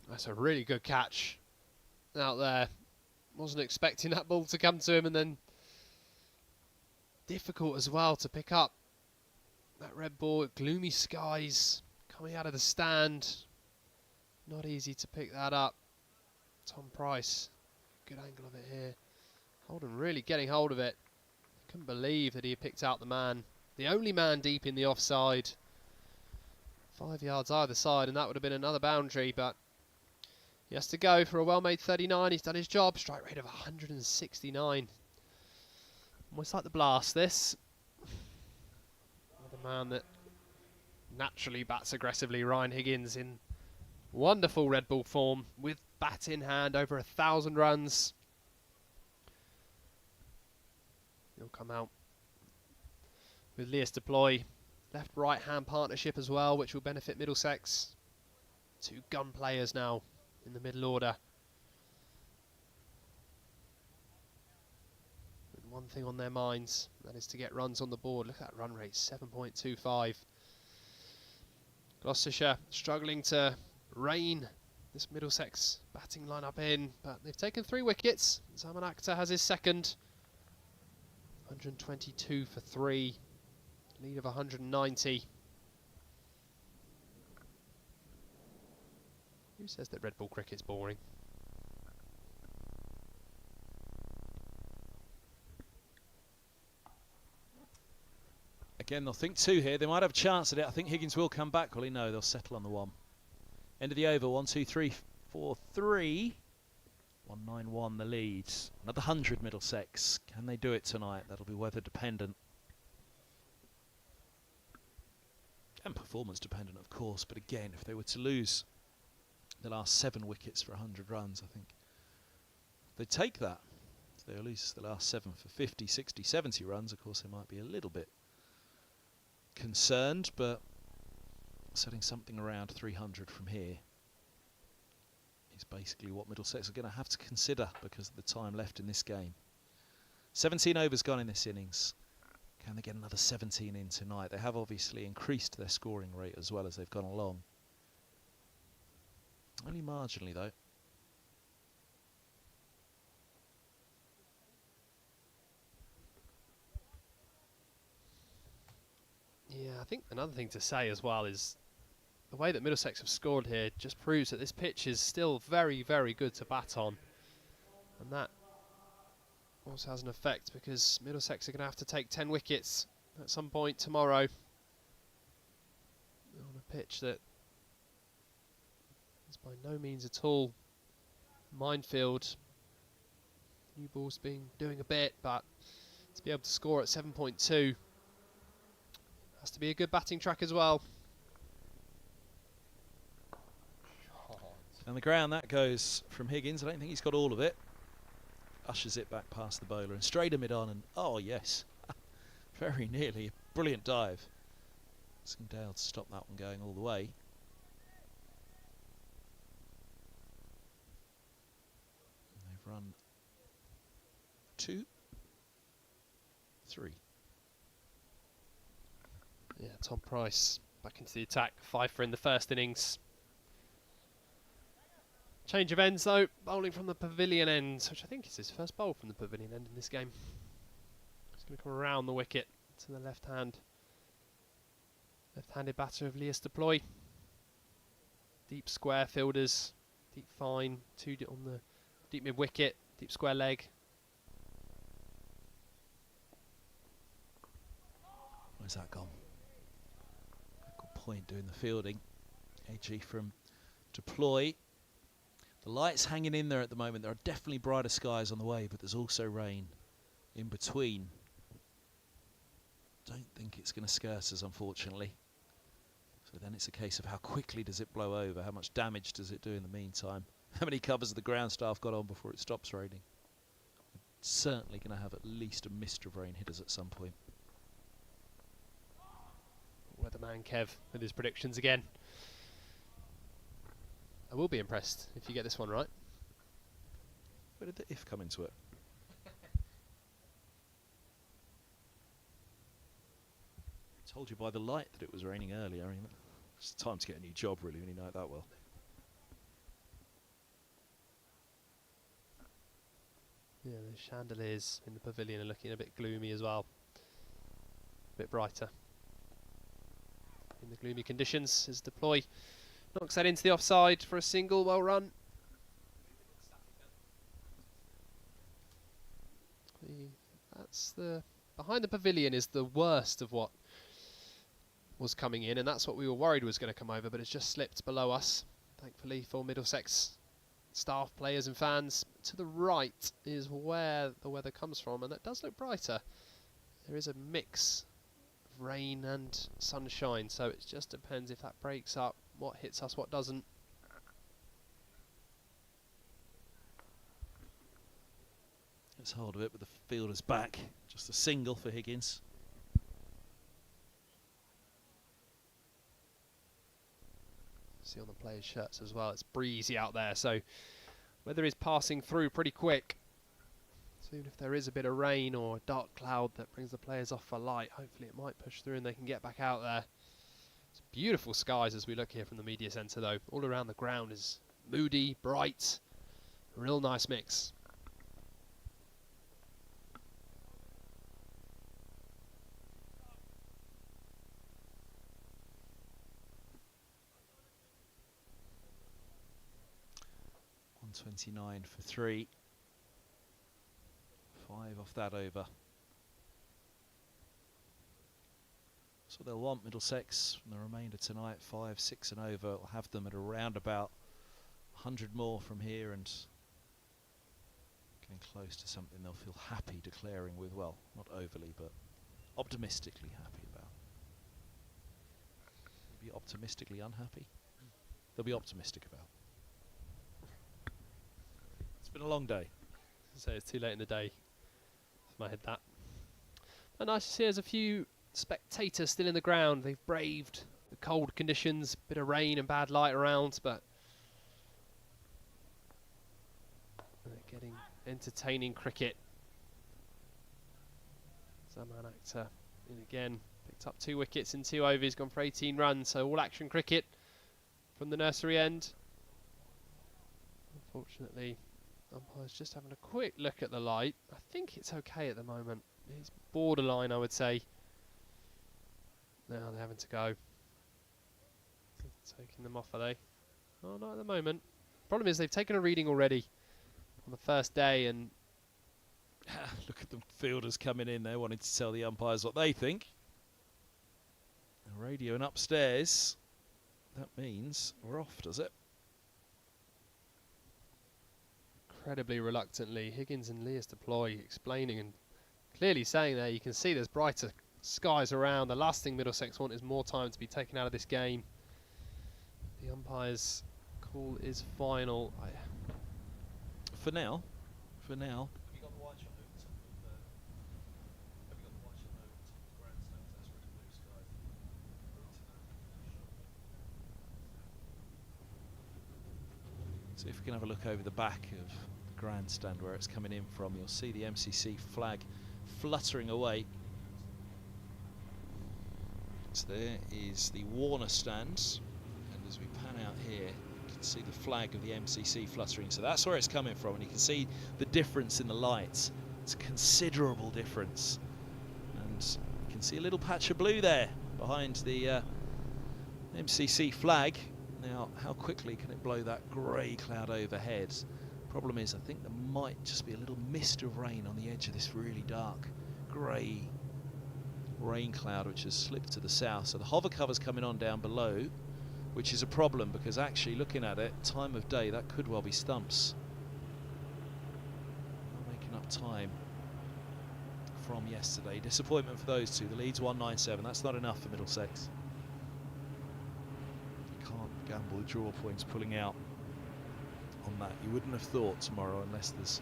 That's a really good catch out there. Wasn't expecting that ball to come to him, and then difficult as well to pick up that red ball. Gloomy skies coming out of the stand. Not easy to pick that up. Tom Price, good angle of it here. Holden really getting hold of it. Couldn't believe that he had picked out the man. The only man deep in the offside. 5 yards either side, and that would have been another boundary, but he has to go for a well-made 39. He's done his job. Strike rate of 169. Almost like the Blast, this. Another man that naturally bats aggressively, Ryan Higgins, in wonderful red ball form, with bat in hand, over 1,000 runs. He'll come out with Leas deploy. Left-right hand partnership as well, which will benefit Middlesex. 2 gun players now in the middle order. With one thing on their minds, that is to get runs on the board. Look at that run rate, 7.25. Gloucestershire struggling to rein this Middlesex batting lineup in, but they've taken 3 wickets. Zaman Akhtar has his second. 122 for 3. Lead of 190. Who says that red ball cricket's boring? Again, they'll think 2 here. They might have a chance at it. I think Higgins will come back. Well, no, they'll settle on the 1. End of the over. 1, 2, 3, 4, 3. 191 the leads. Another 100 Middlesex. Can they do it tonight? That'll be weather dependent. And performance dependent, of course. But again, if they were to lose the last 7 wickets for 100 runs, I think they'd take that. If they lose the last 7 for 50, 60, 70 runs, of course, they might be a little bit concerned. But setting something around 300 from here is basically what Middlesex are going to have to consider because of the time left in this game. 17 overs gone in this innings. Can they get another 17 in tonight? They have obviously increased their scoring rate as well as they've gone along. Only marginally though. Yeah, I think another thing to say as well is the way that Middlesex have scored here just proves that this pitch is still very, very good to bat on. And that also has an effect because Middlesex are going to have to take 10 wickets at some point tomorrow on a pitch that is by no means at all minefield. New ball's been doing a bit, but to be able to score at 7.2 has to be a good batting track as well. On the ground that goes from Higgins. I don't think he's got all of it. Ushers it back past the bowler and straight a mid-on, and oh yes, very nearly a brilliant dive. Asking Dale to stop that one going all the way. And they've run 2, 3. Yeah, Tom Price back into the attack. 5 for in the first innings. Change of ends though, bowling from the pavilion end, which I think is his first bowl from the pavilion end in this game. He's going to come around the wicket to the left-handed batter of Leas deploy. Deep square fielders, deep fine, 2 on the deep mid wicket, deep square leg. Where's that gone? Good point doing the fielding. AG from deploy. The light's hanging in there at the moment. There are definitely brighter skies on the way, but there's also rain in between. Don't think it's going to skirt us, unfortunately. So then it's a case of how quickly does it blow over, how much damage does it do in the meantime, how many covers of the ground staff got on before it stops raining. It's certainly going to have at least a mist of rain hit us at some point. Weatherman Kev with his predictions again. I will be impressed if you get this one right. Where did the if come into it? Told you by the light that it was raining earlier. I mean, it's time to get a new job, really, when you know it that well. Yeah, the chandeliers in the pavilion are looking a bit gloomy as well. A bit brighter. In the gloomy conditions as Deploy knocks that into the offside for a single, well run. That's the behind the pavilion is the worst of what was coming in, and that's what we were worried was going to come over, but it's just slipped below us. Thankfully for Middlesex staff, players and fans. To the right is where the weather comes from, and that does look brighter. There is a mix of rain and sunshine, so it just depends if that breaks up, what hits us, what doesn't. Let's hold of it with the fielders back. Just a single for Higgins. See on the players' shirts as well, it's breezy out there, so weather is passing through pretty quick. So even if there is a bit of rain or a dark cloud that brings the players off for light, hopefully it might push through and they can get back out there. It's beautiful skies as we look here from the media centre though. All around the ground is moody, bright, a real nice mix. .29 for 3. 5 off that over. So they'll want Middlesex from the remainder tonight. 5, 6 and over. We'll have them at around about 100 more from here and getting close to something they'll feel happy declaring with. Well, not overly, but optimistically happy about. Maybe optimistically unhappy. They'll be optimistic about. It's been a long day. So it's too late in the day. Off my head that. But nice to see there's a few spectators still in the ground. They've braved the cold conditions, bit of rain and bad light around, but they're getting entertaining cricket. Zaman Akhtar in again. Picked up 2 wickets in 2 overs, gone for 18 runs. So all action cricket from the nursery end. Unfortunately, umpire's just having a quick look at the light. I think it's okay at the moment. It's borderline, I would say. Now they're having to go. Taking them off, are they? Oh, not at the moment. Problem is they've taken a reading already on the first day, and look at the fielders coming in there wanting to tell the umpires what they think. Radio and upstairs. That means we're off, does it? Incredibly reluctantly, Higgins and Leas Deploy explaining and clearly saying there, you can see there's brighter skies around. The last thing Middlesex want is more time to be taken out of this game. The umpire's call is final. For now. So if we can have a look over the back of the grandstand where it's coming in from, you'll see the MCC flag fluttering away. So there is the Warner stand, and as we pan out here, you can see the flag of the MCC fluttering. So that's where it's coming from, and you can see the difference in the lights. It's a considerable difference, and you can see a little patch of blue there behind the MCC flag. Now, how quickly can it blow that grey cloud overhead? Problem is, I think there might just be a little mist of rain on the edge of this really dark grey rain cloud which has slipped to the south. So the hover cover's coming on down below, which is a problem because actually looking at it, time of day, that could well be stumps. Not making up time from yesterday. Disappointment for those two. The lead's 197. That's not enough for Middlesex. gamble draw points pulling out on that. You wouldn't have thought tomorrow, unless there's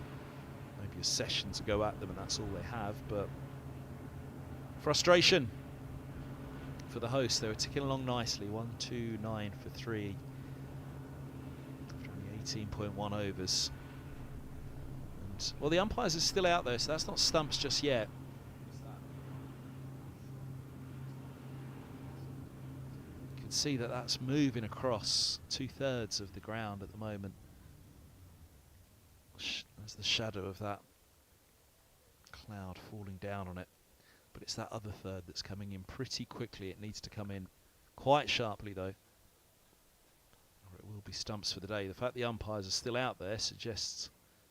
maybe a session to go at them and that's all they have, but frustration for the hosts. They were ticking along nicely, 1, 2, 9 for 3 after only 18.1 overs. And, well, the umpires are still out there, so that's not stumps just yet. You can see that that's moving across 2/3 of the ground at the moment. There's the shadow of that cloud falling down on it, but it's that other third that's coming in pretty quickly. It needs to come in quite sharply though, or it will be stumps for the day. The fact the umpires are still out there suggests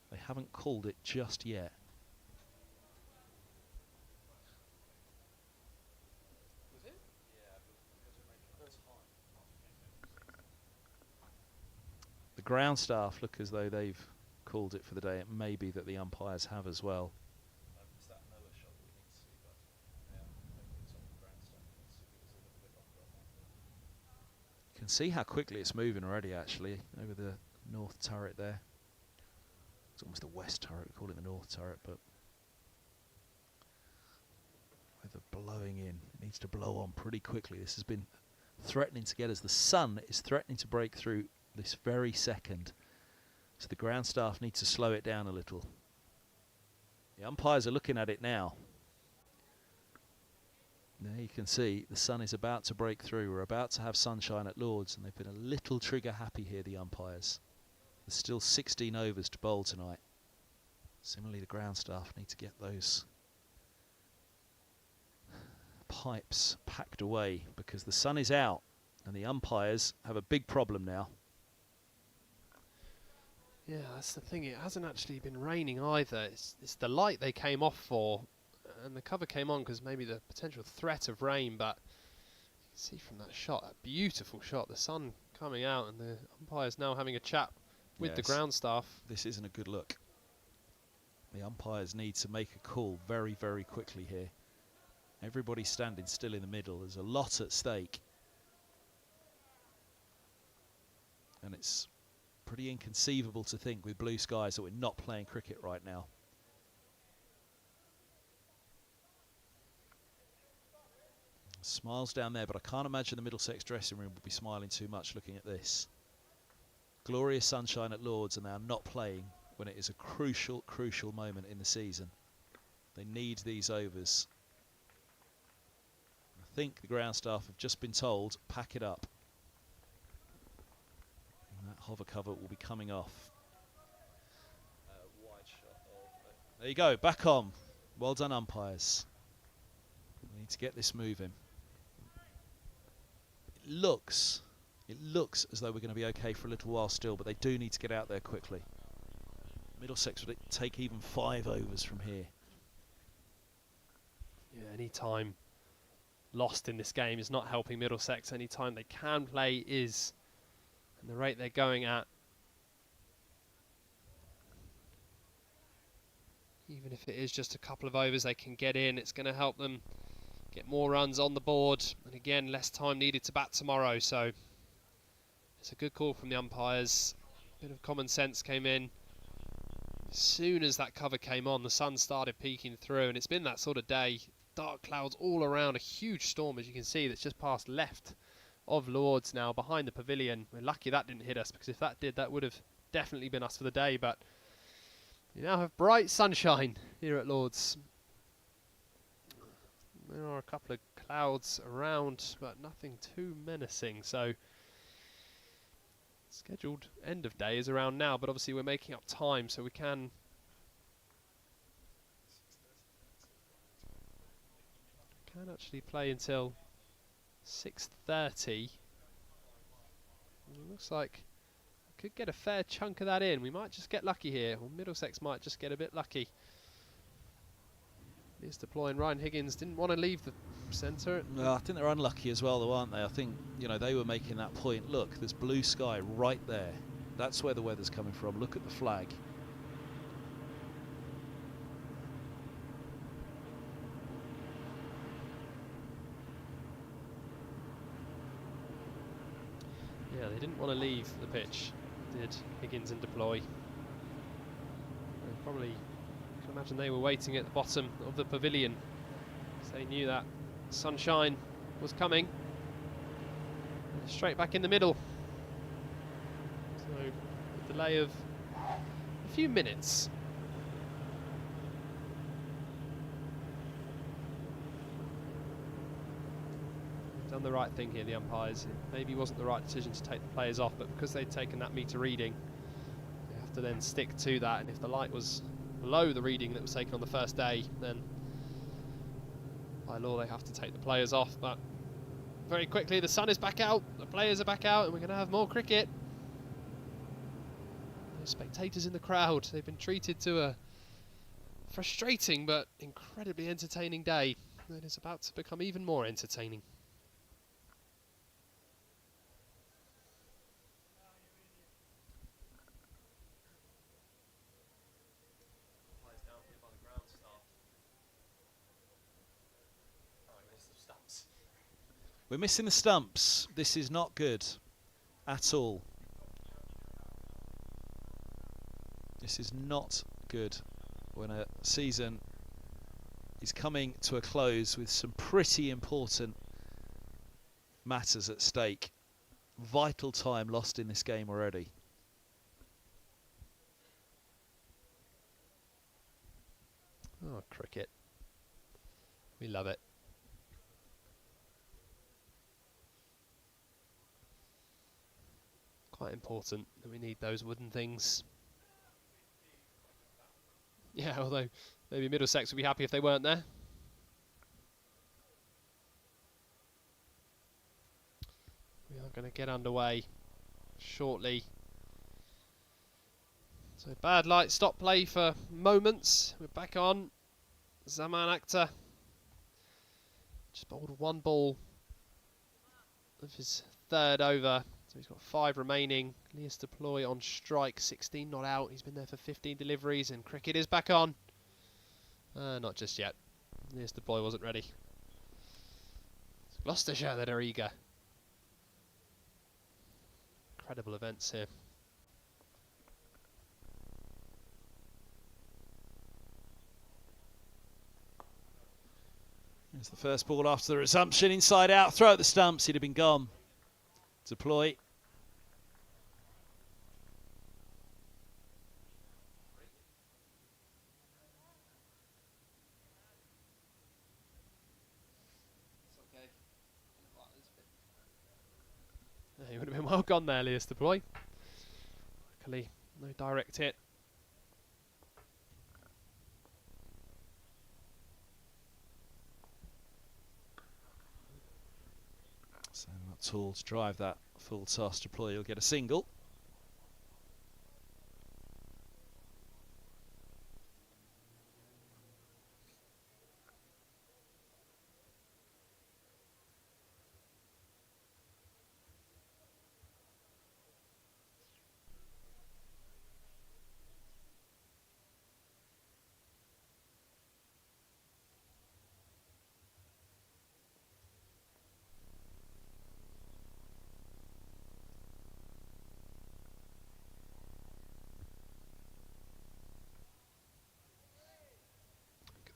they haven't called it just yet. The ground staff look as though they've called it for the day. It may be that the umpires have as well. You can see how quickly it's moving already, actually, over the north turret there. It's almost the west turret, we call it the north turret, but weather blowing in. It needs to blow on pretty quickly. This has been threatening to get us. The sun is threatening to break through this very second. So the ground staff need to slow it down a little. The umpires are looking at it now. There you can see the sun is about to break through. We're about to have sunshine at Lords, and they've been a little trigger happy here, the umpires. There's still 16 overs to bowl tonight. Similarly, the ground staff need to get those pipes packed away because the sun is out and the umpires have a big problem now. Yeah, that's the thing. It hasn't actually been raining either. It's the light they came off for, and the cover came on because maybe the potential threat of rain, but you can see from that shot, a beautiful shot, the sun coming out and the umpires now having a chat with the ground staff. This isn't a good look. The umpires need to make a call very, very quickly here. Everybody's standing still in the middle. There's a lot at stake. And it's pretty inconceivable to think with blue skies that we're not playing cricket right now. Smiles down there, but I can't imagine the Middlesex dressing room will be smiling too much looking at this. Glorious sunshine at Lords, and they are not playing when it is a crucial, crucial moment in the season. They need these overs. I think the ground staff have just been told, pack it up. And that hover cover will be coming off. Wide shot of there you go, back on. Well done, umpires. We need to get this moving. It looks as though we're going to be okay for a little while still, but they do need to get out there quickly. Middlesex would take even 5 overs from here. Yeah, any time lost in this game is not helping Middlesex. Any time they can play is, and the rate they're going at, even if it is just a couple of overs they can get in, it's going to help them get more runs on the board, and again, less time needed to bat tomorrow. So it's a good call from the umpires. A bit of common sense came in. As soon as that cover came on, the sun started peeking through, and it's been that sort of day. Dark clouds all around, a huge storm, as you can see, that's just passed left of Lords now, behind the pavilion. We're lucky that didn't hit us, because if that did, that would have definitely been us for the day. But you now have bright sunshine here at Lords. There are a couple of clouds around, but nothing too menacing. So scheduled end of day is around now, but obviously we're making up time, so we can actually play until 6:30. Looks like we could get a fair chunk of that in. We might just get lucky here, or Middlesex might just get a bit lucky. He's deploying. Ryan Higgins didn't want to leave the centre. No, I think they're unlucky as well, though, aren't they? I think, you know, they were making that point. Look, there's blue sky right there. That's where the weather's coming from. Look at the flag. Yeah, They didn't want to leave the pitch, did Higgins and Deploy. Probably, I can imagine they were waiting at the bottom of the pavilion because they knew that sunshine was coming. Straight back in the middle. So, a delay of a few minutes. Done the right thing here, the umpires. It maybe wasn't the right decision to take the players off, but because they'd taken that meter reading, they have to then stick to that. And if the light was below the reading that was taken on the first day, then by law they have to take the players off. But very quickly the sun is back out, the players are back out, and we're going to have more cricket. There's spectators in the crowd. They've been treated to a frustrating but incredibly entertaining day. And it's about to become even more entertaining. We're missing the stumps. This is not good at all. This is not good when a season is coming to a close with some pretty important matters at stake. Vital time lost in this game already. Oh, cricket. We love it. Quite important that we need those wooden things. Yeah, although maybe Middlesex would be happy if they weren't there. We are going to get underway shortly. So bad light, stop play for moments. We're back on. Zaman Akhtar just bowled one ball of his third over. So he's got 5 remaining. Elias Deploy on strike, 16 not out. He's been there for 15 deliveries, and cricket is back on. Not just yet. Elias Deploy wasn't ready. It's Gloucestershire that are eager. Incredible events here. There's the first ball after the resumption. Inside out, throw at the stumps. He'd have been gone. Deploy. He would have been well gone there, Elias Deploy. Luckily, no direct hit. So not tall to drive that full toss. Deploy, you'll get a single.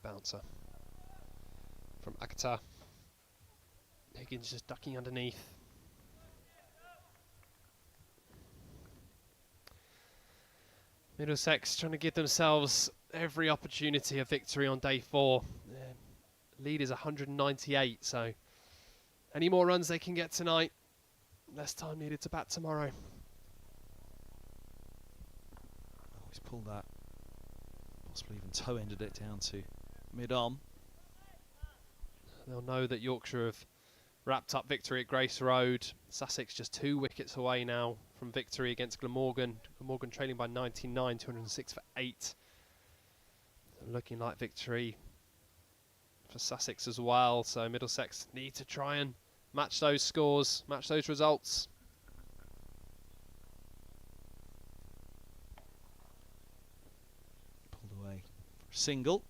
Bouncer from Akhtar. Higgins just ducking underneath. Middlesex trying to give themselves every opportunity of victory on day 4. Lead is 198, so any more runs they can get tonight, less time needed to bat tomorrow. Oh, he's pulled that. Possibly even toe-ended it down to mid-on. They'll know that Yorkshire have wrapped up victory at Grace Road. Sussex just 2 wickets away now from victory against Glamorgan. Glamorgan trailing by 99, 206 for 8. Looking like victory for Sussex as well. So Middlesex need to try and match those scores, match those results. Pulled away for a single.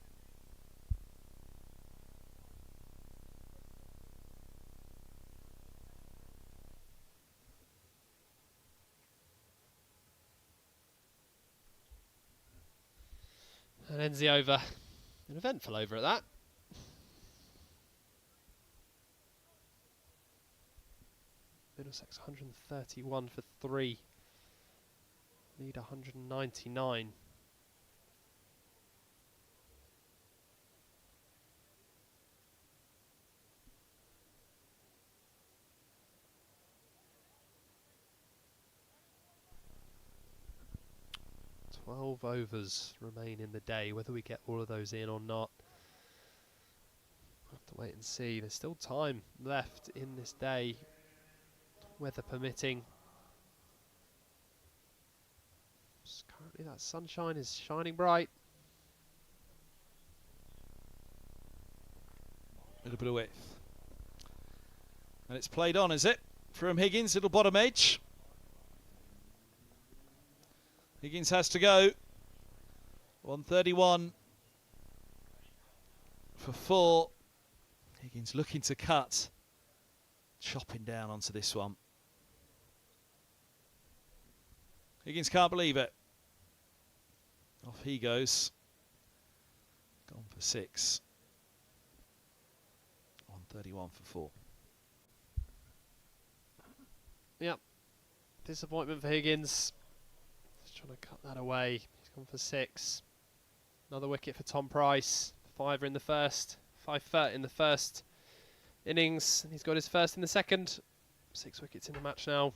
And ends the over. An eventful over at that. Middlesex 131 for 3. Lead 199. Twelve overs remain in the day. Whether we get all of those in or not, we'll have to wait and see. There's still time left in this day, weather permitting. Currently that sunshine is shining bright. A little bit of width. And it's played on, is it? From Higgins, little bottom edge. Higgins has to go. 131 for 4. Higgins looking to cut. Chopping down onto this one. Higgins can't believe it. Off he goes. Gone for 6. 131 for 4. Yep. Disappointment for Higgins. Just trying to cut that away. He's gone for 6. Another wicket for Tom Price. 5 in the first. 5 in the first innings. And he's got his first in the second. 6 wickets in the match now.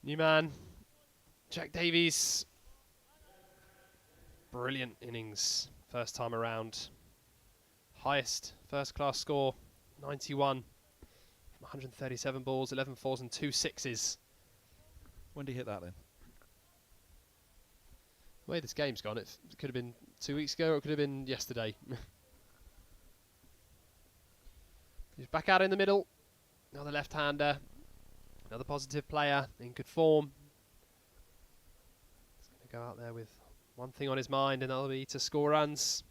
New man, Jack Davies. Brilliant innings first time around. Highest first class score, 91 from 137 balls, 11 fours and 2 sixes. When did he hit that then? The way this game's gone, it could have been 2 weeks ago or it could have been yesterday. He's back out in the middle. Another left-hander. Another positive player in good form. He's going to go out there with one thing on his mind, and that'll be to score runs.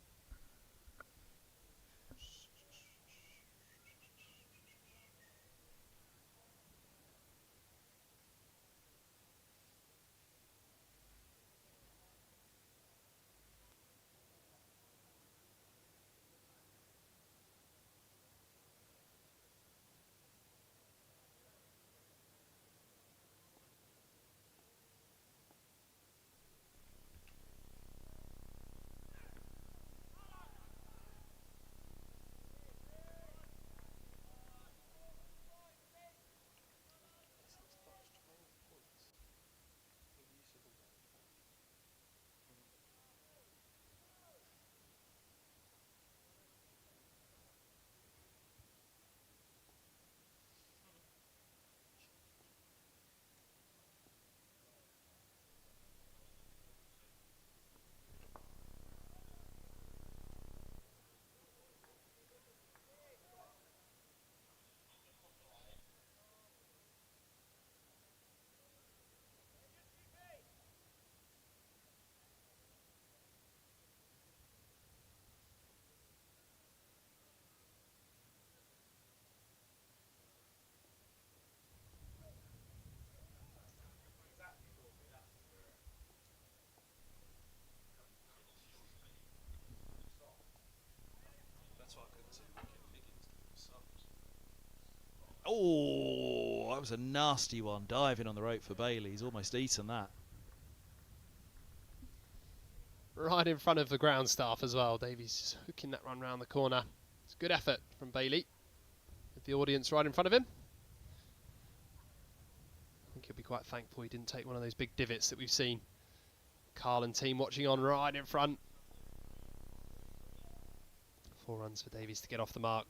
Oh, that was a nasty one. Diving on the rope for Bailey. He's almost eaten that. Right in front of the ground staff as well. Davies just hooking that run round the corner. It's a good effort from Bailey. With the audience right in front of him. I think he'll be quite thankful he didn't take one of those big divots that we've seen. Carl and team watching on right in front. 4 runs for Davies to get off the mark.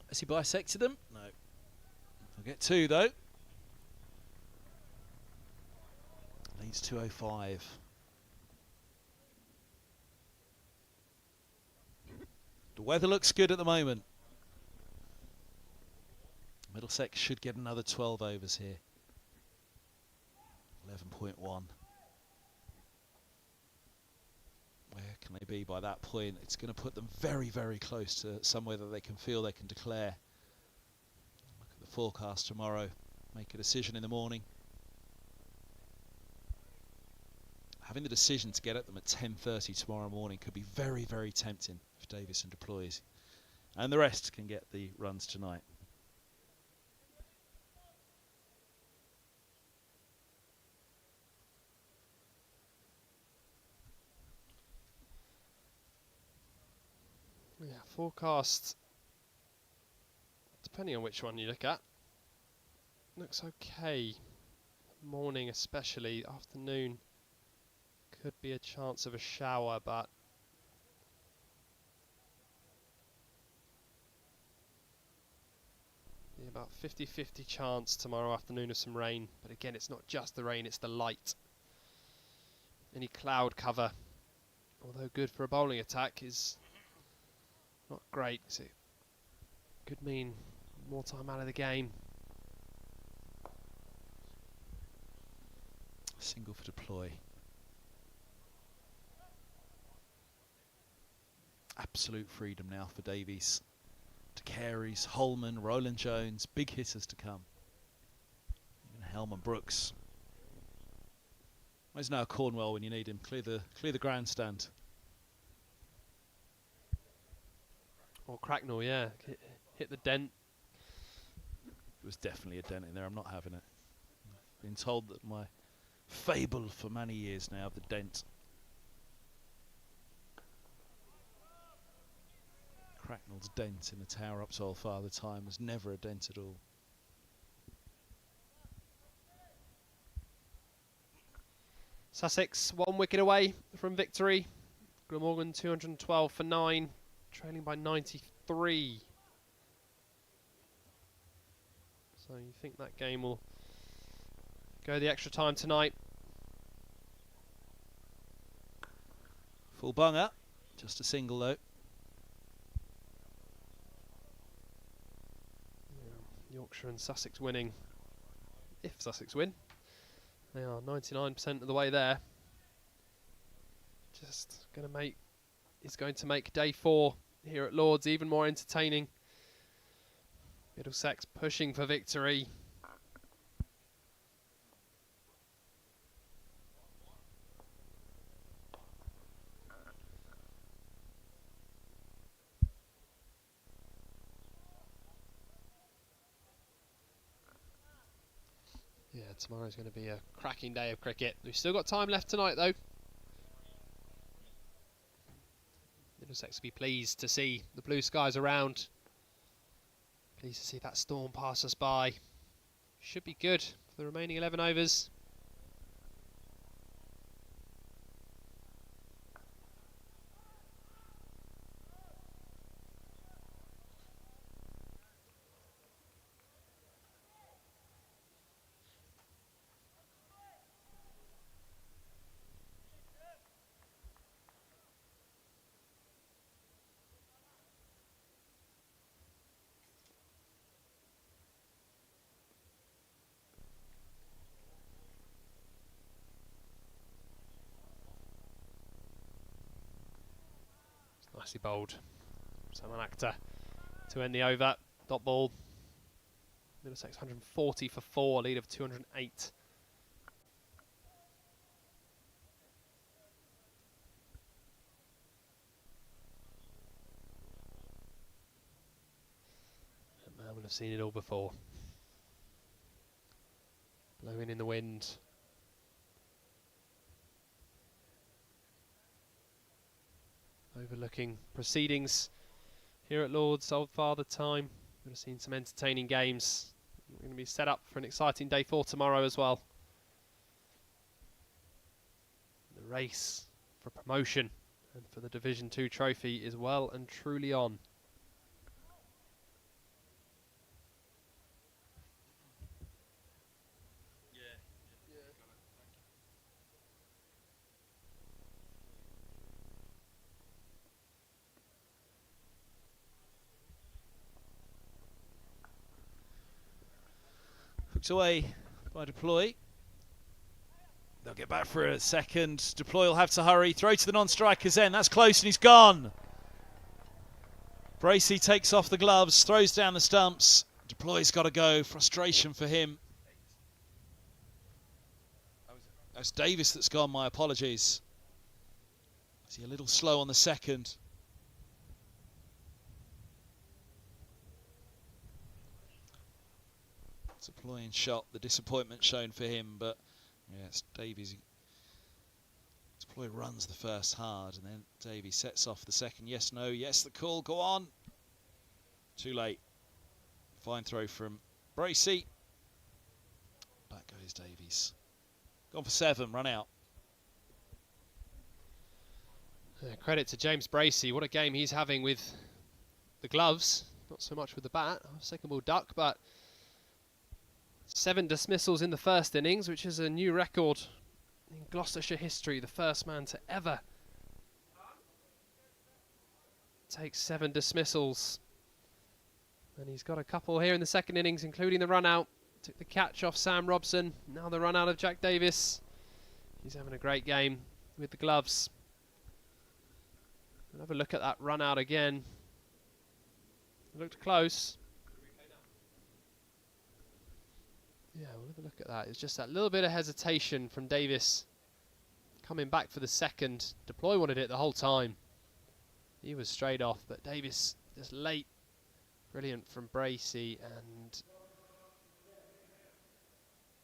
Has he bisected them? No. I'll get 2 though. Leads 205. The weather looks good at the moment. Middlesex should get another 12 overs here. 11.1. Where can they be by that point? It's going to put them very, very close to somewhere that they can feel they can declare. Look at the forecast tomorrow. Make a decision in the morning. Having the decision to get at them at 10:30 tomorrow morning could be very, very tempting if Davison deploys. And the rest can get the runs tonight. Yeah, forecast, depending on which one you look at, looks okay. Morning especially, afternoon could be a chance of a shower, but yeah, about 50-50 chance tomorrow afternoon of some rain. But again, it's not just the rain, it's the light. Any cloud cover, although good for a bowling attack, is not great, because it could mean more time out of the game. Single for deploy. Absolute freedom now for Davies. To Carey's, Holman, Roland-Jones, big hitters to come. Even Hellman Brooks. Where's now Cornwell when you need him? Clear the grandstand. Or Cracknell, yeah, hit the dent. It was definitely a dent in there. I'm not having it. I've been told that my fable for many years now of the dent. Cracknell's dent in the tower up Sol Father time was never a dent at all. Sussex 1 wicket away from victory. Glamorgan 212 for 9, trailing by 93. So you think that game will go the extra time tonight? Full bunger, just a single though. Yeah, Yorkshire and Sussex winning. If Sussex win, they are 99% of the way there. Just going to make, is going to make day 4 here at Lord's even more entertaining. Middlesex pushing for victory. Yeah, tomorrow's going to be a cracking day of cricket. We've still got time left tonight though. Middlesex will be pleased to see the blue skies around. Pleased to see that storm pass us by. Should be good for the remaining 11 overs. Nicely bowled. Salman Akhtar to end the over. Dot ball. Middlesex 140 for 4, lead of 208. That man will have seen it all before. Blowing in the wind. Overlooking proceedings here at Lord's Old Father time. We've seen some entertaining games. We're going to be set up for an exciting day 4 tomorrow as well. The race for promotion and for the Division 2 trophy is well and truly on. Hooked away by Deploy. They'll get back for a second. Deploy will have to hurry. Throw to the non-striker's end. That's close and he's gone. Bracey takes off the gloves, throws down the stumps. Deploy's got to go. Frustration for him. That's Davis that's gone, my apologies. Is he a little slow on the second? Deploying shot, the disappointment shown for him, but yes, Davies. Deploy runs the first hard, and then Davies sets off the second. Yes, no, yes, the call, go on. Too late. Fine throw from Bracey. Back goes Davies. Gone for 7, run out. Credit to James Bracey. What a game he's having with the gloves. Not so much with the bat. Second ball duck, but 7 dismissals in the first innings, which is a new record in Gloucestershire history. The first man to ever take 7 dismissals. And he's got a couple here in the second innings, including the run out. Took the catch off Sam Robson. Now the run out of Jack Davis. He's having a great game with the gloves. We'll have a look at that run out again. It looked close. Yeah, we'll have a look at that. It's just that little bit of hesitation from Davis coming back for the second. Deploy wanted it the whole time. He was straight off, but Davis just late. Brilliant from Bracey, and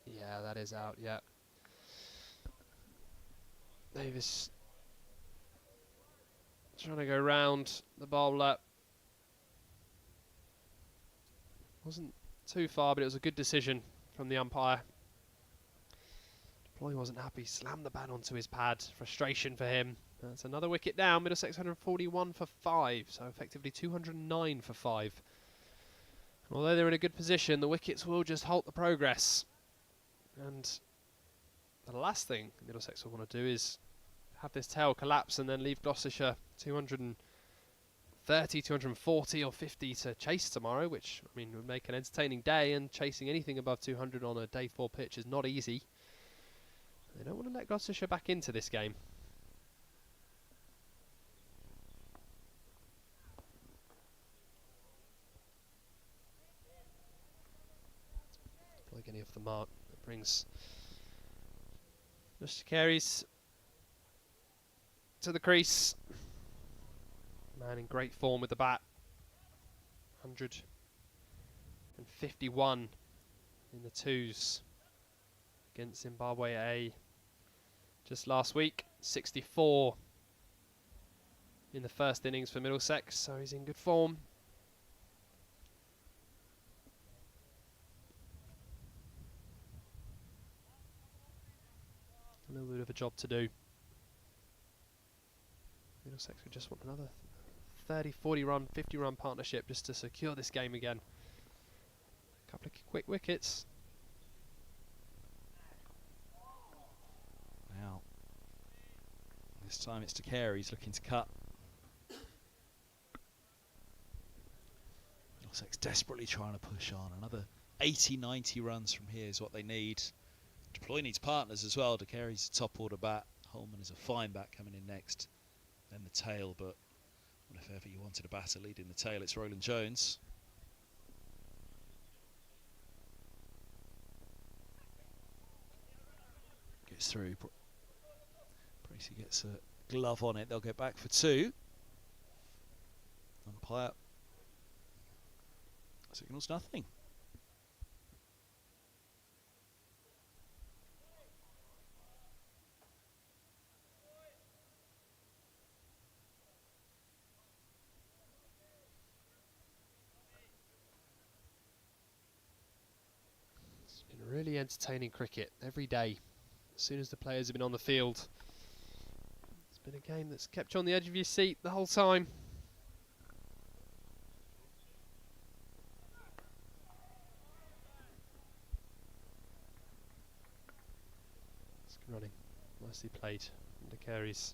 yeah, that is out, yeah. Davis trying to go round the bowler. Wasn't too far, but it was a good decision from the umpire. Deploy wasn't happy, slammed the bat onto his pad. Frustration for him. That's another wicket down. Middlesex 141 for 5, so effectively 209 for 5. And although they're in a good position, the wickets will just halt the progress. And the last thing Middlesex will want to do is have this tail collapse and then leave Gloucestershire 230, 240 or 50 to chase tomorrow, which, I mean, would make an entertaining day, and chasing anything above 200 on a day 4 pitch is not easy. They don't want to let Gloucestershire back into this game. Getting off the mark. That brings Mr. Carey's to the crease. Man in great form with the bat. 151 in the twos against Zimbabwe A just last week. 64 in the first innings for Middlesex, so he's in good form. A little bit of a job to do. Middlesex would just want another 30, 40 run, 50 run partnership just to secure this game again. A couple of quick wickets. Now, this time it's to Carey. He's looking to cut. Middlesex desperately trying to push on. Another 80, 90 runs from here is what they need. Deploy needs partners as well. De Carey's a top order bat. Holman is a fine bat coming in next. Then the tail, but what if ever you wanted a batter leading the tail, it's Roland-Jones. Gets through. Bracey gets a glove on it. They'll get back for 2. Umpire signals nothing. Really entertaining cricket every day. As soon as the players have been on the field, it's been a game that's kept you on the edge of your seat the whole time. It's running, nicely played from De Carey's.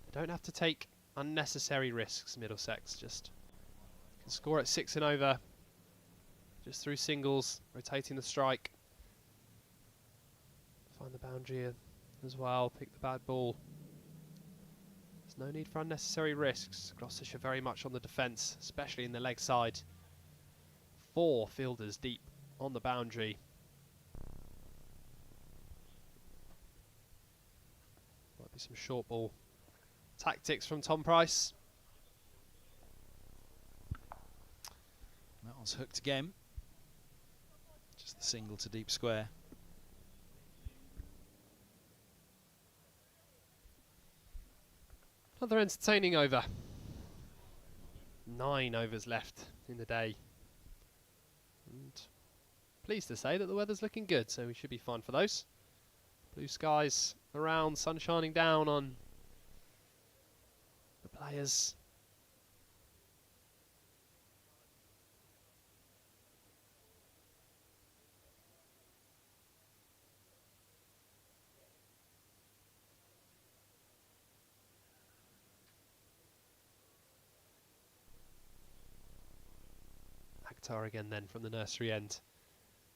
They don't have to take unnecessary risks. Middlesex just can score at 6 and over. just through singles, rotating the strike. Find the boundary as well, pick the bad ball. There's no need for unnecessary risks. Gloucestershire very much on the defence, especially in the leg side. 4 fielders deep on the boundary. Might be some short ball tactics from Tom Price. That one's hooked again. Just the single to deep square. Another entertaining over. 9 overs left in the day. And pleased to say that the weather's looking good, so we should be fine for those. Blue skies around, sun shining down on the players. Akhtar again then from the nursery end.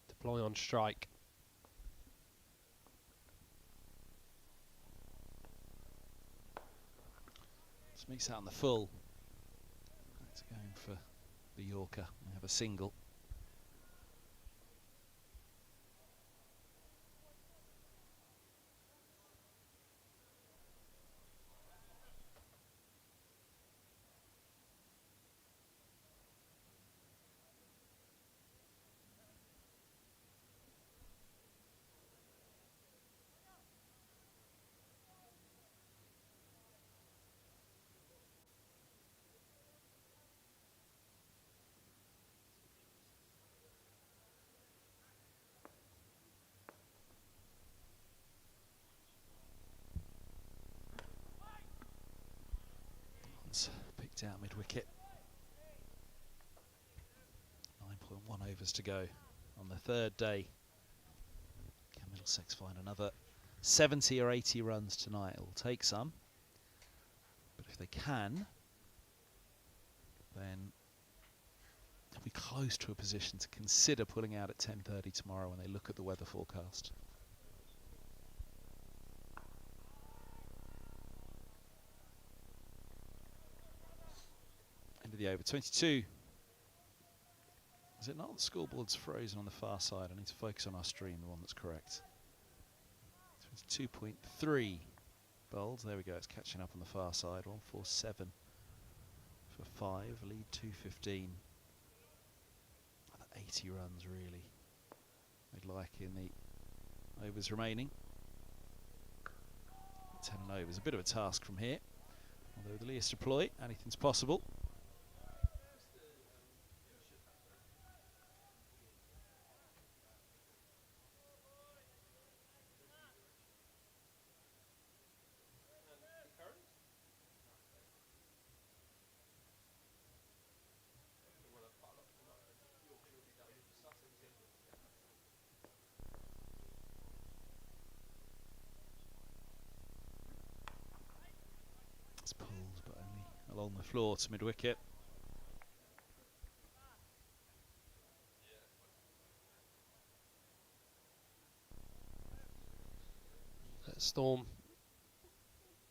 Deploy on strike. Smeeks out on the full. That's going for the Yorker. We have a single. Picked out mid-wicket. 9.1 overs to go on the third day. Can Middlesex find another 70 or 80 runs tonight? It will take some. But if they can, then they'll be close to a position to consider pulling out at 10:30 tomorrow when they look at the weather forecast. End of the over. 22. Is it not? The scoreboard's frozen on the far side. I need to focus on our stream, the one that's correct. 22.3 bowled. There we go. It's catching up on the far side. 147 for 5. Lead 215. Another 80 runs, really. We'd like in the overs remaining. 10 and overs. A bit of a task from here. Although with the least deploy, anything's possible. It's pulled, but only along the floor to mid-wicket. That storm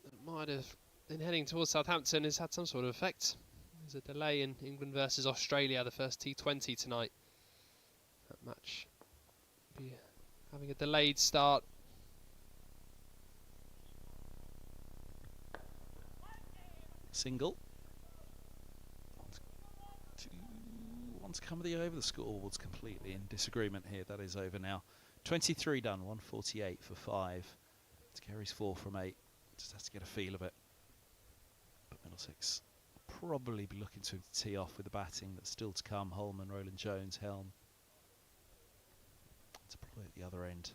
that might have been heading towards Southampton has had some sort of effect. There's a delay in England versus Australia, the first T20 tonight. That match will be having a delayed start. Single. One's come of the over. The scoreboard's completely in disagreement here. That is over now. 23 done, 148 for 5. It carries 4 from 8. Just has to get a feel of it. But Middlesex probably be looking to tee off with the batting that's still to come. Holman, Roland-Jones, Helm. Deploy at the other end.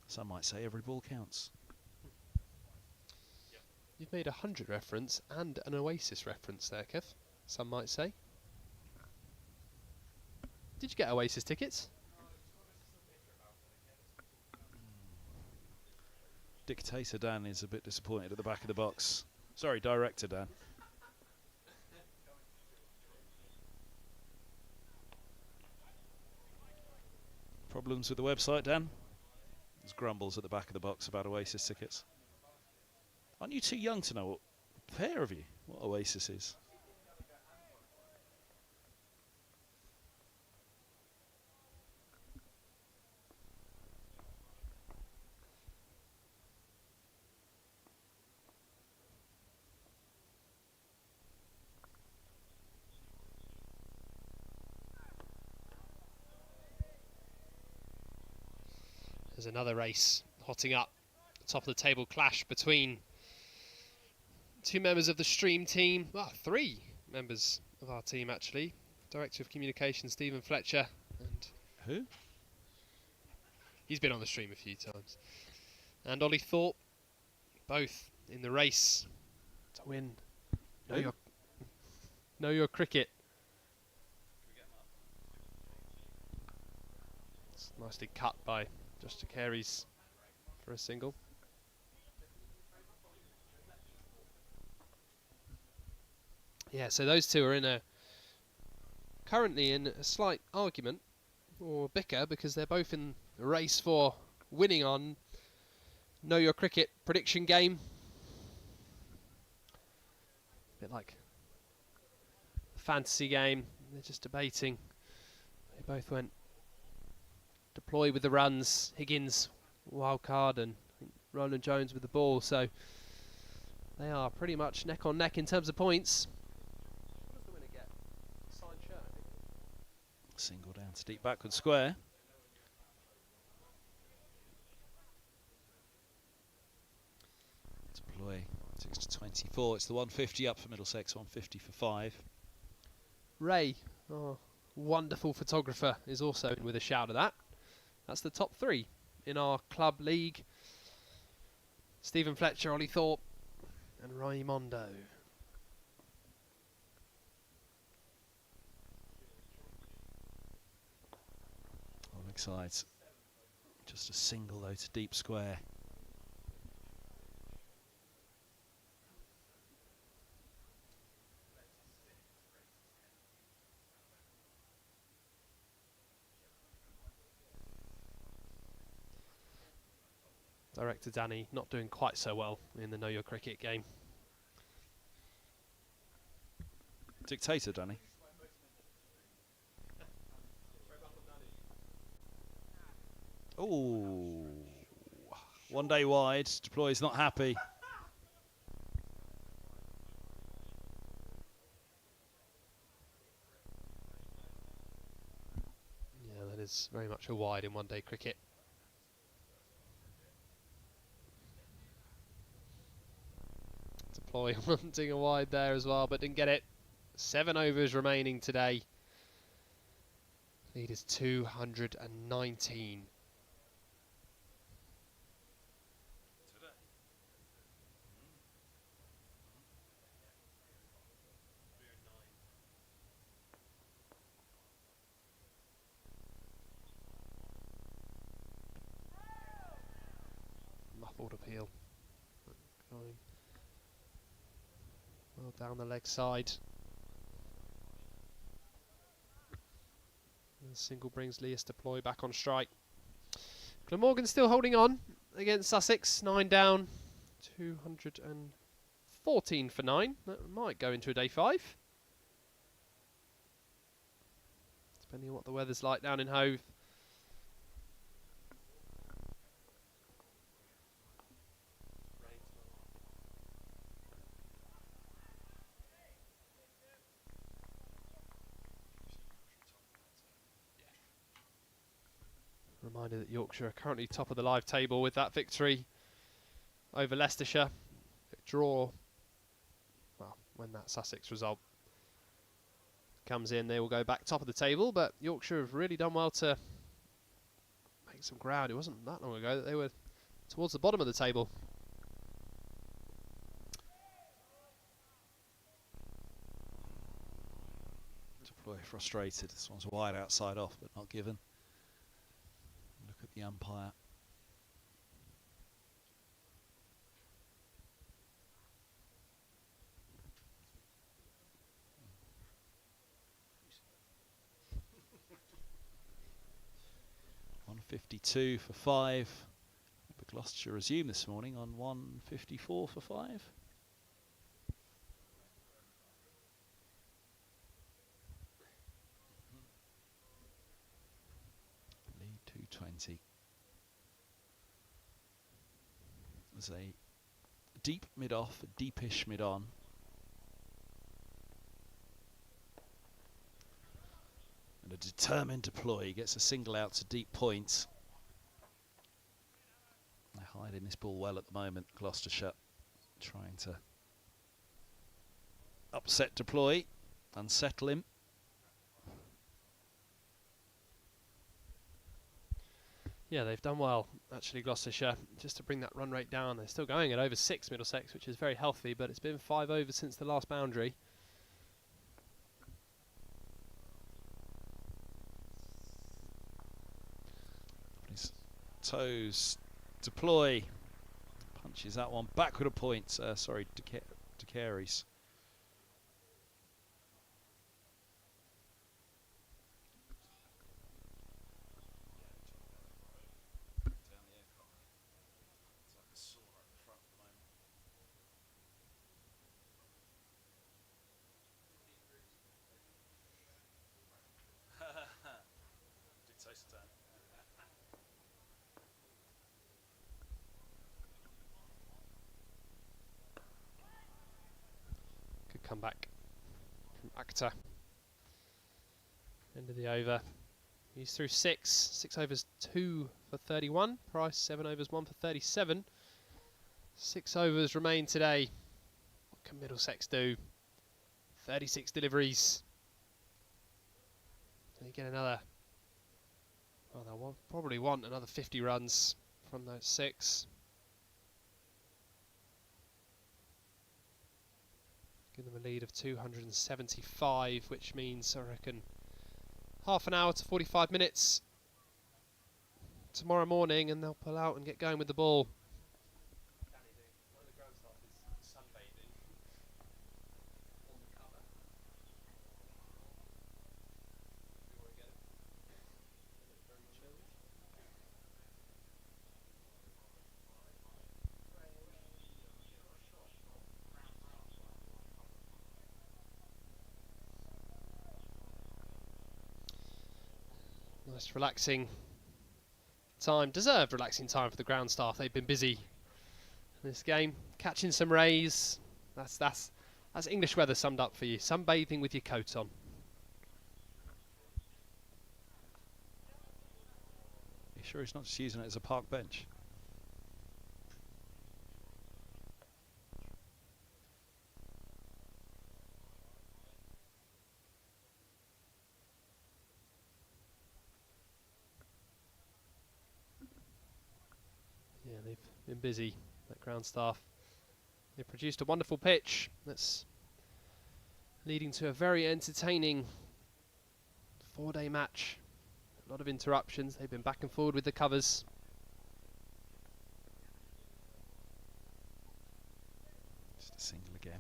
Some might say every ball counts. You've made a 100 reference and an Oasis reference there, Kev. Some might say. Did you get Oasis tickets? Dictator Dan is a bit disappointed at the back of the box. Sorry, Director Dan. problems with the website, Dan? There's grumbles at the back of the box about Oasis tickets. Aren't you too young to know what, fair of you, what Oasis is? There's another race hotting up. Top of the table clash between two members of the stream team. Well, three members of our team actually. Director of Communications Stephen Fletcher and who? He's been on the stream a few times. And Ollie Thorpe, both in the race to win. Know your cricket. It's nicely cut by Josh Carey's for a single. Yeah, so those two are currently in a slight argument or bicker because they're both in the race for winning on Know Your Cricket prediction game. A bit like a fantasy game. They're just debating. They both went deploy with the runs. Higgins wild card and Roland-Jones with the ball. So they are pretty much neck on neck in terms of points. What does the winner get? Signed shirt, I think. Single down to deep backward square. Deploy 6 to 24. It's the 150 up for Middlesex, 150 for 5. Ray, our wonderful photographer, is also in with a shout of that. That's the top three in our club league. Stephen Fletcher, Ollie Thorpe and Raimondo. On the sides. Just a single though to deep square. Director Danny not doing quite so well in the Know Your Cricket game. Dictator Danny. Oh, one day wide. Deploy's not happy. Yeah, that is very much a wide in one-day cricket. Deploy wanting a wide there as well, but didn't get it. 7 overs remaining today. Lead is 219. Muffled appeal. Going well down the leg side. And the single brings Leas Deploy back on strike. Glamorgan still holding on against Sussex. 9 down. 214 for 9. That might go into a day 5. Depending on what the weather's like down in Hove. Reminder that Yorkshire are currently top of the live table with that victory over Leicestershire. Draw, well, when that Sussex result comes in, they will go back top of the table, but Yorkshire have really done well to make some ground. It wasn't that long ago that they were towards the bottom of the table. Deploy frustrated. This one's wide outside off, but not given. Look at the umpire. 152 for 5. But Gloucestershire resumed this morning on 154 for 5. Lead 220. There's a deep mid-off, a deepish mid-on. And a determined deploy, gets a single out to deep point. They're hiding this ball well at the moment, Gloucestershire, trying to upset deploy, unsettle him. Yeah, they've done well, actually, Gloucestershire, just to bring that run rate down. They're still going at over 6, Middlesex, which is very healthy, but it's been 5 overs since the last boundary. His toes, deploy, punches that one backward a point. Sorry, De Carey's. Good comeback from Akhtar. End of the over. He's through 6 overs, 2 for 31. Price 7 overs, 1 for 37. 6 overs remain today. What can Middlesex do? 36 deliveries. Can he get another? Well, they'll probably want another 50 runs from those 6. Give them a lead of 275, which means, I reckon, half an hour to 45 minutes tomorrow morning, and they'll pull out and get going with the ball. Nice relaxing time, deserved relaxing time for the ground staff. They've been busy in this game, catching some rays. That's English weather summed up for you. Sunbathing with your coat on. You sure he's not just using it as a park bench? Yeah, they've been busy, that ground staff. They produced a wonderful pitch that's leading to a very entertaining 4-day match. A lot of interruptions. They've been back and forward with the covers. Just a single again.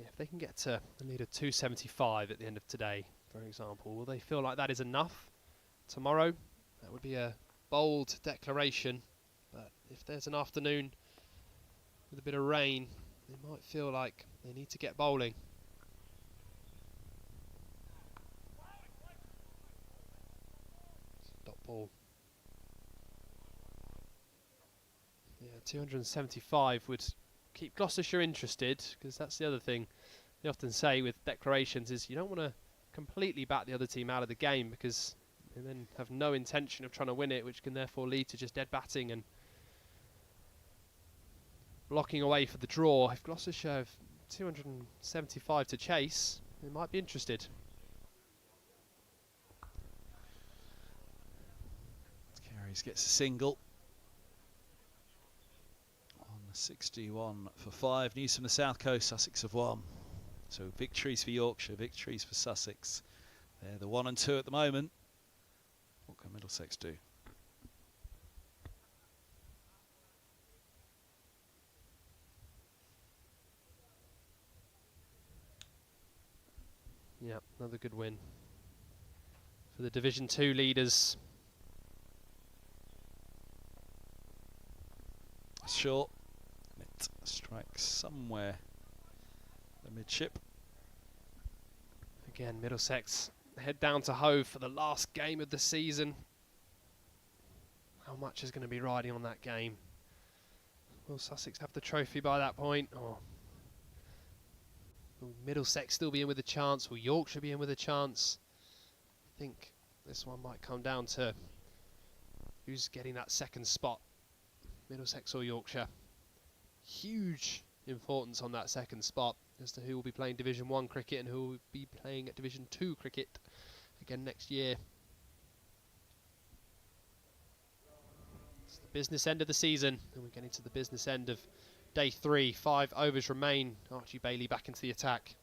Yeah, if they can get to a lead of 275 at the end of today, for example, will they feel like that is enough tomorrow? That would be a bold declaration, but if there's an afternoon with a bit of rain, they might feel like they need to get bowling. Dot ball. Yeah, 275 would keep Gloucestershire interested, because that's the other thing they often say with declarations is you don't want to completely bat the other team out of the game, because they then have no intention of trying to win it, which can therefore lead to just dead batting and blocking away for the draw. If Gloucestershire have 275 to chase, they might be interested. Carries gets a single. 61 for 5. News from the south coast, Sussex have won. So victories for Yorkshire, victories for Sussex. They're the 1 and 2 at the moment. What can Middlesex do? Yeah, another good win for the Division 2 leaders. Short. It strikes somewhere the midship. Again, Middlesex head down to Hove for the last game of the season. How much is going to be riding on that game? Will Sussex have the trophy by that point? Or will Middlesex still be in with a chance? Will Yorkshire be in with a chance? I think this one might come down to who's getting that second spot, Middlesex or Yorkshire. Huge importance on that second spot as to who will be playing Division 1 cricket and who will be playing at Division 2 cricket again next year. It's the business end of the season, and we're getting to the business end of day 3. 5 overs remain. Archie Bailey back into the attack.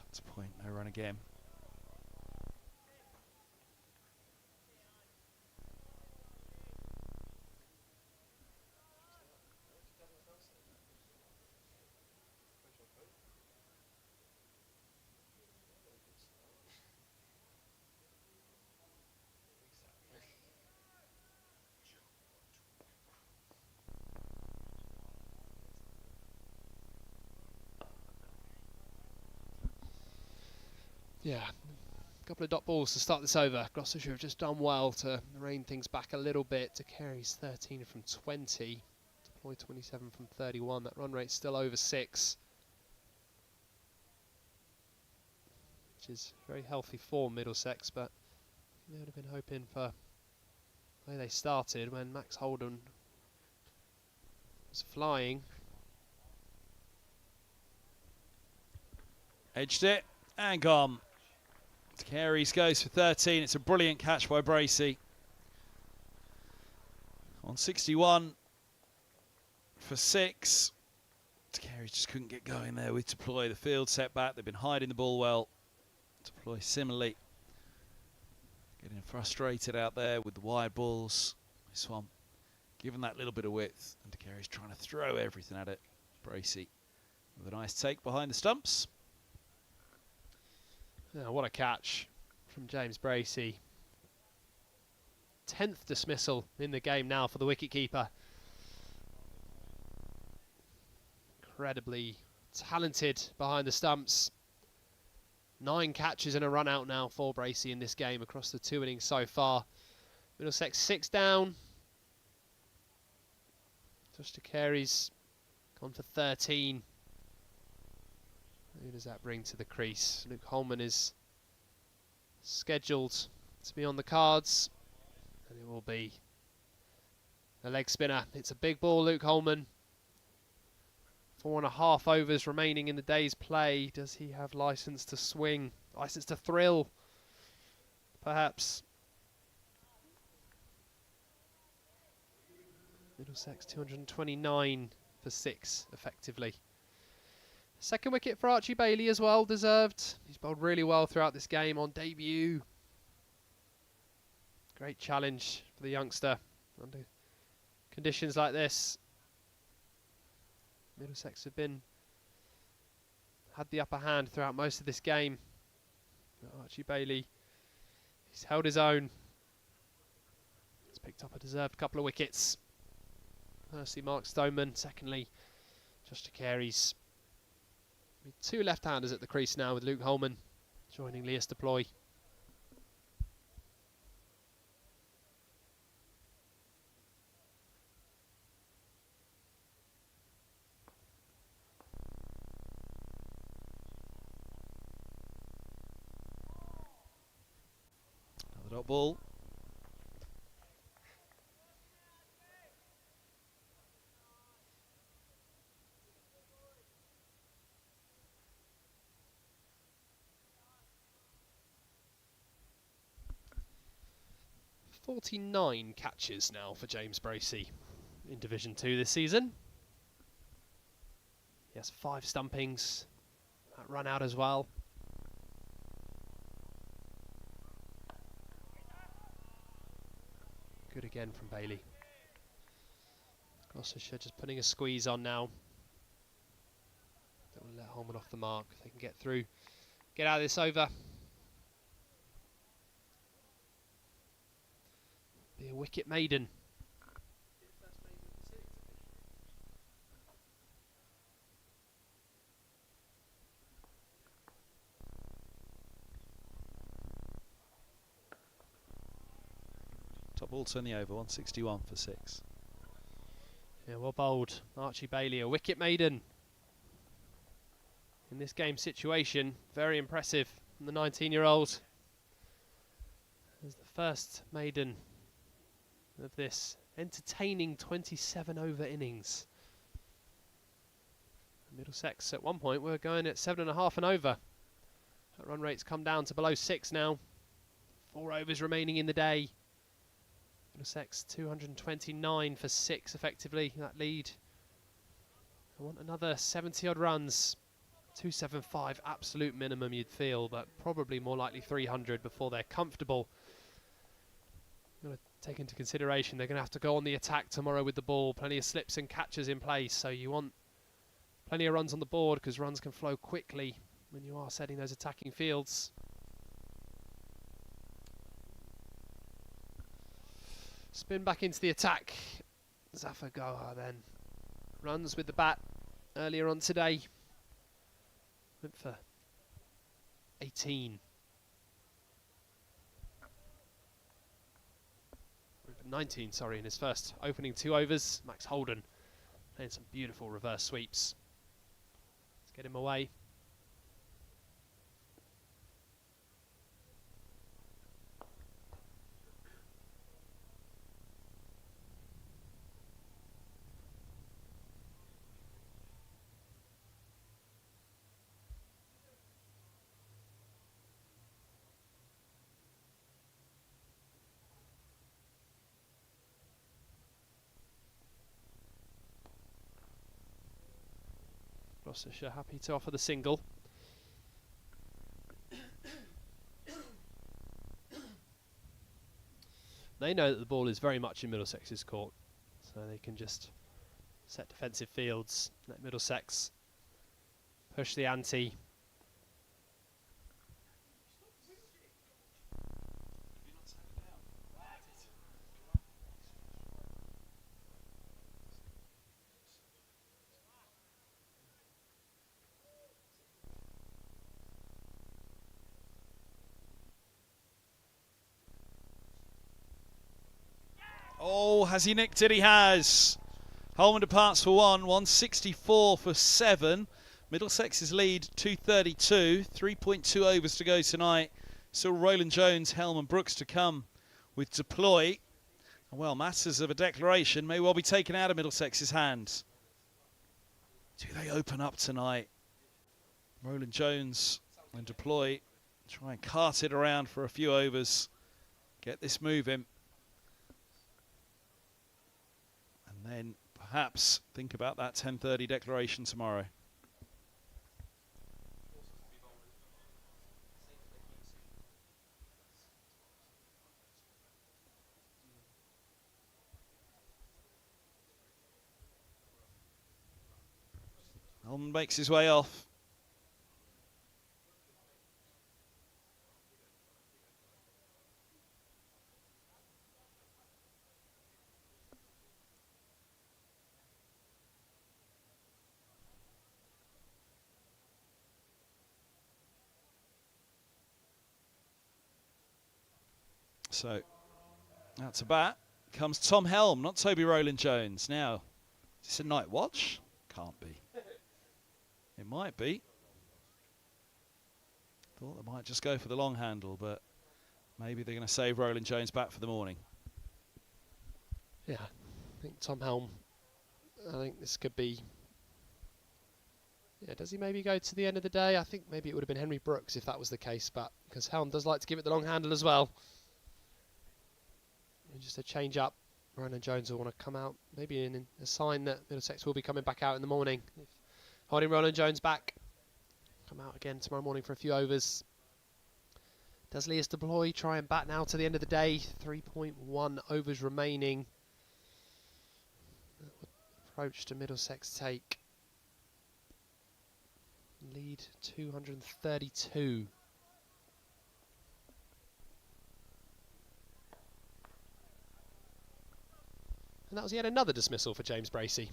That's a point, no run again. Yeah, a couple of dot balls to start this over. Gloucestershire have just done well to rein things back a little bit. To Carey's 13 from 20. Deploy 27 from 31. That run rate's still over 6. Which is very healthy for Middlesex, but they would have been hoping for the way they started when Max Holden was flying. Edged it and gone. Carey's goes for 13. It's a brilliant catch by Bracey. On 61 for 6. Carey just couldn't get going there with Deploy. The field set back. They've been hiding the ball well. Deploy similarly. Getting frustrated out there with the wide balls. This one, given that little bit of width, and Carey's trying to throw everything at it. Bracey with a nice take behind the stumps. Yeah, what a catch from James Bracey. 10th dismissal in the game now for the wicketkeeper. Incredibly talented behind the stumps. 9 catches and a run out now for Bracey in this game across the 2 innings so far. Middlesex 6 down. Josh Carey's gone for 13. Who does that bring to the crease? Luke Holman is scheduled to be on the cards, and it will be a leg spinner. It's a big ball, Luke Holman. 4.5 overs remaining in the day's play. Does he have license to swing? License to thrill? Perhaps. Middlesex 229 for 6, effectively. Second wicket for Archie Bailey as well, deserved. He's bowled really well throughout this game on debut. Great challenge for the youngster under conditions like this. Middlesex have had the upper hand throughout most of this game. But Archie Bailey, he's held his own. He's picked up a deserved couple of wickets. Firstly, Mark Stoneman. Secondly, Josh Carey's. 2 left-handers at the crease now with Luke Holman joining Lias Deploy. Another dot ball. .49 catches now for James Bracey in Division 2 this season. He has 5 stumpings. That run out as well. Good again from Bailey. Gloucestershire just putting a squeeze on now. Don't want to let Holman off the mark. If they can get through, get out of this over. Be a wicket maiden. Top ball to in the over, 161 for 6. Yeah, well bowled. Archie Bailey, a wicket maiden. In this game situation, very impressive from the 19-year-old. As the first maiden of this entertaining 27 over innings. Middlesex at one point were going at 7.5 and over. That run rate's come down to below 6 now. 4 overs remaining in the day. Middlesex 229 for 6 effectively, that lead. I want another 70 odd runs. 275 absolute minimum you'd feel, but probably more likely 300 before they're comfortable. Got to take into consideration they're going to have to go on the attack tomorrow with the ball. Plenty of slips and catches in place, so you want plenty of runs on the board because runs can flow quickly when you are setting those attacking fields. Spin back into the attack. Zafar Gohar then runs with the bat earlier on today. Went for 18. 19, sorry, in his first opening 2 overs. Max Holden playing some beautiful reverse sweeps. Let's get him away. Gloucestershire happy to offer the single. They know that the ball is very much in Middlesex's court, so they can just set defensive fields, let Middlesex push the ante. Oh, has he nicked it? He has. Holman departs for 164 for 7. Middlesex's lead 232, 3.2 overs to go tonight. Still Roland-Jones, Helm and Brooks to come with deploy. Well, matters of a declaration may well be taken out of Middlesex's hands. Do they open up tonight? Roland-Jones and deploy. Try and cart it around for a few overs. Get this moving. And then perhaps think about that 10:30 declaration tomorrow. Holman makes his way off. So, out to bat comes Tom Helm, not Toby Roland-Jones. Now, is this a night watch? Can't be. It might be. Thought they might just go for the long handle, but maybe they're going to save Roland-Jones back for the morning. Yeah, I think Tom Helm, I think this could be... Yeah, does he maybe go to the end of the day? I think maybe it would have been Henry Brooks if that was the case, but because Helm does like to give it the long handle as well. And just a change up. Roland-Jones will want to come out, maybe in a sign that Middlesex will be coming back out in the morning. Holding Roland-Jones back. Come out again tomorrow morning for a few overs. Does Leas deploy? Try and bat now to the end of the day. 3.1 overs remaining. That would approach to Middlesex take. Lead 232. And that was yet another dismissal for James Bracey.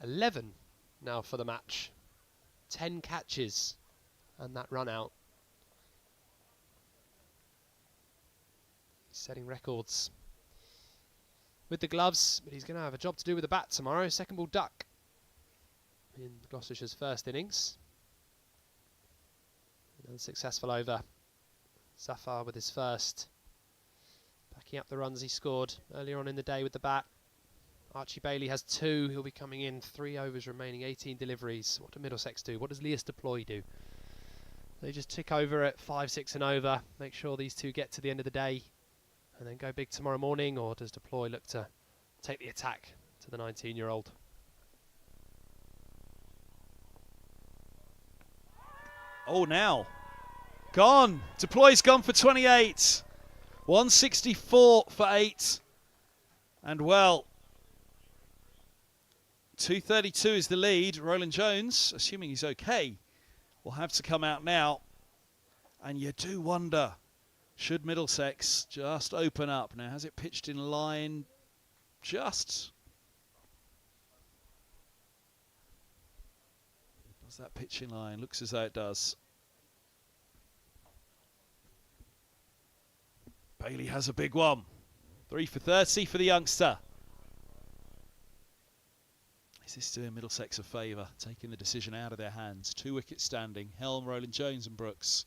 11 now for the match. 10 catches and that run out. He's setting records with the gloves, but he's going to have a job to do with the bat tomorrow. Second ball duck in Gloucestershire's first innings. An unsuccessful over. Zafar with his first. Backing up the runs he scored earlier on in the day with the bat. Archie Bailey has 2. He'll be coming in 3 overs remaining, 18 deliveries. What do Middlesex do? What does Lias Deploy do? They just tick over at 5, 6 and over. Make sure these two get to the end of the day and then go big tomorrow morning, or does Deploy look to take the attack to the 19-year-old? Oh, now. Gone. Deploy's gone for 28. 164 for 8. And well, 232 is the lead. Roland-Jones, assuming he's okay, will have to come out now. And you do wonder, should Middlesex just open up? Now, has it pitched in line just? Does that pitch in line? Looks as though it does. Bailey has a big one. 3 for 30 for the youngster. Is this doing Middlesex a favour? Taking the decision out of their hands. 2 wickets standing. Helm, Roland-Jones and Brooks.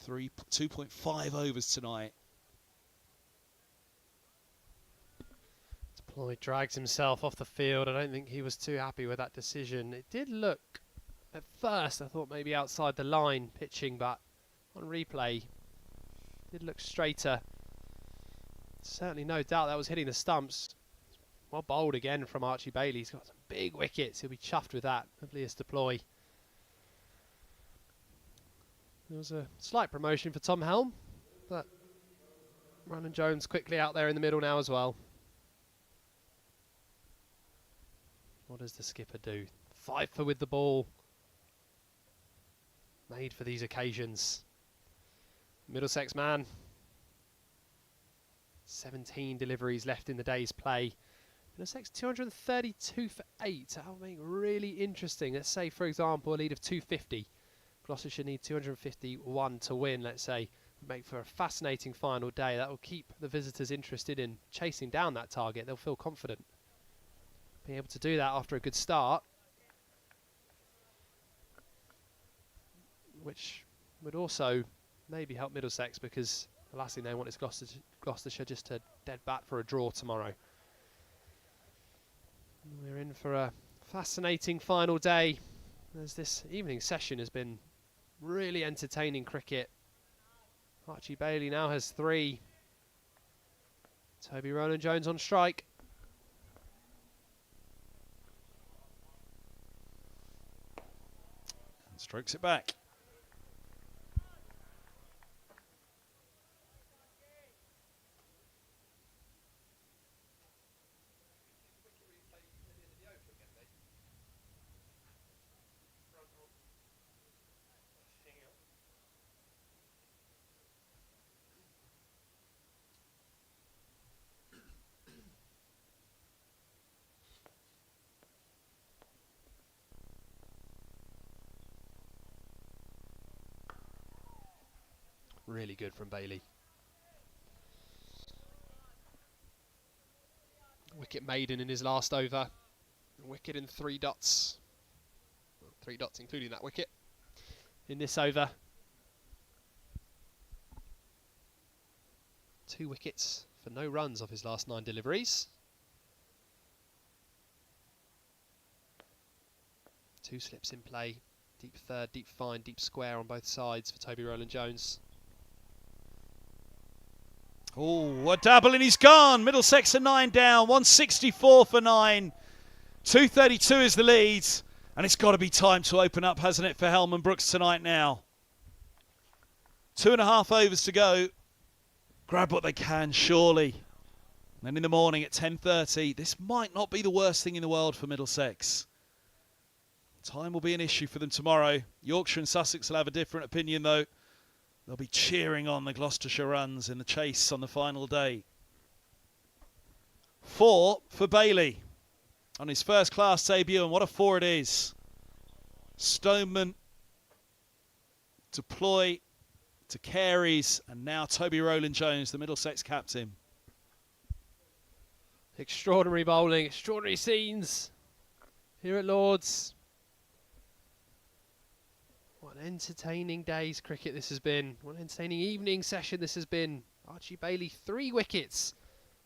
2.5 overs tonight. Deploy drags himself off the field. I don't think he was too happy with that decision. It did look, at first, I thought maybe outside the line pitching, but on replay, did look straighter. Certainly no doubt that was hitting the stumps. Well bowled again from Archie Bailey. He's got some big wickets. He'll be chuffed with that. Lias Deploy. There was a slight promotion for Tom Helm, but Roland-Jones quickly out there in the middle now as well. What does the skipper do? Fight for with the ball. Made for these occasions. Middlesex man. 17 deliveries left in the day's play. Middlesex 232 for 8. That will make really interesting. Let's say, for example, a lead of 250. Gloucestershire need 251 to win, let's say. Make for a fascinating final day. That will keep the visitors interested in chasing down that target. They'll feel confident being able to do that after a good start, which would also maybe help Middlesex, because the last thing they want is Gloucestershire just to dead bat for a draw tomorrow. We're in for a fascinating final day, as this evening session has been really entertaining cricket. Archie Bailey now has 3. Toby Roland-Jones on strike. And strokes it back. Really good from Bailey. Wicket maiden in his last over. Wicket in 3 dots. Well, 3 dots including that wicket in this over. 2 wickets for no runs off his last 9 deliveries. 2 slips in play. Deep third, deep fine, deep square on both sides for Toby Roland-Jones. Oh, a double and he's gone. Middlesex are 9 down. 164 for 9. 232 is the lead. And it's got to be time to open up, hasn't it, for Helm and Brooks tonight now. 2.5 overs to go. Grab what they can, surely. And then in the morning at 10:30, this might not be the worst thing in the world for Middlesex. Time will be an issue for them tomorrow. Yorkshire and Sussex will have a different opinion, though. They'll be cheering on the Gloucestershire runs in the chase on the final day. 4 for Bailey on his first-class debut, and what a 4 it is. Stoneman, deploy to Careys, and now Toby Roland-Jones, the Middlesex captain. Extraordinary bowling, extraordinary scenes here at Lord's. What an entertaining day's cricket this has been. What an entertaining evening session this has been. Archie Bailey, 3 wickets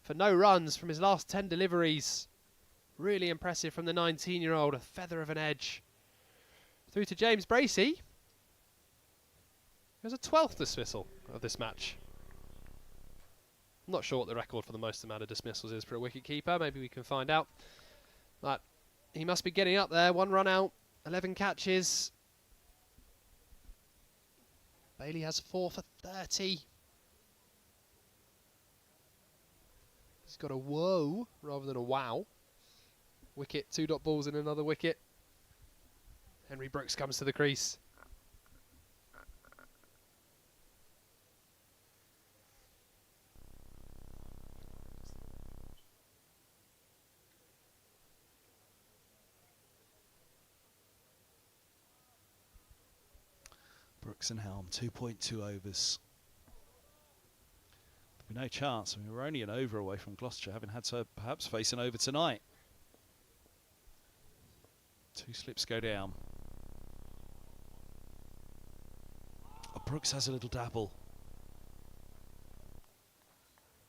for no runs from his last 10 deliveries. Really impressive from the 19-year-old, a feather of an edge. Through to James Bracey. There's a 12th dismissal of this match. I'm not sure what the record for the most amount of dismissals is for a wicket-keeper. Maybe we can find out. But he must be getting up there. 1 run out, 11 catches. Bailey has 4 for 30. He's got a whoa rather than a wow. Wicket, 2 dot balls in another wicket. Henry Brooks comes to the crease. Brooks and Helm, 2.2 overs. There'll be no chance. I mean, we're only an over away from Gloucestershire, having had to perhaps face an over tonight. 2 slips go down. Oh, Brooks has a little dabble.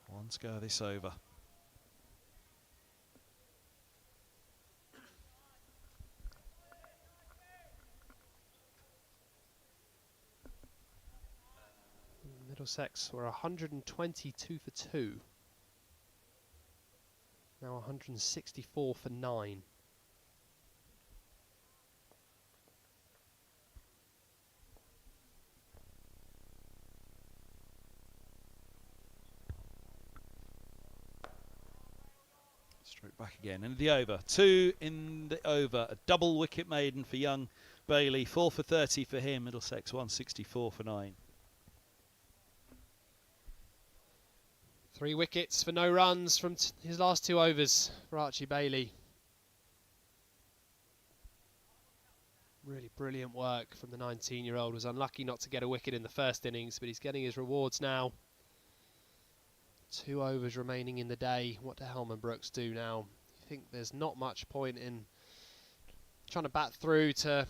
1 to go this over. Middlesex were 122 for 2. Now 164 for 9. Stroke back again. And the over. 2 in the over. A double wicket maiden for young Bailey. 4 for 30 for him. Middlesex 164 for 9. 3 wickets for no runs from his last 2 overs for Archie Bailey. Really brilliant work from the 19-year-old. Was unlucky not to get a wicket in the first innings, but he's getting his rewards now. 2 overs remaining in the day. What do Helm and Brooks do now? I think there's not much point in trying to bat through to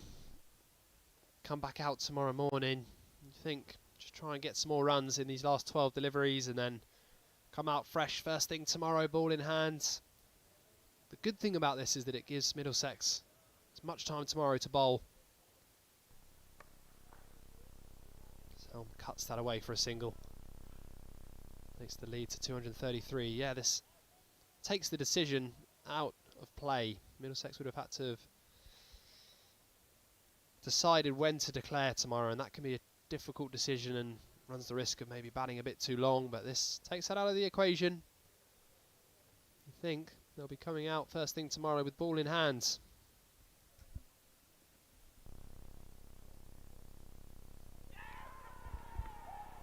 come back out tomorrow morning. You think just try and get some more runs in these last 12 deliveries and then come out fresh first thing tomorrow, ball in hand. The good thing about this is that it gives Middlesex as much time tomorrow to bowl. Helm cuts that away for a single. Takes the lead to 233. Yeah, this takes the decision out of play. Middlesex would have had to have decided when to declare tomorrow, and that can be a difficult decision and runs the risk of maybe batting a bit too long, but this takes that out of the equation. I think they'll be coming out first thing tomorrow with ball in hand.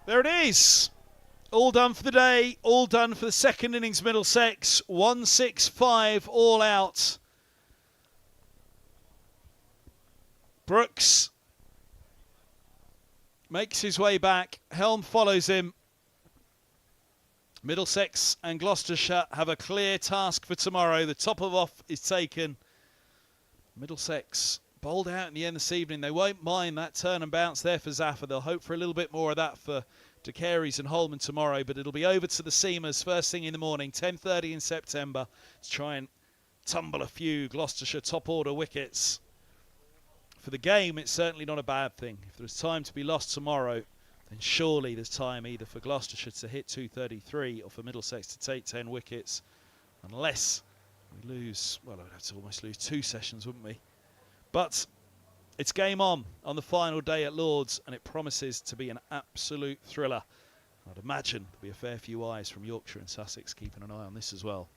There it is. All done for the day. All done for the second innings, Middlesex. 165 all out. Brooks makes his way back. Helm follows him. Middlesex and Gloucestershire have a clear task for tomorrow. The top of off is taken. Middlesex bowled out in the end this evening. They won't mind that turn and bounce there for Zaffer. They'll hope for a little bit more of that for De Careys and Holman tomorrow, but it'll be over to the seamers first thing in the morning, 10:30 in September, to try and tumble a few Gloucestershire top order wickets. For the game, it's certainly not a bad thing. If there's time to be lost tomorrow, then surely there's time either for Gloucestershire to hit 233 or for Middlesex to take 10 wickets. Unless we lose, well, I'd have to almost lose 2 sessions, wouldn't we? But it's game on the final day at Lord's, and it promises to be an absolute thriller. I'd imagine there'll be a fair few eyes from Yorkshire and Sussex keeping an eye on this as well.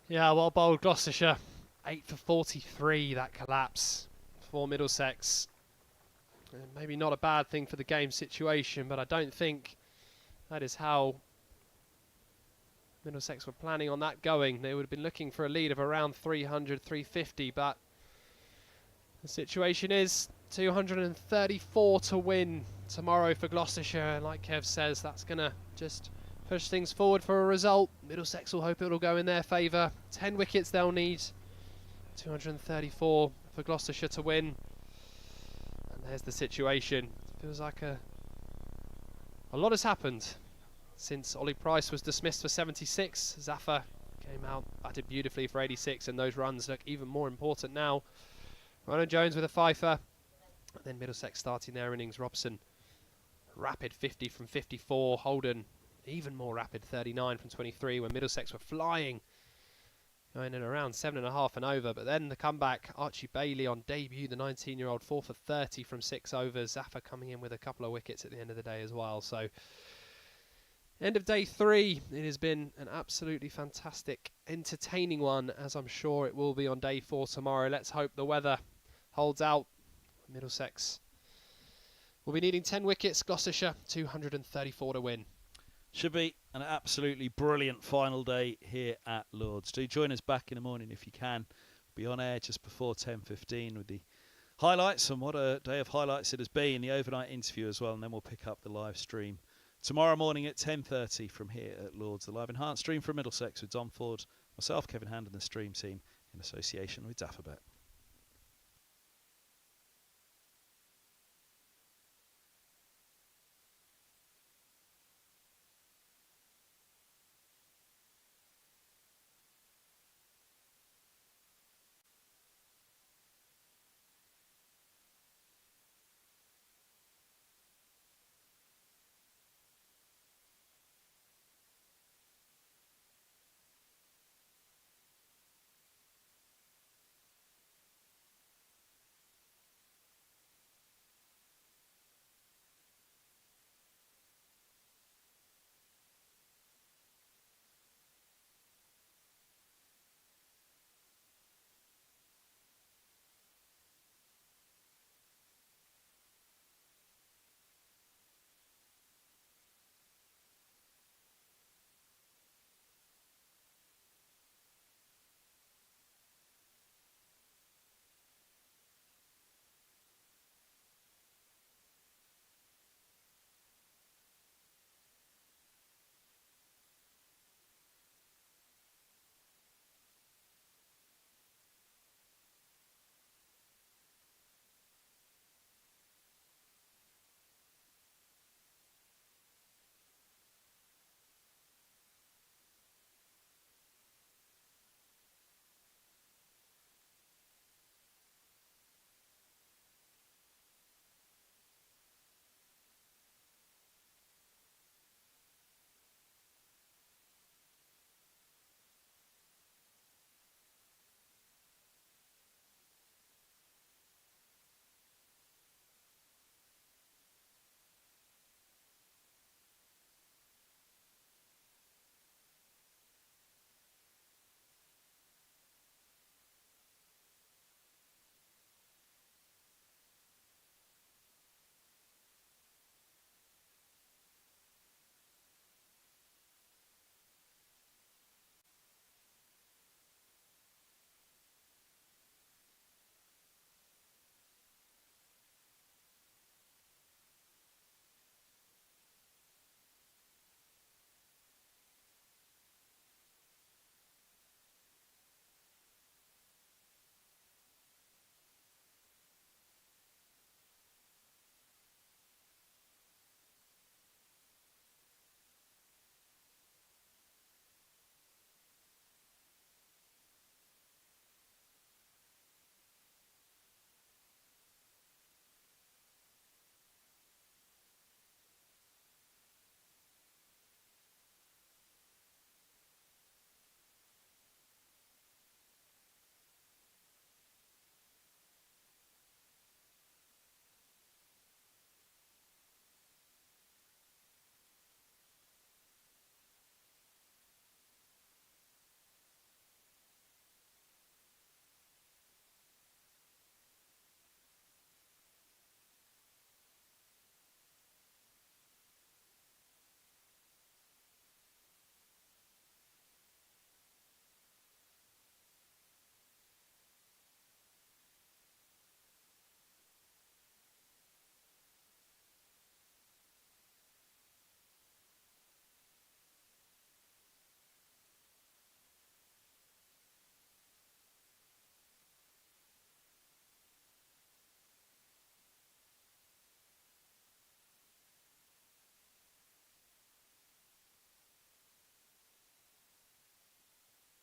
Yeah, well bowled Gloucestershire. 8 for 43, that collapse for Middlesex. Maybe not a bad thing for the game situation, but I don't think that is how Middlesex were planning on that going. They would have been looking for a lead of around 300, 350, but the situation is 234 to win tomorrow for Gloucestershire. And like Kev says, that's going to just push things forward for a result. Middlesex will hope it'll go in their favour. 10 wickets they'll need. 234 for Gloucestershire to win. And there's the situation. Feels like a lot has happened since Ollie Price was dismissed for 76. Zafar came out, batted beautifully for 86, and those runs look even more important now. Roland-Jones with a fifer, and then Middlesex starting their innings. Robson, rapid 50 from 54. Holden, even more rapid 39 from 23, when Middlesex were flying, going in around 7.5 and over. But then the comeback, Archie Bailey on debut, the 19-year-old, 4 for 30 from 6 overs. Zafar coming in with a couple of wickets at the end of the day as well. So end of day 3, it has been an absolutely fantastic, entertaining one, as I'm sure it will be on day 4 tomorrow. Let's hope the weather holds out. Middlesex will be needing 10 wickets, Gloucestershire 234 to win. Should be an absolutely brilliant final day here at Lords. Do join us back in the morning if you can. Be on air just before 10:15 with the highlights, and what a day of highlights it has been. The overnight interview as well, and then we'll pick up the live stream tomorrow morning at 10:30 from here at Lords. The live enhanced stream from Middlesex with Don Ford, myself, Kevin Hand, and the stream team in association with Daffabet.